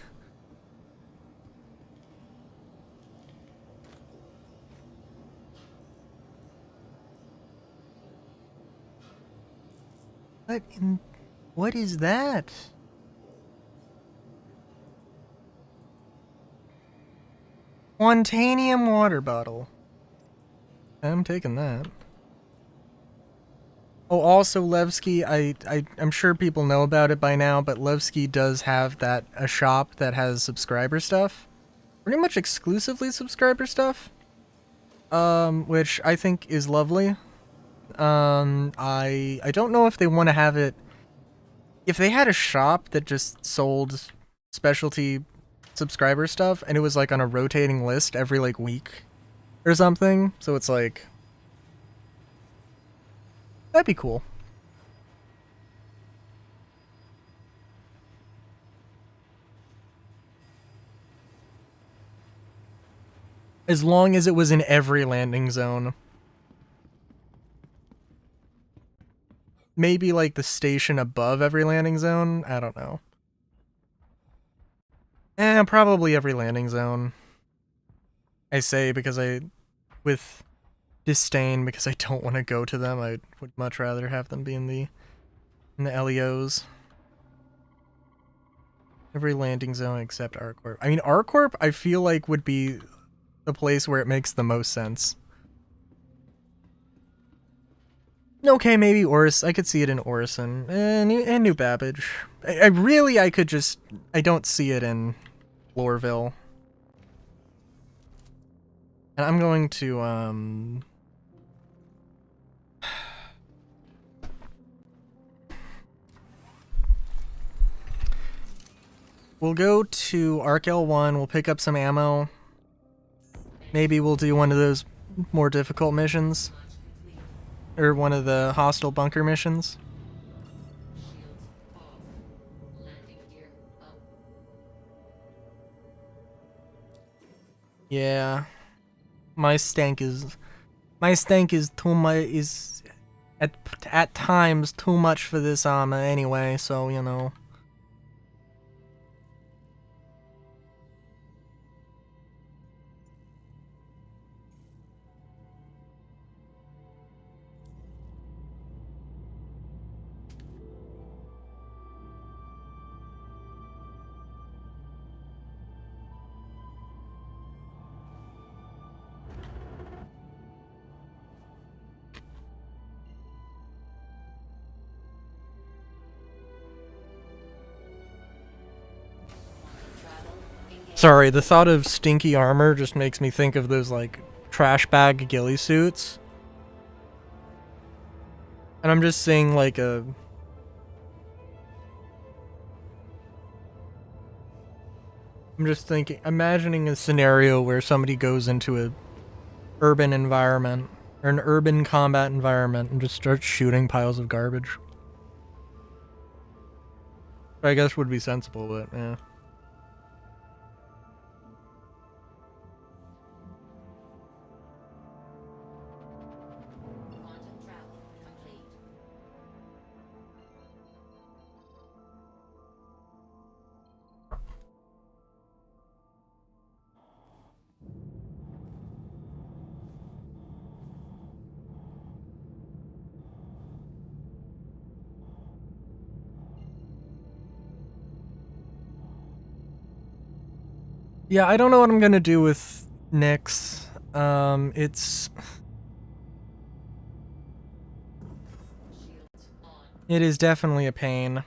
What is that? Quantanium water bottle. I'm taking that. Oh, also Levski, I'm sure people know about it by now, but Levski does have a shop that has subscriber stuff. Pretty much exclusively subscriber stuff. Which I think is lovely. I don't know if they want to have it. If they had a shop that just sold specialty subscriber stuff and it was like on a rotating list every like week or something, so it's like that'd be cool. As long as it was in every landing zone. Maybe like the station above every landing zone? I don't know. Probably every landing zone. I say because with disdain, because I don't want to go to them. I would much rather have them be in the LEOs. Every landing zone except ArcCorp. I mean, ArcCorp, I feel like would be the place where it makes the most sense. Okay, maybe Oris. I could see it in Orison and New Babbage. I could just. I don't see it in Lorville. And I'm going to we'll go to Arc L1. We'll pick up some ammo. Maybe we'll do one of those more difficult missions. Or one of the hostile bunker missions. Yeah. My stank is too much, is at times too much for this armor anyway, so you know. Sorry, the thought of stinky armor just makes me think of those, like, trash bag ghillie suits. And I'm just seeing, like, I'm just imagining a scenario where somebody goes into a urban environment, or an urban combat environment, and just starts shooting piles of garbage. I guess would be sensible, but, yeah. Yeah, I don't know what I'm gonna do with Nyx. It is definitely a pain.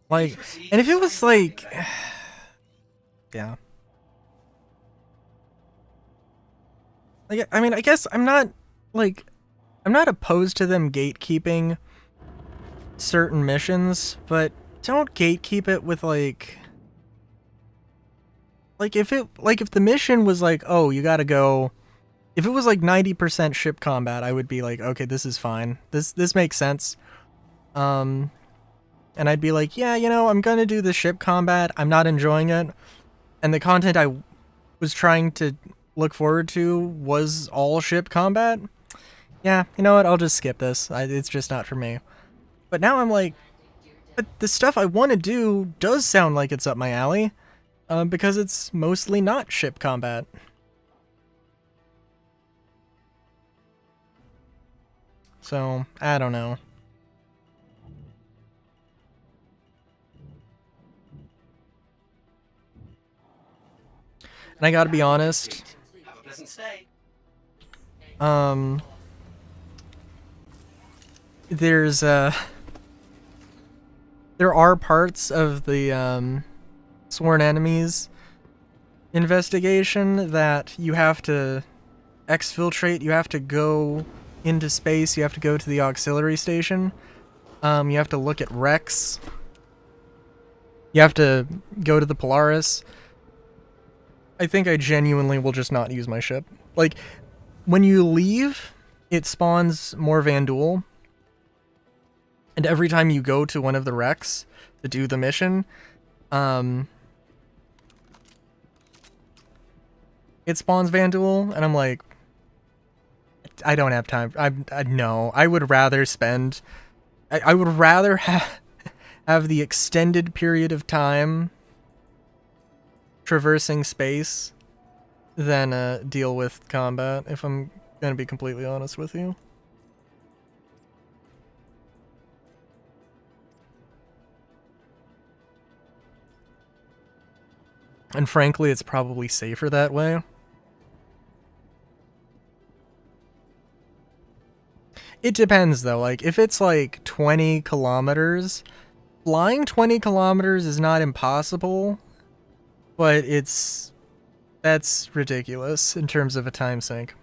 Like, and if it was like, yeah. Like, I mean, I guess I'm not opposed to them gatekeeping certain missions, but don't gatekeep it with like if the mission was like, oh, you gotta go, if it was like 90% ship combat, I would be like, okay, this is fine. This makes sense. And I'd be like, yeah, you know, I'm gonna do the ship combat. I'm not enjoying it. And the content I was trying to look forward to was all ship combat. Yeah, you know what? I'll just skip this. It's just not for me. But now I'm like, but the stuff I want to do does sound like it's up my alley. Because it's mostly not ship combat. So, I don't know. And I gotta be honest,
Have a pleasant stay.
there's there are parts of the sworn enemies investigation that you have to exfiltrate. You have to go into space. You have to go to the auxiliary station. You have to look at Rex. You have to go to the Polaris. I think I genuinely will just not use my ship. Like, when you leave, it spawns more Vanduul. And every time you go to one of the wrecks to do the mission, it spawns Vanduul, and I'm like, I don't have time. No, I would rather spend... I would rather have the extended period of time traversing space than deal with combat, if I'm gonna be completely honest with you. And frankly, it's probably safer that way. It depends though, like if it's like 20 kilometers, flying 20 kilometers is not impossible, but that's ridiculous in terms of a time sink.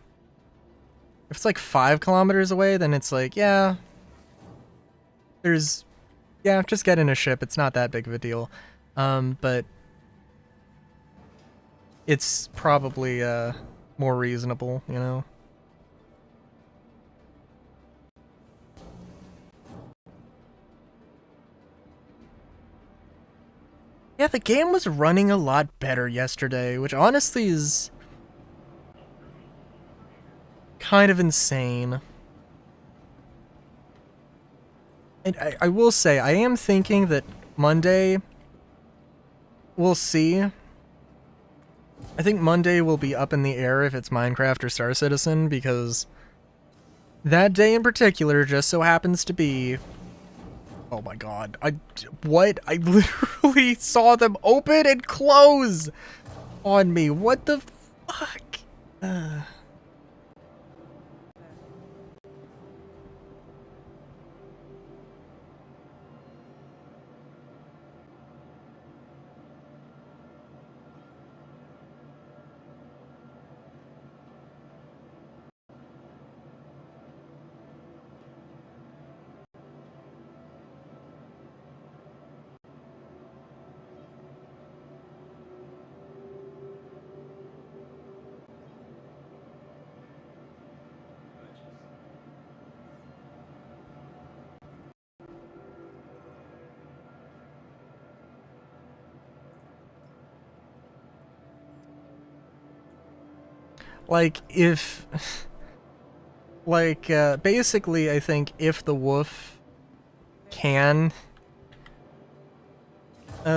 If it's like 5 kilometers away, then it's like, yeah, just get in a ship, it's not that big of a deal. But it's probably more reasonable, you know? Yeah, the game was running a lot better yesterday, which honestly is kind of insane. And I will say, I am thinking that Monday, we'll see. I think Monday will be up in the air if it's Minecraft or Star Citizen, because that day in particular just so happens to be... Oh my god. What? I literally saw them open and close on me. What the fuck? Like, if... Like, basically, I think if the wolf can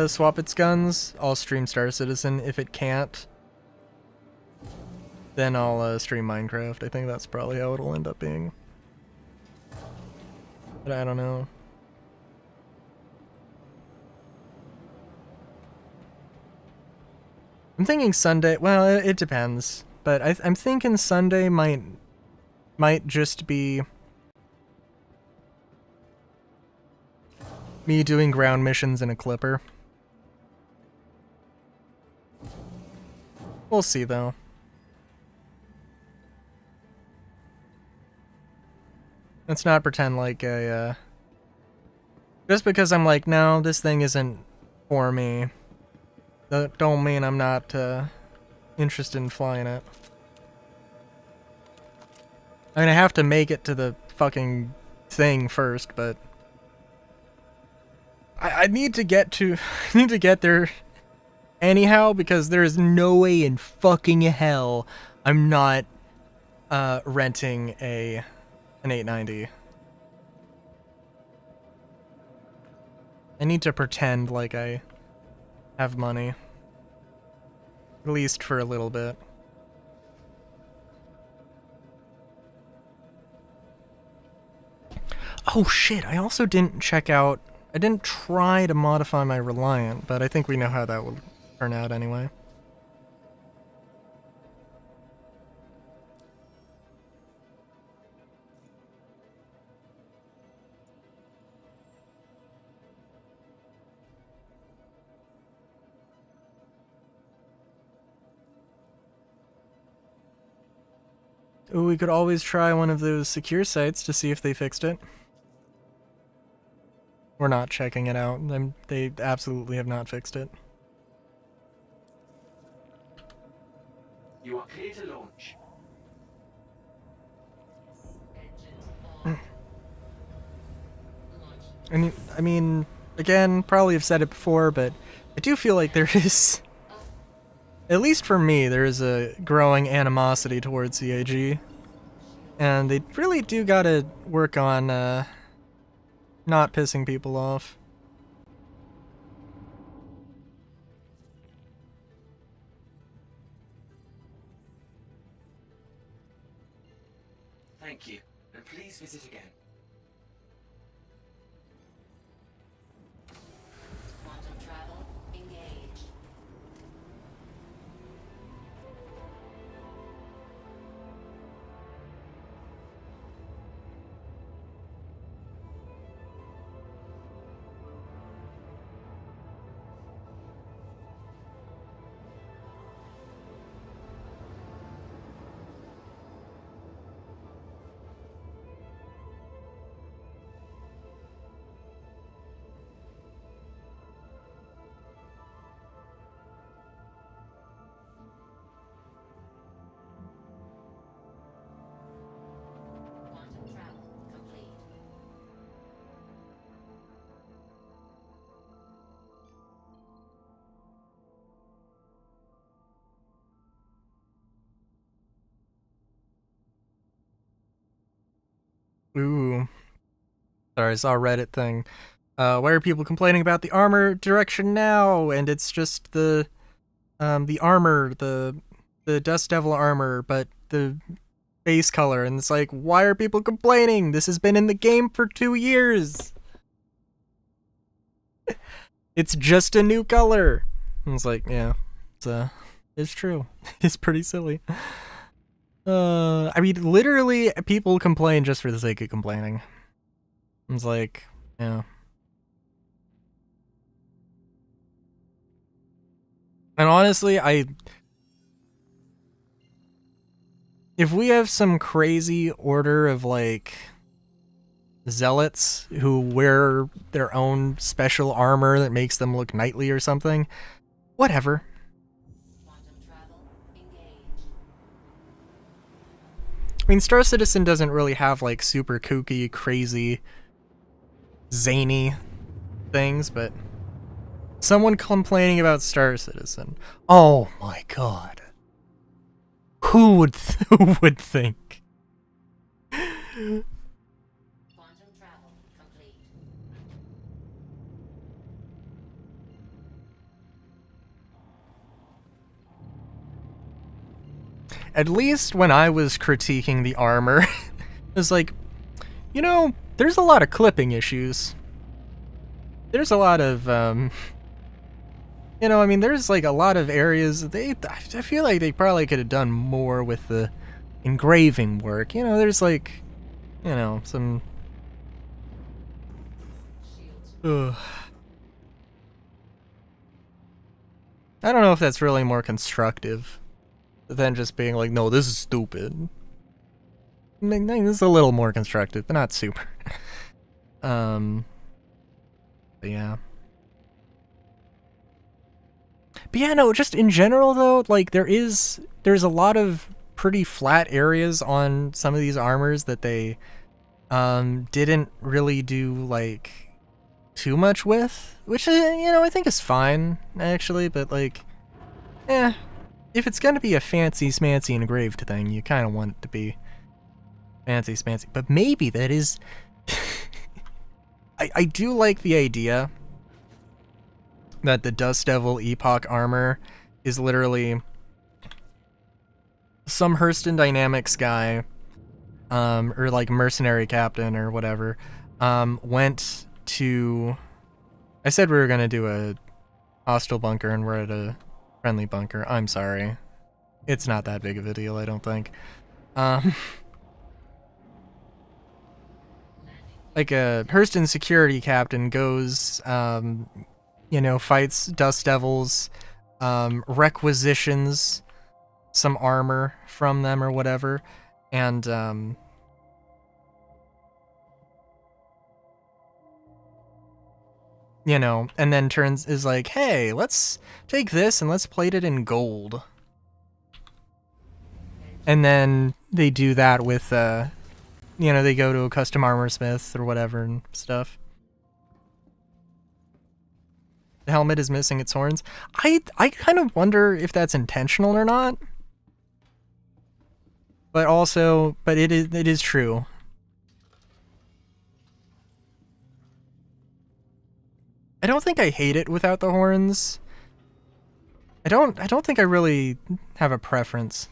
swap its guns, I'll stream Star Citizen. If it can't, then I'll stream Minecraft. I think that's probably how it'll end up being. But I don't know. I'm thinking Sunday... Well, it depends. But I'm thinking Sunday might just be me doing ground missions in a clipper. We'll see, though. Let's not pretend like just because I'm like, no, this thing isn't for me, that don't mean I'm not interested in flying it. I mean, I have to make it to the fucking thing first, but I need to get to I need to get there anyhow, because there is no way in fucking hell I'm not renting an 890. I need to pretend like I have money, at least for a little bit. Oh shit, I also didn't check out... I didn't try to modify my Reliant, but I think we know how that will turn out anyway. Ooh, we could always try one of those secure sites to see if they fixed it. We're not checking it out. They absolutely have not fixed it.
You are clear to launch.
And I mean, again, probably have said it before, but I do feel like there is, at least for me, there is a growing animosity towards CAG. And they really do gotta work on not pissing people off.
Thank you, and please visit again.
Quantum travel engaged. Quantum travel complete.
Ooh. Sorry, I saw a Reddit thing. Why are people complaining about the armor direction now? And it's just the armor, the Dust Devil armor, but the base color. And it's like, why are people complaining? This has been in the game for 2 years. It's just a new color. And it's like, yeah, it's true. It's pretty silly. I mean, literally, people complain just for the sake of complaining. It's like, yeah. And honestly, if we have some crazy order of, like, zealots who wear their own special armor that makes them look knightly or something, whatever.
Quantum travel engaged.
I mean, Star Citizen doesn't really have, like, super kooky, crazy, zany things, but someone complaining about Star Citizen. Oh my god. Who would think?
Quantum travel complete.
At least when I was critiquing the armor, it was like, you know, there's a lot of clipping issues. There's a lot of, you know, I mean, there's like a lot of areas I feel like they probably could have done more with the engraving work. You know, there's like, you know, some. Ugh. I don't know if that's really more constructive than just being like, no, this is stupid. I mean, this is a little more constructive, but not super. But yeah. But yeah, no, just in general though, like there's a lot of pretty flat areas on some of these armors that they didn't really do like too much with, which you know, I think is fine actually, but like if it's gonna be a fancy smancy engraved thing, you kind of want it to be fancy smancy. But maybe that is I do like the idea that the Dust Devil Epoch armor is literally some Hurston Dynamics guy, or like mercenary captain or whatever, went to. I said we were gonna do a hostile bunker and we're at a friendly bunker. I'm sorry. It's not that big of a deal, I don't think. Like a Hurston security captain goes, you know, fights Dust Devils, requisitions some armor from them or whatever, And you know, and then is like, hey, let's take this and let's plate it in gold. And then they do that with you know, they go to a custom armor smith or whatever and stuff. The helmet is missing its horns. I kind of wonder if that's intentional or not. But also, but it is true. I don't think I hate it without the horns. I don't think I really have a preference.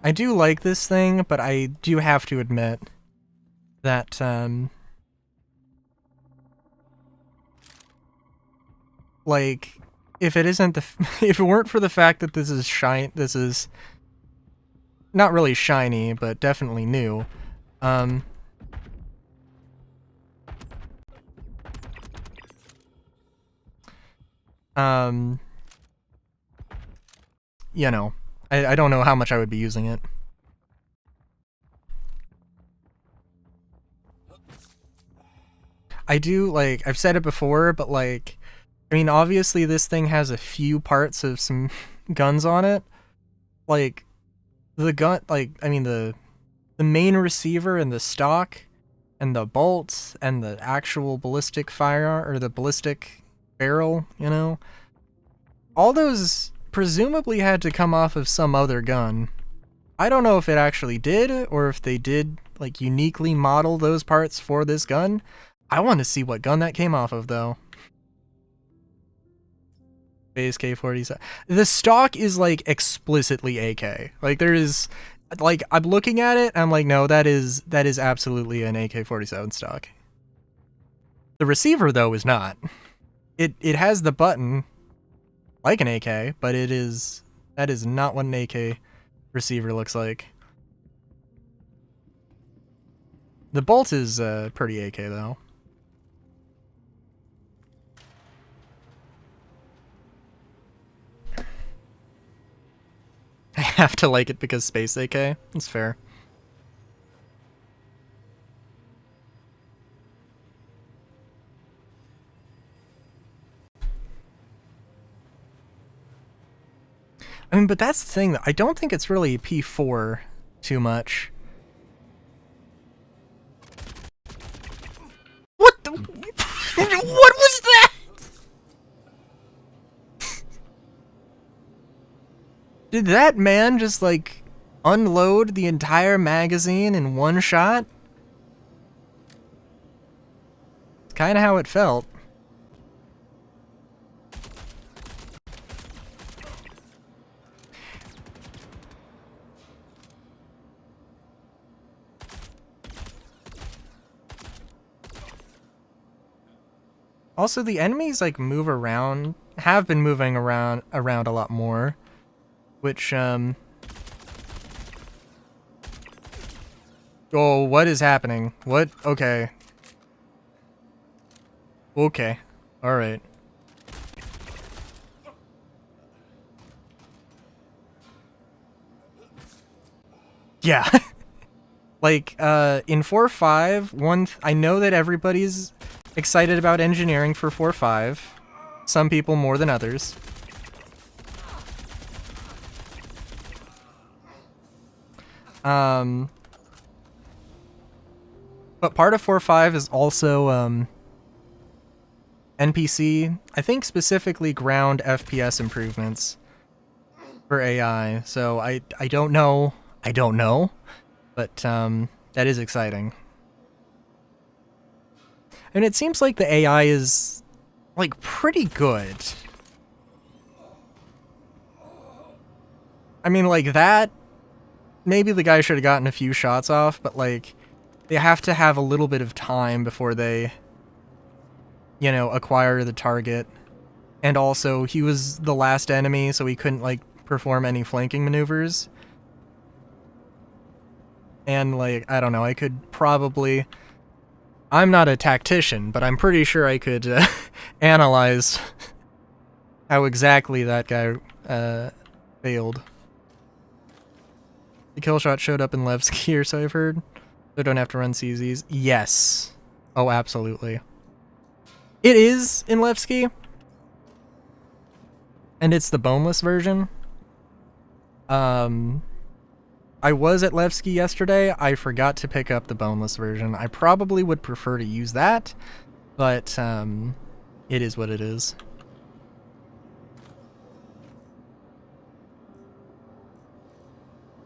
I do like this thing, but I do have to admit that like if it isn't the if it weren't for the fact that this is not really shiny, but definitely new. You know, I don't know how much I would be using it. I do, like, I've said it before, but like, I mean, obviously this thing has a few parts of some guns on it. Like, the gun, like, I mean, the main receiver and the stock and the bolts and the actual ballistic firearm, or the ballistic barrel, you know? All those presumably had to come off of some other gun. I don't know if it actually did, or if they did, like, uniquely model those parts for this gun. I want to see what gun that came off of, though. Base K-47. The stock is, like, explicitly AK. Like, there is... Like, I'm looking at it, I'm like, no, that is absolutely an AK-47 stock. The receiver, though, is not. It has the button, like an AK, but that is not what an AK receiver looks like. The bolt is pretty AK, though. I have to like it because space AK. That's fair. I mean, but that's the thing. I don't think it's really P4 too much. What the? What was that? Did that man just, like, unload the entire magazine in one shot? It's kind of how it felt. Also, the enemies, like, move around, have been moving around a lot more. Which, oh, what is happening? What? Okay. Okay. Alright. Yeah. Like, in 4.5, I know that everybody's excited about engineering for 4.5. Some people more than others. But part of 4.5 is also, NPC, I think specifically ground FPS improvements for AI, so I don't know, but, that is exciting. And it seems like the AI is, like, pretty good. I mean, like, that, maybe the guy should have gotten a few shots off, but, like, they have to have a little bit of time before they, you know, acquire the target. And also, he was the last enemy, so he couldn't, like, perform any flanking maneuvers. And, like, I don't know, I could probably... I'm not a tactician, but I'm pretty sure I could analyze how exactly that guy failed. The kill shot showed up in Levski here, so I've heard. So don't have to run CZs. Yes. Oh, absolutely. It is in Levski. And it's the boneless version. I was at Levski yesterday. I forgot to pick up the boneless version. I probably would prefer to use that, but it is what it is.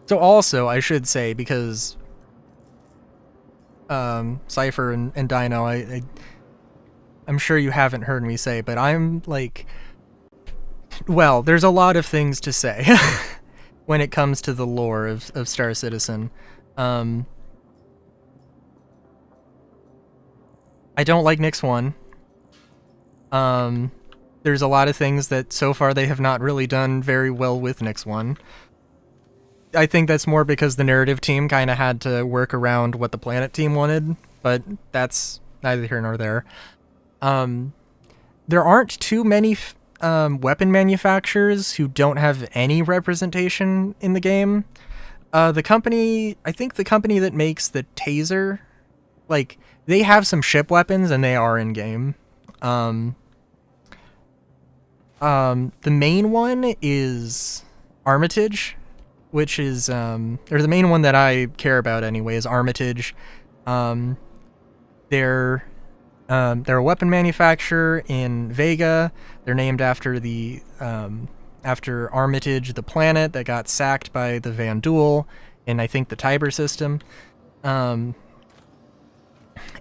So also, I should say, because Cypher and Dino, I'm sure you haven't heard me say, but I'm like, well, there's a lot of things to say when it comes to the lore of Star Citizen. I don't like Nyx 1. There's a lot of things that so far they have not really done very well with Nyx 1. I think that's more because the narrative team kind of had to work around what the planet team wanted, but that's neither here nor there. There aren't too many weapon manufacturers who don't have any representation in the game. The company, I think the company that makes the taser, like, they have some ship weapons and they are in game. The main one is Armitage, which is, or the main one that I care about anyway is Armitage. They're a weapon manufacturer in Vega. They're named after the after Armitage, the planet that got sacked by the Vanduul in, I think, the Tiber system. And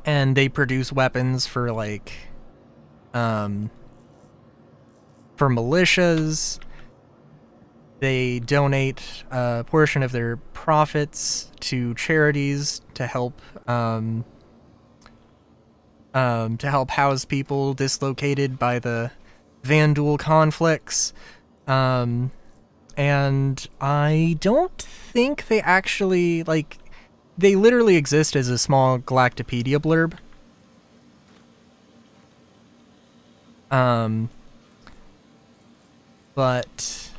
they produce weapons for, like, for militias. They donate a portion of their profits to charities to help house people dislocated by the Vanduul conflicts. And I don't think they actually, like, they literally exist as a small Galactopedia blurb. But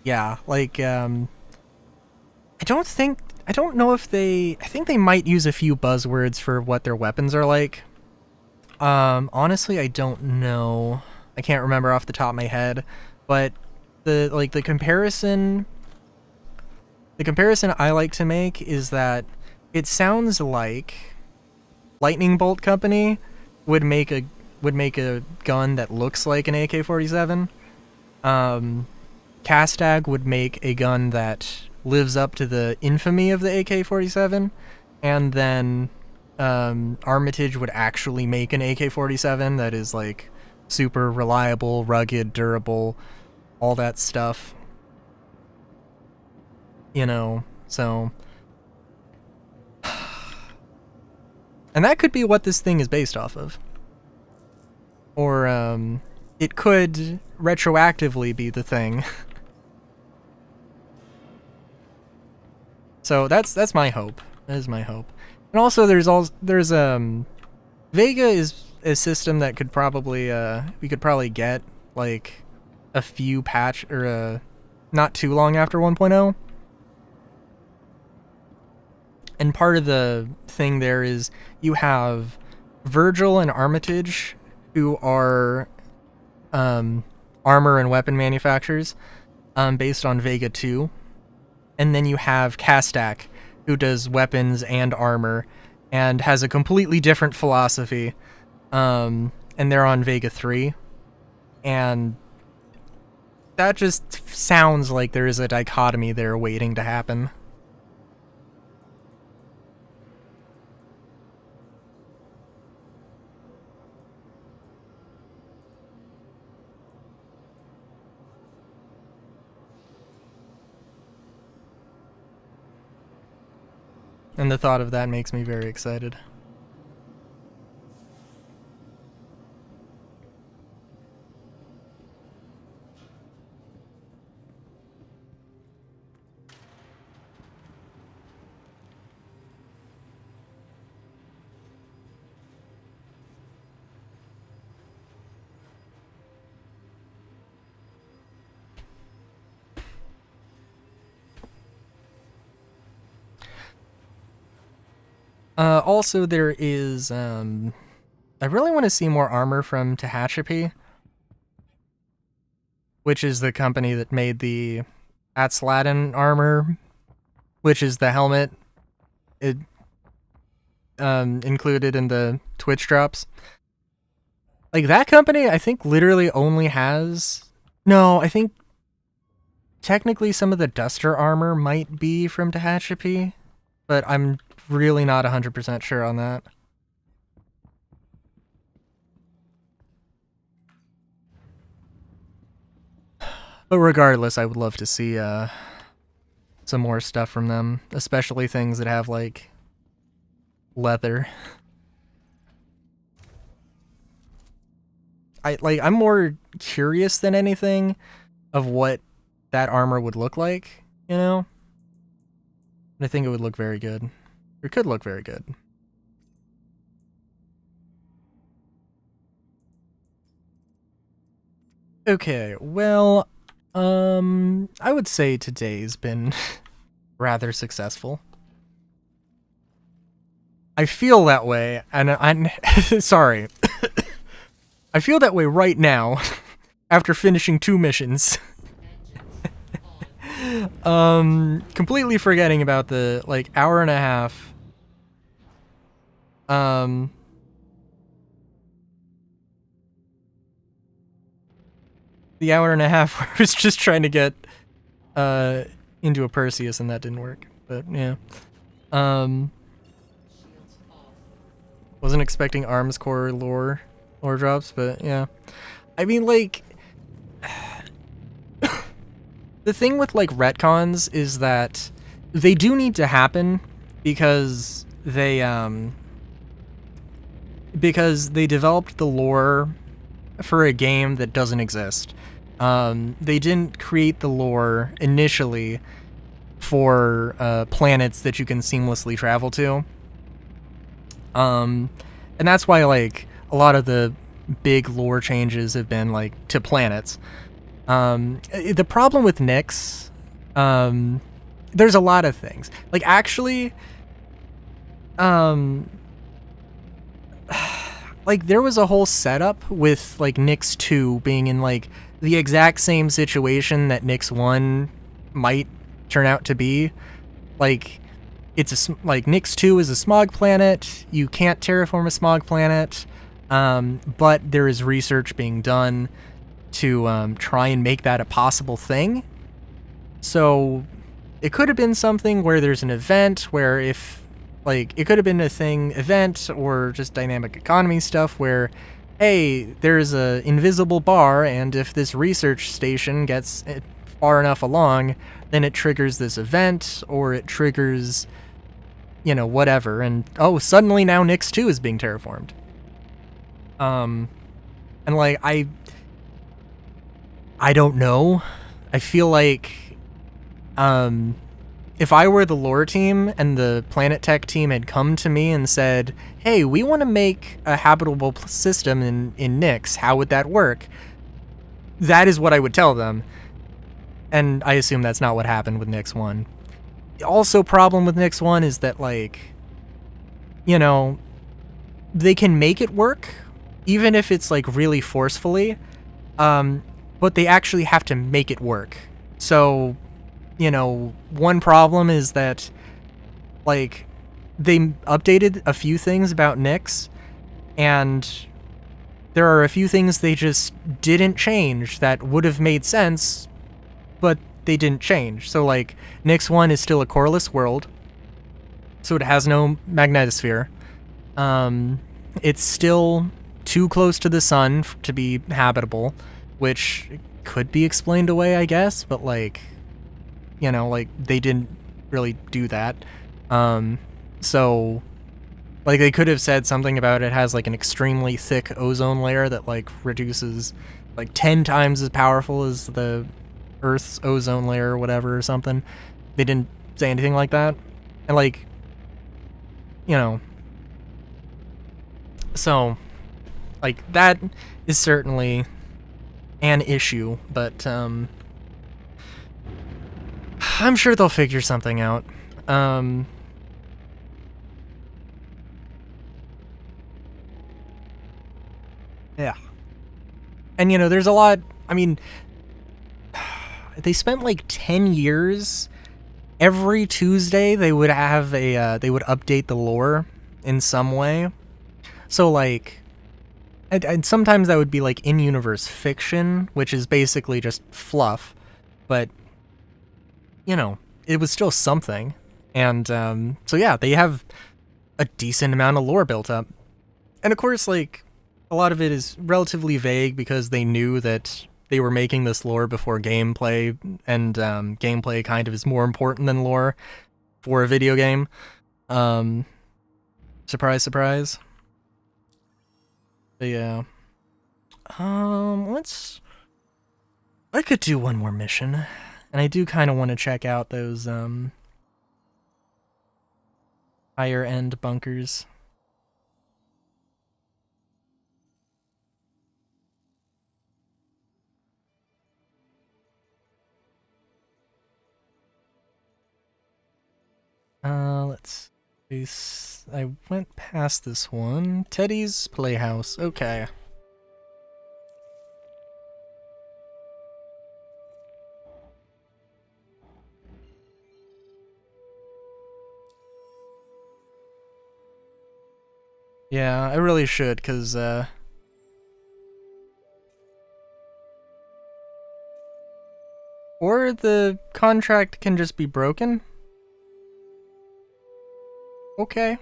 yeah, like, I don't know if I think they might use a few buzzwords for what their weapons are like. Honestly, I don't know. I can't remember off the top of my head, but the comparison I like to make is that it sounds like Lightning Bolt Company would make a gun that looks like an AK-47. Castag would make a gun that lives up to the infamy of the AK-47, and then Armitage would actually make an AK-47 that is, like, super reliable, rugged, durable, all that stuff. You know, so... And that could be what this thing is based off of. Or, it could retroactively be the thing. So that's my hope. That is my hope. And also there's Vega is a system that could probably we could probably get, like, a few not too long after 1.0. And part of the thing there is you have Virgil and Armitage, who are armor and weapon manufacturers based on Vega 2. And then you have Kastak, who does weapons and armor, and has a completely different philosophy. And they're on Vega 3. And that just sounds like there is a dichotomy there waiting to happen. And the thought of that makes me very excited. Also, there is, I really want to see more armor from Tehachapi, which is the company that made the Atsladen armor, which is the helmet included in the Twitch drops. Like, that company, I think, literally only has... No, I think technically some of the Duster armor might be from Tehachapi, but I'm really not 100% sure on that. But regardless, I would love to see some more stuff from them, especially things that have, like, leather. I'm more curious than anything of what that armor would look like, you know? I think it would look very good. Or could look very good. Okay, well, I would say today's been rather successful. I feel that way, and I'm sorry. I feel that way right now, after finishing 2 missions. Completely forgetting about the, like, hour and a half. The hour and a half where I was just trying to get, into a Perseus and that didn't work. But, yeah. Wasn't expecting Arms Core lore drops, but yeah. I mean, like, the thing with, like, retcons is that they do need to happen because they developed the lore for a game that doesn't exist. They didn't create the lore initially for planets that you can seamlessly travel to. And that's why, like, a lot of the big lore changes have been, like, to planets. The problem with Nyx, there's a lot of things. Like, actually, like, there was a whole setup with, like, Nyx 2 being in, like, the exact same situation that Nyx 1 might turn out to be. Like, like, Nyx 2 is a smog planet. You can't terraform a smog planet, but there is research being done to try and make that a possible thing. So it could have been something where there's an event where if, like, it could have been a event or just dynamic economy stuff where, hey, there's a invisible bar, and if this research station gets far enough along, then it triggers this event, or it triggers, you know, whatever, and oh, suddenly now Nyx 2 is being terraformed. And, like, I don't know. I feel like, if I were the lore team and the Planet Tech team had come to me and said, hey, we want to make a habitable system in Nyx, how would that work? That is what I would tell them. And I assume that's not what happened with Nyx 1. Also, problem with Nyx 1 is that, like, you know, they can make it work, even if it's, like, really forcefully, but they actually have to make it work. So, you know, one problem is that, like, they updated a few things about Nyx, and there are a few things they just didn't change that would have made sense, but they didn't change. So, like, Nyx 1 is still a coreless world, so it has no magnetosphere. It's still too close to the sun to be habitable, which could be explained away, I guess, but, like, you know, like, they didn't really do that. So, like, they could have said something about it has, like, an extremely thick ozone layer that, like, reduces, like, 10 times as powerful as the Earth's ozone layer or whatever or something. They didn't say anything like that. And, like, you know, so, like, that is certainly an issue, but, I'm sure they'll figure something out. Yeah. And, you know, there's a lot... I mean... They spent, like, 10 years... Every Tuesday, they would have a... they would update the lore in some way. So, like... And sometimes that would be, like, in-universe fiction, which is basically just fluff. But, you know, it was still something. And, so yeah, they have a decent amount of lore built up. And of course, like, a lot of it is relatively vague because they knew that they were making this lore before gameplay, and gameplay kind of is more important than lore for a video game. Surprise, surprise. But yeah. Let's... I could do one more mission. And I do kind of want to check out those, higher end bunkers. Let's see. I went past this one. Teddy's Playhouse. Okay. Yeah, I really should, cause, or the contract can just be broken? Okay.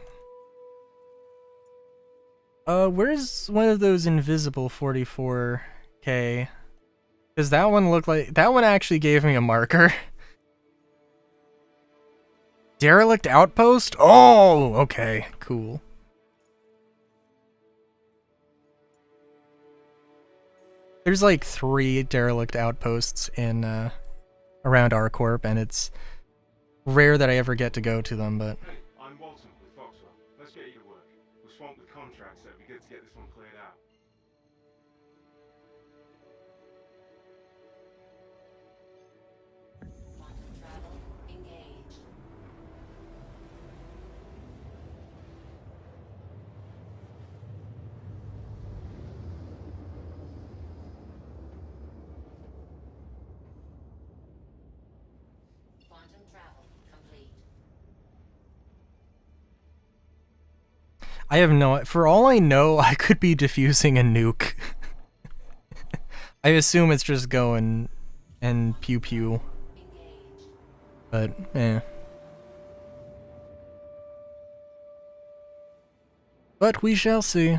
Where's one of those invisible 44K? Does that one look like... That one actually gave me a marker. Derelict Outpost? Oh, okay, cool. There's like 3 derelict outposts in, around ArcCorp, and it's rare that I ever get to go to them, but...
Hey, I'm Walton with Foxwell. Let's get you to work. We're swamped with contracts, so it'd be good to get this one cleared out.
Quantum travel engaged. Quantum travel complete.
I have no... For all I know, I could be defusing a nuke. I assume it's just going and pew-pew. But, eh. But we shall see.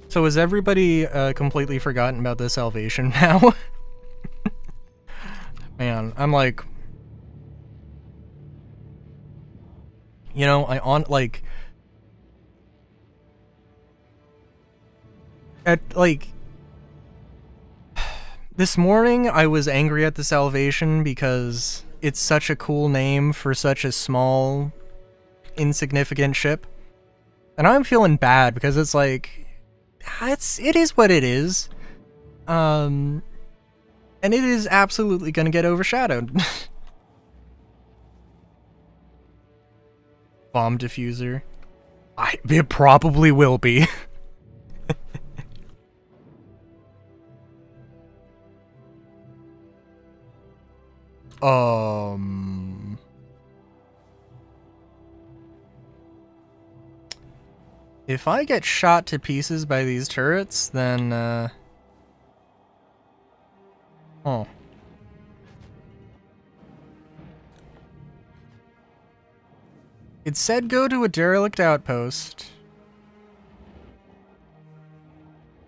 So has everybody completely forgotten about the Salvation now? Man, I'm like... You know, like... At, like... This morning, I was angry at the Salvation because it's such a cool name for such a small, insignificant ship. And I'm feeling bad because it's like... It is what it is. And it is absolutely gonna get overshadowed. Bomb diffuser. It probably will be. If I get shot to pieces by these turrets, then, oh. It said go to a derelict outpost.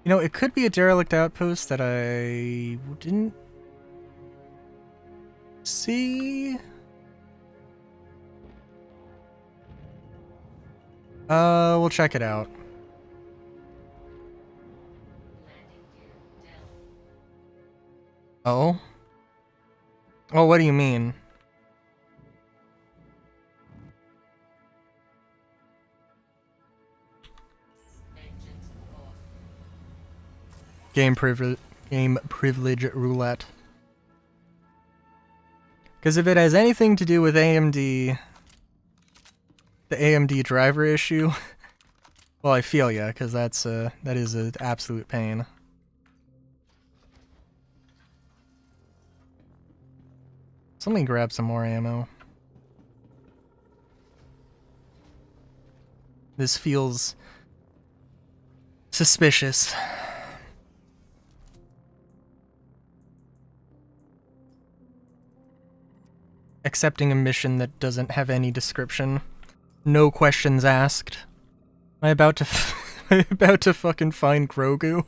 You know, it could be a derelict outpost that I didn't see. We'll check it out. Oh? Oh, what do you mean? Game privilege roulette. Because if it has anything to do with AMD, the AMD driver issue, well, I feel ya, because that is an absolute pain. So let me grab some more ammo. This feels suspicious. Accepting a mission that doesn't have any description. No questions asked. Am I about to am I about to fucking find Grogu?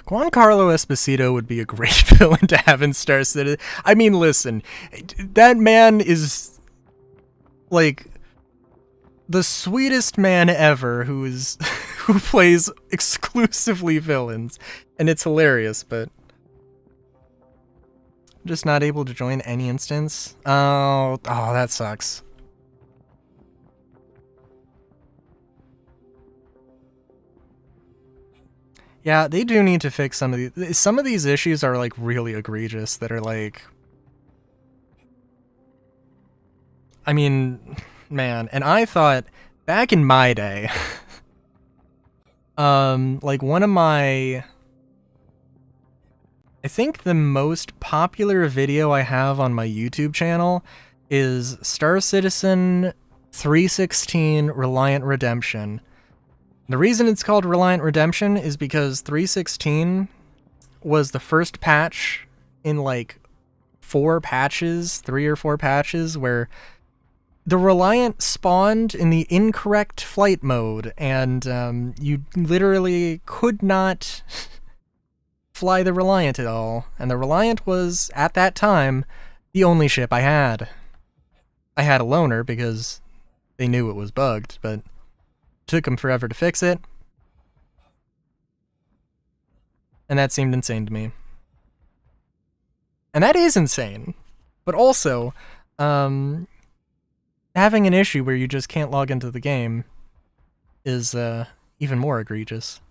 Giancarlo Esposito would be a great villain to have in Star Citizen. I mean, listen, that man is like the sweetest man ever who plays exclusively villains, and it's hilarious, but I'm just not able to join any instance. Oh, that sucks. Yeah, they do need to fix some of these. Some of these issues are like really egregious that are like, I mean, man, and I thought back in my day, like one of my, I think the most popular video I have on my YouTube channel is Star Citizen 316 Reliant Redemption. The reason it's called Reliant Redemption is because 316 was the first patch in like 3 or 4 patches, where the Reliant spawned in the incorrect flight mode, and you literally could not fly the Reliant at all. And the Reliant was, at that time, the only ship I had. I had a loaner because they knew it was bugged, but took them forever to fix it. And that seemed insane to me. And that is insane. But also, having an issue where you just can't log into the game is even more egregious.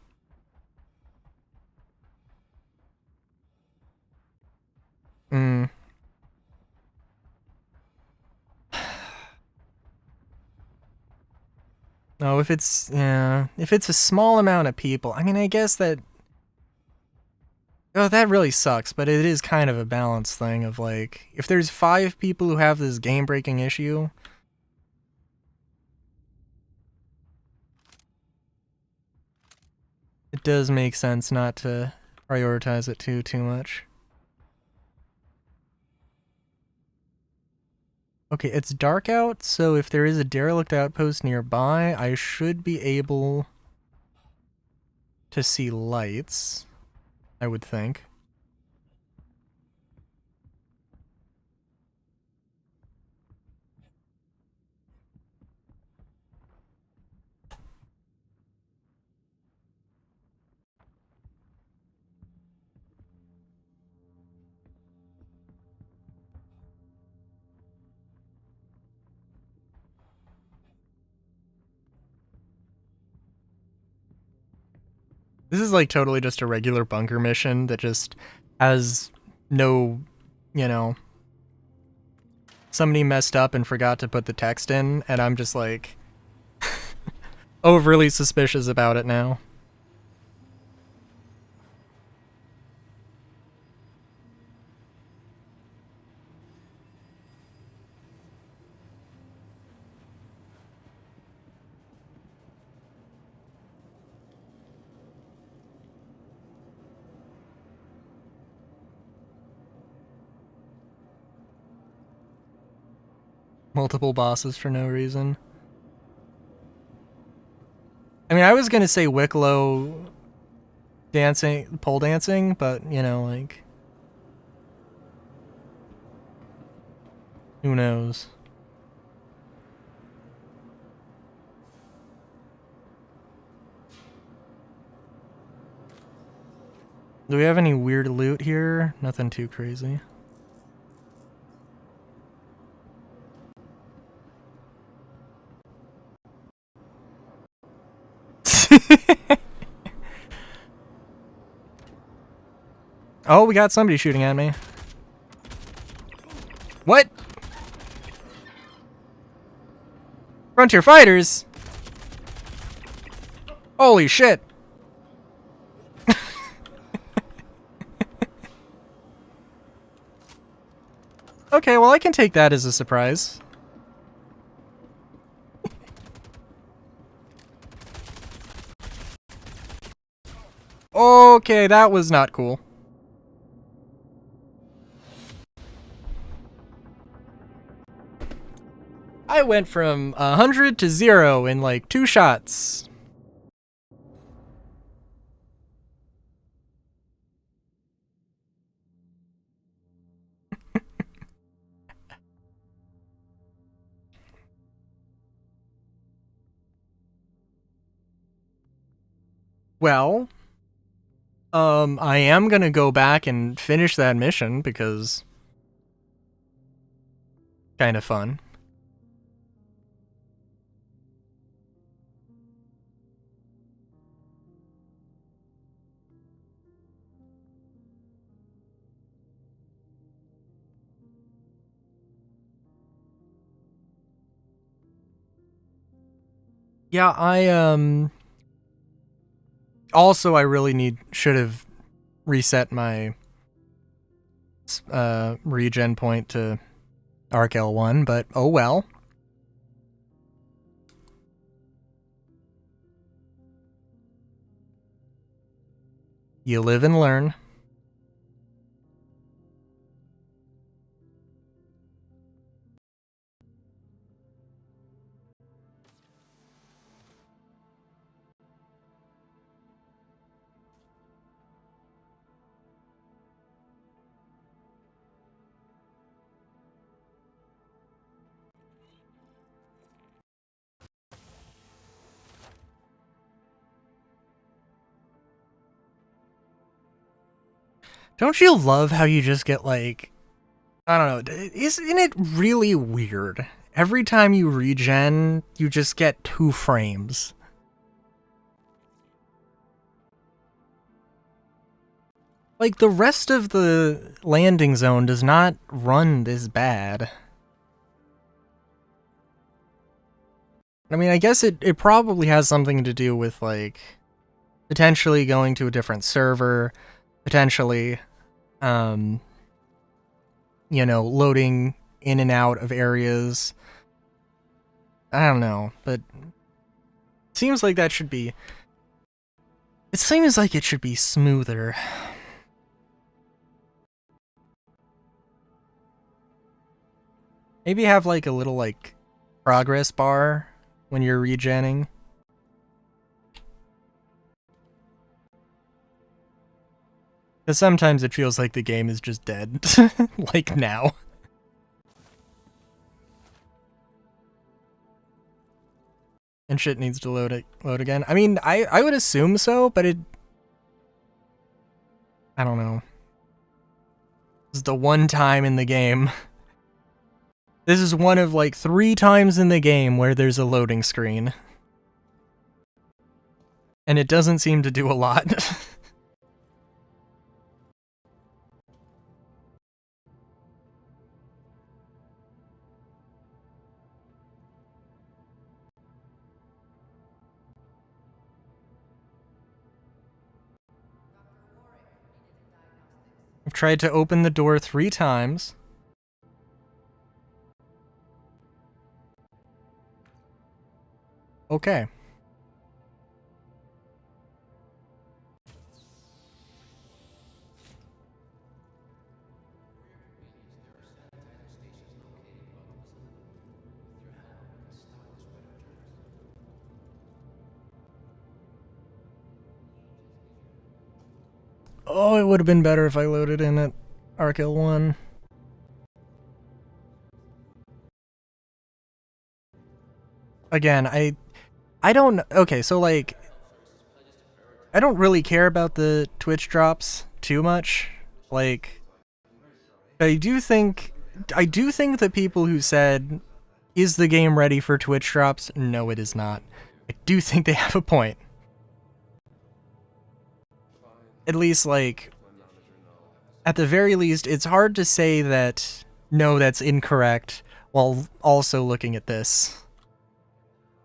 No, if it's a small amount of people, I mean, I guess that, oh, that really sucks, but it is kind of a balance thing of like, if there's 5 people who have this game-breaking issue, it does make sense not to prioritize it too much. Okay, it's dark out, so if there is a derelict outpost nearby, I should be able to see lights, I would think. This is like totally just a regular bunker mission that just has no, somebody messed up and forgot to put the text in, and I'm just like overly suspicious about it now. Multiple bosses for no reason. I mean, I was gonna say Wicklow pole dancing, but, like... Who knows? Do we have any weird loot here? Nothing too crazy. Oh, we got somebody shooting at me. What? Frontier fighters? Holy shit. Okay, well I can take that as a surprise. Okay, that was not cool. I went from 100 to 0 in like 2 shots. Well, I am gonna go back and finish that mission because kind of fun. Yeah, also I really should have reset my regen point to Arc L1, but oh well. You live and learn. Don't you love how you just get like, I don't know, isn't it really weird? Every time you regen, you just get 2 frames. Like, the rest of the landing zone does not run this bad. I mean, I guess it probably has something to do with, like, potentially going to a different server, potentially, you know, loading in and out of areas. I don't know, but it seems like that should be... It seems like it should be smoother. Maybe have, like, a little, like, progress bar when you're regenning. Because sometimes it feels like the game is just dead. Like now. And shit needs to load again. I mean, I would assume so, but it... I don't know. This is the one time in the game. This is one of like 3 times in the game where there's a loading screen. And it doesn't seem to do a lot. I've tried to open the door 3 times. Okay. Oh, it would have been better if I loaded in at Arc L1. again, I don't, okay, so like, I don't really care about the Twitch drops too much. Like, I do think the people who said, is the game ready for Twitch drops? No, it is not. I do think they have a point. At least, like, at the very least, it's hard to say that, no, that's incorrect, while also looking at this.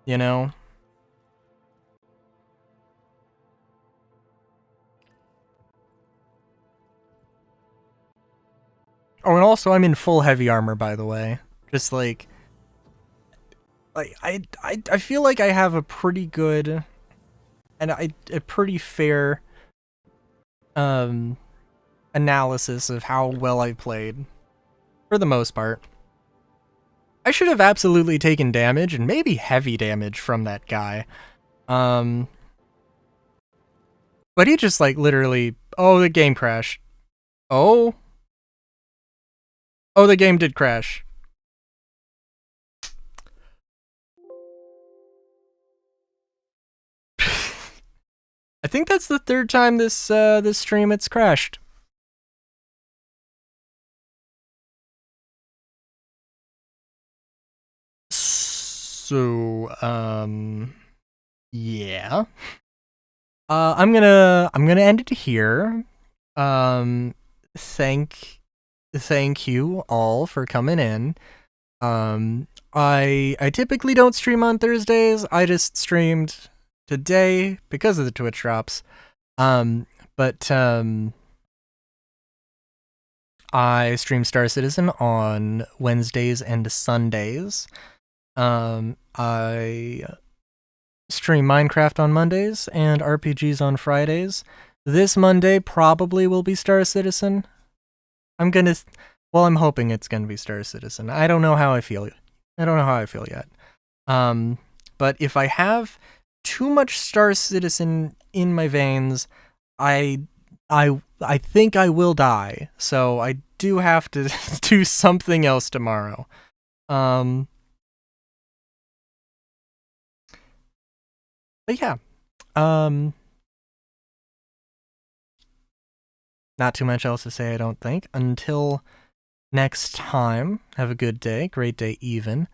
You know? Oh, and also I'm in full heavy armor, by the way. Just like I feel like I have a pretty good and a pretty fair analysis of how well I played for the most part. I should have absolutely taken damage, and maybe heavy damage, from that guy. But he just like literally, oh, the game crashed. Oh, the game did crash. I think that's the third time this stream it's crashed. So, yeah. I'm gonna end it here. Thank you all for coming in. I typically don't stream on Thursdays. I just streamed today because of the Twitch drops. But I stream Star Citizen on Wednesdays and Sundays. I stream Minecraft on Mondays and RPGs on Fridays. This Monday probably will be Star Citizen. I'm hoping it's gonna be Star Citizen. I don't know how I feel yet. But if I have too much Star Citizen in my veins, I think I will die. So I do have to do something else tomorrow. But yeah. Not too much else to say, I don't think. Until next time, have a good day, great day even.